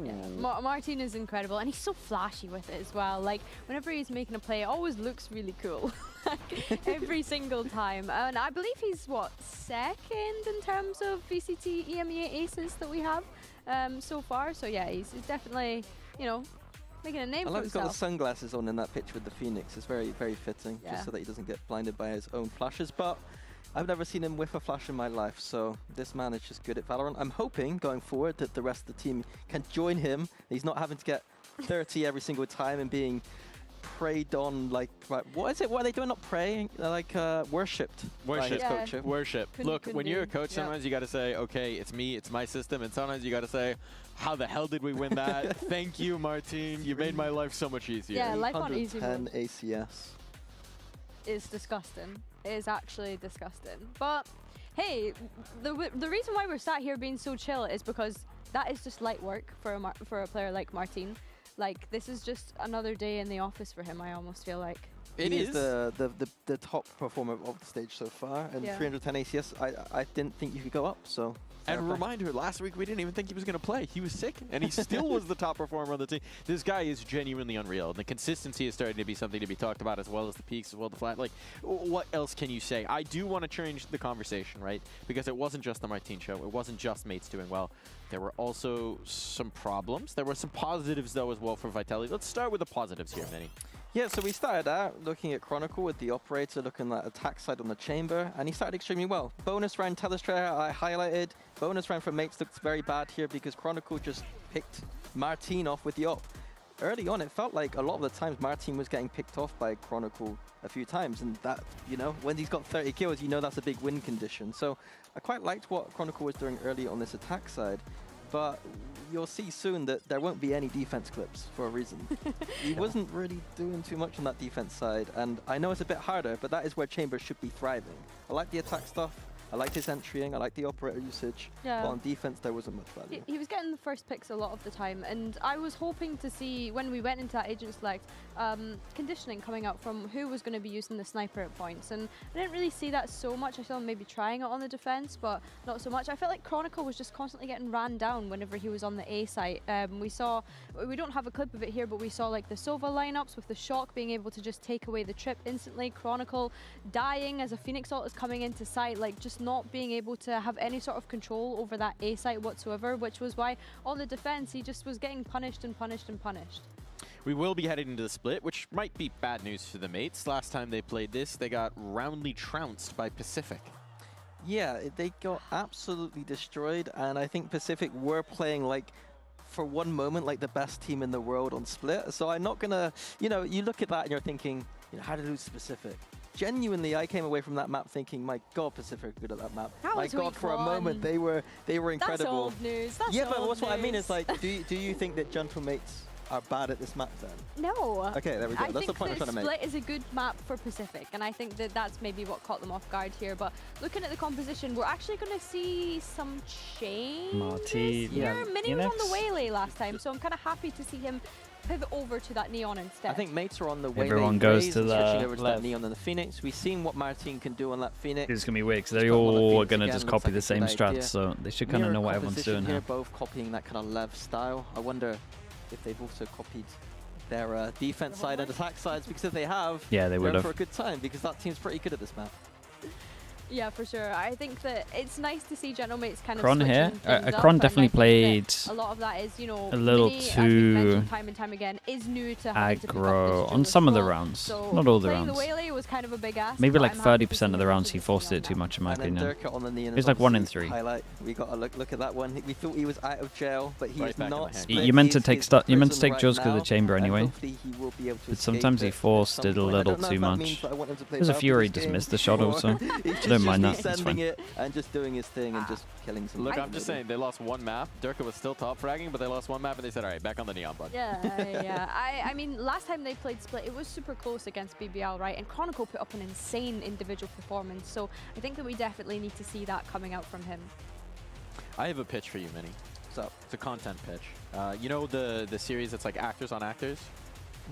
now. Yeah, Martin is incredible, and he's so flashy with it as well. Like, whenever he's making a play, it always looks really cool. Every single time. And I believe he's, what, second in terms of VCT EMEA aces that we have so far. So yeah, he's definitely, you know, making a name for himself. He's got the sunglasses on in that picture with the Phoenix. It's very, very fitting, just so that he doesn't get blinded by his own flashes. But I've never seen him whiff a flash in my life, so this man is just good at Valorant. I'm hoping, going forward, that the rest of the team can join him. He's not having to get 30 every single time and being preyed on, like, what is it? What are they doing? Not praying, like worshipped. Worship. By his coach. Worship. Look, when you're a coach, sometimes you got to say, okay, it's me, it's my system, and sometimes you got to say, how the hell did we win that? Thank you, Martin. You made my life so much easier. Yeah, life on easy mode. 10 ACS. Is disgusting. It is actually disgusting. But hey, the reason why we're sat here being so chill is because that is just light work for a player like Martin. Like, this is just another day in the office for him, I almost feel like. He is the top performer of the stage so far, and 310 ACS, I didn't think you could go up, so. And reminder, last week we didn't even think he was going to play. He was sick, and he still was the top performer on the team. This guy is genuinely unreal. And the consistency is starting to be something to be talked about, as well as the peaks, as well as the flat. Like, what else can you say? I do want to change the conversation, right? Because it wasn't just the Martin show. It wasn't just mates doing well. There were also some problems. There were some positives, though, as well for Vitality. Let's start with the positives here, Vinny. Yeah, so we started out looking at Chronicle with the operator, looking at attack side on the chamber, and he started extremely well. Bonus round Telestrator I highlighted. Bonus round for mates looks very bad here because Chronicle just picked Martin off with the op. Early on, it felt like a lot of the times Martin was getting picked off by Chronicle a few times, and that, you know, when he's got 30 kills, you know that's a big win condition. So I quite liked what Chronicle was doing early on this attack side, but you'll see soon that there won't be any defense clips for a reason. He wasn't really doing too much on that defense side, and I know it's a bit harder, but that is where Chamber should be thriving. I like the attack stuff. I liked his entrying, I liked the operator usage. Yeah. But on defense, there wasn't much value. He was getting the first picks a lot of the time, and I was hoping to see, when we went into that agent select, conditioning coming out from who was going to be using the sniper at points, and I didn't really see that so much. I saw him maybe trying it on the defense, but not so much. I felt like Chronicle was just constantly getting ran down whenever he was on the A site. We don't have a clip of it here, but we saw like the Sova lineups with the Shock being able to just take away the trip instantly, Chronicle dying as a Phoenix ult is coming into sight, like just not being able to have any sort of control over that A site whatsoever, which was why on the defense he just was getting punished and punished and punished. We will be heading into the split, which might be bad news for the mates. Last time they played this, they got roundly trounced by Pacific. Yeah, they got absolutely destroyed, and I think Pacific were playing like, for one moment, like the best team in the world on split. So I'm not gonna, you know, you look at that and you're thinking, you know, how to lose Pacific. Genuinely, I came away from that map thinking, my God, Pacific are good at that map. My God, for a moment, they were incredible. That's old news. That's yeah, old but what's news. what I mean is like, do you think that Gentlemates are bad at this map then? No. Okay, there we go. That's the point I'm trying to make. I think Split is a good map for Pacific, and I think that that's maybe what caught them off guard here. But looking at the composition, we're actually going to see some change. Marty, Yeah, Mini was on the Waylay last time, so I'm kind of happy to see him pivot over to that Neon instead. I think mates are on the way. Everyone goes to the switching over to that left. Neon and the Phoenix. We've seen what Martin can do on that Phoenix. It's going to be weird because they all are going to just copy the same strats, so they should kind of know what everyone's doing here. here. Both copying that kind of Lev style. I wonder if they've also copied their defense side and attack sides, because if they have, yeah, they would have. For a good time, because that team's pretty good at this map. Yeah, for sure. I think that it's nice to see Gentlemates kind of Kron here. switching things Kron up, definitely and I think played that a lot of that is, you know, a little Mini, as we've too mentioned time and time again, is new to having to pick up aggro this on some of the dual rounds, so not all the playing rounds. The Waylay was kind of a big ask, Maybe but like I'm happy to 30% of the rounds he forced it too much, in my opinion. Durka on the Neon It's is like 1 in obviously 3. Highlight. We got a look at that one. We thought he was out of jail, but he is not. Split. You meant to He's take in you meant to prison take Jules right to the now, chamber and anyway. hopefully he will be able to But sometimes he escape forced at it a some point. I little don't know too if that much. means that I want him to play There's a well few for where he this just game, missed the shot or also. he's I don't mind that. just It's sending fine. it and just doing his thing and just killing some. Look, I'm just saying, they lost one map. Durka was still top fragging, but they lost one map, and they said, all right, back on the Neon bud. Yeah, yeah. I mean, last time they played Split, it was super close against BBL, right? And Chronicle put up an insane individual performance, so I think that we definitely need to see that coming out from him. I have a pitch for you, Mini. So it's a content pitch. You know the series that's like actors on actors?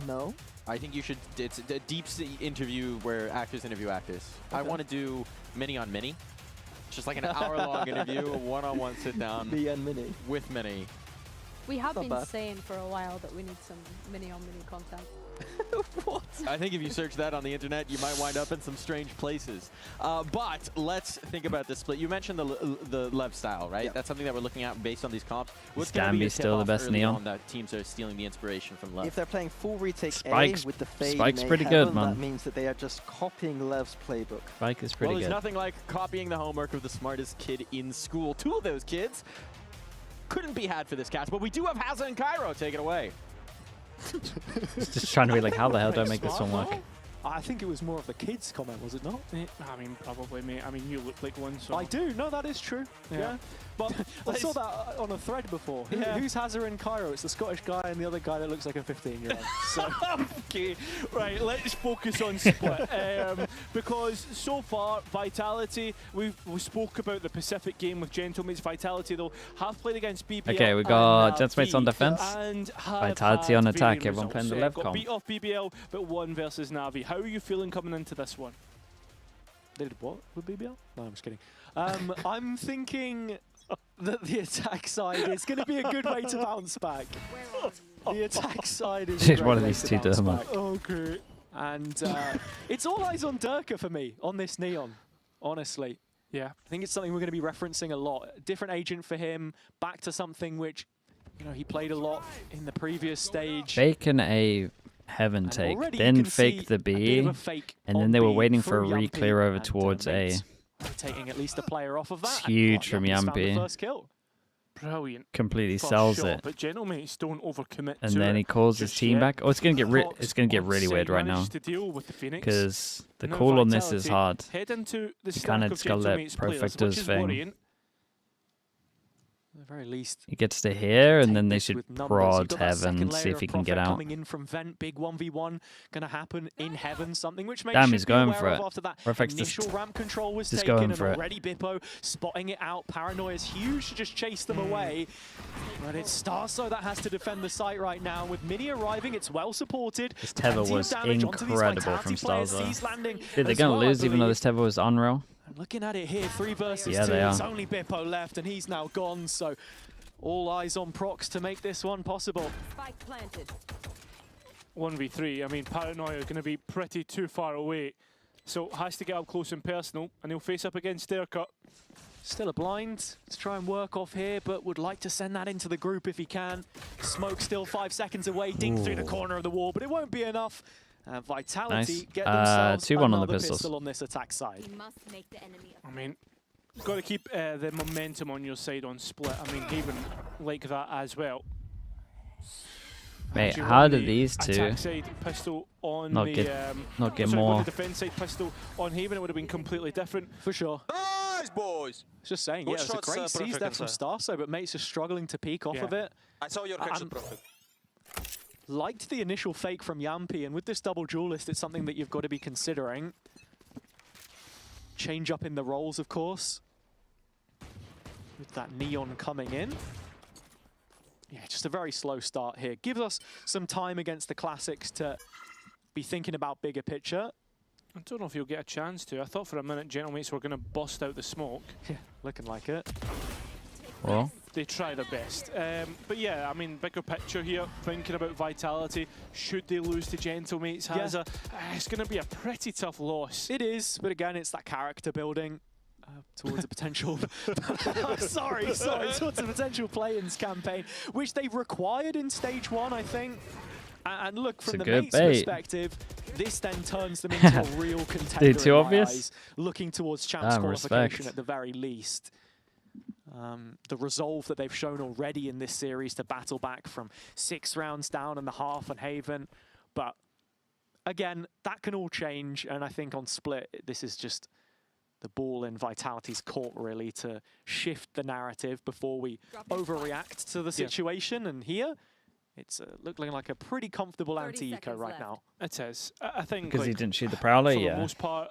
No. I think you should. It's a deep interview where actors interview actors. Okay. I want to do Mini on Mini. Just like an hour-long interview, a one-on-one sit-down. Me and Mini. With Mini. We have Not been bad. saying for a while that we need some Mini on Mini content. What? I think if you search that on the internet, you might wind up in some strange places. But let's think about this split. You mentioned the Lev style, right? Yeah. That's something that we're looking at based on these comps. What's Is going to be Gambi still the best Neon? That teams are stealing the inspiration from Lev? If they're playing full retake Spike's- A with the fade Spike's in pretty heaven, good, man. that means that they are just copying Lev's playbook. Spike is pretty Well, there's good. nothing like copying the homework of the smartest kid in school. Two of those kids couldn't be had for this catch, but we do have Hazza and Cairo. Take it away. Just trying to be like, how the hell do I make this one work? I think it was more of the kids' comment, was it not? I mean, probably, mate. I mean, you look like one, so... I do. No, that is true. Yeah. But I saw that on a thread before. Who's Hazza in Cairo? It's the Scottish guy and the other guy that looks like a 15-year-old. So, okay, right, let's focus on Split. Because so far, Vitality, we spoke about the Pacific game with Gentlemates. Vitality, though, have played against BBL. Okay, we got and Gentlemates on Navi, defense. and have Vitality had on attack. varying Everyone playing the results. left Got comp. beat off BBL, but won versus Navi. How are you feeling coming into this one? They did what with BBL? No, I'm just kidding. I'm thinking that the attack side is going to be a good way to bounce back. The attack side is a great One of way these to two bounce Derma. back. Okay. And it's all eyes on Durka for me on this Neon, honestly. Yeah, I think it's something we're going to be referencing a lot. Different agent for him, back to something which, you know, he played a lot in the previous stage. Faking a heaven take, already you then can fake see the a bit B, of a fake and on then they were B waiting for a through Yampi, re-clear over and, towards A. Mates taking at least a player off of that. It's huge from Yampi's found the Yampi. first kill. Brilliant. Completely For sells sure, it. But Gentlemates don't overcommit And to then it he calls his just team yet. back. Oh, it's gonna get Fox it's gonna get on really site weird right now. managed to deal with the Phoenix. Because the Now call on this is Vitality hard. Head into the You stack kind of of just gotta let Gentlemates players, Perfect do which his is thing. worrying. At the very least, He gets to here, and then they this should with numbers. prod You've got that Heaven, second see layer if he of can get Prophet out. coming in from Vent, big 1v1 going to happen in Heaven, something which makes Damn, he's going for aware it. of after that Perfect's initial just- ramp control was just taken, going and for it. already Bippo spotting it out. Paranoia is huge to just chase them away. But it's Starso that has to defend the site right now. With Mini arriving, it's well supported. This Tether Plenty of was damage onto these incredible Vitality from players. Starzo. He's landing Dude, they're as going to well, I lose even though believe. this Tether was unreal. And looking at it here, 3 versus Yeah, 2. they It's are. only Bippo left, and he's now gone. So all eyes on Prox to make this one possible. Spike planted. 1v3. I mean, Paranoia are going to be pretty too far away. So has to get up close and personal, and he'll face up against Staircut. Still a blind to try and work off here, but would like to send that into the group if he can. Smoke still 5 seconds away, ding through the corner of the wall, but it won't be enough. Vitality Nice. get themselves 2-1 on the another pistols. pistol on this attack side. I mean, you've got to keep the momentum on your side on split. I mean, even like that as well. Mate, As you how run did the these two attack side pistol on not the get sorry, more? on the defense side pistol on Haven, it would have been completely different. For sure. Nice, boys! Just saying, Good yeah, it's a shots, great seize Prophet there and from Sir. Starso, but Mates is struggling to peek off of it. I saw your headshot, Prophet. Liked the initial fake from Yampi, and with this double duelist, it's something that you've got to be considering. Change up in the roles, of course. With that Neon coming in. Yeah, just a very slow start here. Gives us some time against the Classics to be thinking about bigger picture. I don't know if you'll get a chance to. I thought for a minute Gentlemates were going to bust out the smoke. Yeah, looking like it. Well, They try their best. But yeah, I mean, bigger picture here, thinking about Vitality. Should they lose to Gentlemates? It's going to be a pretty tough loss. It is, but again, it's that character building towards a potential... towards a potential play-ins campaign, which they've required in Stage 1, I think. And look, from the Mates perspective, this then turns them into a real contender. Dude, too in my obvious? eyes, looking towards champs qualification respect. at the very least. The resolve that they've shown already in this series to battle back from 6 rounds down in the half on Haven. But again, that can all change. And I think on Split, this is just the ball in Vitality's court, really, to shift the narrative before we overreact to the situation. And here, it's looking like a pretty comfortable anti-eco right now. It is. I think because he like, didn't shoot the Prowler, for yeah. the most part,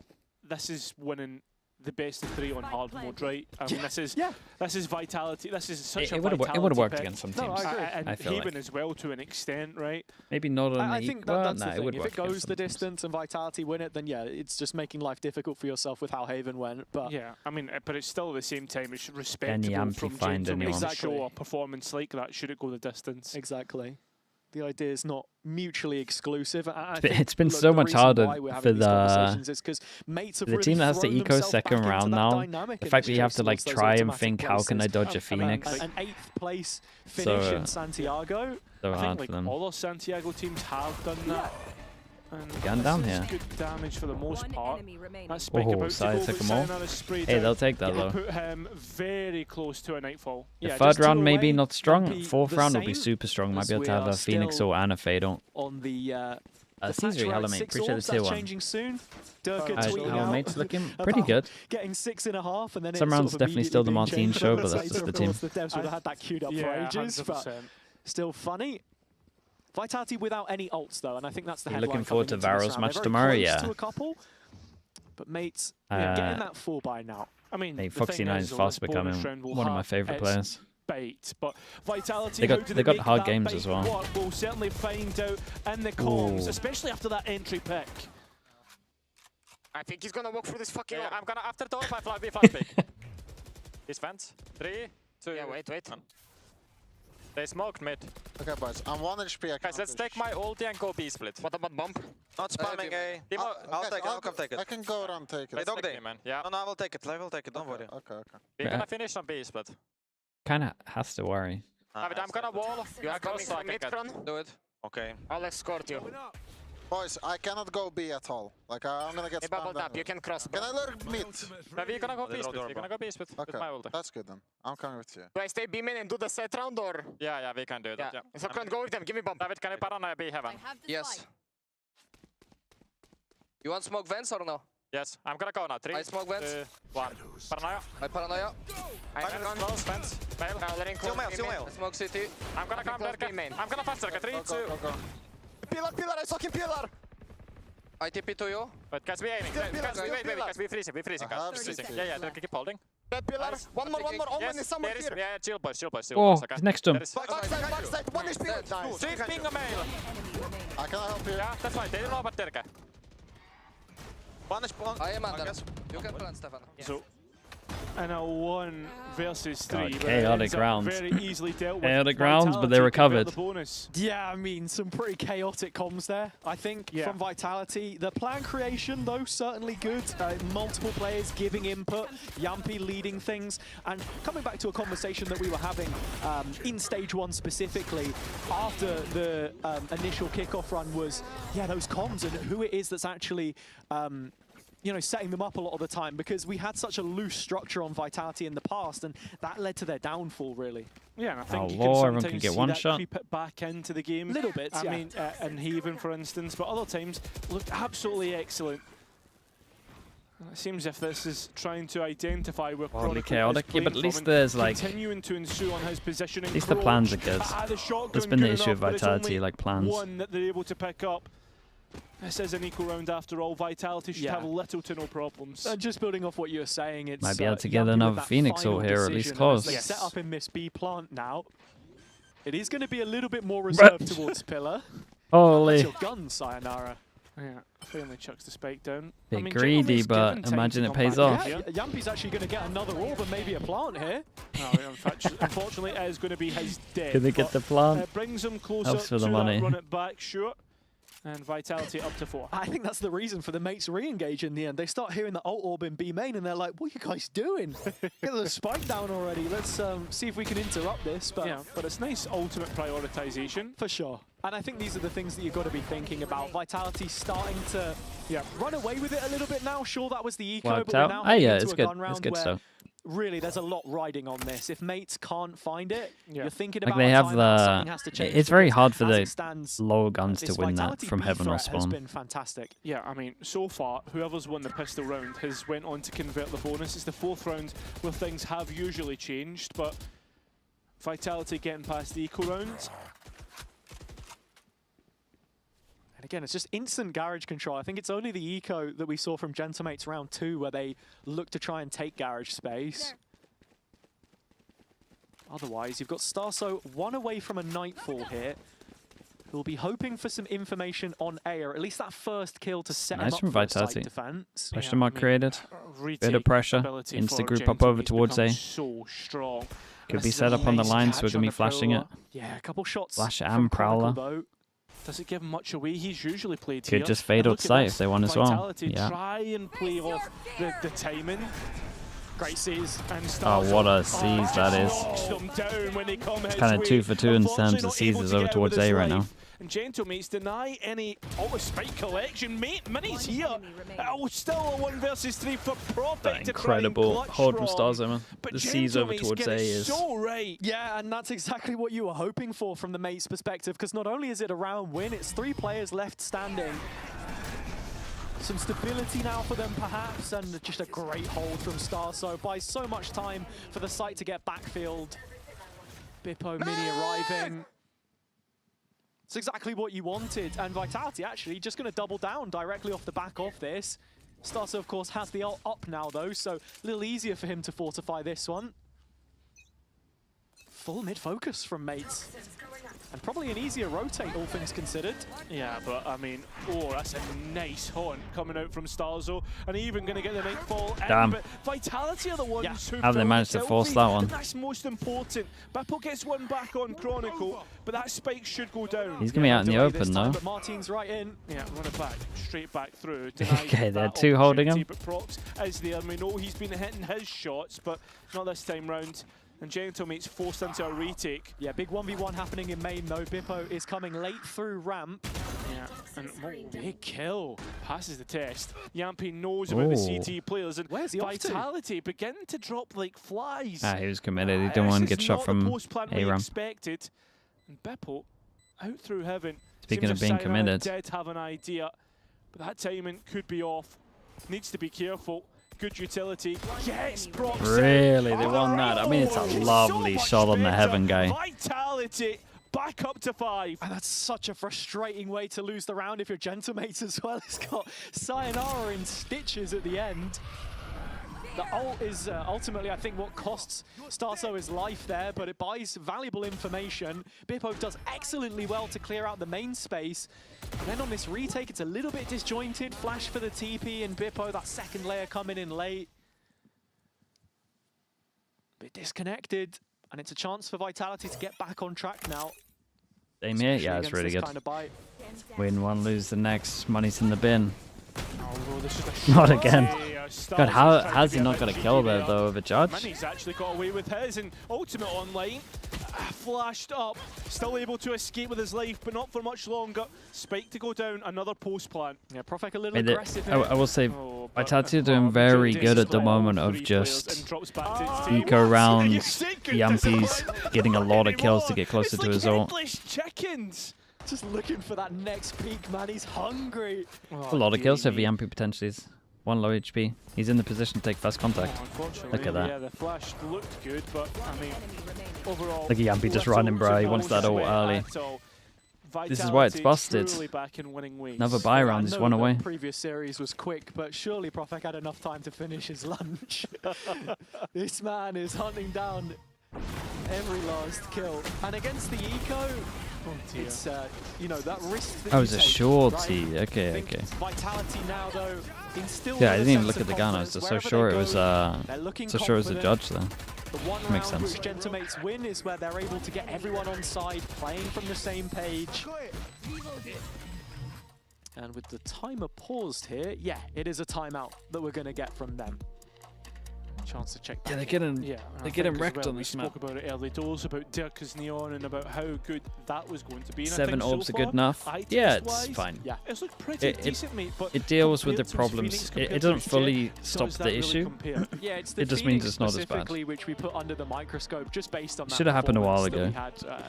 this is winning the best of 3 on hard mode, right? I mean, this is Vitality. This is such a It would Vitality have worked pick. against some No, teams. I agree. And I feel Haven like. as well to an extent, right? Maybe not on I the think equal. that's No, the it thing. would If work it goes against the some teams. distance and Vitality win it, then yeah, it's just making life difficult for yourself with how Haven went. But Yeah, I mean, but it's still at the same time, it's Can respectable Yampi from find Gentleman's anyone? to show a performance like that, should it go the distance. exactly. The idea is not mutually exclusive. It's been so much harder for the team that has to eco second round now. The fact that you have to like try and think, how can I dodge a Phoenix? An 8th place finish So, in Santiago. So I hard think for like them. all those Santiago teams have done that. And Gun down this is here. good damage for the most part. That spike about to Side go, took but them all. Sayonara sprayed Hey, out. they'll take that It'll though. put him very close to a nightfall. The Yeah, third just 2 round maybe away, not strong. Yampi Fourth the round will be same, super strong. Might as be able to we have are a Phoenix still or and a Fatal. on the Caesar, patch hello around mate. 6 Appreciate orbs. the That's 2-1. changing soon. Durka How tweeting our out mates looking pretty about good. Getting 6.5, and then Some it's rounds sort of definitely still the immediately being Martin changed show, for but the that's just later. the team. Of course, the devs would have had that queued up for Yeah, ages, but 100%. still funny. Vitality without any ults though, and I think that's the You headline. looking forward to coming into Varro's this round. match They're very tomorrow? close Yeah. to a couple, but Mates getting that 4 by now. I mean, Hey, the Foxy thing 9 is, is though, fast this bonus becoming round will one of my have favourite its players. Bait, but Vitality, They got- how do they got make hard that games bait as well. work? We'll certainly find out in the comms, Ooh. especially after that entry pick. I think he's gonna walk through this fucking. I'm gonna after door my fly be flash pick. He's fence. 3, 2. Yeah, wait. They smoked mid. Okay, boys. I'm 1 HP. Guys, let's take my ulti and go B split. What about bump? Not spamming A. I'll take it. I'll come take it. I can go around take it. Let's take me, man. Yeah. No, I will take it. I will take it. Don't worry. Okay. We're Yeah. gonna finish on B split. Kinda has to worry. I'm gonna wall. You are coming from mid front? Do it. Okay. I'll escort you. Boys, I cannot go B at all. Like, I'm gonna get Hey, bubble spammed up, you can cross. Can I lurk mid? No, we're gonna go B split. We're gonna go B split with my ulti. That's good then. I'm coming with you. Do I stay B main and do the set round or? Yeah, we can do that. Yeah. So can't go with them, give me bump. David, can you paranoia B heaven? Yes. You want smoke vents or no? Yes, I'm gonna go now. 3, I smoke vents. 1. Paranoia. I paranoia. I'm gonna close vents. Mail. Still mail. I smoke CT. I'm gonna come there. I'm gonna fast circle. 3, 2. Pillar, I suck in pillar. I TP to you. But guys, we aiming. Wait, guys, we freezing, guys. Yeah, keep holding. Red pillar. One more. Omen is somewhere here. Yeah, chill boys, Oh, okay? he's next to him. Backside. One is pillar. Nice. Sweeping a mail. I can help you. Yeah, that's fine. They don't know about Terke. I am under. You can plant, Stefan. So, and a 1 versus 3. God, chaotic rounds. Very easily dealt with. Chaotic rounds, but they Vitality recovered. the bonus. Yeah, I mean, some pretty chaotic comms there, I think, from Vitality. The plan creation, though, certainly good. Multiple players giving input, Yampy leading things. And coming back to a conversation that we were having in Stage 1 specifically, after the initial kickoff run was, yeah, those comms and who it is that's actually... you know, setting them up a lot of the time, because we had such a loose structure on Vitality in the past, and that led to their downfall, really. Yeah, and I think you Lord, can everyone sometimes can get see one that shot. creep it back into the game. Little bits, I mean, and Haven, for instance, but other times looked absolutely excellent. It seems if this is trying to identify where Oddly Chronicle chaotic, is yeah, but playing at least from there's and like... continuing to ensue on his positioning. At least the plans are good. The shotgun That's been the good issue enough, of but it's Vitality, only like plans. one that they're able to pick up. This is an equal round after all. Vitality should have little to no problems. Just building off what you were saying, it's Might be able to get Yampy with another that Phoenix final ult here, or at least decision, close. and as they set up in this B plant now. It is going to be a little bit more reserved towards Pillar. Holy. That's your gun, Sayonara. Yeah, finally chucks the spike down. Bit I mean, greedy, Gentleman's but given time imagine to it come pays back off. here. Yampy's actually going to get another orb and maybe a plant here. No, unfortunately, it is going to be his death. Can they get the plant? It brings him closer Helps for to the money. that run it back, sure. And Vitality up to 4. I think that's the reason for the mates re-engage in the end. They start hearing the ult orb in B main and they're like, what are you guys doing? Get the spike down already. Let's see if we can interrupt this. But Yeah, but it's nice ultimate prioritization. for sure. And I think these are the things that you've got to be thinking about. Vitality starting to run away with it a little bit now. Sure, that was the eco, Worked but we're out. now Oh heading yeah, into it's a good. gun round It's good where stuff. really there's a lot riding on this. If mates can't find it, you're thinking Like about they a have timeout, something has to the... change It's very because hard for as the it stands, lower guns to this win that Vitality from B heaven or threat has spawn. been fantastic. Yeah, I mean, so far, whoever's won the pistol round has went on to convert the bonus. It's the 4th round where things have usually changed, but Vitality getting past the eco round. And again, it's just instant garage control. I think it's only the eco that we saw from Gentlemates round 2 where they look to try and take garage space. Otherwise, you've got Starso 1 away from a Nightfall here. Who'll be hoping for some information on A, or at least that first kill to set Nice him from up for a Vitality. side defense. Question mark created. Bit of Retake pressure. ability Insta for group up over Gentlemeat towards A. becomes so strong. Could This be is set a up on the nice line, so we're catch going to on be the flashing it. Prowler. Yeah, a couple shots Flash from and Chronicle, Prowler. though. Does it give much away? He's usually played Could here. just fade And out look at sight this. if they want as well. Vitality Yeah. try and play off the timing. Great seas. And Oh, what a seize that is. knocks them down when they come his Kind of way. 2 for 2 in terms Unfortunately, of not seizes able to over get towards with A his right now. life. And Gentlemates deny any auto-spike collection. Minis here. Still a 1 versus 3 for Profit. Incredible hold from Starzo, man. But The C's over Gentlemates towards get A it is... so right. Yeah, and that's exactly what you were hoping for from the mates' perspective, because not only is it a round win, it's 3 players left standing. Some stability now for them, perhaps, and just a great hold from Starso. Buys so much time for the site to get backfield. Bippo Mini arriving. It's exactly what you wanted, and Vitality actually just going to double down directly off the back of this. Starso, of course, has the ult up now, though, so a little easier for him to fortify this one. Full mid-focus from mates. And probably an easier rotate, all things considered. Yeah, but I mean, oh, that's a nice haunt coming out from Starzo, and even going to get the nightfall. Damn. But Vitality are the ones who How they managed to force that one? And that's most important. Bippo gets one back on Chronicle, but that spike should go down. He's going to be out in the open, though. But Martin's right in. Yeah, run it back, straight back through. Okay, there are 2 holding him. But Prox is there, and we know he's been hitting his shots, but not this time round. And Gentlemate's forced into a retake. Yeah, big 1v1 happening in main though. Bippo is coming late through ramp. Yeah, and big kill. Passes the test. Yampy knows about the CT players, and where's he off to? Vitality begin to drop like flies. Ah, he was committed. He didn't want to get shot from A ramp. Expected. And Bippo out through heaven. Speaking Seems of being Sayonara committed. did have an idea, but that timing could be off. needs to be careful. Good utility. Yes, Brock. Really, they won that. I mean, it's a lovely shot on the heaven guy. Vitality back up to 5. And that's such a frustrating way to lose the round if your gentlemates as well has got Sayonara in stitches at the end. The ult is ultimately, I think, what costs Starso his life there, but it buys valuable information. Bippo does excellently well to clear out the main space. And then on this retake, it's a little bit disjointed. Flash for the TP and Bippo, that second layer coming in late. Bit disconnected, and it's a chance for Vitality to get back on track now. EMEA, yeah, it's really good. Kind of Win one, lose the next. Money's in the bin. Oh, this is Not again. God, how's he not got a kill there, though, of a judge? He's actually got away with his, and Ultimate online. Flashed up, still able to escape with his life, but not for much longer. Spike to go down, another post plant. Yeah, Profek a little aggressive. I will say, Vitality are doing very good at the moment of just eco rounds, Yampi's getting a lot of kills to get closer to his ult. Chickens. Just looking for that next peak, man. He's hungry. A lot of kills for Yampi potentially. 1 low HP. He's in the position to take first contact. Look at that. Yeah, the flash looked good, but I mean, overall. Look at Yampi just running, bro. He wants that ult early. This is why it's busted. Another buy round, he's 1 away. The previous series was quick, but surely Profek had enough time to finish his lunch. This man is hunting down every last kill. And against the eco, it's, you know, that risk that Oh, it was a shorty. Right? Okay. Vitality now, though, Yeah, I didn't even look at the gun. I was just so sure it was a judge there. The one Makes round sense. which Gentamates win is where they're able to get everyone on side, playing from the same page. And with the timer paused here, yeah, it is a timeout that we're going to get from them. Chance to check. Yeah, they're getting wrecked on this map. We spoke about it early doors, about Dirkus Neon, and about how good that was going to be. And 7 orbs are good enough. Yeah, it's fine. Yeah, it's looked pretty decent, mate. But it deals with the problems. It doesn't fully stop the issue. Yeah, it's the it just means it's not as bad. Which we put under the microscope just based on that. Should have happened a while ago.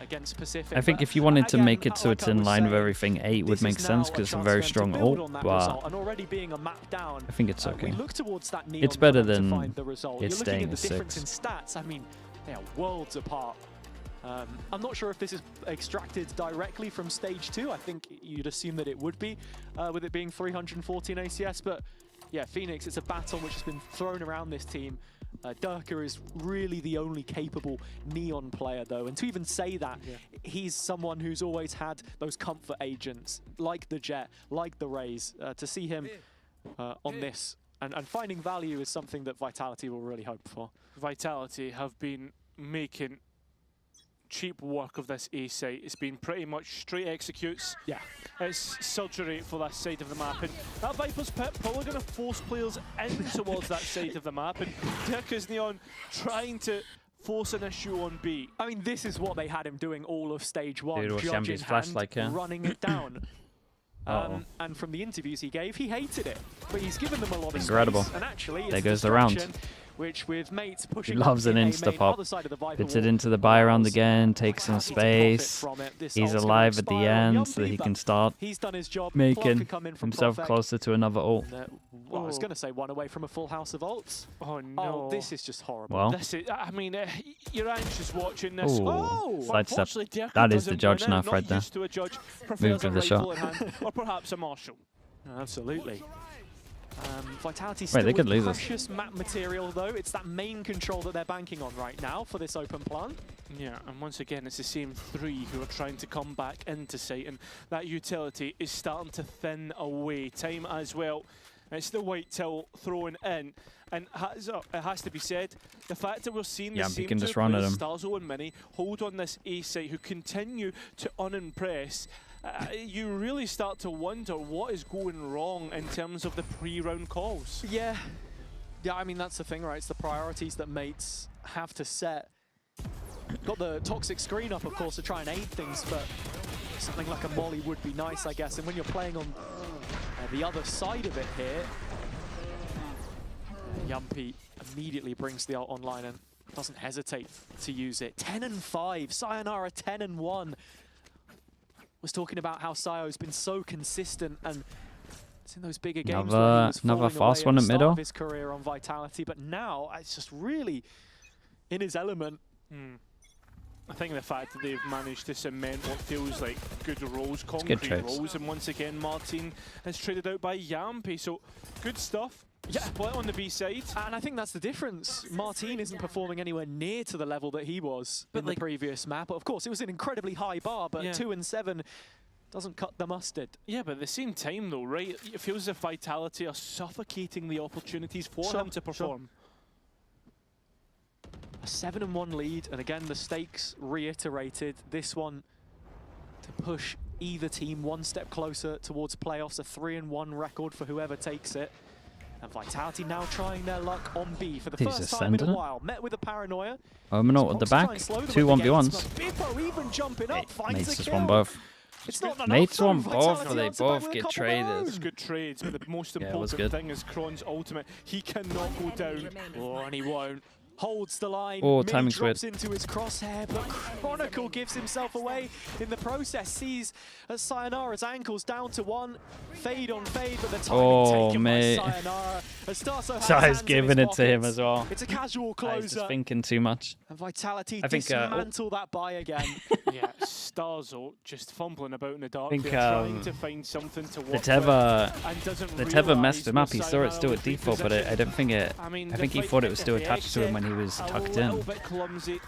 Against Pacific. I think if you wanted to make it so it's in line with everything, 8 would make sense because it's a very strong ult, but I think it's okay. It's better than it staying as 6. Difference in stats, I mean, they are worlds apart. I'm not sure if this is extracted directly from stage 2. I think you'd assume that it would be, with it being 314 ACS, but yeah, Phoenix, it's a baton which has been thrown around this team. Durka is really the only capable Neon player, though, and to even say that, he's someone who's always had those comfort agents, like the Jet, like the Raze. To see him on this and finding value is something that Vitality will really hope for. Vitality have been making cheap work of this A site. It's been pretty much straight executes. Yeah. It's surgery for that side of the map. And that Viper's Pit probably going to force players in towards that side of the map. And Dirkus Neon trying to force an issue on B. I mean, this is what they had him doing all of stage 1. Dude, judge in hand, like, running it down. And from the interviews he gave, he hated it, but he's given them a lot of Incredible. space. And actually, There goes the round. Which with mates pushing He loves an insta-pop. Puts it into the buy round again, takes some space. He's alive at the end so that he can start making himself closer to another ult. Well, I was going to say 1 away from a full house of ults. Oh, no. Oh, this is just horrible. Well. This is, I mean, you're anxious watching this. Sidestep. That is the judge now, right there. Moved with the shot. Or perhaps a marshal. Absolutely. Vitality Wait, they could still lose with this. precious map material, though. It's that main control that they're banking on right now for this open plant. Yeah, and once again, it's the same 3 who are trying to come back into sight, and that utility is starting to thin away. Time as well. It's the white till thrown in. And it has to be said, the fact that we're seeing the same can two just run at players, him. Starzo and Mini, hold on this A site, who continue to unimpress, you really start to wonder what is going wrong in terms of the pre-round calls. Yeah. Yeah, I mean, that's the thing, right? It's the priorities that mates have to set. Got the toxic screen up, of course, to try and aid things, but something like a molly would be nice, I guess. And when you're playing on the other side of it here, Yumpy immediately brings the ult online and doesn't hesitate to use it. 10 and 5, Sayonara 10 and 1. Was talking about how Sayo's been so consistent, and It's in those bigger games where he was another falling fast away one at at the start middle. of his career on Vitality, but now it's just really in his element. I think the fact that they've managed to cement what feels like good roles, concrete roles, and once again Martin is traded out by Yampi, so good stuff. Yeah, split on the B side. And I think that's the difference. Martin isn't performing anywhere near to the level that he was in the previous map. Of course, it was an incredibly high bar, but 2 and 7 doesn't cut the mustard. Yeah, but at the same time though, right, it feels as if Vitality are suffocating the opportunities for him to perform. A 7-1 lead, and again the stakes reiterated. This one to push either team one step closer towards playoffs, a 3-1 record for whoever takes it. And Vitality now trying their luck on B for the first time in a while. Met with a paranoia. Omenal at the back, 2 1v1s. Bippo even jumping up, finds Mates a just kill. won both. It's not enough. Mates won both, Vitality or they answered by both with a get couple of traded. those. Good trades, but the most Yeah, it was important good. thing is Kron's ultimate. He cannot go down. Oh, and he won't. Holds the line. Oh, Mini timing's drops weird. into his crosshair, but Chronicle gives himself away in the process. Sees Sayonara's ankles down to 1. Fade on fade, but the timing taken mate. by Sayonara. Starso has So I was hands in giving his it to him pockets. as well. It's a casual I was closer. just thinking too much. And Vitality I think, dismantle that buy again. Yeah, Starzo just fumbling about in the dark, think, there, trying to find something to work The Tether messed him up. He saw it still at default, but I don't think it. I mean, I think he thought it was still attached to him when he was tucked a in. little bit clumsy.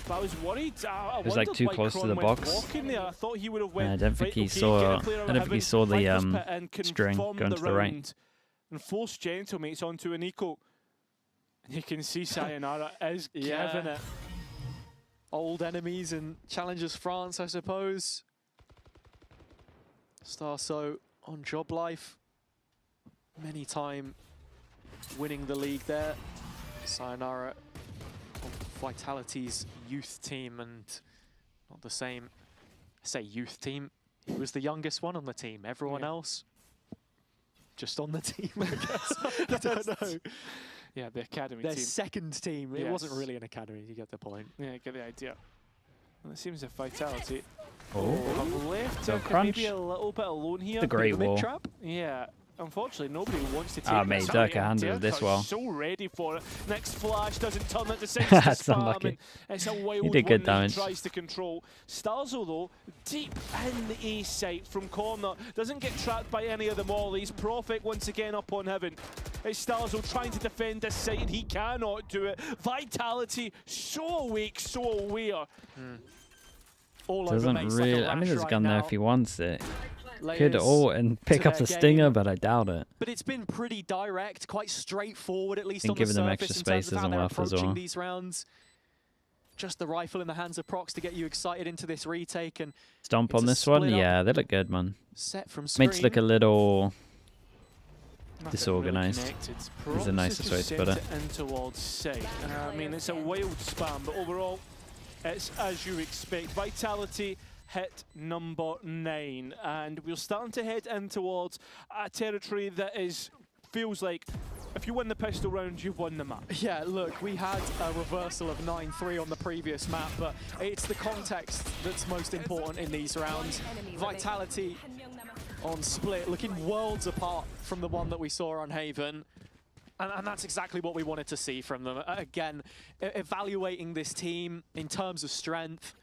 But I was worried. I It was like wondered too why close to Kron the went box. walking there. I thought he would have went. I don't think right, he okay, saw. get a player I out don't of think he heaven, saw Vipers the pit and string confirm going the to the right. round and force Gentlemates onto an eco. And you can see Sayonara is giving it. Old enemies and challenges France, I suppose. Starso on job life. Many time winning the league there. Sayonara on Vitality's youth team, and not the same. I say youth team. He was the youngest one on the team. Everyone else just on the team, I guess. I don't know. Yeah, the academy Their team. second team. It Yes. wasn't really an academy. You get the point. Yeah, I get the idea. And it seems a Vitality. Oh. Have left Don't Dirk crunch. maybe a little bit alone here. The great Mid wall. trap. Yeah. Unfortunately, nobody wants to take Ah, this mate, fight, Dirk and handled Dirk this is well. so ready for it. Next flash doesn't turn it to six. That's to spam, unlucky. and it's a wild He did good one that damage. he tries to control. Starzo, though, deep in the A site from corner. Doesn't get trapped by any of the mollies. Prophet once again up on heaven. It's Starzo trying to defend this site, and he cannot do it. Vitality, so weak, so aware. All Doesn't over Mace really. like a I mean, rash there's a right gun there now. if he wants it. Layers Could ult and pick to up their the stinger, game. but I doubt it. But it's been pretty direct, quite straightforward, at least think on the giving them surface extra in terms space of how isn't they're worth as approaching well. these rounds. Just the rifle in the hands of Prox to get you excited into this retake, and Stomp it's on a this one. split up Yeah, they look good, man. set from Mates look a Scream. little Nothing disorganized. Really connected. Is Prox the nicest way just to put sent it. in towards sight. I mean, it's a wild spam, but overall, it's as you expect. Vitality hit number 9, and we're starting to head in towards a territory that feels like if you win the pistol round, you've won the map. Yeah, look, we had a reversal of 9-3 on the previous map, but it's the context that's most important in these rounds. Vitality on Split looking worlds apart from the one that we saw on Haven. And that's exactly what we wanted to see from them. Again, evaluating this team in terms of strength,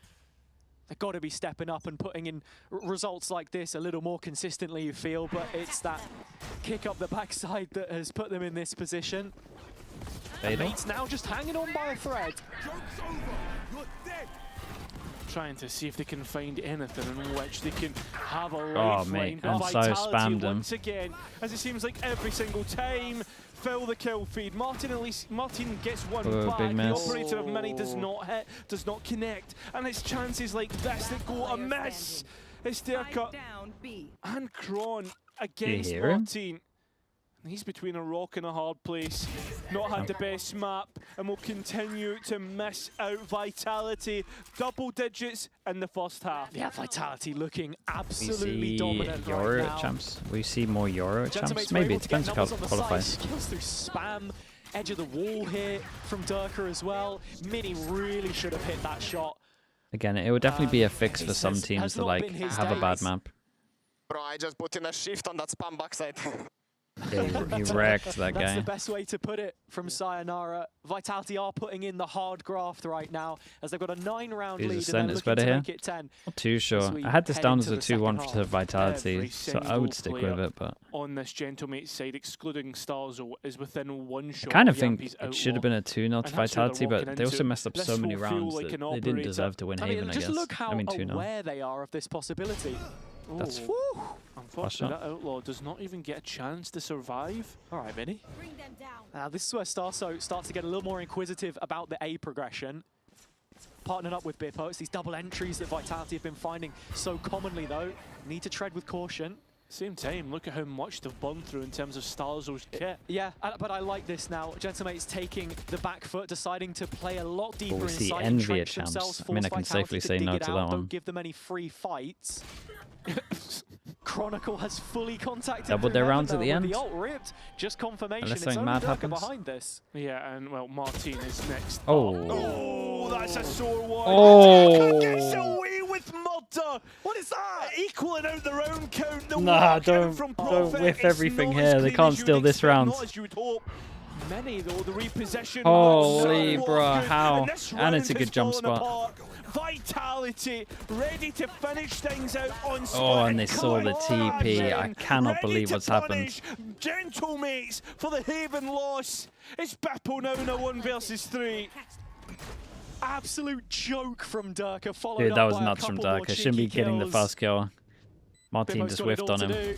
they've got to be stepping up and putting in results like this a little more consistently, you feel, but it's that kick up the backside that has put them in this position. And Mates now just hanging on by a thread. Trying to see if they can find anything in which they can have a Oh, lifeline. mate, But and so Vitality spammed him. once again, as it seems like every single time, fill the kill feed. Martin gets one Oh, back. big The miss. operator of Mini does not hit, does not connect, and it's chances like this that go amiss. It's Derka and Kron against hear him? Martin. He's between a rock and a hard place. Not had the best map, and will continue to miss out. Vitality, double digits in the first half. Yeah, Vitality looking We absolutely see dominant Euro right now. champs. We see more Euro champs. Gentlemen, we're Maybe able it to get depends how numbers it on the side. qualifies. Skills through spam, edge of the wall here from Durka as well. Mini really should have hit that shot. Again, it would definitely be a fix for some has teams that not like been his have a bad days. map. Bro, I just put in a shift on that spam backside. Yeah, he wrecked that That's guy. the best way to put it from Sayonara. Vitality are putting in the hard graft right now as they've got a 9-round Is the lead and they're Sentinel's looking better to here? make it 10. Not too sure. we I had this head down as into a the second 2-1 half. to Vitality, Every so I single would stick with player it, but on this Gentlemate side, excluding Starzo, is within one shot. I kind of of think Yampy's it should have been a 2-0 to and that's who they're Vitality, walking but they also into. messed up This so many will feel rounds like that an they didn't operator. deserve to win I mean, Haven, I just guess. look how I mean 2-0. aware they are of this possibility. That's Ooh. Unfortunately, that Outlaw does not even get a chance to survive. All right, Vinny. Now, this is where Starso starts to get a little more inquisitive about the A progression. Partnering up with Bippo, it's these double entries that Vitality have been finding so commonly, though. Need to tread with caution. Same time, look at how much they've burned through in terms of Starzo's kit. Yeah, but I like this now. Gentlemate's taking the back foot, deciding to play a lot deeper we see inside, Envy entrench at champs. themselves, I mean, I force can Vitality safely say dig no it to out, that don't one. give them any free fights. Chronicle has fully contacted Doubled their rounds at the end. The ult ripped. Just confirmation. Unless It's something only mad Durka happens. behind this. Yeah, and well, Martin is next. Oh. That's a sore one. Oh. Gets away with Mudda. What is that? Equaling out their own count. The Nah, walkout from don't Prophet whiff is everything not as here. They clean can't as you'd steal this expect, round. not as you'd hope. Many though, the repossession. Holy was bruh, good, how? this And round it's a has good jump fallen spot. apart. Vitality ready to finish things out on spot. Oh, and they saw the TP. I cannot believe what's happened. Gentlemates for the Haven loss. It's Beppo now in a 1 versus 3. Absolute joke from Durka, followed Dude, up that was by a nuts from couple more Durka. Shouldn't be cheeky getting the kills. first kill. Martin Bippo's just got it whiffed all on to him. do.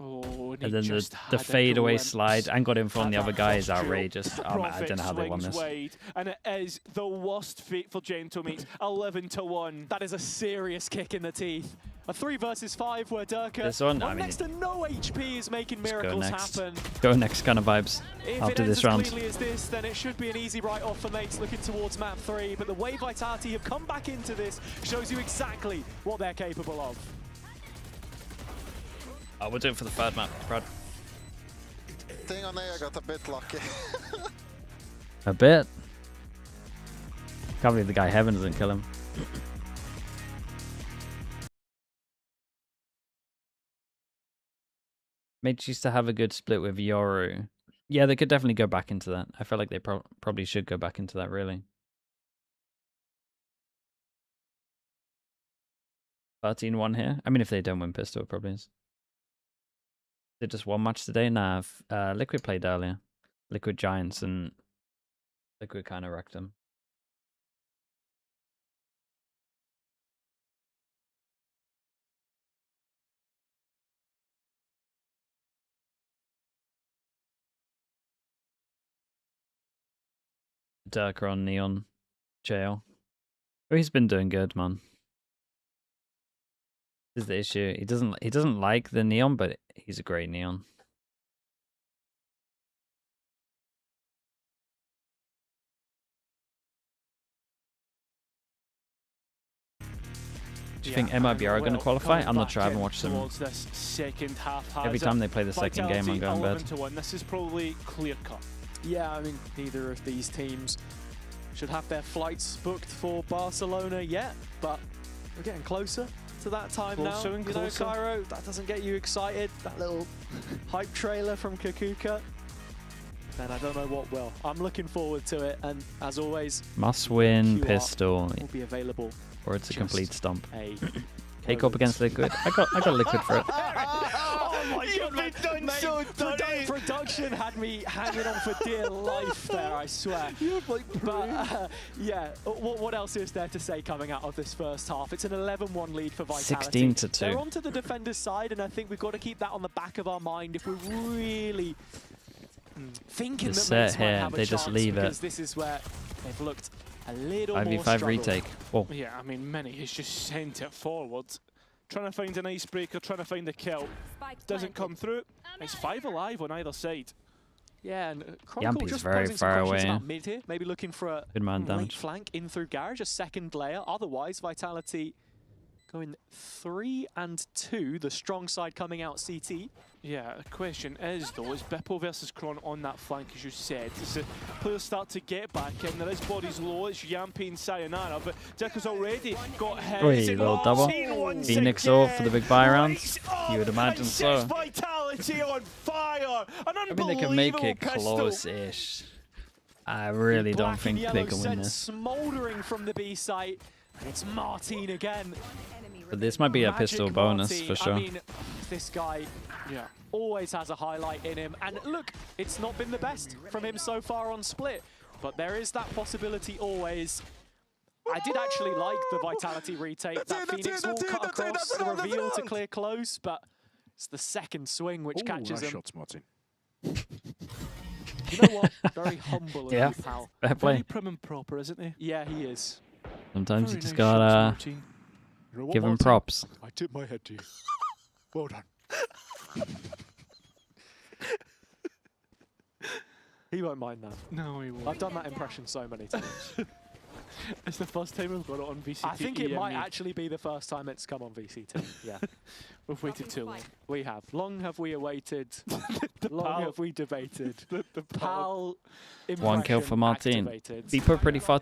Oh, And then the fadeaway slide and got in from the other guy is outrageous. I Prophet don't know how they won swings this. wide, and it is the worst fate for Gentlemates. 11-1. That is a serious kick in the teeth. A 3 versus 5 where Durka, This one, I mean, next to no HP, is making miracles happen. Go next kind of vibes If after it ends this round. as cleanly as this, then it should be an easy write-off for mates looking towards map 3. But the way Vitality have come back into this shows you exactly what they're capable of. Oh, we'll do it for the third map, Brad. Thing on A, I got a bit lucky. A bit. Can't believe the guy Heaven doesn't kill him. Mates used to have a good split with Yoru. Yeah, they could definitely go back into that. I feel like they probably should go back into that, really. 13-1 here. I mean, if they don't win pistol, it probably is. They just one match today? Nah, Liquid played earlier. Liquid Giants and Liquid kind of wrecked them. Durka on Neon jail. Oh, he's been doing good, man. This is the issue. He doesn't like the Neon, but he's a great Neon. Do you think MIBR are going to qualify? I'm not sure. I haven't watched them. This second half Every time they play the second game, I'm going bed. 11-1. This is probably clear cut. Yeah, I mean, neither of these teams should have their flights booked for Barcelona yet, but we're getting closer to that time Closer now. and You know, closer. Cairo, that doesn't get you excited. That little hype trailer from Kakuka. Then I don't know what will. I'm looking forward to it, and as always, Must win QR pistol, will be available. or it's a complete stomp. A Take up against Liquid. I got Liquid for it. Oh my god, mate, production had me hanging on for dear life there, I swear. But yeah, what else is there to say coming out of this first half? It's an 11-1 lead for Vitality. 16-2. They're onto the defender's side, and I think we've got to keep that on the back of our mind if we're really thinking The that set Mates might here, have a they just chance, leave it. because this is where they've looked a little more 5v5 struggle. retake. Whoa. Yeah, I mean, Many has just sent it forward. Trying to find an icebreaker, trying to find a kill. Doesn't come through. It's 5 alive on either side. Yeah, and Chronicle Yampy's just very posing some far questions away. about mid here. Maybe looking for a Good man late damage. flank in through Garage, a second layer. Otherwise, Vitality going 3 and 2. The strong side coming out CT. Yeah, the question is though, is Bippo versus Kron on that flank, as you said. As the players start to get back in, there is bodies low, it's Yampi and Sayonara, but Dirka's already got hit. Wait, little double. Phoenix off for the big buy rounds. You would imagine so. Vitality on fire! An I mean, they can make it pistol. close-ish. I really don't think they can win this. Smoldering from the B site, and it's Martin again. But this might be a pistol bonus for sure. I mean, this guy always has a highlight in him. And look, it's not been the best from him so far on Split. But there is that possibility always. I did actually like the Vitality retake. That Phoenix wall cut across the reveal to clear close, but it's the second swing which catches him. Shots, Martin. You know what? Very humble of you, pal. Fair play. Very prim and proper, isn't he? Yeah, he is. Sometimes Very you just nice gotta shots, Martin. You know what, give him Martin? props. I tip my head to you. Well done. He won't mind that. No, he won't. I've done that impression so many times. It's the first time we've got it on VCT I think it might EMEA. actually be the first time it's come on VCT. Yeah. We've waited too long. We have. Long have we awaited. Long have we debated. The PAL One kill for Martin. activated. Be put pretty far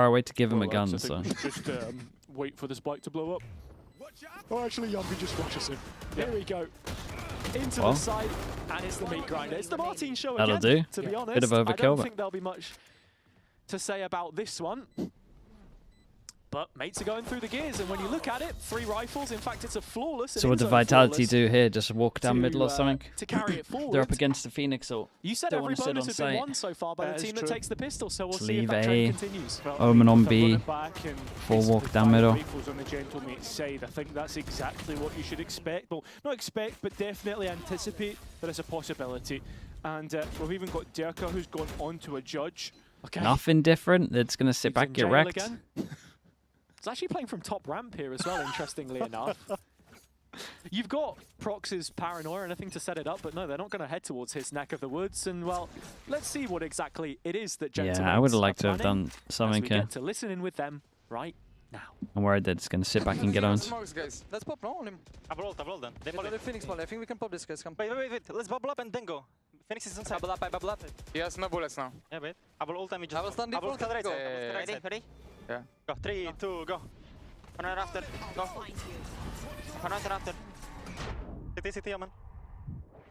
away to give him a gun, I so. think we should just wait for the spike to blow up. Oh, actually, Yampi just rushes him. Here we go. Into Well. the side, and it's the meat grinder. It's the Martin show That'll again, do. to be honest. Bit of I overkill, don't but- think there'll be much to say about this one. But mates are going through the gears, and when you look at it, 3 rifles. In fact, it's a flawless. So what does Vitality do here? Just walk down middle or something? To carry it forward. They're up against the Phoenix ult. You said Don't every wanna sit bonus on has been site. won so far by the team that takes the pistol, so we'll Just see if leave that A. trend continues. Omen on If they're B. running back and 4 walk basically down fire middle. rifles on the Gentlemate's side, I think that's exactly what you should expect. Well, not expect, but definitely anticipate there is a possibility. And we've even got Dirka, who's gone on to a judge. Okay. Nothing different. That's gonna sit back, in get jail wrecked. again. It's actually playing from top ramp here as well, interestingly enough. You've got Prox's paranoia, anything to set it up, but no, they're not going to head towards his neck of the woods. And well, let's see what exactly it is that Gentleman's Yeah, I would have liked to have planning done something as we here. get to listen in with them right now. I'm worried that it's gonna sit back and get owned. Smokes, guys. Let's pop no on him. I've rolled then. They got the Phoenix ball. I think we can pop this, guys. Come. Wait. Let's bubble up and then go. Phoenix is inside. Bubble up. He has no bullets now. Yeah, wait. I will ult and we just I will stand I will default. cut right Go. side. Ready? Ready? Yeah. Go. 3, 2, go. Corner after. Go. Corner after. CT, man.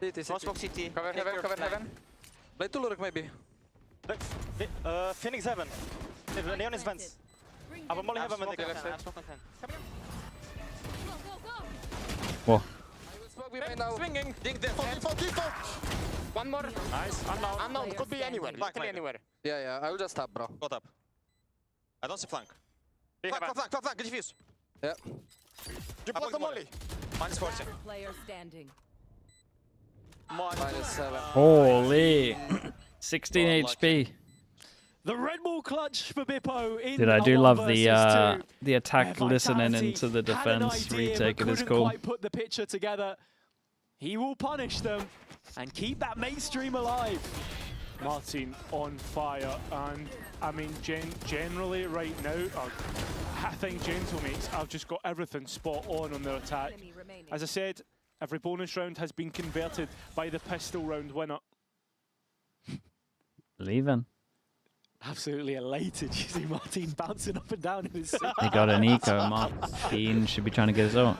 No smoke CT. Cover heaven. Blade to Lurk, maybe. Phoenix heaven. Neon is vents. I will molly heaven when they go. Whoa. Swinging. Default. One more. Nice. Unknown. Could be anywhere. Literally anywhere. Yeah. I will just tap, bro. Got up. I don't see flank. Flank. Flank. Get defuse. Yeah. You block the molly. Minus 40. Player standing. -7. Holy. 16 HP. The Red Bull clutch for Bippo in Dude, I do a love 1 the versus 2. attack Where listening Vitality into the had an defense idea, retake. but It is couldn't cool. quite put the picture together. He will punish them and keep that mate stream alive. Martin on fire, and I mean, generally right now, I think Gentlemates have just got everything spot on their attack. As I said, every bonus round has been converted by the pistol round winner. Leaving. Absolutely elated. You see Martin bouncing up and down in his seat. He got an eco. Martin should be trying to get his own.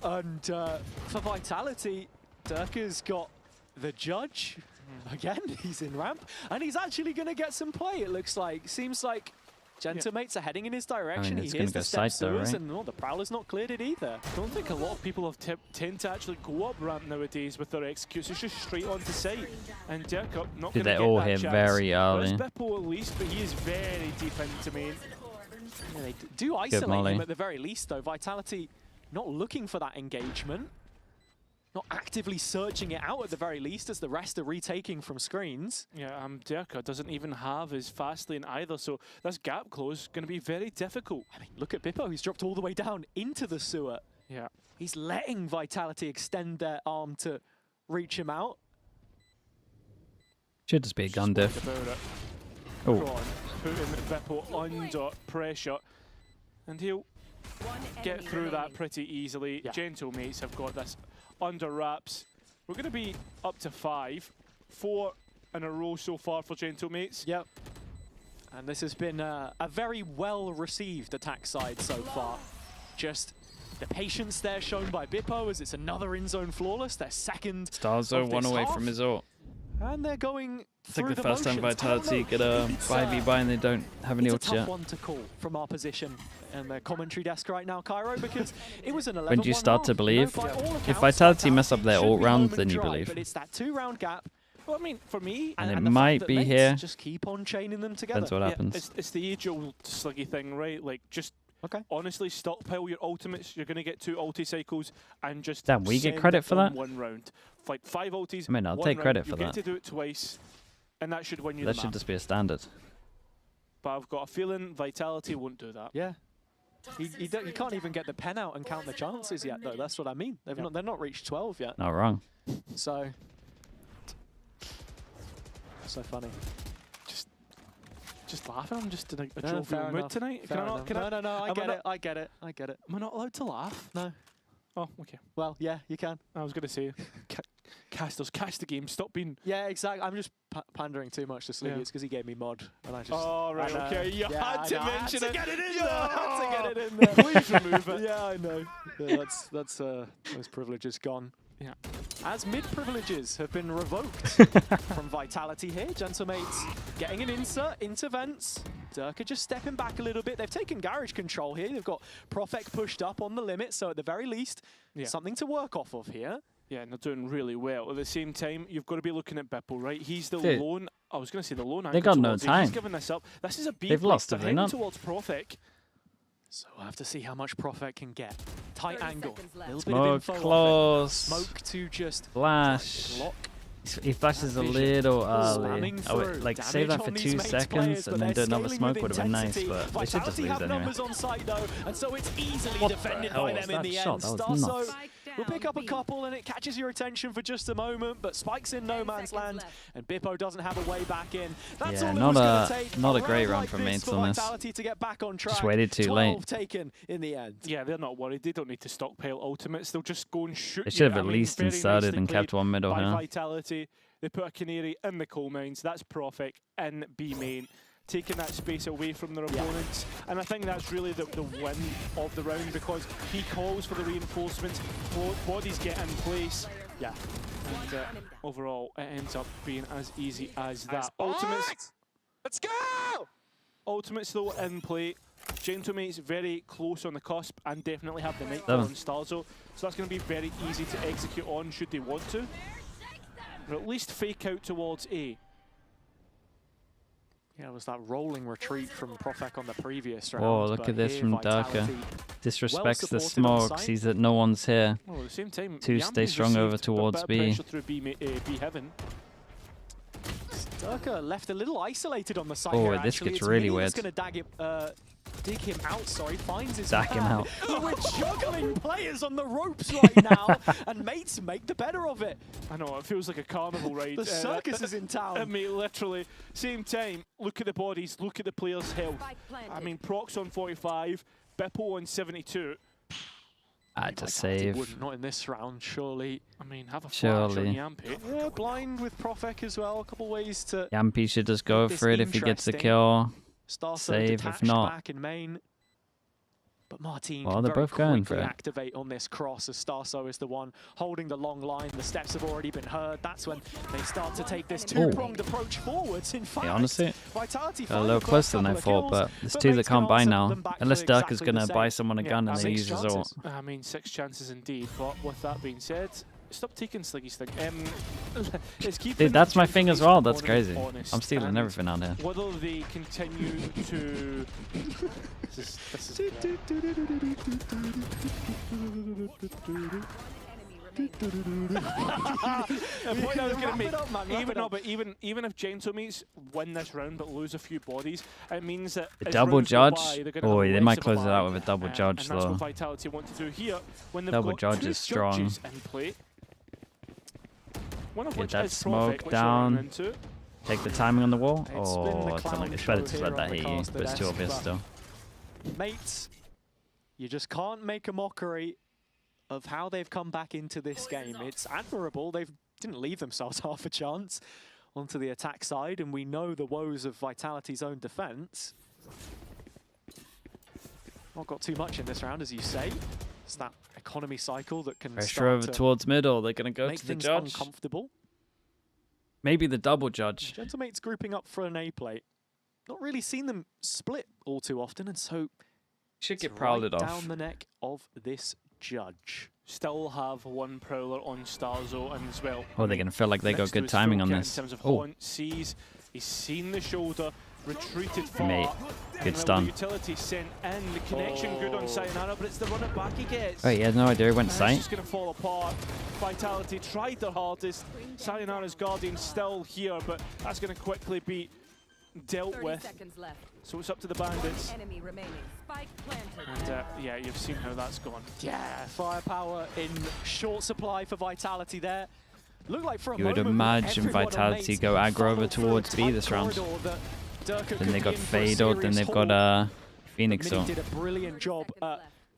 And for Vitality, Dirka's got the judge. Again, he's in ramp, and he's actually going to get some play, it looks like. Seems like Gentlemates are heading in his direction. it's He gonna hears go the steps side though, through us, right? and no, the Prowler's not cleared it either. I don't think a lot of people have tend to actually go up ramp nowadays with their executes. It's just straight onto site. And Dirk not Did going to they get all that hit chance. very early? There's Bippo at least, but he is very deep into main. Yeah, they do isolate molly. him at the very least, though. Vitality not looking for that engagement. Not actively searching it out at the very least, as the rest are retaking from screens. Yeah, Dirk doesn't even have his fast lane either, so this gap close going to be very difficult. I mean, look at Bippo, he's dropped all the way down into the sewer. Yeah. He's letting Vitality extend their arm to reach him out. Should just be a gun diff. Putting Bippo under pressure, and he'll get through that pretty easily. Gentle Mates have got this under wraps. We're going to be up to 5. 4 in a row so far for Gentle Mates. Yep. And this has been a very well-received attack side so far. Just the patience there shown by Bippo as it's another in-zone flawless. Their second Starzo one away from his ult. And they're going It's like through the first time motions. Vitality get a 5v and they don't have any It's a ults tough yet. one to call from our position in the commentary desk right now, Cairo, because it was an 11-1 When do you start to half. believe? You know, by all If accounts, Vitality mess up their should ult be round, home then and you dry, believe. But it's that 2-round gap. Well, I mean, for me, And it the fact might that be mates here. just keep on chaining them together. Depends what happens. It's the age-old Sliggy thing, right? Like, just honestly stockpile your ultimates. You're going to get 2 ulti cycles and just Damn, we get send credit it for on that? one round. Like 5 ultis. I mean, I'll one take round. credit You for get that. to do it twice, and that should win you That the should map. just be a standard. But I've got a feeling Vitality won't do that. Yeah. You can't even get the pen out and count the chances yet, though. That's what I mean. They've not reached 12 yet. Not wrong. So funny. Just laughing. I'm just in a No, jovial fair mood enough. tonight. Fair Can I not? enough. Can I? No, I am get not- it. I get it. I get it. Am I not allowed to laugh? No. Oh, okay. Well, yeah, you can. I was going to say, casters, catch the game. Stop being. Yeah, exactly. I'm just pandering too much to Sliggy. Yeah. It's because he gave me mod, and I just. Oh, right, I know. okay. You Yeah, had I to know. I had mention to it. get it in You there. had to get it in there. Please remove it. Yeah, I know. Yeah, that's those privileges gone. Yeah. As mid privileges have been revoked from Vitality here, Gentlemates getting an insert into vents. Durka just stepping back a little bit. They've taken garage control here. They've got Profek pushed up on the limit, so at the very least, something to work off of here. Yeah, and they're doing really well. At the same time, you've got to be looking at Bippo, right? He's the Dude. lone. I was going to say the lone. They anchor got no towards it. time. He's giving this up. This is a B They've play lost, for have they him not? towards Profek. So we'll have to see how much Profek can get. Tight 30 angle. seconds left. Little Smoke bit of info off it. close. Smoke to just Flash. block. He flashes a Vision. little Slamming early. I would through. like save that Damage for on 2 these mates seconds players, and but then do they're another scaling smoke with would have been nice, intensity. but they should just Vitality lose have anyway. numbers on site though, and so it's easily What the defended hell by was them in that the shot? end. That was Starso nuts. will pick up a couple and it catches your attention for just a moment, but Spike's in no man's land, and Bippo doesn't have a way back in. That's Yeah, all it not was gonna a- take. not a round great run like for this mates for on this. Vitality to get back on track. Just waited too 12 late. taken in the end. Yeah, they're not worried. They don't need to stockpile ultimates. They'll just go and shoot. They should have you. at I mean, least very inserted nicely and kept played one middle by here. Vitality. They put a Canary in the coal mines. That's Profek in B main, taking that space away from their opponents. And I think that's really the win of the round, because he calls for the reinforcements, bodies get in place. Yeah. And overall, it ends up being as easy as that. Ultimates. Let's go! Ultimates though in play. Gentlemates very close on the cusp and definitely have the Nightfall Seven. on Starzo. So that's going to be very easy to execute on should they want to. Or at least fake out towards A. Yeah, it was that rolling retreat from Profek on the previous round. Oh, look but at this here from Vitality Durka. Disrespects the supported on smoke, site. sees that no one's here. Well, at the same time, Two stay Yampi's strong over received towards a bit of B. pressure through B heaven. Durka left a little isolated on the side Oh, here, this actually. gets It's really Mini that's weird. gonna dig him out, finds his Dag him man. out. We're juggling players on the ropes right now, and mates make the better of it. I know, it feels like a carnival ride. The circus is in town. I mean, literally. Same time, look at the bodies, look at the players' health. I mean, Prox on 45, Bippo on 72. Had to Vitality save. wouldn't, not in this round, surely. I mean, have a flash Surely. on Yampi. Yeah, blind with Profek as well. A couple ways to Yampy should just go this for it if he gets the interesting. kill. Starso Save if detached not. back in main. But Martin Well, can they're very both going for quickly it. activate on this cross as Starso is the one holding the long line. The steps have already been heard. That's when they start to take this two-pronged approach forwards. In fact, Yeah, honestly, Vitality got a find little the first closer than I couple of thought, kills, but there's but two that mates can't can buy answer now. them back Unless for Dirk is exactly going the to same. buy someone a gun and then 6 use his chances. ult. I mean, 6 chances indeed, but with that being said, stop taking Sliggy's thing. It's keeping Dude, that's my thing as well. That's opponent crazy. honest, I'm stealing and everything out here. Whether they continue to... this is the point I was going to make, even if Gentlemates win this round but lose a few bodies, it means that A as double rounds go judge? by, they're gonna Oh, have they less might of a close it out buy, with a double judge and that's though. what Vitality want to do here when they've Double got judge two is strong. judges in play. One of Get which that is smoke Profek, which we're running down. into. Take the timing on the wall. It's been the Oh, it's clown better show to here let on that the hit you, caster but it's too desk, obvious but still. Mates You just can't make a mockery of how they've come back into this game. It's admirable. They didn't leave themselves half a chance onto the attack side, and we know the woes of Vitality's own defense. Not got too much in this round, as you say. It's that economy cycle that can Pressure over towards middle. They're going to go make to the things judge. uncomfortable. Maybe the double judge. Gentlemate's grouping up for an A plate. Not really seen them split all too often, and so should get it's prowled right off. down the neck of this judge. Still have one prowler on Starzo and as well. Oh, they're going to feel like they got good timing on this. In terms of Oh, Haunt, he's seen the shoulder, retreated far. mate, good and stun. The utility sent in, the connection good on Sayonara, but it's the run it back he gets. Oh, he had no idea he went And sight. it's just going to fall apart. Vitality tried their hardest. Sayonara's Guardian still here, but that's going to quickly be dealt with. So it's up to the Bandits. Enemy remaining. Spike planted. And yeah, you've seen how that's gone. Yeah, firepower in short supply for Vitality there. Looked like for a You would moment imagine everyone on Vitality Mates go aggro over funneled through a towards B tight this round. corridor that Durka Then could they be got in for a Fadoed, then serious they've haul. got Phoenix. Mini did a brilliant job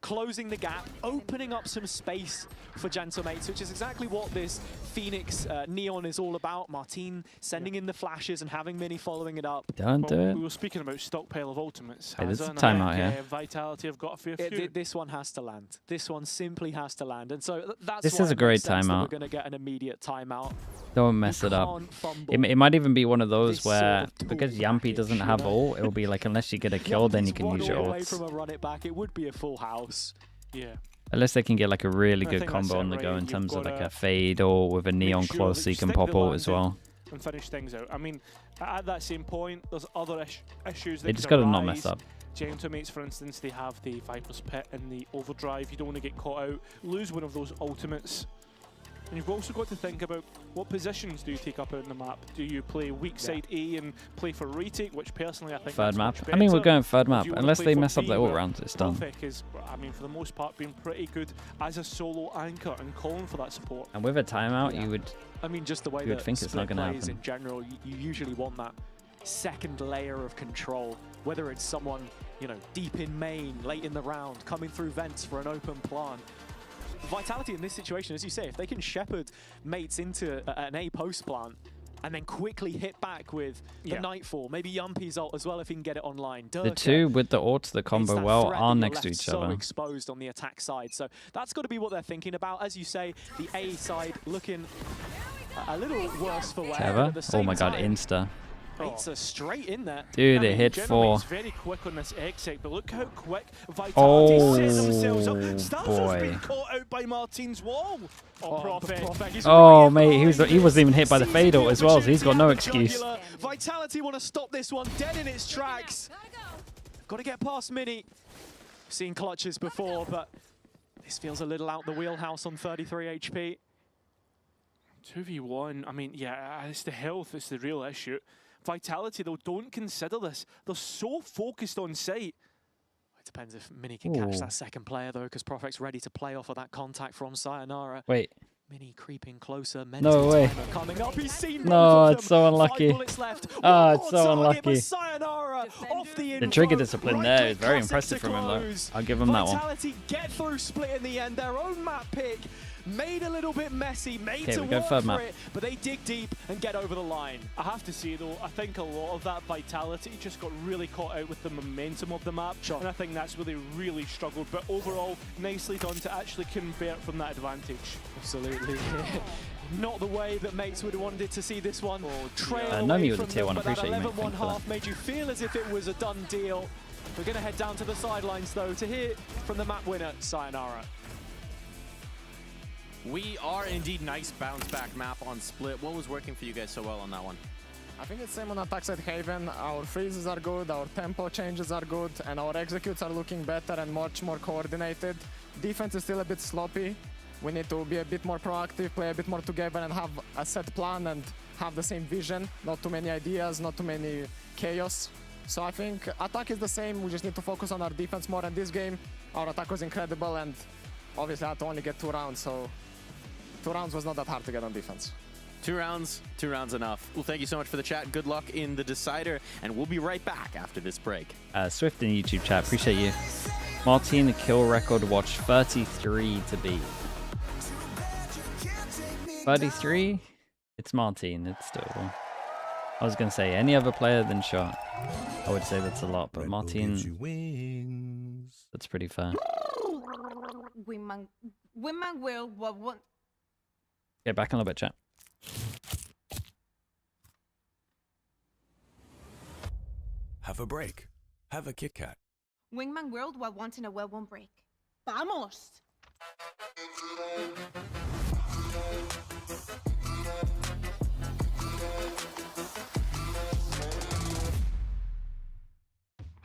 closing the gap, opening up some space for Gentlemates, which is exactly what this Phoenix Neon is all about. Martin sending in the flashes and having Mini following it up. Don't do it. We were speaking about stockpile of ultimates. Hey, there's a Hazard and timeout here. Vitality have got a fair few. This one has to land. This one simply has to land. And so that's This why is a it great makes sense that timeout. We're going to get an immediate timeout. Don't mess it up. can't fumble It might even be one of those this sort where, of because tool Yampy package, doesn't have ult, it'll be like, unless you get a kill, then you can use your away ults. from a run it back, it would be a full house. Yeah. Unless they can get like a really I good think that's combo it, on the right? go in You've terms of got like to a fade or with a neon sure close that so you can stick pop the ult as landing well. And finish things out. I mean, at that same point, there's other issues that They just could got to not arise. mess up. Gentlemates, for instance, they have the Viper's Pit and the Overdrive. You don't want to get caught out, lose one of those ultimates. And you've also got to think about what positions do you take up on the map. Do you play weak side A and play for retake, which personally I think Third that's map. much I mean, we're better? going third Or map. do you wanna Unless play they for mess up B, their ult where rounds, it's done. Profek is, I mean, for the most part, been pretty good as a solo anchor and calling for that support. And with a timeout, you would. I mean, just the way You would that think it's not Split gonna plays happen. in general, you usually want that second layer of control, whether it's someone, you know, deep in main, late in the round, coming through vents for an open plant. Vitality in this situation, as you say, if they can shepherd mates into an A post plant and then quickly hit back with the Nightfall, maybe Yumpy's ult as well if he can get it online. The Durka, two with the ults that it's combo that well threat that are you're next to left each so other. exposed on the attack side, so that's got to be what they're thinking about. As you say, the A side looking a little worse for wear. but Clever. at the Oh same my god, time, Insta. Mates are straight in there. Dude, I it mean, hit Gentlemate's 4. very quick on this exit, but look how quick Vitality Oh, set themselves up. Starzo's boy. been caught out by Martin's wall. Profek. He's Oh, mate, he wasn't even hit by the fade ult as well, so he's got no excuse. Jugular. Vitality want to stop this one dead in its tracks. Got to get past Mini. Seen clutches before, but this feels a little out the wheelhouse on 33 HP. 2v1, I mean, yeah, it's the health, it's the real issue. Vitality, though, don't consider this. They're so focused on sight. It depends if Mini can catch Ooh. that second player, though, because Profek's ready to play off of that contact from Sayonara. Wait. Mini creeping closer. No way. Coming up. He's seen No, both of it's them. so 5 unlucky. bullets left. Ah, One it's more so target, unlucky. but Sayonara off the The trigger info. discipline there is very Right-click impressive classic from him, to though. close. I'll give him that one. Vitality get through split in the end. Their own map pick. Made a little bit messy, made Okay, to we go work third for map. it, but they dig deep and get over the line. I have to say, though, I think a lot of that Vitality just got really caught out with the momentum of the map. And I think that's where they really struggled. But overall, nicely done to actually convert from that advantage. Absolutely. Not the way that Mates would have wanted to see this one trail Nomi away with from the tier them, 1, but that appreciate you, mate. 11-1 Thank you for half made you feel as if it was a done deal. We're going to head down to the sidelines, though, to hear from the map winner, Sayonara. We are indeed nice bounce back map on Split. What was working for you guys so well on that one? I think it's same on attacks at Haven. Our freezes are good, our tempo changes are good, and our executes are looking better and much more coordinated. Defense is still a bit sloppy. We need to be a bit more proactive, play a bit more together and have a set plan and have the same vision. Not too many ideas, not too many chaos. So I think attack is the same, we just need to focus on our defense more in this game. Our attack was incredible and obviously I had to only get 2 rounds, so 2 rounds was not that hard to get on defense. 2 rounds enough. Well, thank you so much for the chat. Good luck in the decider, and we'll be right back after this break. Swift in YouTube chat, appreciate you. Martin kill record watch 33 to beat. 33? It's Martin. It's still... I was going to say any other player than Shot. I would say that's a lot, but Martin... That's pretty fair. Women will want. Get back on a little bit, chat. Have a break. Have a Kit Kat. Wingman World while wanting a well-worn break. Vamos!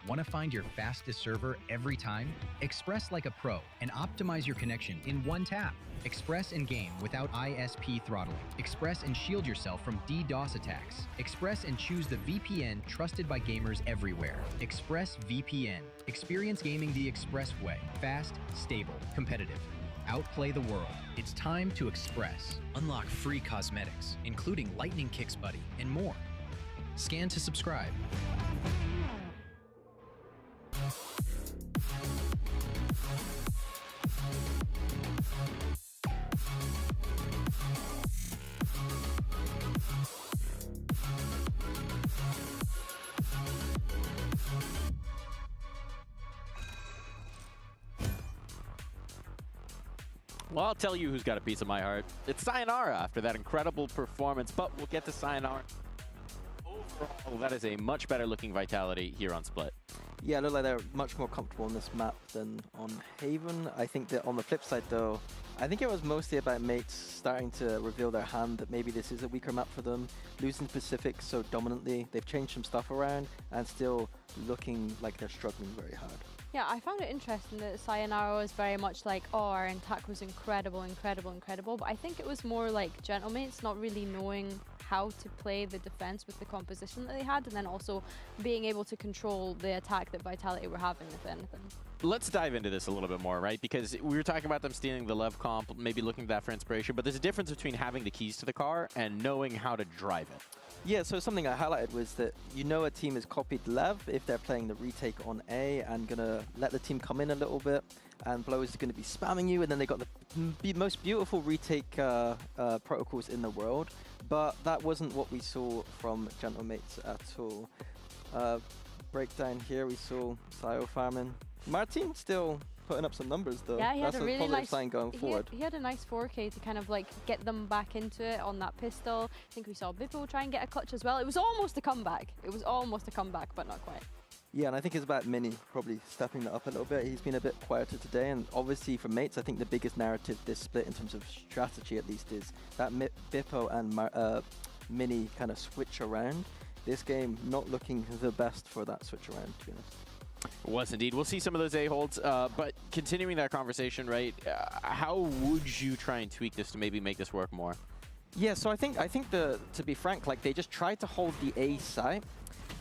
Want to find your fastest server every time? Express like a pro and optimize your connection in one tap. Express in game without ISP throttling. Express and shield yourself from DDoS attacks. Express and choose the VPN trusted by gamers everywhere. Express VPN. Experience gaming the Express way. Fast, stable, competitive. Outplay the world. It's time to Express. Unlock free cosmetics, including Lightning Kicks Buddy and more. Scan to subscribe. Well, I'll tell you who's got a piece of my heart. It's Sayonara after that incredible performance, but we'll get to Sayonara. Overall, that is a much better looking Vitality here on Split. Yeah, it looked like they're much more comfortable on this map than on Haven. I think that on the flip side, though, I think it was mostly about mates starting to reveal their hand that maybe this is a weaker map for them. Losing Pacific so dominantly, they've changed some stuff around and still looking like they're struggling very hard. Yeah, I found it interesting that Sayonara was very much like, oh, our attack was incredible, incredible, incredible. But I think it was more like Gentlemates not really knowing how to play the defense with the composition that they had, and then also being able to control the attack that Vitality were having, if anything. Let's dive into this a little bit more, right? Because we were talking about them stealing the Lev comp, maybe looking to that for inspiration, but there's a difference between having the keys to the car and knowing how to drive it. Yeah, so something I highlighted was that you know a team has copied Lev if they're playing the retake on A and gonna let the team come in a little bit, and Blow is gonna be spamming you, and then they got the most beautiful retake protocols in the world, but that wasn't what we saw from Gentlemates at all. Breakdown here, we saw Sayo farming. Martin still putting up some numbers though. Yeah, he That's had a really positive nice sign going forward. He had a nice 4K to kind of like get them back into it on that pistol. I think we saw Bippo try and get a clutch as well. It was almost a comeback. It was almost a comeback, but not quite. Yeah, and I think it's about Mini probably stepping that up a little bit. He's been a bit quieter today, and obviously for mates, I think the biggest narrative this split in terms of strategy at least is that Bippo and Mini kind of switch around. This game not looking the best for that switch around, to be honest. It was indeed. We'll see some of those A-holds, but continuing that conversation, right, how would you try and tweak this to maybe make this work more? Yeah, so I think to be frank, like they just tried to hold the A site,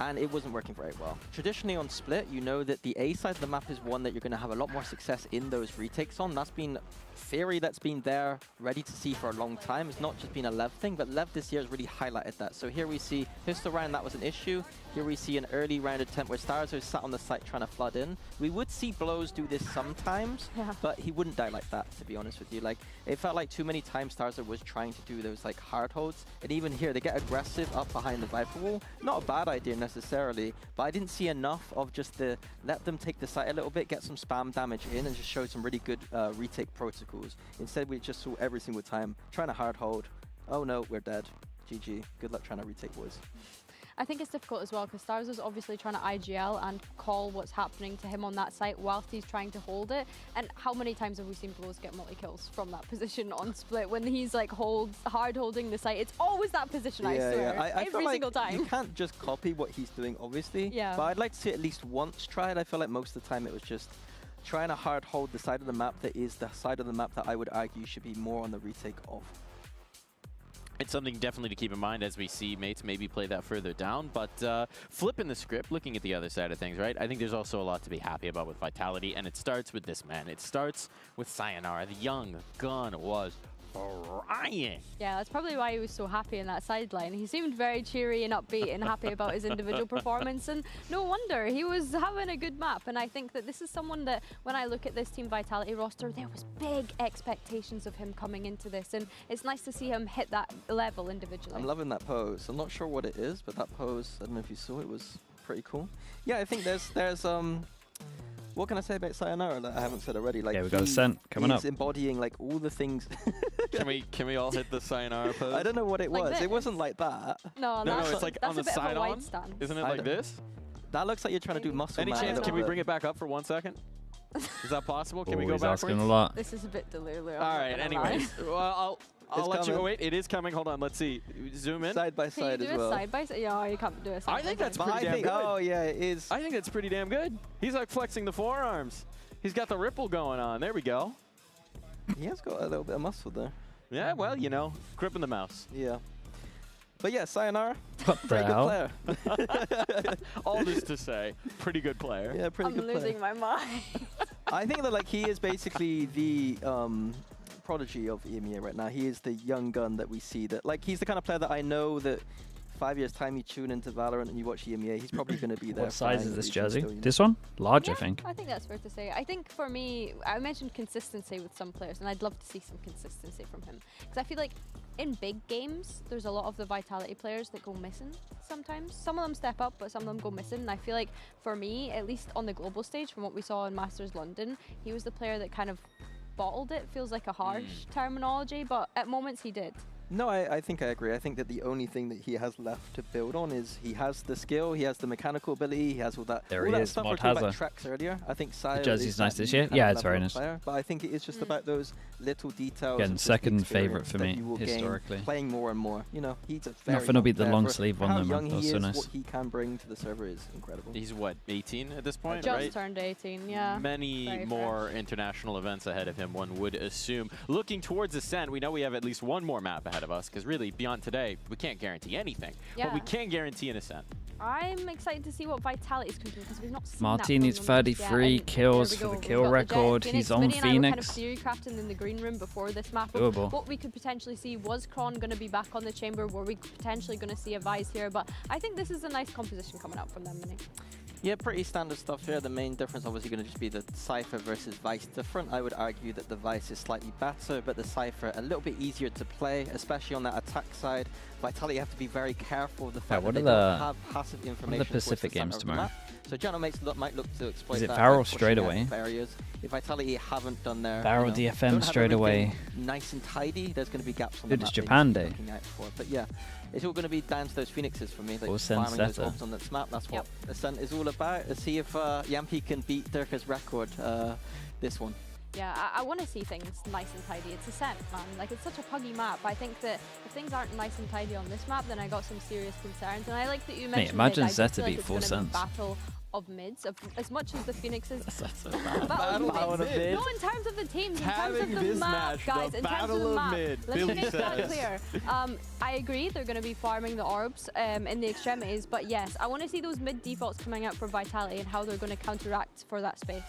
and it wasn't working very well. Traditionally on Split, you know that the A side of the map is one that you're going to have a lot more success in those retakes on. That's been theory that's been there, ready to see for a long time. It's not just been a Lev thing, but Lev this year has really highlighted that. So here we see pistol round, that was an issue. Here we see an early round attempt where Stars sat on the site trying to flood in. We would see Blows do this sometimes, but he wouldn't die like that, to be honest with you. Like, it felt like too many times Starzer was trying to do those like hard holds. And even here, they get aggressive up behind the Viper wall. Not a bad idea necessarily, but I didn't see enough of just the let them take the site a little bit, get some spam damage in, and just show some really good retake protocols. Instead, we just saw every single time trying to hard hold. Oh no, we're dead. GG. Good luck trying to retake, boys. I think it's difficult as well because Stars is obviously trying to IGL and call what's happening to him on that site whilst he's trying to hold it. And how many times have we seen Blows get multi-kills from that position on Split when he's like hard holding the site? It's always that position, I swear. I every feel like single time. You can't just copy what he's doing, obviously. Yeah. But I'd like to see it at least once tried. I feel like most of the time it was just trying to hard hold the side of the map that is the side of the map that I would argue should be more on the retake of. It's something definitely to keep in mind as we see mates maybe play that further down, but flipping the script, looking at the other side of things, right? I think there's also a lot to be happy about with Vitality, and it starts with this man. It starts with Sayonara. The young gun was crying. Yeah, that's probably why he was so happy in that sideline. He seemed very cheery and upbeat and happy about his individual performance, and no wonder. He was having a good map, and I think that this is someone that, when I look at this Team Vitality roster, there was big expectations of him coming into this, and it's nice to see him hit that level individually. I'm loving that pose. I'm not sure what it is, but that pose, I don't know if you saw it, was pretty cool. Yeah, I think there's what can I say about Sayonara that I haven't said already? Like, yeah, we got a scent coming up. He's embodying like all the things. Can we all hit the Sayonara pose? I don't know what it Like was. this? It wasn't like that. No, it's like that's on the a bit side of a on. wide stance. Isn't it like this? That looks like you're trying to do muscle. Any man chance? a Can we little bring bit. it back up for 1 second? Is that possible? Can we go He's backwards? asking a lot. This is a bit delulu. All right. Anyways, well, I'll let you coming. wait. It is coming. Hold on. Let's see. Zoom in. Side by Can you side do as a well. side by side? Yeah, you can't do a side I think by that's side. pretty damn good. Oh yeah, it is. I think that's pretty damn good. He's like flexing the forearms. He's got the ripple going on. There we go. He has got a little bit of muscle there. Yeah, well, you know, gripping the mouse. Yeah. But yeah, Sayonara. What the Very hell? good player. All this to say, pretty good player. Yeah, pretty I'm good player. losing my mind. I think that like he is basically the prodigy of EMEA right now. He is the young gun that we see. That like he's the kind of player that I know that 5 years time you tune into Valorant and you watch EMEA, he's probably going to be there. What size is flying this regions jersey? still, you know. This one? Large, Yeah, I think. I think that's fair to say. I think for me, I mentioned consistency with some players, and I'd love to see some consistency from him. Because I feel like in big games, there's a lot of the Vitality players that go missing sometimes. Some of them step up, but some of them go missing. And I feel like for me, at least on the global stage, from what we saw in Masters London, he was the player that kind of bottled it. Feels like a harsh terminology, but at moments he did. No, I think I agree. I think that the only thing that he has left to build on is he has the skill, he has the mechanical ability, he has all that. There all he that is, stuff we Mod were talking about Hazard. tracks earlier. I think Sire The jersey's is nice that this new year. kind Yeah, of it's very level of nice. player, but I think it is just about those little details. Again, and just second experience favourite for that me, you will gain historically. Playing more and more. You know, he's a very Nothing will beat the young long player. sleeve For one how though, man. young That was he so is, nice. what he can bring to the server is incredible. He's what, 18 at this point, Just right? turned 18, yeah. Many Very more international events ahead of him, one would assume. Looking towards Ascent, we know we have at least one more map ahead of us, because really, beyond today, we can't guarantee anything. Yeah. But we can guarantee an Ascent. I'm excited to see what Vitality's cooking because we've not seen Martini's that from them just yet. 33 And kills there for we the go. kill We've got record. Jet, He's on Minnie and I were kind of Phoenix. theory crafting in the green room before this map. Doable. What we could potentially see, was Kron going to be back on the chamber? Were we potentially going to see a Vise here? But I think this is a nice composition coming up from them, Minnie. Yeah, pretty standard stuff here. The main difference obviously going to just be the Cypher versus Vice different. I would argue that the Vice is slightly better, but the Cypher a little bit easier to play, especially on that attack side. Vitality have to be very careful of the fact what that are they don't the- have passive information. the towards Pacific center games of the tomorrow? map. So General might look to exploit Is it that. Varro by pushing straight out away? Barriers. If Vitality haven't done their Varro you know, DFM don't have straight away. everything nice and tidy, there's going to be gaps on the Dude, map. it's they need Japan to be Day. looking out for. But yeah, it's all going to be down to those Phoenixes for me. Like Full send farming those setter. orbs on this map. That's what Ascent is all about. Let's see if Yampi can beat Dirka's record this one. Yeah, I want to see things nice and tidy. It's Ascent, man. Like, it's such a puggy map. I think that if things aren't nice and tidy on this map, then I got some serious concerns. And I like that you mentioned imagine mid. I do Zeta feel like beat it's full gonna be sense. battle of mids, as much as the Phoenixes. Battle of mid. No, in terms of the teams, in terms Having of the this map, match, guys, the in terms of battle the of map. mid, Let's Billy make that says. clear. I agree, they're going to be farming the orbs in the extremities, but yes, I want to see those mid defaults coming out for Vitality and how they're going to counteract for that space.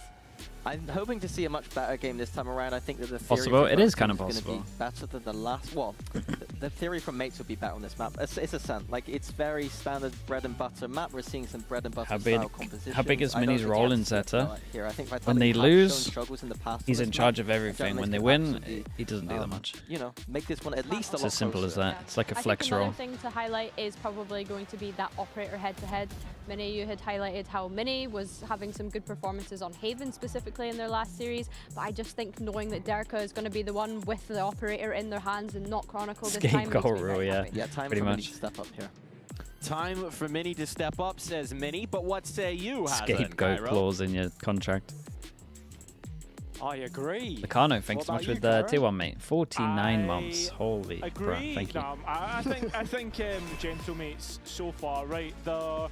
I'm hoping to see a much better game this time around. I think that the theory Possible. from It both is kind of teams is gonna possible. be better than the last. Well, the theory from Mates would be better on this map. It's Ascent. Like, it's very standard bread and butter map. We're seeing some bread and butter How big- style compositions. how big is I don't Mini's think role you in have to see it Zeta? like here. I think When Vitality they have lose, shown struggles in the past he's on in this charge map. of everything. Gentlemen When they could win, absolutely, he doesn't do that much. You know, make this one at least a It's lot as simple as closer. that. It's like a I flex think roll. another thing to highlight is probably going to be that operator head-to-head. Minnie, you had highlighted how Minnie was having some good performances on Haven specifically in their last series, but I just think knowing that Derka is going to be the one with the operator in their hands and not Chronicle this time makes me Scapegoat very rule, yeah. happy. Yeah, time Pretty for Mini much. to step up here. Time for Mini to step up, says Mini, but what say you, Hazard? Scapegoat Cairo? clause in your contract. I agree. Lacano, thanks so What much about with you, the Cairo? tier 1, mate. 49 I months. Holy crap. Agree. Thank you. I think gentlemates so far, right? The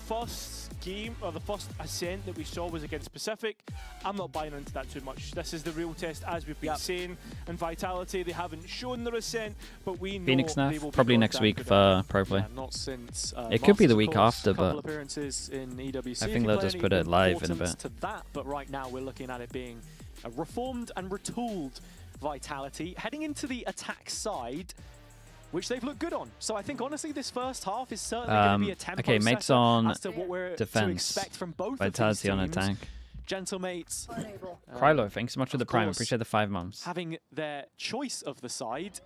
first game or the first Ascent that we saw was against Pacific. I'm not buying into that too much. This is the real test, as we've been saying. And Vitality, they haven't shown their Ascent, but we know Phoenix they Nav, will be probably God next damn week good for at it. Pro Play. Yeah, not since It could be the Masters, week of course, after, couple but appearances in EWC. I If think you they'll play just any put it live in a importance bit. to that, but right now we're looking at it being a reformed and retooled Vitality, heading into the attack side, which they've looked good on. So I think honestly this first half is certainly going to be a tempo okay, Mates setter on as to what we're defense. to expect from both Vitality of on these teams. attack. Gentle Mates. Krylo, thanks so much for the prime. course, Appreciate the 5 months. Having their choice of the side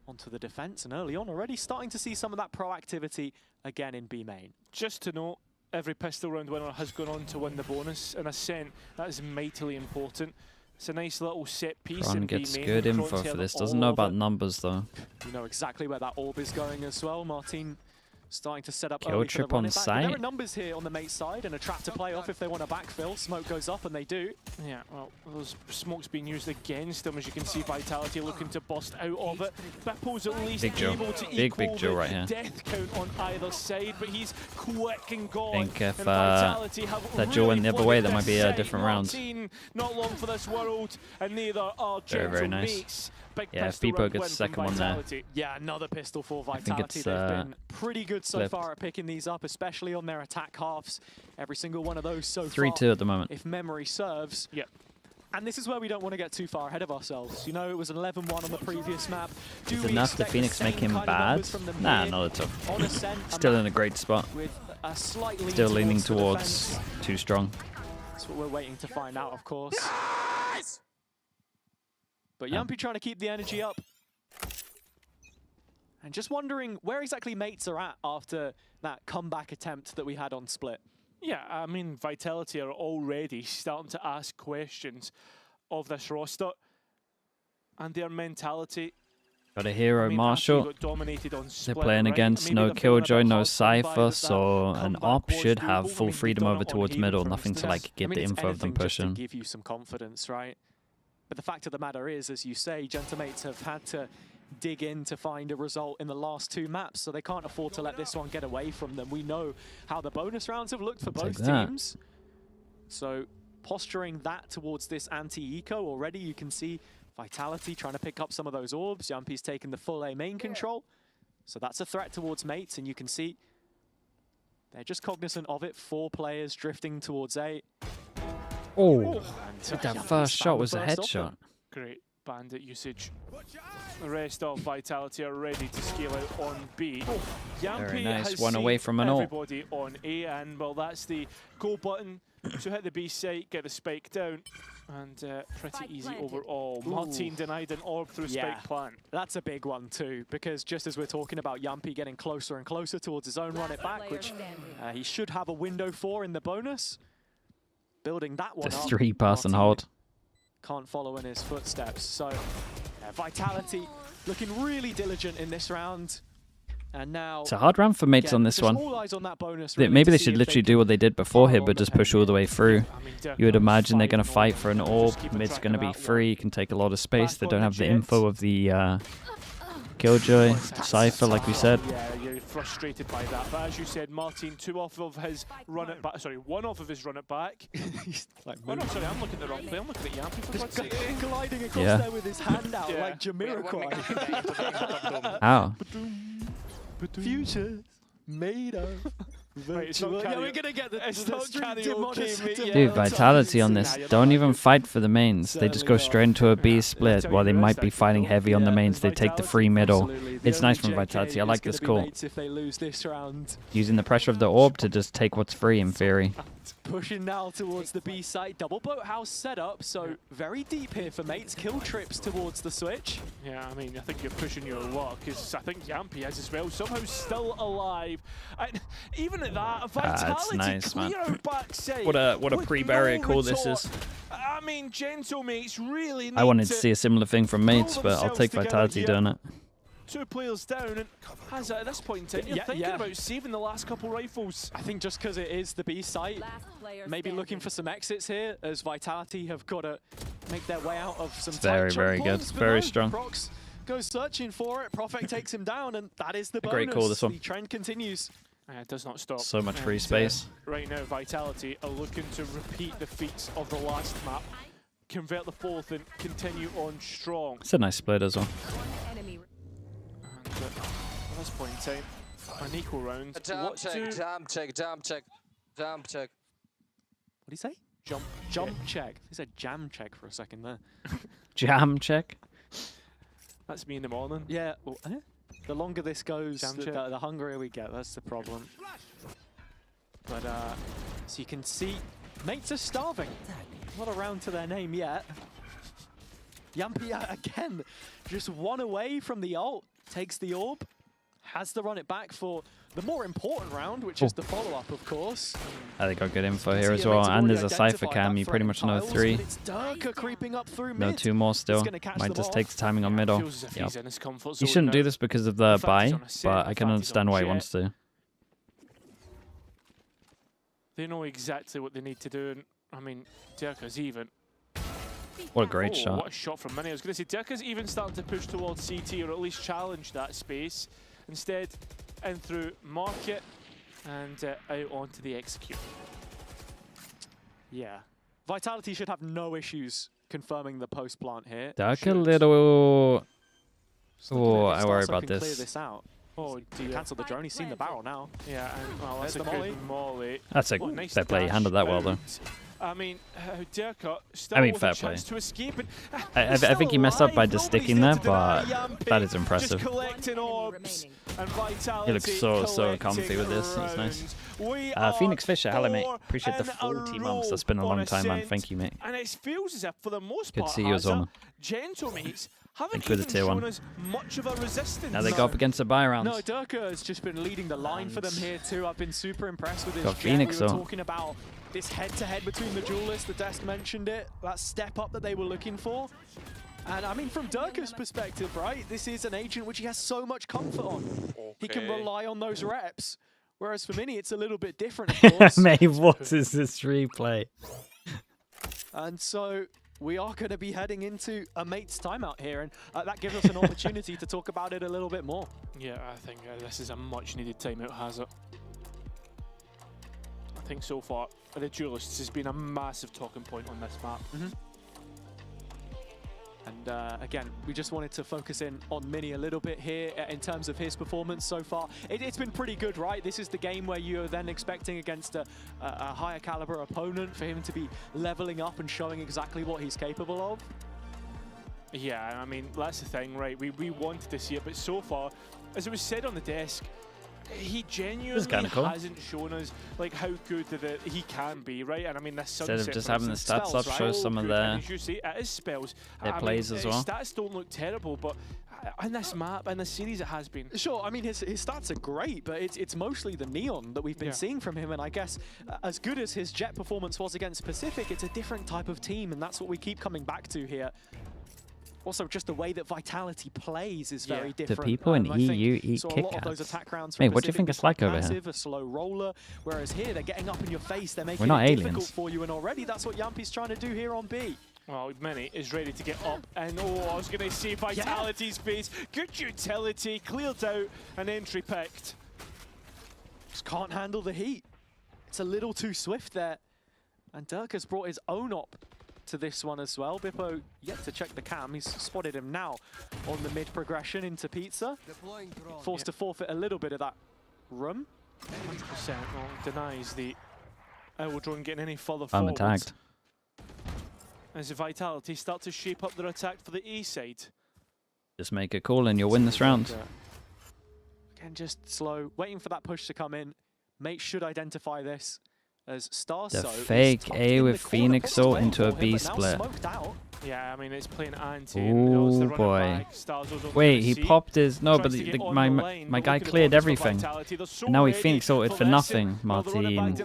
onto the defense, and early on already starting to see some of that proactivity again in B main. Just to note, every pistol round winner has gone on to win the bonus in Ascent. That is mightily important. It's a nice little set piece. Ron in gets B main. good info Frontier for this. all Doesn't know about over. numbers though. You know exactly where that orb is going as well. Martin starting to set up Kill early for the trip on running back. site. There are numbers here on the mate side and a trap to play off if they want to backfill. Smoke goes up and they do. Yeah, well, those smokes being used against them. As you can see, Vitality looking to bust out of it. Beppo's at least Big Joe. able to Big equal Joe the right here. death count on either side, but he's quick and gone. I think if and Vitality have that really Joe went the other way, flooded that might be this a side. different round. Martin, not long for this world, and neither are Very, very Gentle nice. Mates. Big Yeah, if pistol Beepo round gets win the second from one there. Vitality. Yeah, another pistol for think Vitality. it's, They've been pretty good so flipped. far at picking these up, especially on their attack halves. Every single one of those so 3-2 far, at the moment. if memory serves. Yep. And this is where we don't want to get too far ahead of ourselves. You know, it was an 11-1 on the previous map. Do Is we enough to expect Phoenix the make same him kind of bad? numbers from them Nah, here? not at all. On Ascent, Still in a great spot. with a slight lean Still leaning the towards defense. too strong. That's what we're waiting to find out, of course. But Yumpy trying to keep the energy up. And just wondering where exactly mates are at after that comeback attempt that we had on Split. Yeah, I mean, Vitality are already starting to ask questions of this roster and their mentality. Got a hero, I mean, after you Marshall. got dominated on They're Split, playing right? against Maybe no they're feeling a Killjoy, bit no hard done by Cypher, that so an comeback op was should doable. have I full mean, freedom they've done over it on towards Haven, middle. for Nothing to instance. like get I mean, the it's info of them anything just to pushing. give you some confidence, right? But the fact of the matter is, as you say, Gentamates have had to dig in to find a result in the last 2 maps, so they can't afford to let this one get away from them. We know how the bonus rounds have looked for both that. teams. So posturing that towards this anti-eco already, you can see Vitality trying to pick up some of those orbs. Yumpy's taking the full A main control. So that's a threat towards mates, and you can see they're just cognizant of it. 4 players drifting towards A. Oh, And, that Yumpy first shot found the was a first of headshot. them. Great bandit usage. The rest of Vitality are ready to scale out on B. Yumpy Very nice. has One away seen from an ult. everybody on A, and well, that's the go button to hit the B site, get the spike down, and pretty easy overall. Martin denied an orb through spike plant. That's a big one too, because just as we're talking about Yumpy getting closer and closer towards his own run it back, which he should have a window for in the bonus, building that one The up. 3-pass and hold. Can't follow in his footsteps. So Vitality looking really diligent in this round. And now It's a hard round for mates again, on this just one. all eyes on that bonus, Maybe really, to they see should if literally can do what they did before here, follow but on the just push all the way through. You would imagine they're going to fight for an orb. Mid's going to be free, can take a lot of space. They don't have the info of the Killjoy, Cypher, like we said. Yeah, you're frustrated by that. But as you said, Martin, 2 off of his run it back. Sorry, 1 off of his run it back. Like, oh no, sorry, I'm looking at the wrong play. I'm looking at Yumpy for God's sake. gliding across Yeah. there with his hand out Yeah. like Jamiroquai. How? Future made of. Right, it's not Yeah, we're gonna get the it's the not street karaoke, demonic- mate, yeah. Dude, Vitality on this. Don't even fight for the mains. They just go straight into a B split while they might be fighting heavy on the mains. They take the free middle. It's nice from Vitality. I like this call. If they lose this round. Using the pressure of the orb to just take what's free in theory. Pushing now towards the B site. Double boathouse setup, so very deep here for mates. Kill trips towards the switch. Yeah, I mean, I think you're pushing your luck, because I think Yumpy is as well. Somehow still alive. And even at that, Vitality nice, man. clear out backside. What a with pre-barrier no call this retort. is. I mean, Gentle Mates really I need wanted to see a similar thing from mates, pull but I'll themselves take together Vitality here. doing it. 2 players down, and Hazard at this point in time, you're thinking about saving the last couple rifles. I think just because it is the B site, maybe looking for some exits here, as Vitality have got to make their way out of some Very, tight very choke good. points, but Very no, strong. Prox goes searching for it. Prophet takes him down, and that is the bonus. Great call, this one. The trend continues. It does not stop. So much free And, space. Right now, Vitality are looking to repeat the feats of the last map, convert the 4th, and continue on strong. It's a nice split as well. And at this point in time, an equal round. Jump What check, do- jump check, jump check, jump check. What do you say? Jump check. He said jam check for a second there. Jam check? That's me in the morning. Yeah. Well, the longer this goes, the hungrier we get. That's the problem. But so you can see, mates are starving. Not around to their name yet. Yampy again, just one away from the ult. Takes the orb, has to run it back for the more important round, which is the follow-up, of course. I think got good info here as well. And there's a Cypher cam. You pretty much know 3. No, 2 more still. Might just take the timing on middle. Yep. He shouldn't do this because of the buy, but I can understand why he wants to. They know exactly what they need to do. And I mean, Dirka's even. What a great shot. What a shot from Mini. I was going to say, Dirka's even starting to push towards CT, or at least challenge that space. Instead, in through Market and out onto the Execute. Yeah. Vitality should have no issues confirming the post plant here. Dirka a little... Oh, I worry about Clear this. this out. Oh, do you cancel the drone? He's seen the barrel now. Yeah, and well, that's a good molly. That's a nice fair play. He handled that well, though. I mean, Dirka still I mean, with fair a chance to escape. I think he messed up by just sticking there, but that is impressive. Just collecting orbs and Vitality. He looks so comfy with this. That's nice. Phoenix Fisher, hello, mate. Appreciate the 40 months. That's been a long time, man. Thank you, mate. And it feels as if, for the most Good part, to see you as well, man. Gentlemates haven't Thank you for the even tier shown 1. us much of a resistance. Now they go up against a buy round. No, Dirka has just been leading the line for them here too. I've been super impressed with his Got jet. Phoenix We were on. talking about this head-to-head between the duelists. The desk mentioned it. That step up that they were looking for. And I mean, from Dirka's perspective, right, this is an agent which he has so much comfort on. He can rely on those reps. Whereas for Mini, it's a little bit different, of course. Mate, what is this replay? And so we are going to be heading into a mate's timeout here, and that gives us an opportunity to talk about it a little bit more. Yeah, I think this is a much-needed timeout, has it? I think so far, the Duelists has been a massive talking point on this map. And again, we just wanted to focus in on Mini a little bit here in terms of his performance so far. It's been pretty good, right? This is the game where you're then expecting against a higher caliber opponent for him to be leveling up and showing exactly what he's capable of. Yeah, I mean, that's the thing, right? We wanted to see it, but so far, as it was said on the desk, he genuinely hasn't shown us like how good that he can be, right? And I mean, this Instead sunset, of just for having the instance, stats spells, up, show some of good. their And as you see, it is spells. plays as well. His stats don't look terrible, but in this map and the series, it has been. Sure, I mean, his stats are great, but it's mostly the neon that we've been seeing from him. And I guess as good as his jet performance was against Pacific, it's a different type of team, and that's what we keep coming back to here. Also, just the way that Vitality plays is very different. The people in EU eat Kit Kats. Mate, what do you think it's like over here? A slow roller, whereas here they're getting up in your face, they're making We're not it difficult aliens. for you, and already that's what Yampy's trying to do here on B. Well, Mini is ready to get up, and I was going to see Vitality's face. Good utility, cleared out, and entry picked. Just can't handle the heat. It's a little too swift there, and Dirka's brought his own op to this one as well. Bippo yet to check the cam. He's spotted him now on the mid progression into Pizza. Forced to forfeit a little bit of that room. 100% denies the drone getting any further I'm forwards. attacked. As Vitality start to shape up their attack for the E side. Just make a call and you'll win this round. Again, just slow, waiting for that push to come in. Mate should identify this. As Starso The fake A with Phoenix ult into a B split. Yeah, I mean, it's playing anti. Oh boy. Wait, he popped his... No, but my guy cleared everything. And now he Phoenix ulted for nothing, Martin.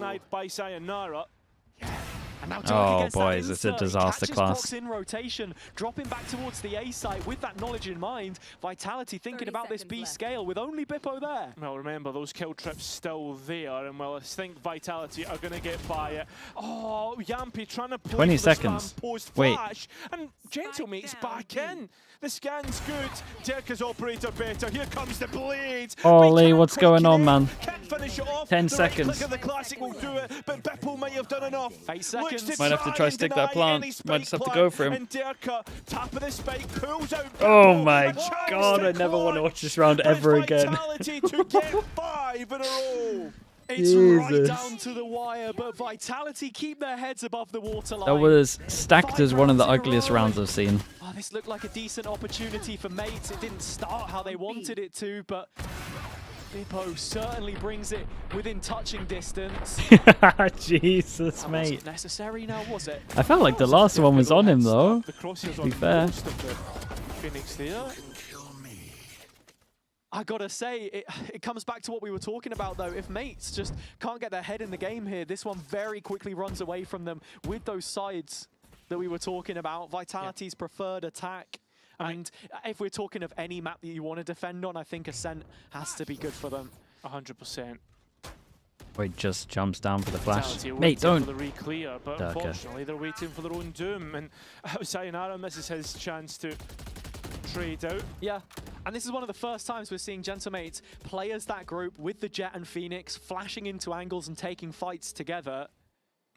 Oh boy, is this a disaster class. In rotation, dropping back towards the A site with that knowledge in mind. Vitality thinking about this B scale with only Bippo there. Well, remember, those kill trips still there, and well, I think Vitality are going to get by it. Oh, Yampy trying to play 20 seconds. Wait. Flash, and Gentlemate's back in. The scan's good. Dirka's operator better. Here comes the blade. Holy, what's going on, man? Can't finish it off. 10 The right seconds. click of the classic will do it, but Bippo might have done enough. 8 seconds. Might have to try stick that plant. Might just have to go for him. And Dirka, top of the spike, pulls out Oh Bippo. my A chance god, to I never want to clutch. watch this round But ever again. Vitality to get 5 in a row. It's right Jesus. down to the wire, but Vitality keep their heads above the waterline. That was stacked as one of the ugliest rounds I've seen. Oh, this looked like a decent opportunity for Mates. It didn't start how they wanted it to, but Bippo certainly brings it within touching distance. Jesus, That mate. wasn't necessary now, was it? I felt like the last one was on him, though. The crosshairs To on be fair. most of the Phoenix there. I gotta say, it comes back to what we were talking about, though. If Mates just can't get their head in the game here, this one very quickly runs away from them with those sides that we were talking about. Vitality's preferred attack. And if we're talking of any map that you want to defend on, I think Ascent has to be good for them. 100%. Wait, just jumps down for the flash. Vitality are Mate, waiting don't. for the re-clear, but Okay. unfortunately they're waiting for their own doom. And Sayonara misses his chance to trade out. Yeah, and this is one of the first times we're seeing Gentlemates play as that group with the Jet and Phoenix, flashing into angles and taking fights together.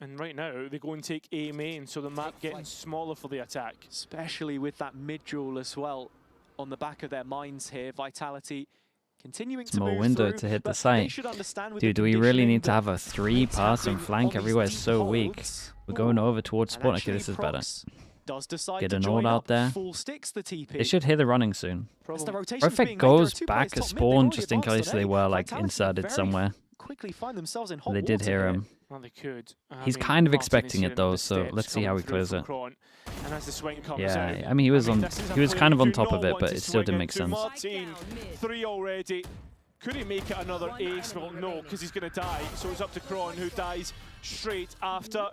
And right now, they go and take A main, so the map getting smaller for the attack. Especially with that mid-duel as well on the back of their minds here. Vitality continuing to Small move window through, to hit the but they site. should understand with Dude, the do we really conditioning need to that have a 3-passing happening flank on these everywhere? It's deep so weak. holds. We're going over towards And spawn. Okay, actually this is better. Prox does decide Get to an join ult out up, there. full sticks the TP. They should hit the running soon. As the Or rotation's if it being made, there are goes two back players to top mid, they've spawn, already just in advanced case they today. were like Vitality inserted very somewhere. quickly find themselves in hot They did water hear here. him. Well, they could. He's mean, kind of Martin is expecting hearing it though, the so steps let's see how coming he through clears from it. Kron. And as the swing comes Yeah, out, I mean he was on. this is a He was play kind of you on do top of not it, want but to it still swing didn't make into. sense. Martin, 3 already. Could he make it another ace? Well, no, because he's going to die. So it's up to Kron, who dies straight after.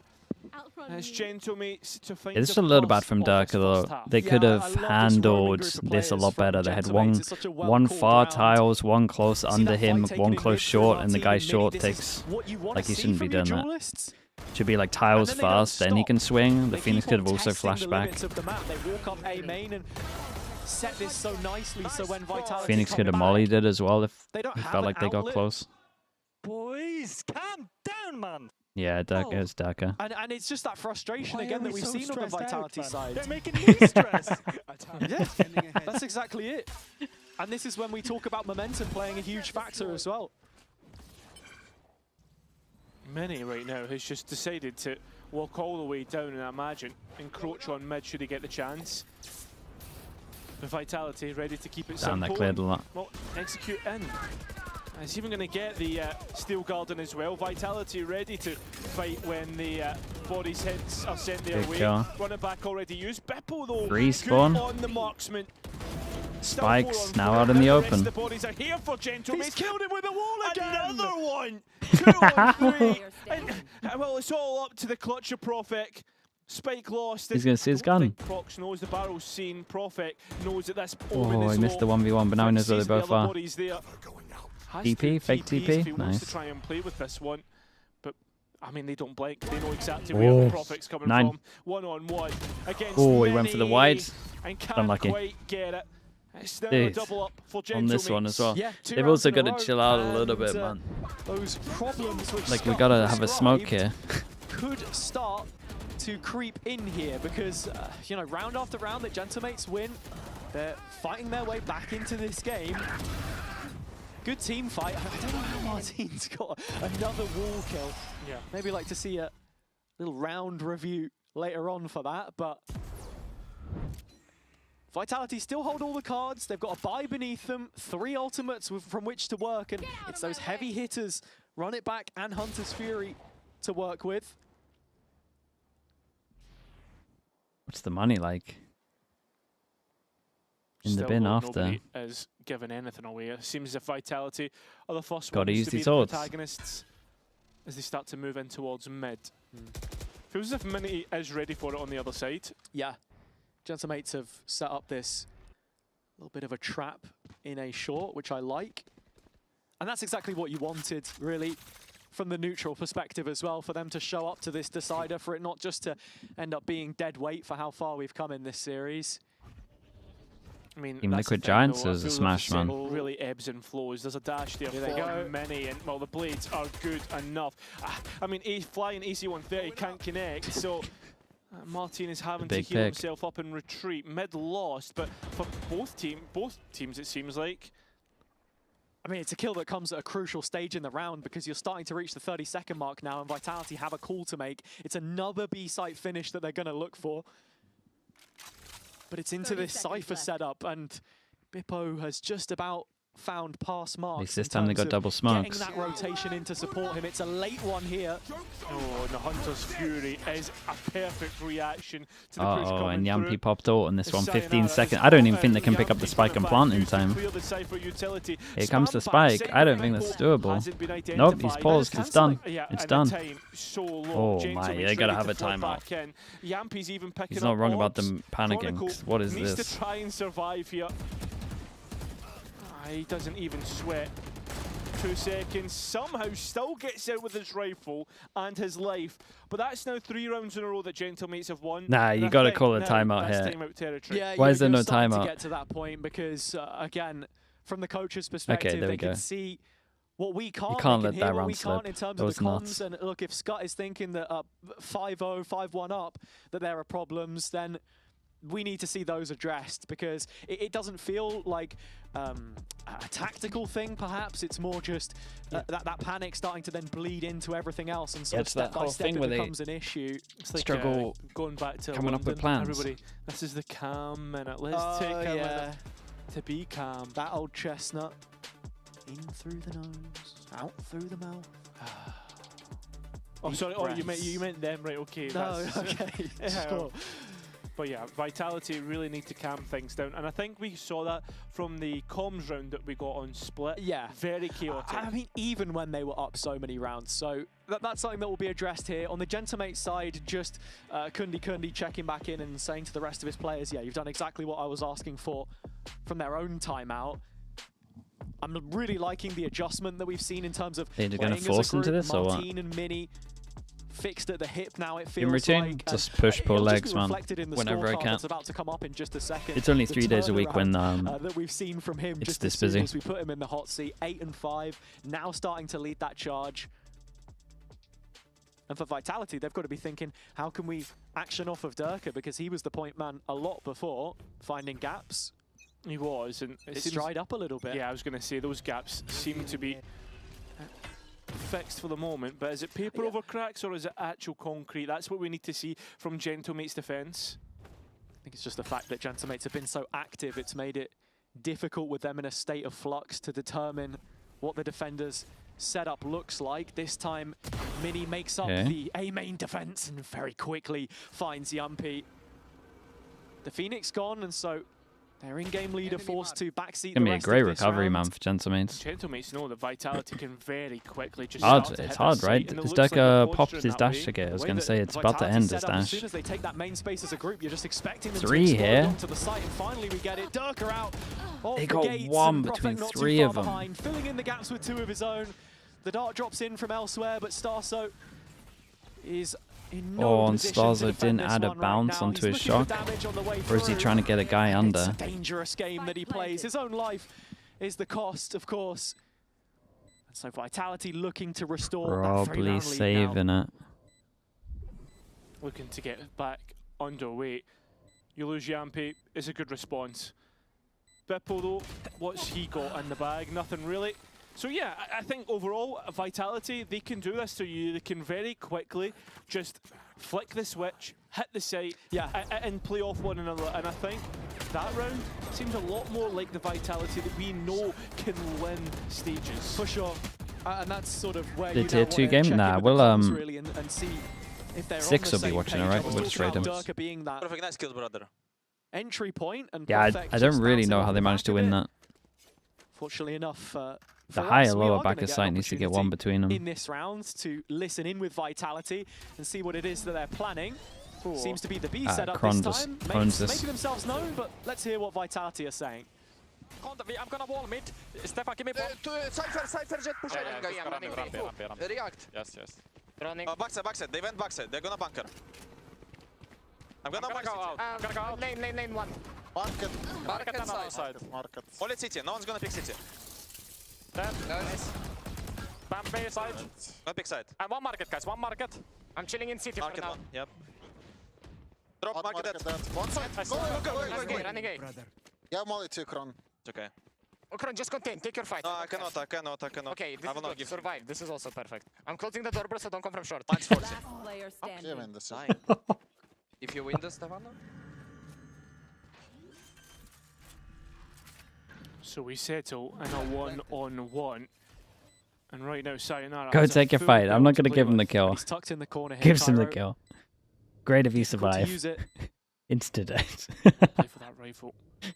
It's Gentlemates to find It's just a little bad from Durka though. They could have handled this a lot better. They had one far tiles, one close under him, one close short, and the guy short takes like he shouldn't be doing that. Should be like tiles fast, then he can swing. The Phoenix could have also flashed back. They walk up A main and set this so nicely, so when Vitality Phoenix come could have back, mollied it as well if they it don't have felt an like they got outlet. close. Boys, calm down, man. Yeah, Durka is Durka. And it's just that frustration Why again are that we we've so seen on the stressed out, Vitality man? side. They're making me stressed. Yeah, that's exactly it. And this is when we talk about momentum playing a huge factor as well. Many right now has just decided to walk all the way down and imagine encroach on mid should he get the chance. The Vitality ready to keep it Damn, that simple. cleared a lot. Well, execute in. And he's even going to get the Steel Garden as well. Vitality ready to fight when the bodies hits are sent their Big way. kill. Running back already used. Beppo though. Respawn. Good on the marksman. Spikes now out in the open. The bodies are here for Gentleman. He's killed him with a wall again. Another one. 2 on 3. And, well, it's all up to the clutch of Prophet. Spike lost. He's gonna see his gun. Prox knows the barrel's seen. Prophet knows that this Oh, omen is he missed the low. 1v1, but now he knows where they Sees the both other are. bodies there. Has TP, to fake TP TP, if he wants to nice. try and play with this one. But, I mean, they don't blink. They know exactly Oh, where the Prophet's coming 9. from. 1-on-1 against Oh, he went for the many wide. and can't Unlucky. quite get it. It's now a Dude, double up for on this one as well. Yeah, They've also got to chill out a little bit, man. Those problems which Like, we Scott gotta have a smoke here. could start to creep in here because, you know, round after round that Gentlemates win, they're fighting their way back into this game. Good team fight. I don't know how Martin's got another wall kill. Yeah. Maybe like to see a little round review later on for that, but Vitality still hold all the cards. They've got a buy beneath them, 3 ultimates from which to work, and it's those heavy hitters, Run It Back and Hunter's Fury, to work with. What's the money like? In the Still bin though, after. nobody has given anything away. It seems as if Vitality are the first Gotta ones use to be these the odds. protagonists as they start to move in towards mid. Feels as if Mini is ready for it on the other side. Yeah. Gentlemates have set up this little bit of a trap in a short, which I like. And that's exactly what you wanted, really, from the neutral perspective as well, for them to show up to this decider, for it not just to end up being dead weight for how far we've come in this series. I mean, Team that's the Liquid thing, Giants though, I is a feel smash, the man. signal really ebbs and flows. There's a dash there Here they for go. many, and well, the blades are good enough. I mean, flying AC-130 can't connect, so Martin is having to big heal pick. himself up and retreat. Mid lost, but for both teams, it seems like I mean, it's a kill that comes at a crucial stage in the round because you're starting to reach the 30-second mark now, and Vitality have a call to make. It's another B-site finish that they're going to look for. But it's into this Cypher setup, and Bippo has just about found pass marks. At least this time they got double smokes. Getting that rotation in to support him. It's a late one here. Oh, and the Hunter's Fury is a perfect reaction to the push Uh-oh, coming and Yampi through. popped ult on this one, Sayonara 15 is seconds. I don't even out, think they can and pick up the Yampi spike and coming plant back in to time. clear the Cypher utility. Here comes the Spam spike. back, I don't think that's doable. hasn't been Nope, he's identified. paused. It's done. Yeah, It's and done. the time so low. Oh Gentleman's my, they ready gotta to have a float timeout. back in. Yampi's even picking He's not up wrong about orbs. them panicking. Chronicle 'Cause what is needs this? to try and survive here. He doesn't even sweat. 2 seconds, somehow still gets out with his rifle and his life. But that's now 3 rounds in a row that Gentlemates have won. Nah, And you I got to think call a now timeout that's here. timeout territory. Yeah, Why is there you're no starting timeout? to get to that point because, again, from the coach's perspective, there we they can go. see what we can't. can't they let can that hear what round we can't slip. in terms That of was the comms. nuts. And look, if Scott is thinking that 5-0, 5-1 up, that there are problems, then we need to see those addressed because it doesn't feel like a tactical thing, perhaps. It's more just that panic starting to then bleed into everything else, and sort of it's step that by whole step thing it where they becomes an issue. It's like, struggle going back to coming up London. with plans. Everybody, this is the calm minute. Let's take a minute to be calm. That old chestnut. In through the nose, out through the mouth. Oh, Deep sorry. Oh, you breaths. meant them, right? Okay. No, that's- okay. Yeah. Sure. But yeah, Vitality really need to calm things down, and I think we saw that from the comms round that we got on Split. Yeah. Very chaotic. I mean, even when they were up so many rounds. So that's something that will be addressed here. On the Gentlemates side, just Kundi checking back in and saying to the rest of his players, yeah, you've done exactly what I was asking for from their own timeout. I'm really liking the adjustment that we've seen in terms of They're playing gonna force as a into group. this or what? Martin and Mini fixed at the hip now, it feels In routine, like. just push, pull it'll just legs, be man, reflected in the whenever I scorecard can. that's about to come up in just a second. It's only The 3 days a week when turnaround, that we've seen from him it's just this as soon busy. as we put him in the hot seat. 8 and 5, now starting to lead that charge. And for Vitality, they've got to be thinking, how can we action off of Durka? Because he was the point man a lot before, finding gaps. He was, and It's seems- dried up a little bit. Yeah, I was going to say those gaps seem to be fixed for the moment, but is it paper over cracks or is it actual concrete? That's what we need to see from Gentlemate's defense. I think it's just the fact that Gentlemates have been so active, it's made it difficult with them in a state of flux to determine what the defenders' setup looks like. This time, Mini makes up the A main defense and very quickly finds Yampi. The Phoenix gone, and so their in-game leader forced to backseat Gonna the be a rest great of this recovery, round. man, for Gentlemates. Gentlemates know that Vitality can very quickly just Hard, start to it's hit hard, their right? site, and it Is looks like they're Durka posturing popped his that dash way. again? I was The way going to that say it's about to Vitality end set his up, As dash. soon as they take that main space as a group, you're just expecting them 3 to explode here. onto the site, and finally we get it. Durka out of They the got gates, one and between Prophet not too 3 far of them. behind, filling in the gaps with 2 of his own. The dart drops in from elsewhere, but Starso is in no And position to Starzo defend didn't this add a one right bounce now. onto He's his looking for shock. damage on the way Or is he through. trying to get a guy It's under? a dangerous game that he plays. His own life is the cost, of course. And so Vitality looking to restore that 3-round Probably lead saving now. it. Looking to get back underweight. You lose Yampi, it's a good response. Bippo though, what's he got in the bag? Nothing really. So yeah, I think overall, Vitality, they can do this to you. They can very quickly just flick the switch, hit the site, and play off one another. And I think that round seems a lot more like the Vitality that we know can win stages. For sure. And that's sort of where The you tier now 2 wanna game? check in Nah, with we'll the comms, really, and see if they're 6 on will the be same watching it, page. right? I was We'll just talking raid about him. Durka being that Perfect, nice kills, brother. entry point, and Yeah, Perfect I don't just really bouncing know off how they the managed to back of win it. that. Fortunately enough, for The us, higher we lower are back gonna of get sight an needs to get one opportunity between them. in this round to listen in with Vitality and see what it is that they're planning. Seems to be the B setup Kron this just time. owns Making this. themselves known, but let's hear what Vitality are saying. I'm gonna wall mid. Stefan, give me bomb. Cypher, jet, push Yeah, guys. ramp. React. Yes. Backside, backside. They went backside. They're gonna bunker. I'm gonna go out. I'm gonna go out. Lane one. Market. Market on outside. Market. Only city. No one's gonna pick city. Dead. Nice. Bam B side. No pick side. And one market, guys. One market. I'm chilling in city Market for now. one. Yep. Drop Hot market market dead. dead. One side. Nice. Go. Running A. Yeah, molly 2 Kron. It's okay. Okran, just contain. Take your fight. No, I cannot. Okay, this I is will not good. give. Survive. This is also perfect. I'm closing the door, bro, so don't come from short. Mine's 40. Player standing. Yeah, man, this is... If you win this, Stefano? So we settle in a 1-on-1. And right now, Sayonara Go has a take your full fight. I'm build not to going to play give him the with. kill. He's tucked in the corner here, Gives him the Cairo. kill. Great if you Difficult to survive. use it. Insta-death. Play for that rifle.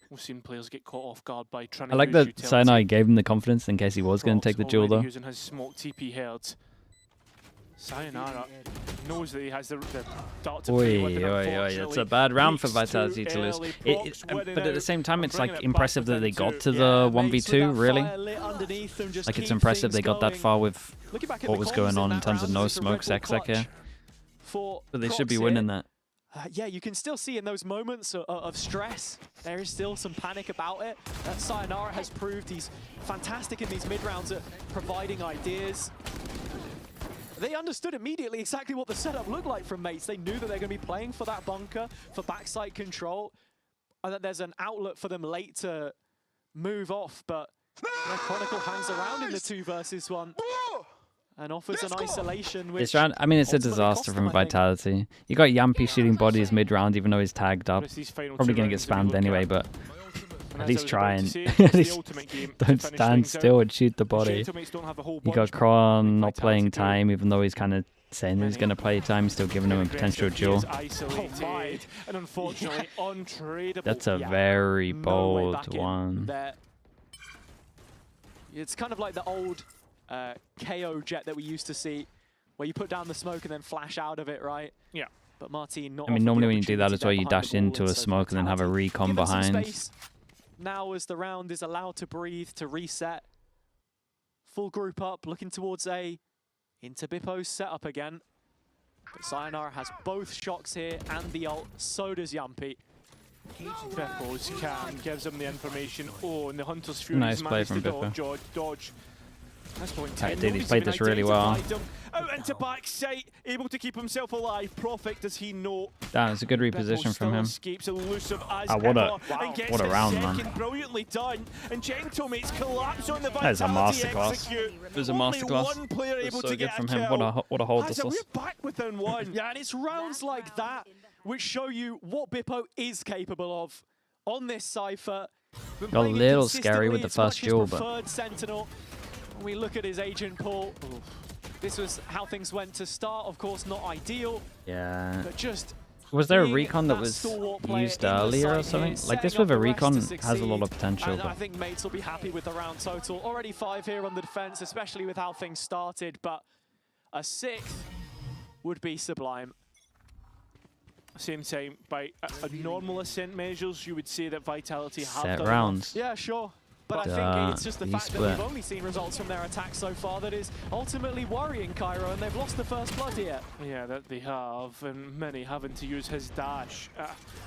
We've seen players get caught off guard by trying I to like use that utility. Sinai gave him the confidence in case he was going to take the duel, Already though. using his smoke TP heads. Sayonara knows that he has the dart to play with, and It's a bad round for Weeks Vitality too to lose. early, But Prox at the same time, it's bringing like it impressive back that they within got two. to the Yeah, mates, with 1v2, that really. fire lit underneath them, just Like it's keep impressive things they got that going. far with Looking back at what the was comms going on in that terms of round, no it's a smoke Red Bull Sexec here. clutch for But they should be Prox winning here. that. Yeah, you can still see in those moments of stress, there is still some panic about it. Sayonara has proved he's fantastic in these mid-rounds at providing ideas. They understood immediately exactly what the setup looked like from mates. They knew that they're going to be playing for that bunker, for backside control, and that there's an outlet for them late to move off, but Chronicle hangs around in the 2 versus 1. And offers an isolation, which This round, I mean, it's a disaster from Vitality. You got Yampy shooting bodies mid-round, even though he's tagged up. Probably going to get spammed anyway, but at least try and at least don't stand still and shoot the body. You got Kron not playing time, even though he's kind of saying he's going to play time, still giving him a potential duel. And unfortunately, untradeable. That's a very bold one. It's kind of like the old KO jet that we used to see, where you put down the smoke and then flash out of it, right? Yeah. But Martin not. I mean, normally when you do that as well, you dash into a smoke and then have a recon behind. Now as the round is allowed to breathe, to reset. Full group up, looking towards A. Into Bippo's setup again. But Sayonara has both shocks here and the ult, so does Yampy. Bippo's cam gives him the information. Oh, and the Hunter's Fury Nice play from Bippo. Dodge. That's point 10. Right, dude, he's played this really well. Out into backside, able to keep himself alive. Prophet, does he know? That was a good reposition from him. Escapes elusive as What ever, a round, man. Brilliantly done. And Gentlemates collapse on the That is a Vitality masterclass. execute. It was a Only masterclass. one player It was able so to good get from a him. kill. What a hold As this was. we're back within one. Yeah, and it's rounds like that which show you what Bippo is capable of on this Cypher. Got a little scary with the first duel, but Preferred Sentinel. When we look at his agent pool, this was how things went to start. Of course, not ideal. yeah. But just Was there a being recon that that was stalwart player used in the earlier or site something? here, Like this setting with up a the recon rest to has a lot of succeed. potential, And I but think mates will be happy with the round total. Already 5 here on the defense, especially with how things started. But a 6th would be sublime. Same time, by a normal ascent measures, you would say that Vitality have Set done rounds. enough. Yeah, sure. But I think it's just the fact that we've only seen results from their attacks so far that is ultimately worrying Cairo, and they've lost the first blood here. Yeah, that they have, and many having to use his dash.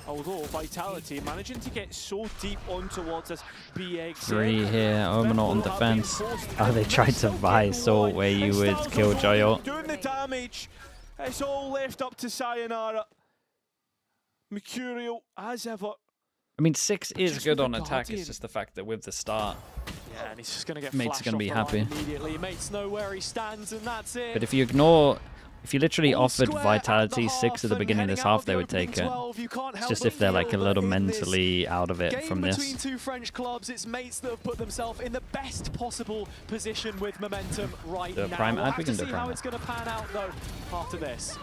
Although Vitality managing to get so deep on towards this BX. 3 here, Omanot on defense. Oh, they tried to buy Salt where you would kill Joyot. Doing the damage. It's all left up to Sayonara. Mercurial, as ever. I mean, 6 is Just good with on the attack, Guardian. it's just the fact that with the start. Yeah, and he's just going to get Mate's flashed gonna be off the line happy. immediately. Mates know where he stands, and that's it. But if you ignore, if you literally All offered square Vitality at the 6 at the half beginning of and this heading out half, of they the would take opening it. 12, you can't It's help just but if they're like a feel little that in this mentally out of it game from between this. 2 French clubs, it's mates that have put themselves in the best possible position with momentum right The now. prime We'll ad, have we to can do see prime how ad. it's going to pan out, though, after this.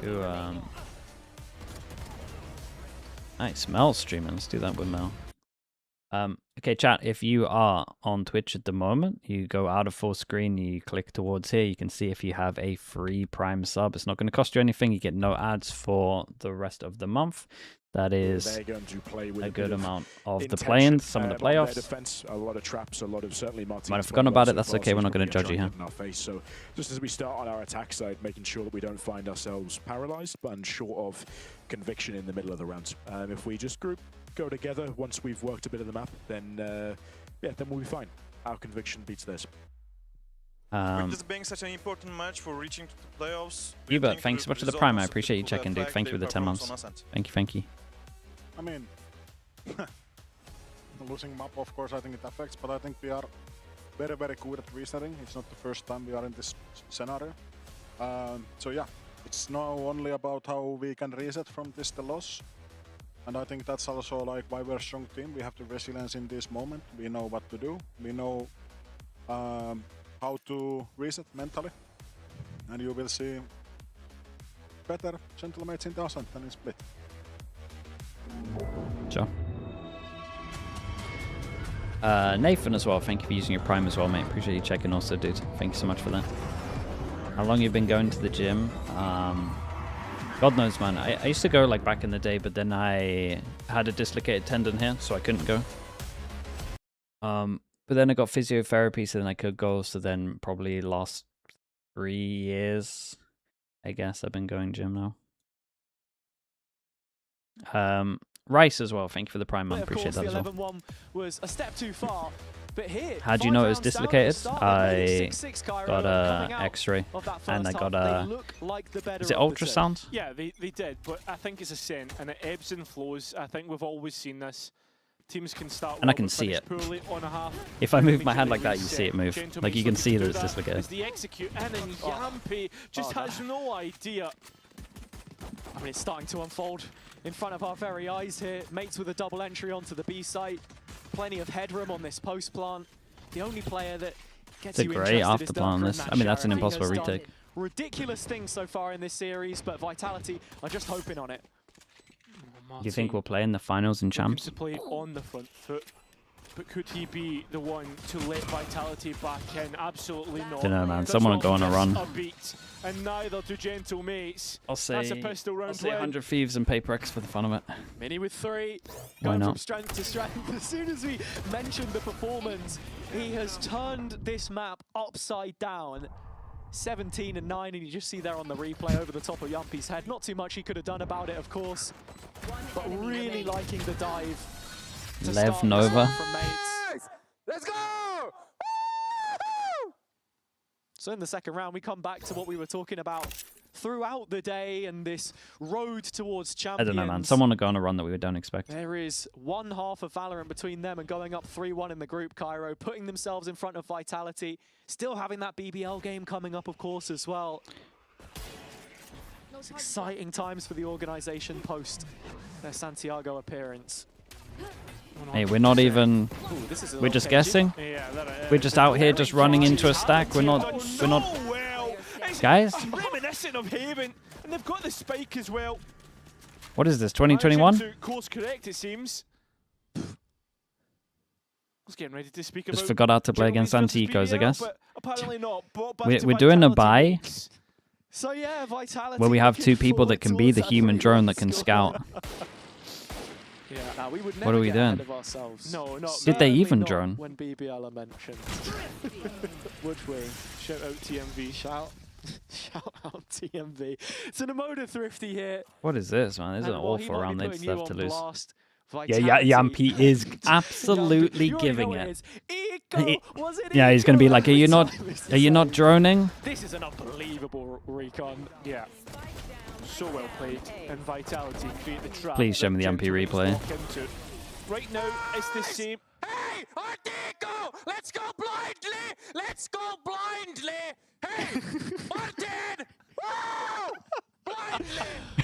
Ooh, nice, Mel's streaming. Let's do that with Mel. Okay, chat, if you are on Twitch at the moment, you go out of full screen, you click towards here, you can see if you have a free Prime sub. It's not going to cost you anything. You get no ads for the rest of the month. That is a good amount of the play-ins, some of the playoffs. Defense, a lot of traps, a lot of certainly Martin's Might have forgotten about it, that's okay, we're not going to judge you here. in our face. So just as we start on our attack side, making sure that we don't find ourselves paralyzed, but short of conviction in the middle of the rounds. If we just go together once we've worked a bit of the map, then yeah, then we'll be fine. Our conviction beats theirs. With this being such an important match for reaching to the playoffs, Hubert, thanks so much for the Prime. I appreciate you checking, dude. Thank you for the 10 months. Thank you, thank you. I mean, losing map, of course, I think it affects, but I think we are very, very good at resetting. It's not the first time we are in this scenario. So yeah, it's now only about how we can reset from this the loss. And I think that's also like why we're a strong team. We have the resilience in this moment. We know what to do. We know how to reset mentally. And you will see better Gentlemates in the Ascent than in Split. Sure. Nathan as well, thank you for using your Prime as well, mate. Appreciate you checking also, dude. Thank you so much for that. How long you been going to the gym? God knows, man. I used to go like back in the day, but then I had a dislocated tendon here, so I couldn't go. But then I got physiotherapy, so then I could go. So then probably last 3 years, I guess, I've been going gym now. Rice as well, thank you for the Prime, man. Appreciate that as well. 11-1 was a step too far. But here, how do you know it was dislocated? I got a X-ray and I got a. Is it ultrasound? Yeah, they did, but I think it's a sin and it ebbs and flows. I think we've always seen this. Teams can start and I can see it. If I move my hand like that, you see it move. Like you can see that it's dislocated. The execute and then Yampi just has no idea. I mean, it's starting to unfold in front of our very eyes here. Mates with a double entry onto the B site. Plenty of headroom on this post plant. The only player that gets you interested after is plant on this. I mean, that's an impossible retake. Ridiculous things so far in this series, but Vitality are just hoping on it. Do you think we'll play in the finals in champs? To play on the front foot, but could he be the one to let Vitality back in? Absolutely not. Don't know, man. Someone will go on a run. And neither do Gentle Mates. I'll say 100 Thieves and Paper X for the fun of it. Mini with 3. Why going not? From strength to strength. As soon as we mentioned the performance, he has turned this map upside down. 17 and 9, and you just see there on the replay over the top of Yumpi's head. Not too much he could have done about it, of course, but really liking the dive. Lev Nova. From Mates. Let's go! So in the second round, we come back to what we were talking about throughout the day and this road towards champions. I don't know, man. Someone will go on a run that we don't expect. There is one half of Valorant between them and going up 3-1 in the group, Cairo, putting themselves in front of Vitality. Still having that BBL game coming up, of course, as well. It's exciting times for the organization post their Santiago appearance. Hey, we're not even. We're just guessing. We're just out here, just running into a stack. We're not. Guys. Reminiscent of Haven, and they've got the spike as well. What is this? 2021? Course correct, it seems. I was getting ready to speak just about forgot how to play against anti-ecos, I guess. Apparently not. We're doing a buy. So yeah, Vitality. Where we have 2 people that can be the human drone that can scout. Yeah, we would what are we doing? No, not Did they even drone? When BBL are mentioned. Would we? Shout out TMV. Shout out TMV. It's an Emoda Thrifty here. What is this, man? This is an awful round they'd have to lose. Yeah, Yampi is absolutely giving it. Yeah, he's gonna be like, are you not droning? This is an unbelievable recon. Yeah. So well played, and Vitality create the trap. Please show me the MP replay. Right now, it's the same. Hey, Artigo! Let's go blindly! Let's go blindly! Hey, Martin!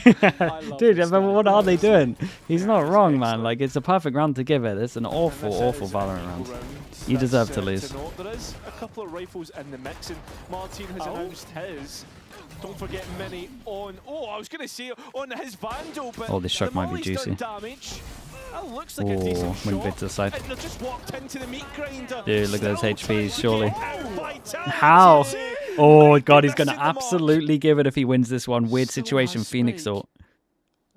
Blindly! Dude, what are they doing? He's not wrong, man. Like, it's a perfect round to give it. It's an awful, awful Valorant round. You deserve to lose. There is a couple of rifles in the mix, and Martin has announced his. Don't forget Mini on. Oh, I was going to say on his Vandal, but this shot might be juicy. Damage. That looks like a decent shot. Went bit to the side. And just walked into the meat grinder. Dude, look at those HPs, surely. How? Oh, God, he's going to absolutely give it if he wins this one. Weird situation, Phoenix ult.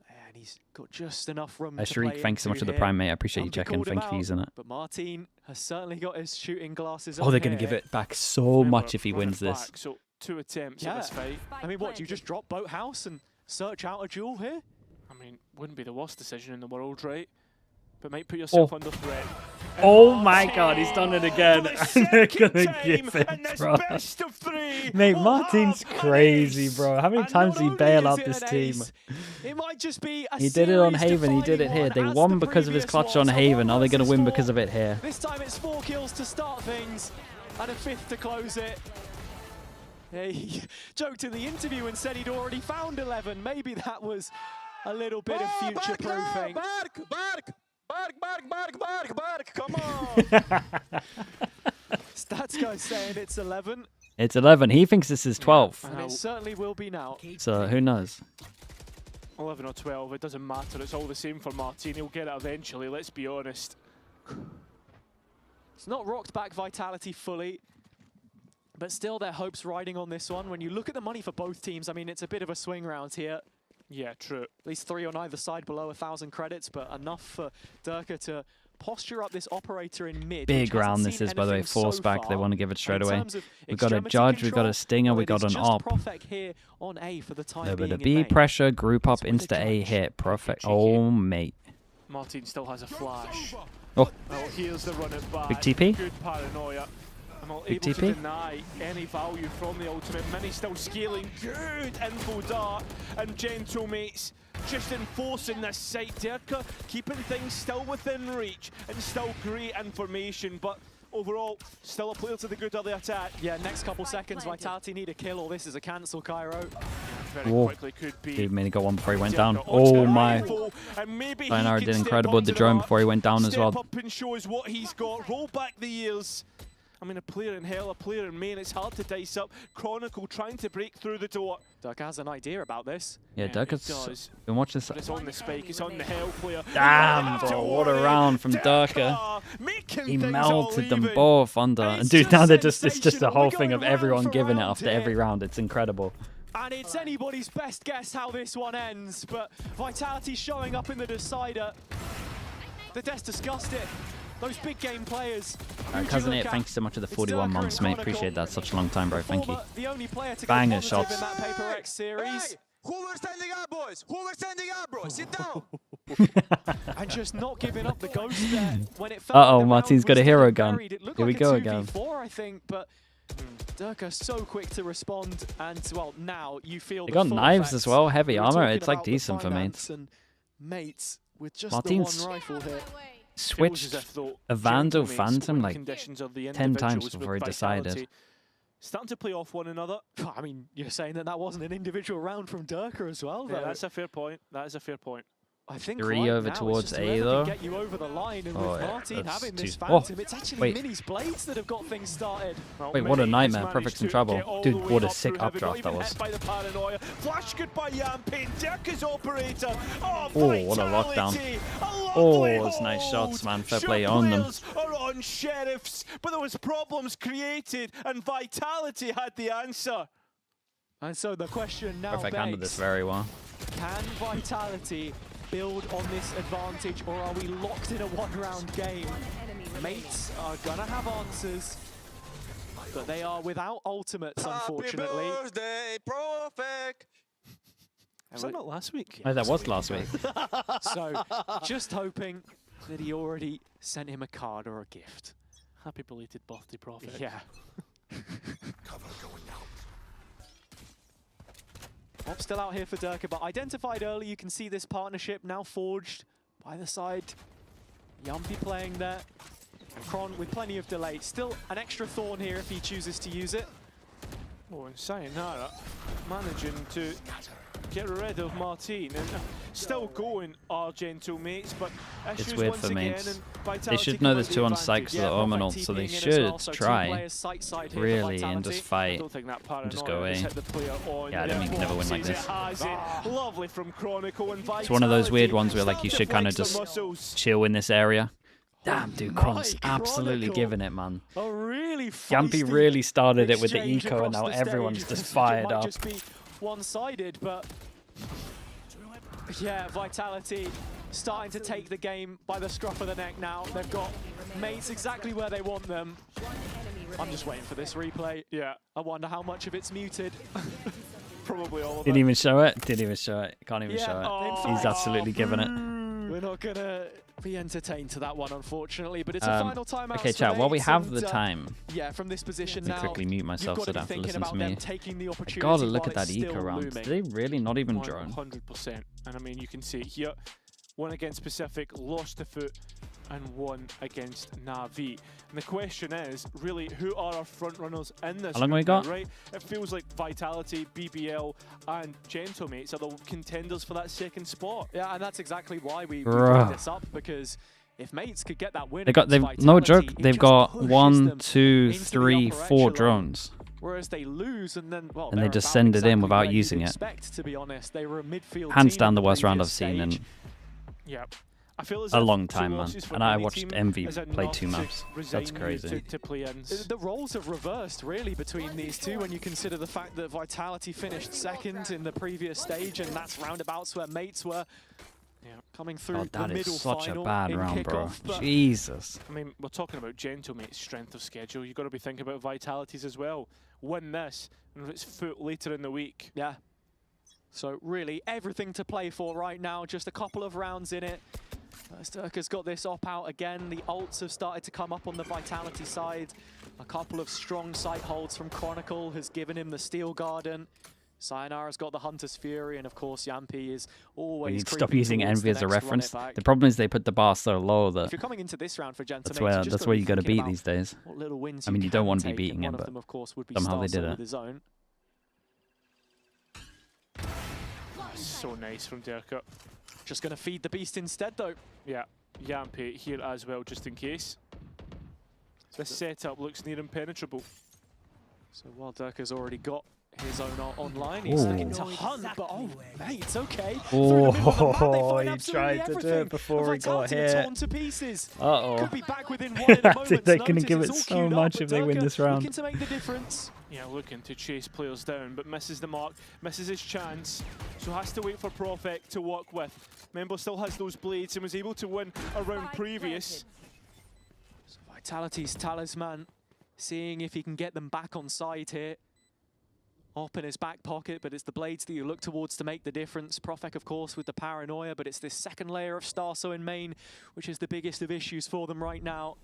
And he's got just enough room Shariq, thanks so much for the Prime, mate. I appreciate you checking. Thank you for using it. But Martin has certainly got his shooting glasses on. Oh, they're going to give it back so much if he wins this. So 2 attempts at this fight. I mean, what, do you just drop Boathouse and search out a duel here? I mean, wouldn't be the worst decision in the world, right? But mate, put yourself under threat. Oh my god, he's done it again. And they're gonna give it, bro. Mate, Martin's crazy, bro. How many times did he bail out this team? It might just be He did it on Haven, he did it here. They won because of his clutch on Haven. Are they gonna win because of it here? This time it's 4 kills to start things and a 5th to close it. He joked in the interview and said he'd already found 11. Maybe that was a little bit of future-proofing. Bark, come on! Stats guy saying it's 11. It's 11. He thinks this is 12. And it certainly will be now. So who knows? 11 or 12, it doesn't matter. It's all the same for Martin. He'll get it eventually, let's be honest. It's not rocked back Vitality fully, but still their hopes riding on this one. When you look at the money for both teams, I mean, it's a bit of a swing round here. Yeah, true. At least 3 on either side below 1,000 credits, but enough for Durka to posture up this operator in mid. Big round this is, by the way. Force back. They want to give it straight away. We've got a Judge, we've got a Stinger, we've got an Op. Here on A for the time A bit of being B pressure, group up, insta A hit. Perfect. Oh, mate. Martin still has a flash. Oh. Here's the run it back. Big TP. Good paranoia. I'm not Big able TP. to deny any value from the ultimate. Many still scaling. Good info dart. And Gentle mates just enforcing this site. Durka keeping things still within reach and still great information, but overall, still a player to the good of the attack. Yeah, next couple seconds, Vitality need a kill, or this is a cancel, Cairo. Very quickly could be. Dude, made it go one before he went down. Oh my. Sayonara did incredible with the drone before he went down as well. Step up and shows what he's got. Roll back the years. I mean, a player in hell, a player in main, it's hard to dice up. Chronicle trying to break through the door. Durka has an idea about this. Yeah, Durka's been watching this. But it's on the spike, it's on the hell player. Damn, bro, what a round from Durka. He melted them both under. And dude, now they're just, it's just a whole thing of everyone giving it after every round. It's incredible. And it's anybody's best guess how this one ends, but Vitality showing up in the decider. The Des discussed it. Those big game players. Cousin It, thank you so much for the 41 months, mate. Appreciate that. Such a long time, bro. Thank you. The only player to Banger get shots. in that Paper X series. Hey, who were standing up, boys? Who were standing up, bro? Sit down. And just not giving up the ghost there when it felt Uh-oh, like the Martin's round got a was hero still gun. buried. It looked Here we like go a again. 2v4, I think, but Durka so quick to respond, and well, now you feel They the got full knives effects. as well, heavy We were armor. talking It's like about the decent for finance mates. and mates with just Martin's the one rifle here. switched a Vandal Phantom like 10 times before he decided. Starting to play off one another. I mean, you're saying that wasn't an individual round from Durka as well, though. Yeah, that's a fair point. That is a fair point. I think 3 right over now towards it's just A whoever though. can get you over the line, and with Martin that's having this too- Phantom, oh, it's actually wait. Mini's blades that have got things started. Wait, what a nightmare. Perfect's in trouble. Dude, what a sick updraft that was. By the paranoia. Flash goodbye Yampin, Durka's operator. Oh, what a lockdown. Oh, it's nice shots, man. Fair play on them. Are on Sheriffs, but there was problems created, and Vitality had the answer. And so the question now Perfect handled begs, this very well. can Vitality build on this advantage, or are we locked in a one-round game? Mates are gonna have answers, but they are without ultimates, unfortunately. Happy birthday, Prophet. Was that not last week? Oh, that was last week. So, just hoping that he already sent him a card or a gift. Happy belated birthday, Prophet. Yeah. Cover going out. Op still out here for Durka, but identified early. You can see this partnership now forged by the side. Yumpy playing there. And Kron with plenty of delay. Still an extra thorn here if he chooses to use it. Oh, and Sayonara managing to get rid of Martin, and still going our gentle mates, but It's issues weird once for again, mates. and They Vitality should know there's come 2 on with the site advantage. because of the Omen ult, so they should try really and just fight and just go away. Yeah, I don't think you can never win like this. Lovely from Chronicle, and It's one of those weird ones where like you should kind of just chill in this area. Damn, dude, Kron's absolutely giving it, man. Yampy really started it with the eco, and now everyone's just fired up. Just be one-sided, but yeah, Vitality starting to take the game by the scruff of the neck now. They've got mates exactly where they want them. I'm just waiting for this replay. Yeah, I wonder how much of it's muted. Probably all of it. Didn't even show it. Didn't even show it. Can't even show it. He's absolutely giving it. We're not gonna be entertained to that one, unfortunately, but it's a final timeout. Okay, chat, while we have the time, yeah, from this position let me now, quickly mute myself so I don't have to listen to me. I gotta look at that eco round. Did they really not even drone? 100%. And I mean, you can see it here. One against Pacific, lost the foot, and one against Na'Vi. And the question is, really, who are our front runners in this? How long have we got? Right? It feels like Vitality, BBL, and Gentlemates are the contenders for that second spot. Yeah, and that's exactly why we brought this up, because if Mates could get that win, no joke, they've got 1, 2, 3, 4 drones. Whereas they lose and then, well, and they just send it in without using it. To be honest, they were a midfield Hands down the worst round I've seen in I feel as a long time, man. And I watched Envy play 2 maps. That's crazy. The roles have reversed, really, between these two when you consider the fact that Vitality finished second in the previous stage, and that's roundabouts where Mates were coming through the middle final. That is such a bad round, bro. But Jesus. I mean, we're talking about Gentlemate's strength of schedule. You've got to be thinking about Vitality's as well. Win this, and it's foot later in the week. Yeah. So really, everything to play for right now. Just a couple of rounds in it. Sturka's got this op out again. The ults have started to come up on the Vitality side. A couple of strong sight holds from Chronicle has given him the Steel Garden. Sayonara's got the Hunter's Fury, and of course Yampi is always. We need to stop using Envy as a reference. The problem is they put the bar so low that if you're coming into this round for Gentlemates, that's where you got to beat these days. I mean, you don't want to be beating him, but somehow they did it. So nice from Derka. Just going to feed the beast instead, though. Yeah, Yampi here as well, just in case. This setup looks near impenetrable. So while Derka's already got his own online, he's looking to hunt, but mate, it's okay. Oh, he tried to do it before he got hit. Uh-oh. Could be back within 1 in a moment's They're going to notice. give it so much if they win this round. Looking to make the difference. Yeah, looking to chase players down, but misses the mark, misses his chance, so has to wait for Profek to work with. Member still has those blades and was able to win a round previous. So Vitality's talisman, seeing if he can get them back on side here. Op in his back pocket, but it's the blades that you look towards to make the difference. Profek, of course, with the paranoia, but it's this second layer of Starso in main, which is the biggest of issues for them right now.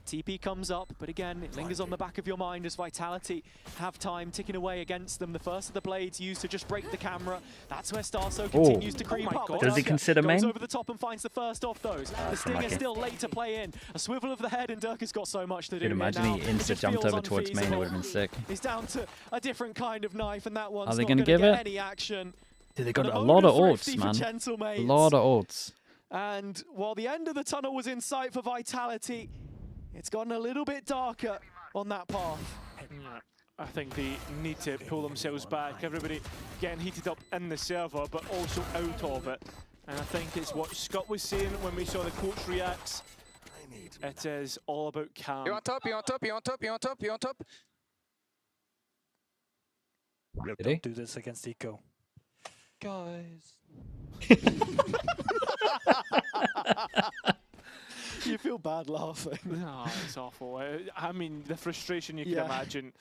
TP comes up, but again, it lingers on the back of your mind as Vitality have time ticking away against them. The first of the blades used to just break the camera. That's where Starso continues to creep up. Does he consider main? Goes over the top and finds the first of those. The Stinger still late to play in. A swivel of the head, and Dirk has got so much to do. Dude, imagine he insta-jumped over towards main, it would have been sick. He's down to a different kind of knife, and that one's Are they not going to give get it? any action. Dude, they got a lot of ults, man. A lot of ults. And while the end of the tunnel was in sight for Vitality, it's gotten a little bit darker on that path. Yeah, I think they need to pull themselves back. Everybody getting heated up in the server, but also out of it. And I think it's what Scott was saying when we saw the coach reacts. It is all about calm. You on top, you on top, you on top, you on top, you on top. Don't do this against Eco. Guys. You feel bad laughing. No, it's awful. I mean, the frustration you can imagine.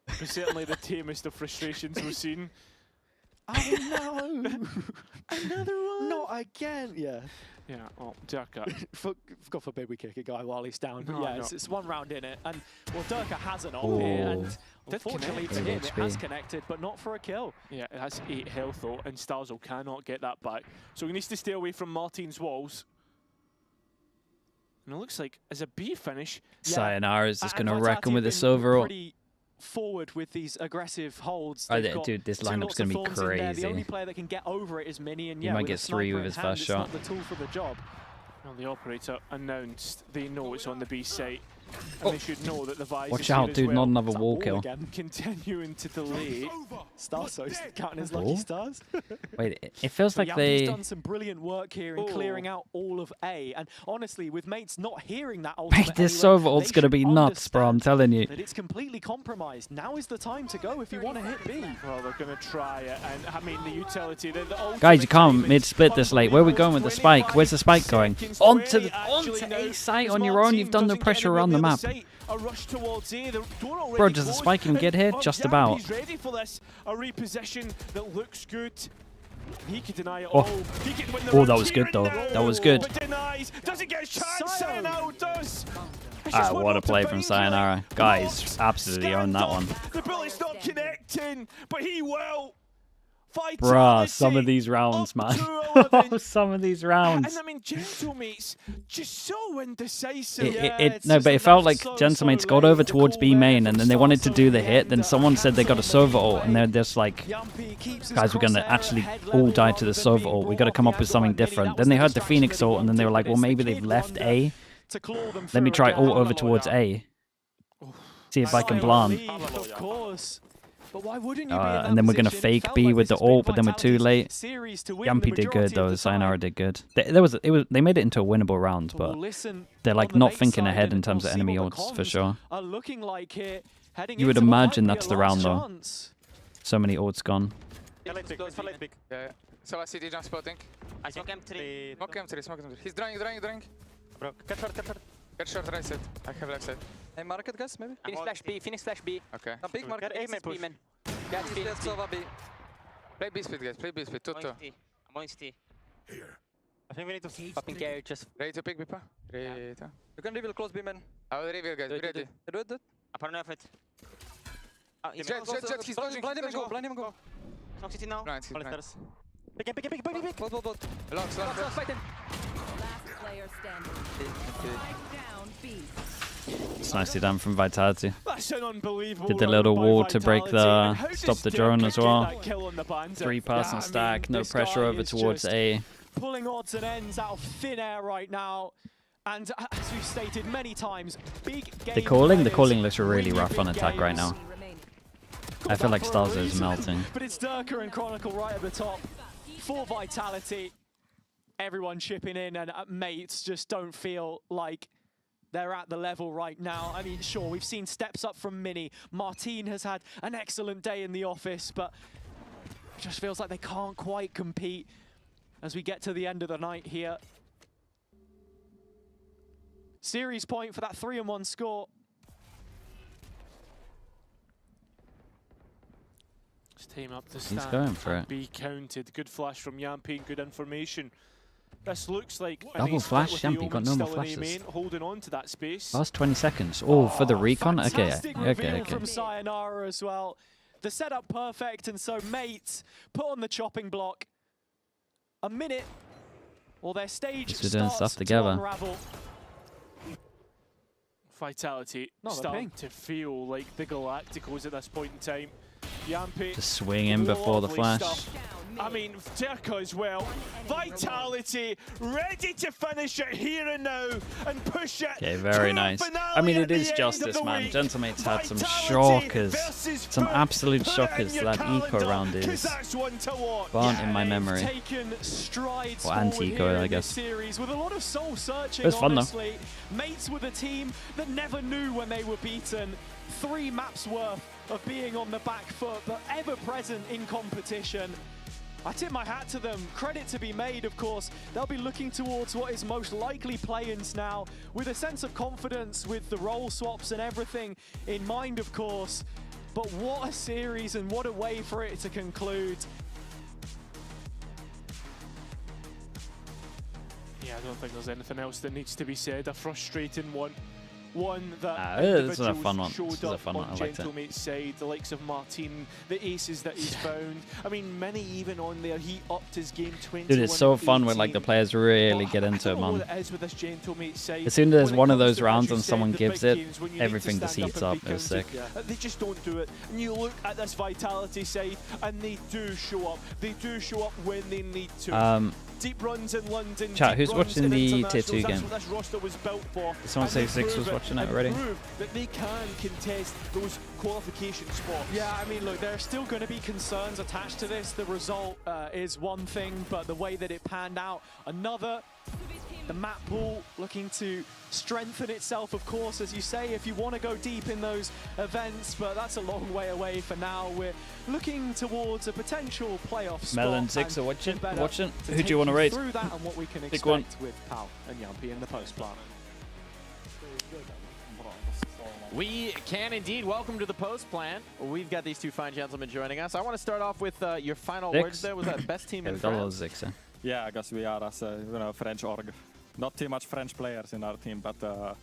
But certainly the tamest of frustrations we've seen. Oh no! Another one! Not again! Yeah. Yeah, well, Durka. God forbid we kick a guy while he's down. But No, yeah, no. it's one round in it. And, well, Durka has an ult here. And unfortunately for him, it has connected, but not for a kill. Yeah, it has 8 health though, and Starzo cannot get that back. So he needs to stay away from Martin's walls. And it looks like, as a B finish... Sayonara is just going to Vitality wreck him with have this been overall. pretty forward with these aggressive holds. Oh, They've got dude, this two lineup's lots going of to be thorns in there. crazy. The only player that can get over it is Mini, and He yeah, might with get a 3 sniper with in his hand, first it's shot. not the tool for the job. Well, the operator announced they know it's on the B site. And they should know that the Vice Watch is here out, as dude, well. not another wall kill. Again. Continuing to delay. Starso's counting his lucky stars. Wait, it feels like Yampi's they... done some brilliant work here in clearing out all of A. And honestly, with Mates not hearing that ultimate Mate, this anyway, Sova ult's they going to should be nuts, bro, I'm telling you. that it's completely compromised. Now is the time to go if you want to hit B. Well, they're going to try it. And I mean, the utility. The Guys, you can't mid-split this late. Where are we going with the spike? Where's the spike going? Onto A site on your own. You've done the pressure around the map. A rush towards A. The door already Bro, does the closed, spike even get here? and Just about. He's ready for this. A reposition that looks good. He could deny it Oh. all. He could win the Oh, round that was here good, though. and now, That was good. But denies. Doesn't get a chance. Sayonara does. What a play from Sayonara. Guys, absolutely owned that one. The bullet's not connecting, but he will. Bruh, some of these rounds, man. Some of these rounds. And I mean, Gentlemate's just so indecisive. No, but it felt like Gentlemates got over towards B main, and then they wanted to do the hit. Then someone said they got a Sova ult, and they're just like, guys, we're gonna actually all die to the Sova ult. We got to come up with something different. Then they heard the Phoenix ult, and then they were like, well, maybe they've left A. Let me try ult over towards A. See if I can bland. Of course. But why wouldn't you And then we're going to fake B with the ult, but then we're too late. Yampy did good, though. Sayonara did good. They made it into a winnable round, but they're like not thinking ahead in terms of enemy ults, for sure. You would imagine that's the round, though. So many ults gone. So I see the jump spotting. I smoke M3. Smoke M3. He's drying. Bro, get short. Get short, right side. I have left side. Hey, market guys, maybe? Phoenix flash B. Okay. Some big market. Get A, push. Get B. Play B speed, guys. Play B speed. Tutto. I'm on CT. Here. I think we need to popping carry just. Ready to pick, Bipa? Ready to. You can reveal close B, man. I will reveal, guys. Be ready. Do it. I put enough it. Jet, he's dodging. Blind him and go. Smoke CT now. Blind, he's blind. Pick. Both. Locks. Fight him. It's nicely done from Vitality. That's an unbelievable Did the little wall to break the stop the drone as well. 3-person stack, no pressure over towards A. Pulling odds and ends out of thin air right now. And as we've stated many times, big game. The calling looks really rough on attack right now. I feel like Starzo is melting. But it's Durka and Chronicle right at the top for Vitality. Everyone chipping in, and mates just don't feel like they're at the level right now. I mean, sure, we've seen steps up from Mini. Martine has had an excellent day in the office, but it just feels like they can't quite compete as we get to the end of the night here. Series point for that 3-1 score. Just team up to stand. He's going for it. Be counted. Good flash from Yampy, good information. This looks like double flash. Yampy got no more flashes. Holding on to that space. Last 20 seconds. Oh, for the recon? Okay. From Sayonara as well. The setup perfect, and so mates put on the chopping block. A minute, or their stage starts stuff together. to unravel. Vitality starting to feel like the Galacticals at this point in time. Yampy, just swing in before the flash. I mean, Durka as well. Vitality ready to finish it here and now and push it. Okay, very nice. I mean, it is justice, man. Gentlemate's had some shockers, some absolute shockers. That eco round is burnt in my memory. Or anti-eco, I guess. With a lot of soul searching, it was fun, though. Mates with a team that never knew when they were beaten. 3 maps worth of being on the back foot, but ever present in competition. I tip my hat to them. Credit to be made, of course. They'll be looking towards what is most likely play-ins now, with a sense of confidence, with the role swaps and everything in mind, of course. But what a series and what a way for it to conclude. Yeah, I don't think there's anything else that needs to be said. A frustrating one. One that this was a fun one. Showed up on Gentlemate's side, the likes of Martin, the aces that he's found. I mean, many even on there. He upped his game 20. Dude, it's so fun when like the players really get into it, man. As soon as there's one of those rounds and someone gives it, everything just heats up. It was sick. They just don't do it. And you look at this Vitality side, and they do show up. They do show up when they need to. Deep runs in London. Chat, who's watching the Tier 2 game? This roster was built for. Someone say 6 was watching it already. That they can contest those qualification spots. Yeah, I mean, look, there are still going to be concerns attached to this. The result is one thing, but the way that it panned out, another. The map pool looking to strengthen itself, of course, as you say, if you want to go deep in those events, but that's a long way away for now. We're looking towards a potential playoff spot. Melon 6 are watching. Who do you want to rate? Through that and what we can expect with Pal and Yampy in the post plan. We can indeed. Welcome to the post plan. We've got these two fine gentlemen joining us. I want to start off with your final words there. Was that best team in France? Yeah, I guess we are as a French org. Not too much French players in our team, but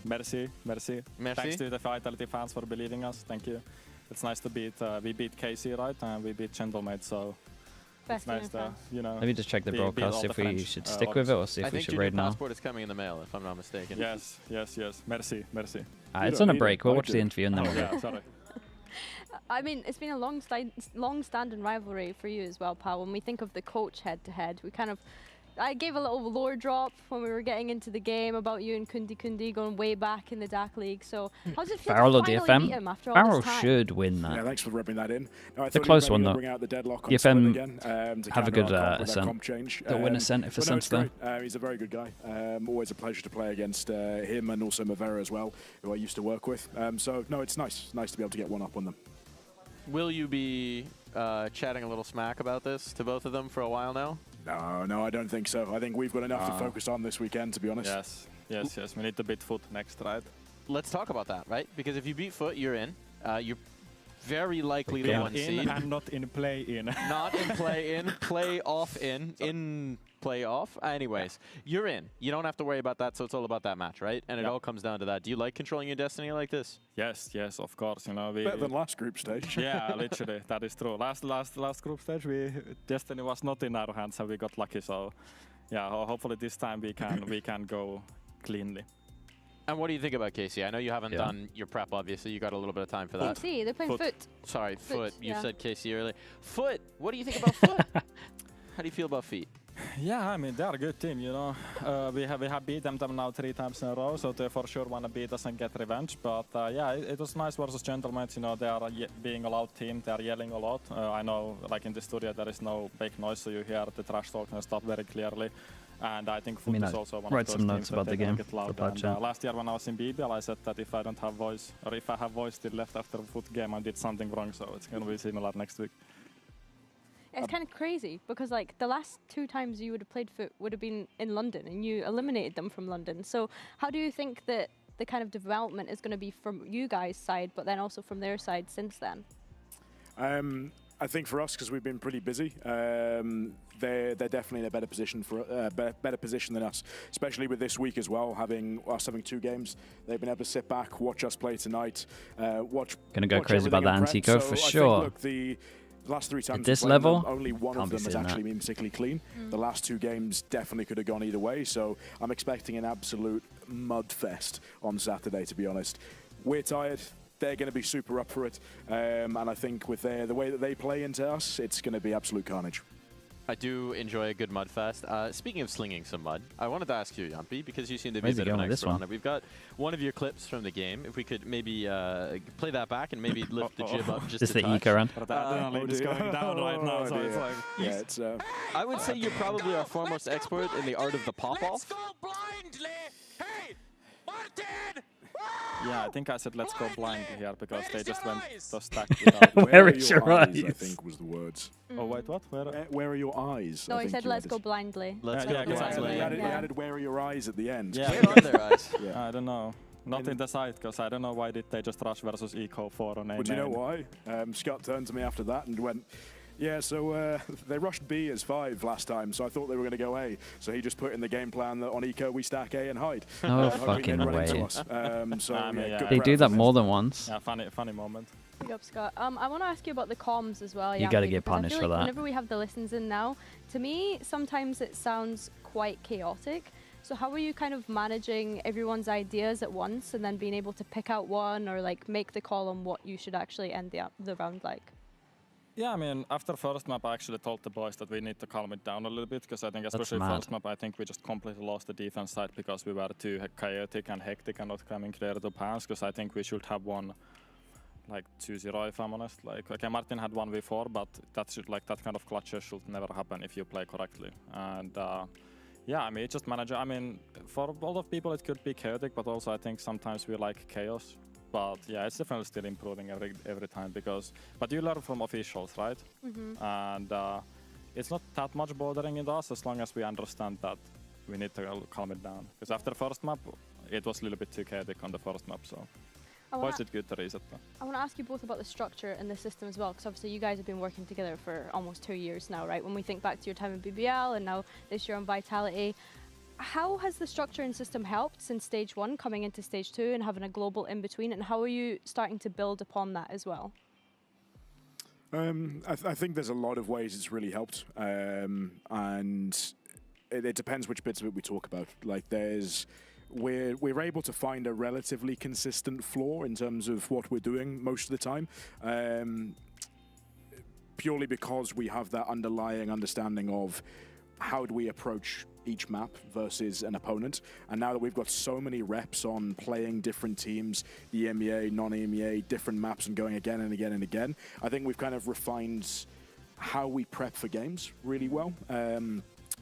merci. Thanks to the Vitality fans for believing us. Thank you. It's nice to beat. We beat KC, right? And we beat Gentlemate, so best it's nice to Let me just check the broadcast if we should stick with it or see if we should raid now. I think your passport is coming in the mail, if I'm not mistaken. Yes. Merci. It's on a break. We'll watch the interview and then we'll yeah, sorry. I mean, it's been a long-standing rivalry for you as well, pal. When we think of the coach head-to-head, I gave a little lore drop when we were getting into the game about you and Kundi going way back in the DAC League. So how does it feel Farrell to or finally beat him after all Farrell this time? should win that. Yeah, thanks for rubbing that in. No, It's a close one, though. DFM have a good ascent. They'll win ascent if ascent's there. He's a very good guy. Always a pleasure to play against him and also Mavera as well, who I used to work with. So, no, it's nice. Nice to be able to get one up on them. Will you be chatting a little smack about this to both of them for a while now? No, I don't think so. I think we've got enough to focus on this weekend, to be honest. Yes. We need to beat Foot next, right? Let's talk about that, right? Because if you beat Foot, you're in. You're very likely the one seed. And not in play-in. Not in play-in, play-off in play-off. Anyways, you're in. You don't have to worry about that, so it's all about that match, right? And it all comes down to that. Do you like controlling your destiny like this? Yes, of course. Better than last group stage. Yeah, literally, that is true. Last group stage, destiny was not in our hands, and we got lucky. So, yeah, hopefully this time we can go cleanly. And what do you think about KC? I know you haven't done your prep, obviously. You got a little bit of time for that. KC, they're playing Foot. Sorry, Foot. You said KC earlier. Foot, what do you think about Foot? How do you feel about Feet? Yeah, I mean, they are a good team, you know. We have beaten them now 3 times in a row, so they for sure want to beat us and get revenge. But yeah, it was nice versus Gentlemen. You know, they are being a loud team. They are yelling a lot. I know, like in the studio, there is no big noise, so you hear the trash talk and stuff very clearly. And I think Foot is also one of those teams that they get loud. And, last year when I was in BBL, I said that if I don't have voice, or if I have voice still left after a Foot game, I did something wrong. So it's going to be similar next week. It's kind of crazy because like the last 2 times you would have played Foot would have been in London and you eliminated them from London. So how do you think that the kind of development is going to be from you guys' side, but then also from their side since then? I think for us, because we've been pretty busy, they're definitely in a better position better position than us, especially with this week as well, having 2 games. They've been able to sit back, watch us play tonight, Gonna go crazy about that anti-co for sure. Look, the last 3 times at this level, only one of them has actually been particularly clean. The last 2 games definitely could have gone either way, so I'm expecting an absolute mud fest on Saturday, to be honest. We're tired. They're going to be super up for it, and I think with the way that they play into us, it's going to be absolute carnage. I do enjoy a good mud fest. Speaking of slinging some mud, I wanted to ask you, Jumpy, because you seem to be a bit of an expert on it. We've got one of your clips from the game. If we could maybe play that back and maybe lift the jib up just a touch. This is the eco run. It's going down right now, so it's like... Yeah, it's... I would say you're probably our foremost expert in the art of the pop-off. Hey, Martin! Yeah, I think I said let's go blind here because they just went to stack without... Where is your eyes? I think was the words. Oh, wait, what? Where are your eyes? No, he said let's go blindly. Let's go blindly. He added where are your eyes at the end. Yeah, where are their eyes? I don't know. Not in the side, because I don't know why did they just rush versus Eco 4 on A. But you know why? Scott turned to me after that and went, yeah, so they rushed B as 5 last time, so I thought they were going to go A. So he just put in the game plan that on Eco we stack A and hide. No fucking way. They do good that more than once. Yeah, funny moment. Big up, Scott. I want to ask you about the comms as well. You got to get punished for that. Whenever we have the listens in now, to me, sometimes it sounds quite chaotic. So how are you kind of managing everyone's ideas at once and then being able to pick out one or like make the call on what you should actually end the round like? Yeah, I mean, after first map, I actually told the boys that we need to calm it down a little bit because I think especially first map, I think we just completely lost the defense side because we were too chaotic and hectic and not coming clear to pass because I think we should have won like 2-0 if I'm honest. Like, okay, Martin had 1v4, but that should that kind of clutches should never happen if you play correctly. And yeah, I mean, it's just manage. I mean, for a lot of people it could be chaotic, but also I think sometimes we like chaos. But yeah, it's definitely still improving every time because, but you learn from officials, right? And it's not that much bothering in us as long as we understand that we need to calm it down. Because after first map, it was a little bit too chaotic on the first map, so. Boys did good to reset though. I want to ask you both about the structure and the system as well, because obviously you guys have been working together for almost 2 years now, right? When we think back to your time in BBL and now this year on Vitality, how has the structure and system helped since stage 1 coming into stage 2 and having a global in between, and how are you starting to build upon that as well? I think there's a lot of ways it's really helped, and it depends which bits of it we talk about. Like we're able to find a relatively consistent floor in terms of what we're doing most of the time, purely because we have that underlying understanding of how do we approach each map versus an opponent. And now that we've got so many reps on playing different teams, EMEA, non-EMEA, different maps, and going again and again and again, I think we've kind of refined how we prep for games really well.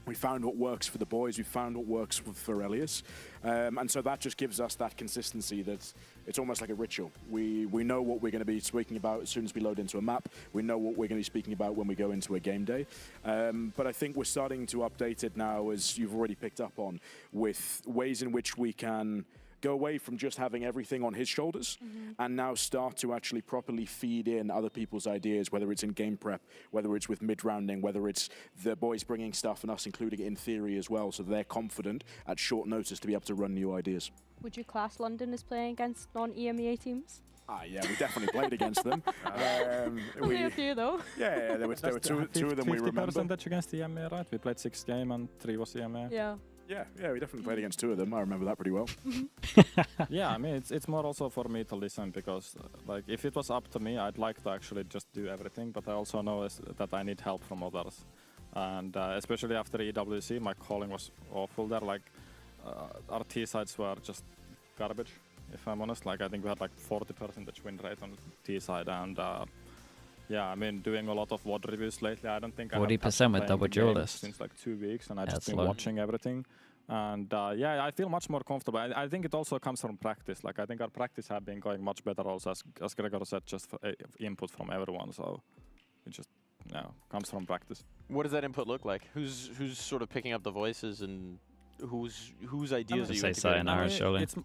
We found what works for the boys, we found what works for Elias. And so that just gives us that consistency that it's almost like a ritual. We know what we're going to be speaking about as soon as we load into a map. We know what we're going to be speaking about when we go into a game day. But I think we're starting to update it now, as you've already picked up on, with ways in which we can go away from just having everything on his shoulders and now start to actually properly feed in other people's ideas, whether it's in game prep, whether it's with mid-rounding, whether it's the boys bringing stuff and us including it in theory as well, so they're confident at short notice to be able to run new ideas. Would you class London as playing against non-EMEA teams? Yeah, we definitely played against them. Only a few though. Yeah, there were two of them we remember. 50% against the EMEA, right? We played 6 games and 3 was EMEA. Yeah, we definitely played against 2 of them. I remember that pretty well. Yeah, I mean, it's more also for me to listen, because like if it was up to me, I'd like to actually just do everything, but I also know that I need help from others. And especially after EWC, my calling was awful there. Like our T sides were just garbage, if I'm honest. Like I think we had like 40% win rate on T side, and yeah, I mean, doing a lot of WOD reviews lately. I don't think 40% with double duelist since like 2 weeks, and I've just been watching everything. And yeah, I feel much more comfortable. I think it also comes from practice. Like I think our practice have been going much better also, as Gregor said, just for input from everyone. So it just comes from practice. What does that input look like? Who's sort of picking up the voices, and whose ideas are you Sayonara, surely. It's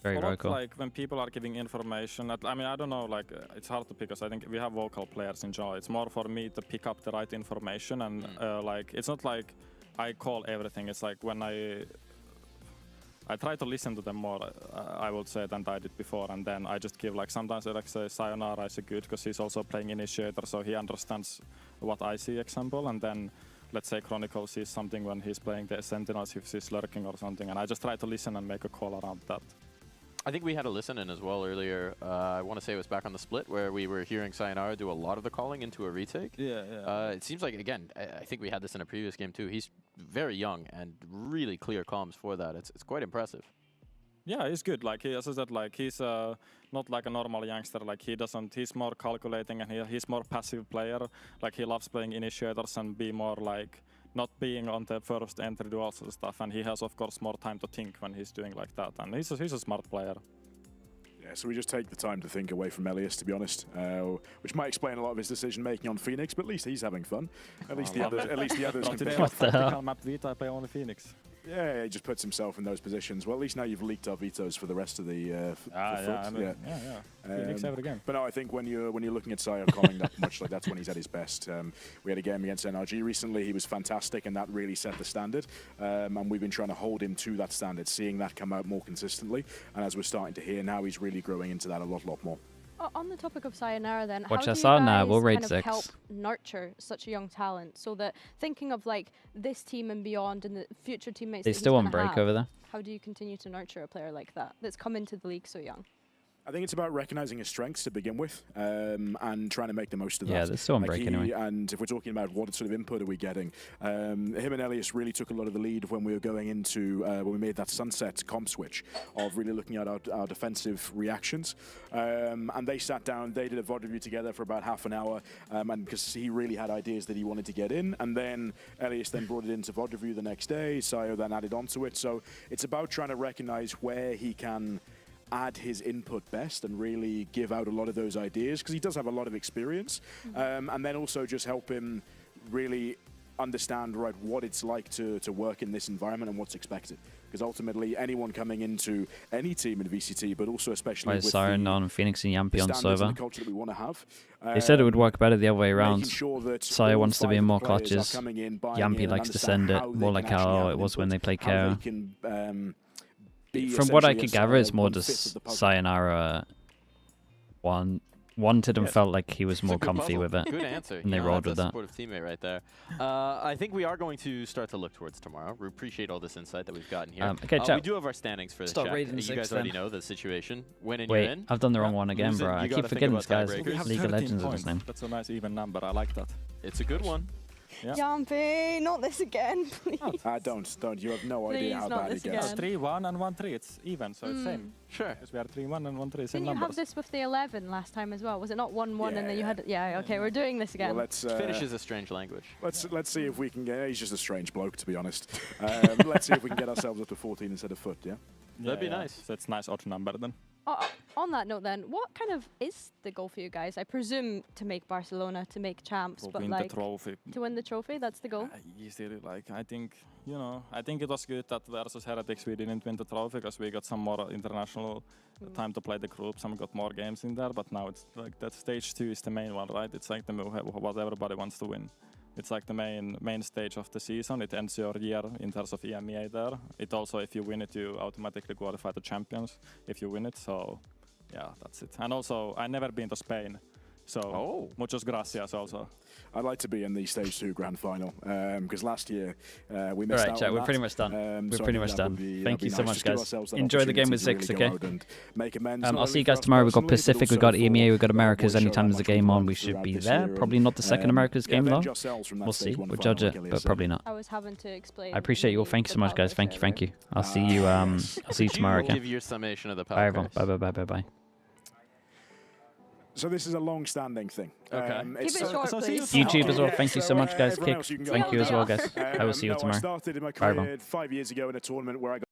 very vocal. Like when people are giving information, I mean, I don't know, like it's hard to pick, because I think we have vocal players in general. It's more for me to pick up the right information, and like it's not like I call everything. It's like when I try to listen to them more, I would say, than I did before, and then I just give like sometimes I like say Sayonara is a good, because he's also playing Initiator, so he understands what I see, example, and then let's say Chronicle sees something when he's playing the Sentinels, if he's lurking or something, and I just try to listen and make a call around that. I think we had a listen in as well earlier. I want to say it was back on the split where we were hearing Sayonara do a lot of the calling into a retake. Yeah. It seems like, again, I think we had this in a previous game too. He's very young and really clear comms for that. It's quite impressive. Yeah, he's good. Like as I said, like he's not like a normal youngster. Like he's more calculating, and he's more passive player. Like he loves playing initiators and be more like not being on the first entry duels and stuff. And he has, of course, more time to think when he's doing like that. And he's a smart player. Yeah, so we just take the time to think away from Elias, to be honest, which might explain a lot of his decision making on Phoenix. But at least he's having fun. At least the others. Can today, on map VIT, I play only Phoenix. Yeah, he just puts himself in those positions. Well, at least now you've leaked our vetoes for the rest of the Phoenix every game. But no, I think when you're looking at Sayo calling that much, like that's when he's at his best. We had a game against NRG recently. He was fantastic, and that really set the standard. And we've been trying to hold him to that standard, seeing that come out more consistently. And as we're starting to hear now, he's really growing into that a lot more. On the topic of Sayonara then, Watch how us do you on now, guys we'll raid kind of 6. help nurture such a young talent, so that thinking of like this team and beyond and the future teammates They that still he's on gonna break have, over there. how do you continue to nurture a player like that that's come into the league so young? I think it's about recognizing his strengths to begin with, and trying to make the most of that. Yeah, they're still on break anyway. And if we're talking about what sort of input are we getting, him and Elias really took a lot of the lead when we were going into, when we made that Sunset comp switch of really looking at our defensive reactions. And they sat down, they did a VOD review together for about half an hour, and because he really had ideas that he wanted to get in, and then Elias then brought it into VOD review the next day, Sayo then added onto it. So it's about trying to recognize where he can add his input best and really give out a lot of those ideas, because he does have a lot of experience, and then also just help him really understand right what it's like to work in this environment and what's expected. Because ultimately, anyone coming into any team in VCT, but also especially Why with is Siren the, on Phoenix and Yampy on standards server? and the culture that we want to have, They said it would work better the other way around. making sure that Sire all wants to be 5 in more players are clutches. coming in, buying Yampy in, likes to understand send it how they more can like actually how have it was when they input, played how they KO. can, be From what I essentially could as, gather, it's more 1/5 just of the puzzle. Sayonara wanted and Yes. felt like he was It's a more good comfy puzzle. with it. Good answer. And they rolled with That's a that. supportive teammate right there. I think we are going to start to look towards tomorrow. We appreciate all this insight that we've gotten here. Okay, we chat. do have our standings for the Start chat. raiding You 6 guys already then. know the situation. Winning, Wait, you're in. I've done the wrong one again, Losing, bro. you I gotta keep think forgetting about this guy's tiebreakers. We have League of 13 Legends is his points. name. That's a nice even number. I like that. It's a good one. Yeah. Yampy, not this again, please. Don't. You have no idea Please, how not bad this it gets. again. 3-1 and 1-3. It's even, so it's same. Sure. Because we are 3-1 and 1-3, same Didn't you numbers. have this with the 11 last time as well? Was it not 1-1 and then you had... Yeah, okay, we're doing this again. Well, let's, Finnish is a strange language. Let's see if we can get. He's just a strange bloke, to be honest. Let's see if we can get ourselves up to 14 instead of foot. Yeah. That'd be nice. So it's nice odd number then. On that note then, what kind of is the goal for you guys? I presume to make Barcelona, to make champs, To but win like... the trophy. To win the trophy, that's the goal? Easily, like, I think, you know, I think it was good that versus Heretics we didn't win the trophy because we got some more international time to play the group, some got more games in there, but now it's like that stage 2 is the main one, right? It's like the what everybody wants to win. It's like the main stage of the season. It ends your year in terms of EMEA there. It also, if you win it, you automatically qualify the champions if you win it, so yeah, that's it. And also, I've never been to Spain, so muchos gracias also. I'd like to be in the stage 2 grand final because last year we missed Alright, out chat, on we're that. pretty much done. So We're I pretty think much that done. would be- Thank that'd be you so nice. much, Just give guys. ourselves that Enjoy the game with opportunity to 6, really okay? go out and make amends, I'll not see you only guys for us tomorrow. We've got personally, but Pacific, we've also got EMEA, we've got for Americas. boys Anytime there's a showing game up on, we throughout should be this there. year Probably and, not the second Americas game, avenge though. ourselves from that We'll stage see. 1 We'll final, judge like it, Ilya but said. probably not. I was having to explain... I appreciate you all. Thank you so much, guys. Thank you. I'll see you. I'll see you tomorrow Give again. your summation of the Bye, everyone. power Bye. So this is a long-standing thing. Okay. It's Keep it short, please. YouTube as well. Yeah, Thank you so much, guys. everyone Kick. else, you can go Thank you as well, ahead. guys. I will see you No, I tomorrow. started in my Bye, everyone. career 5 years ago in a tournament where I got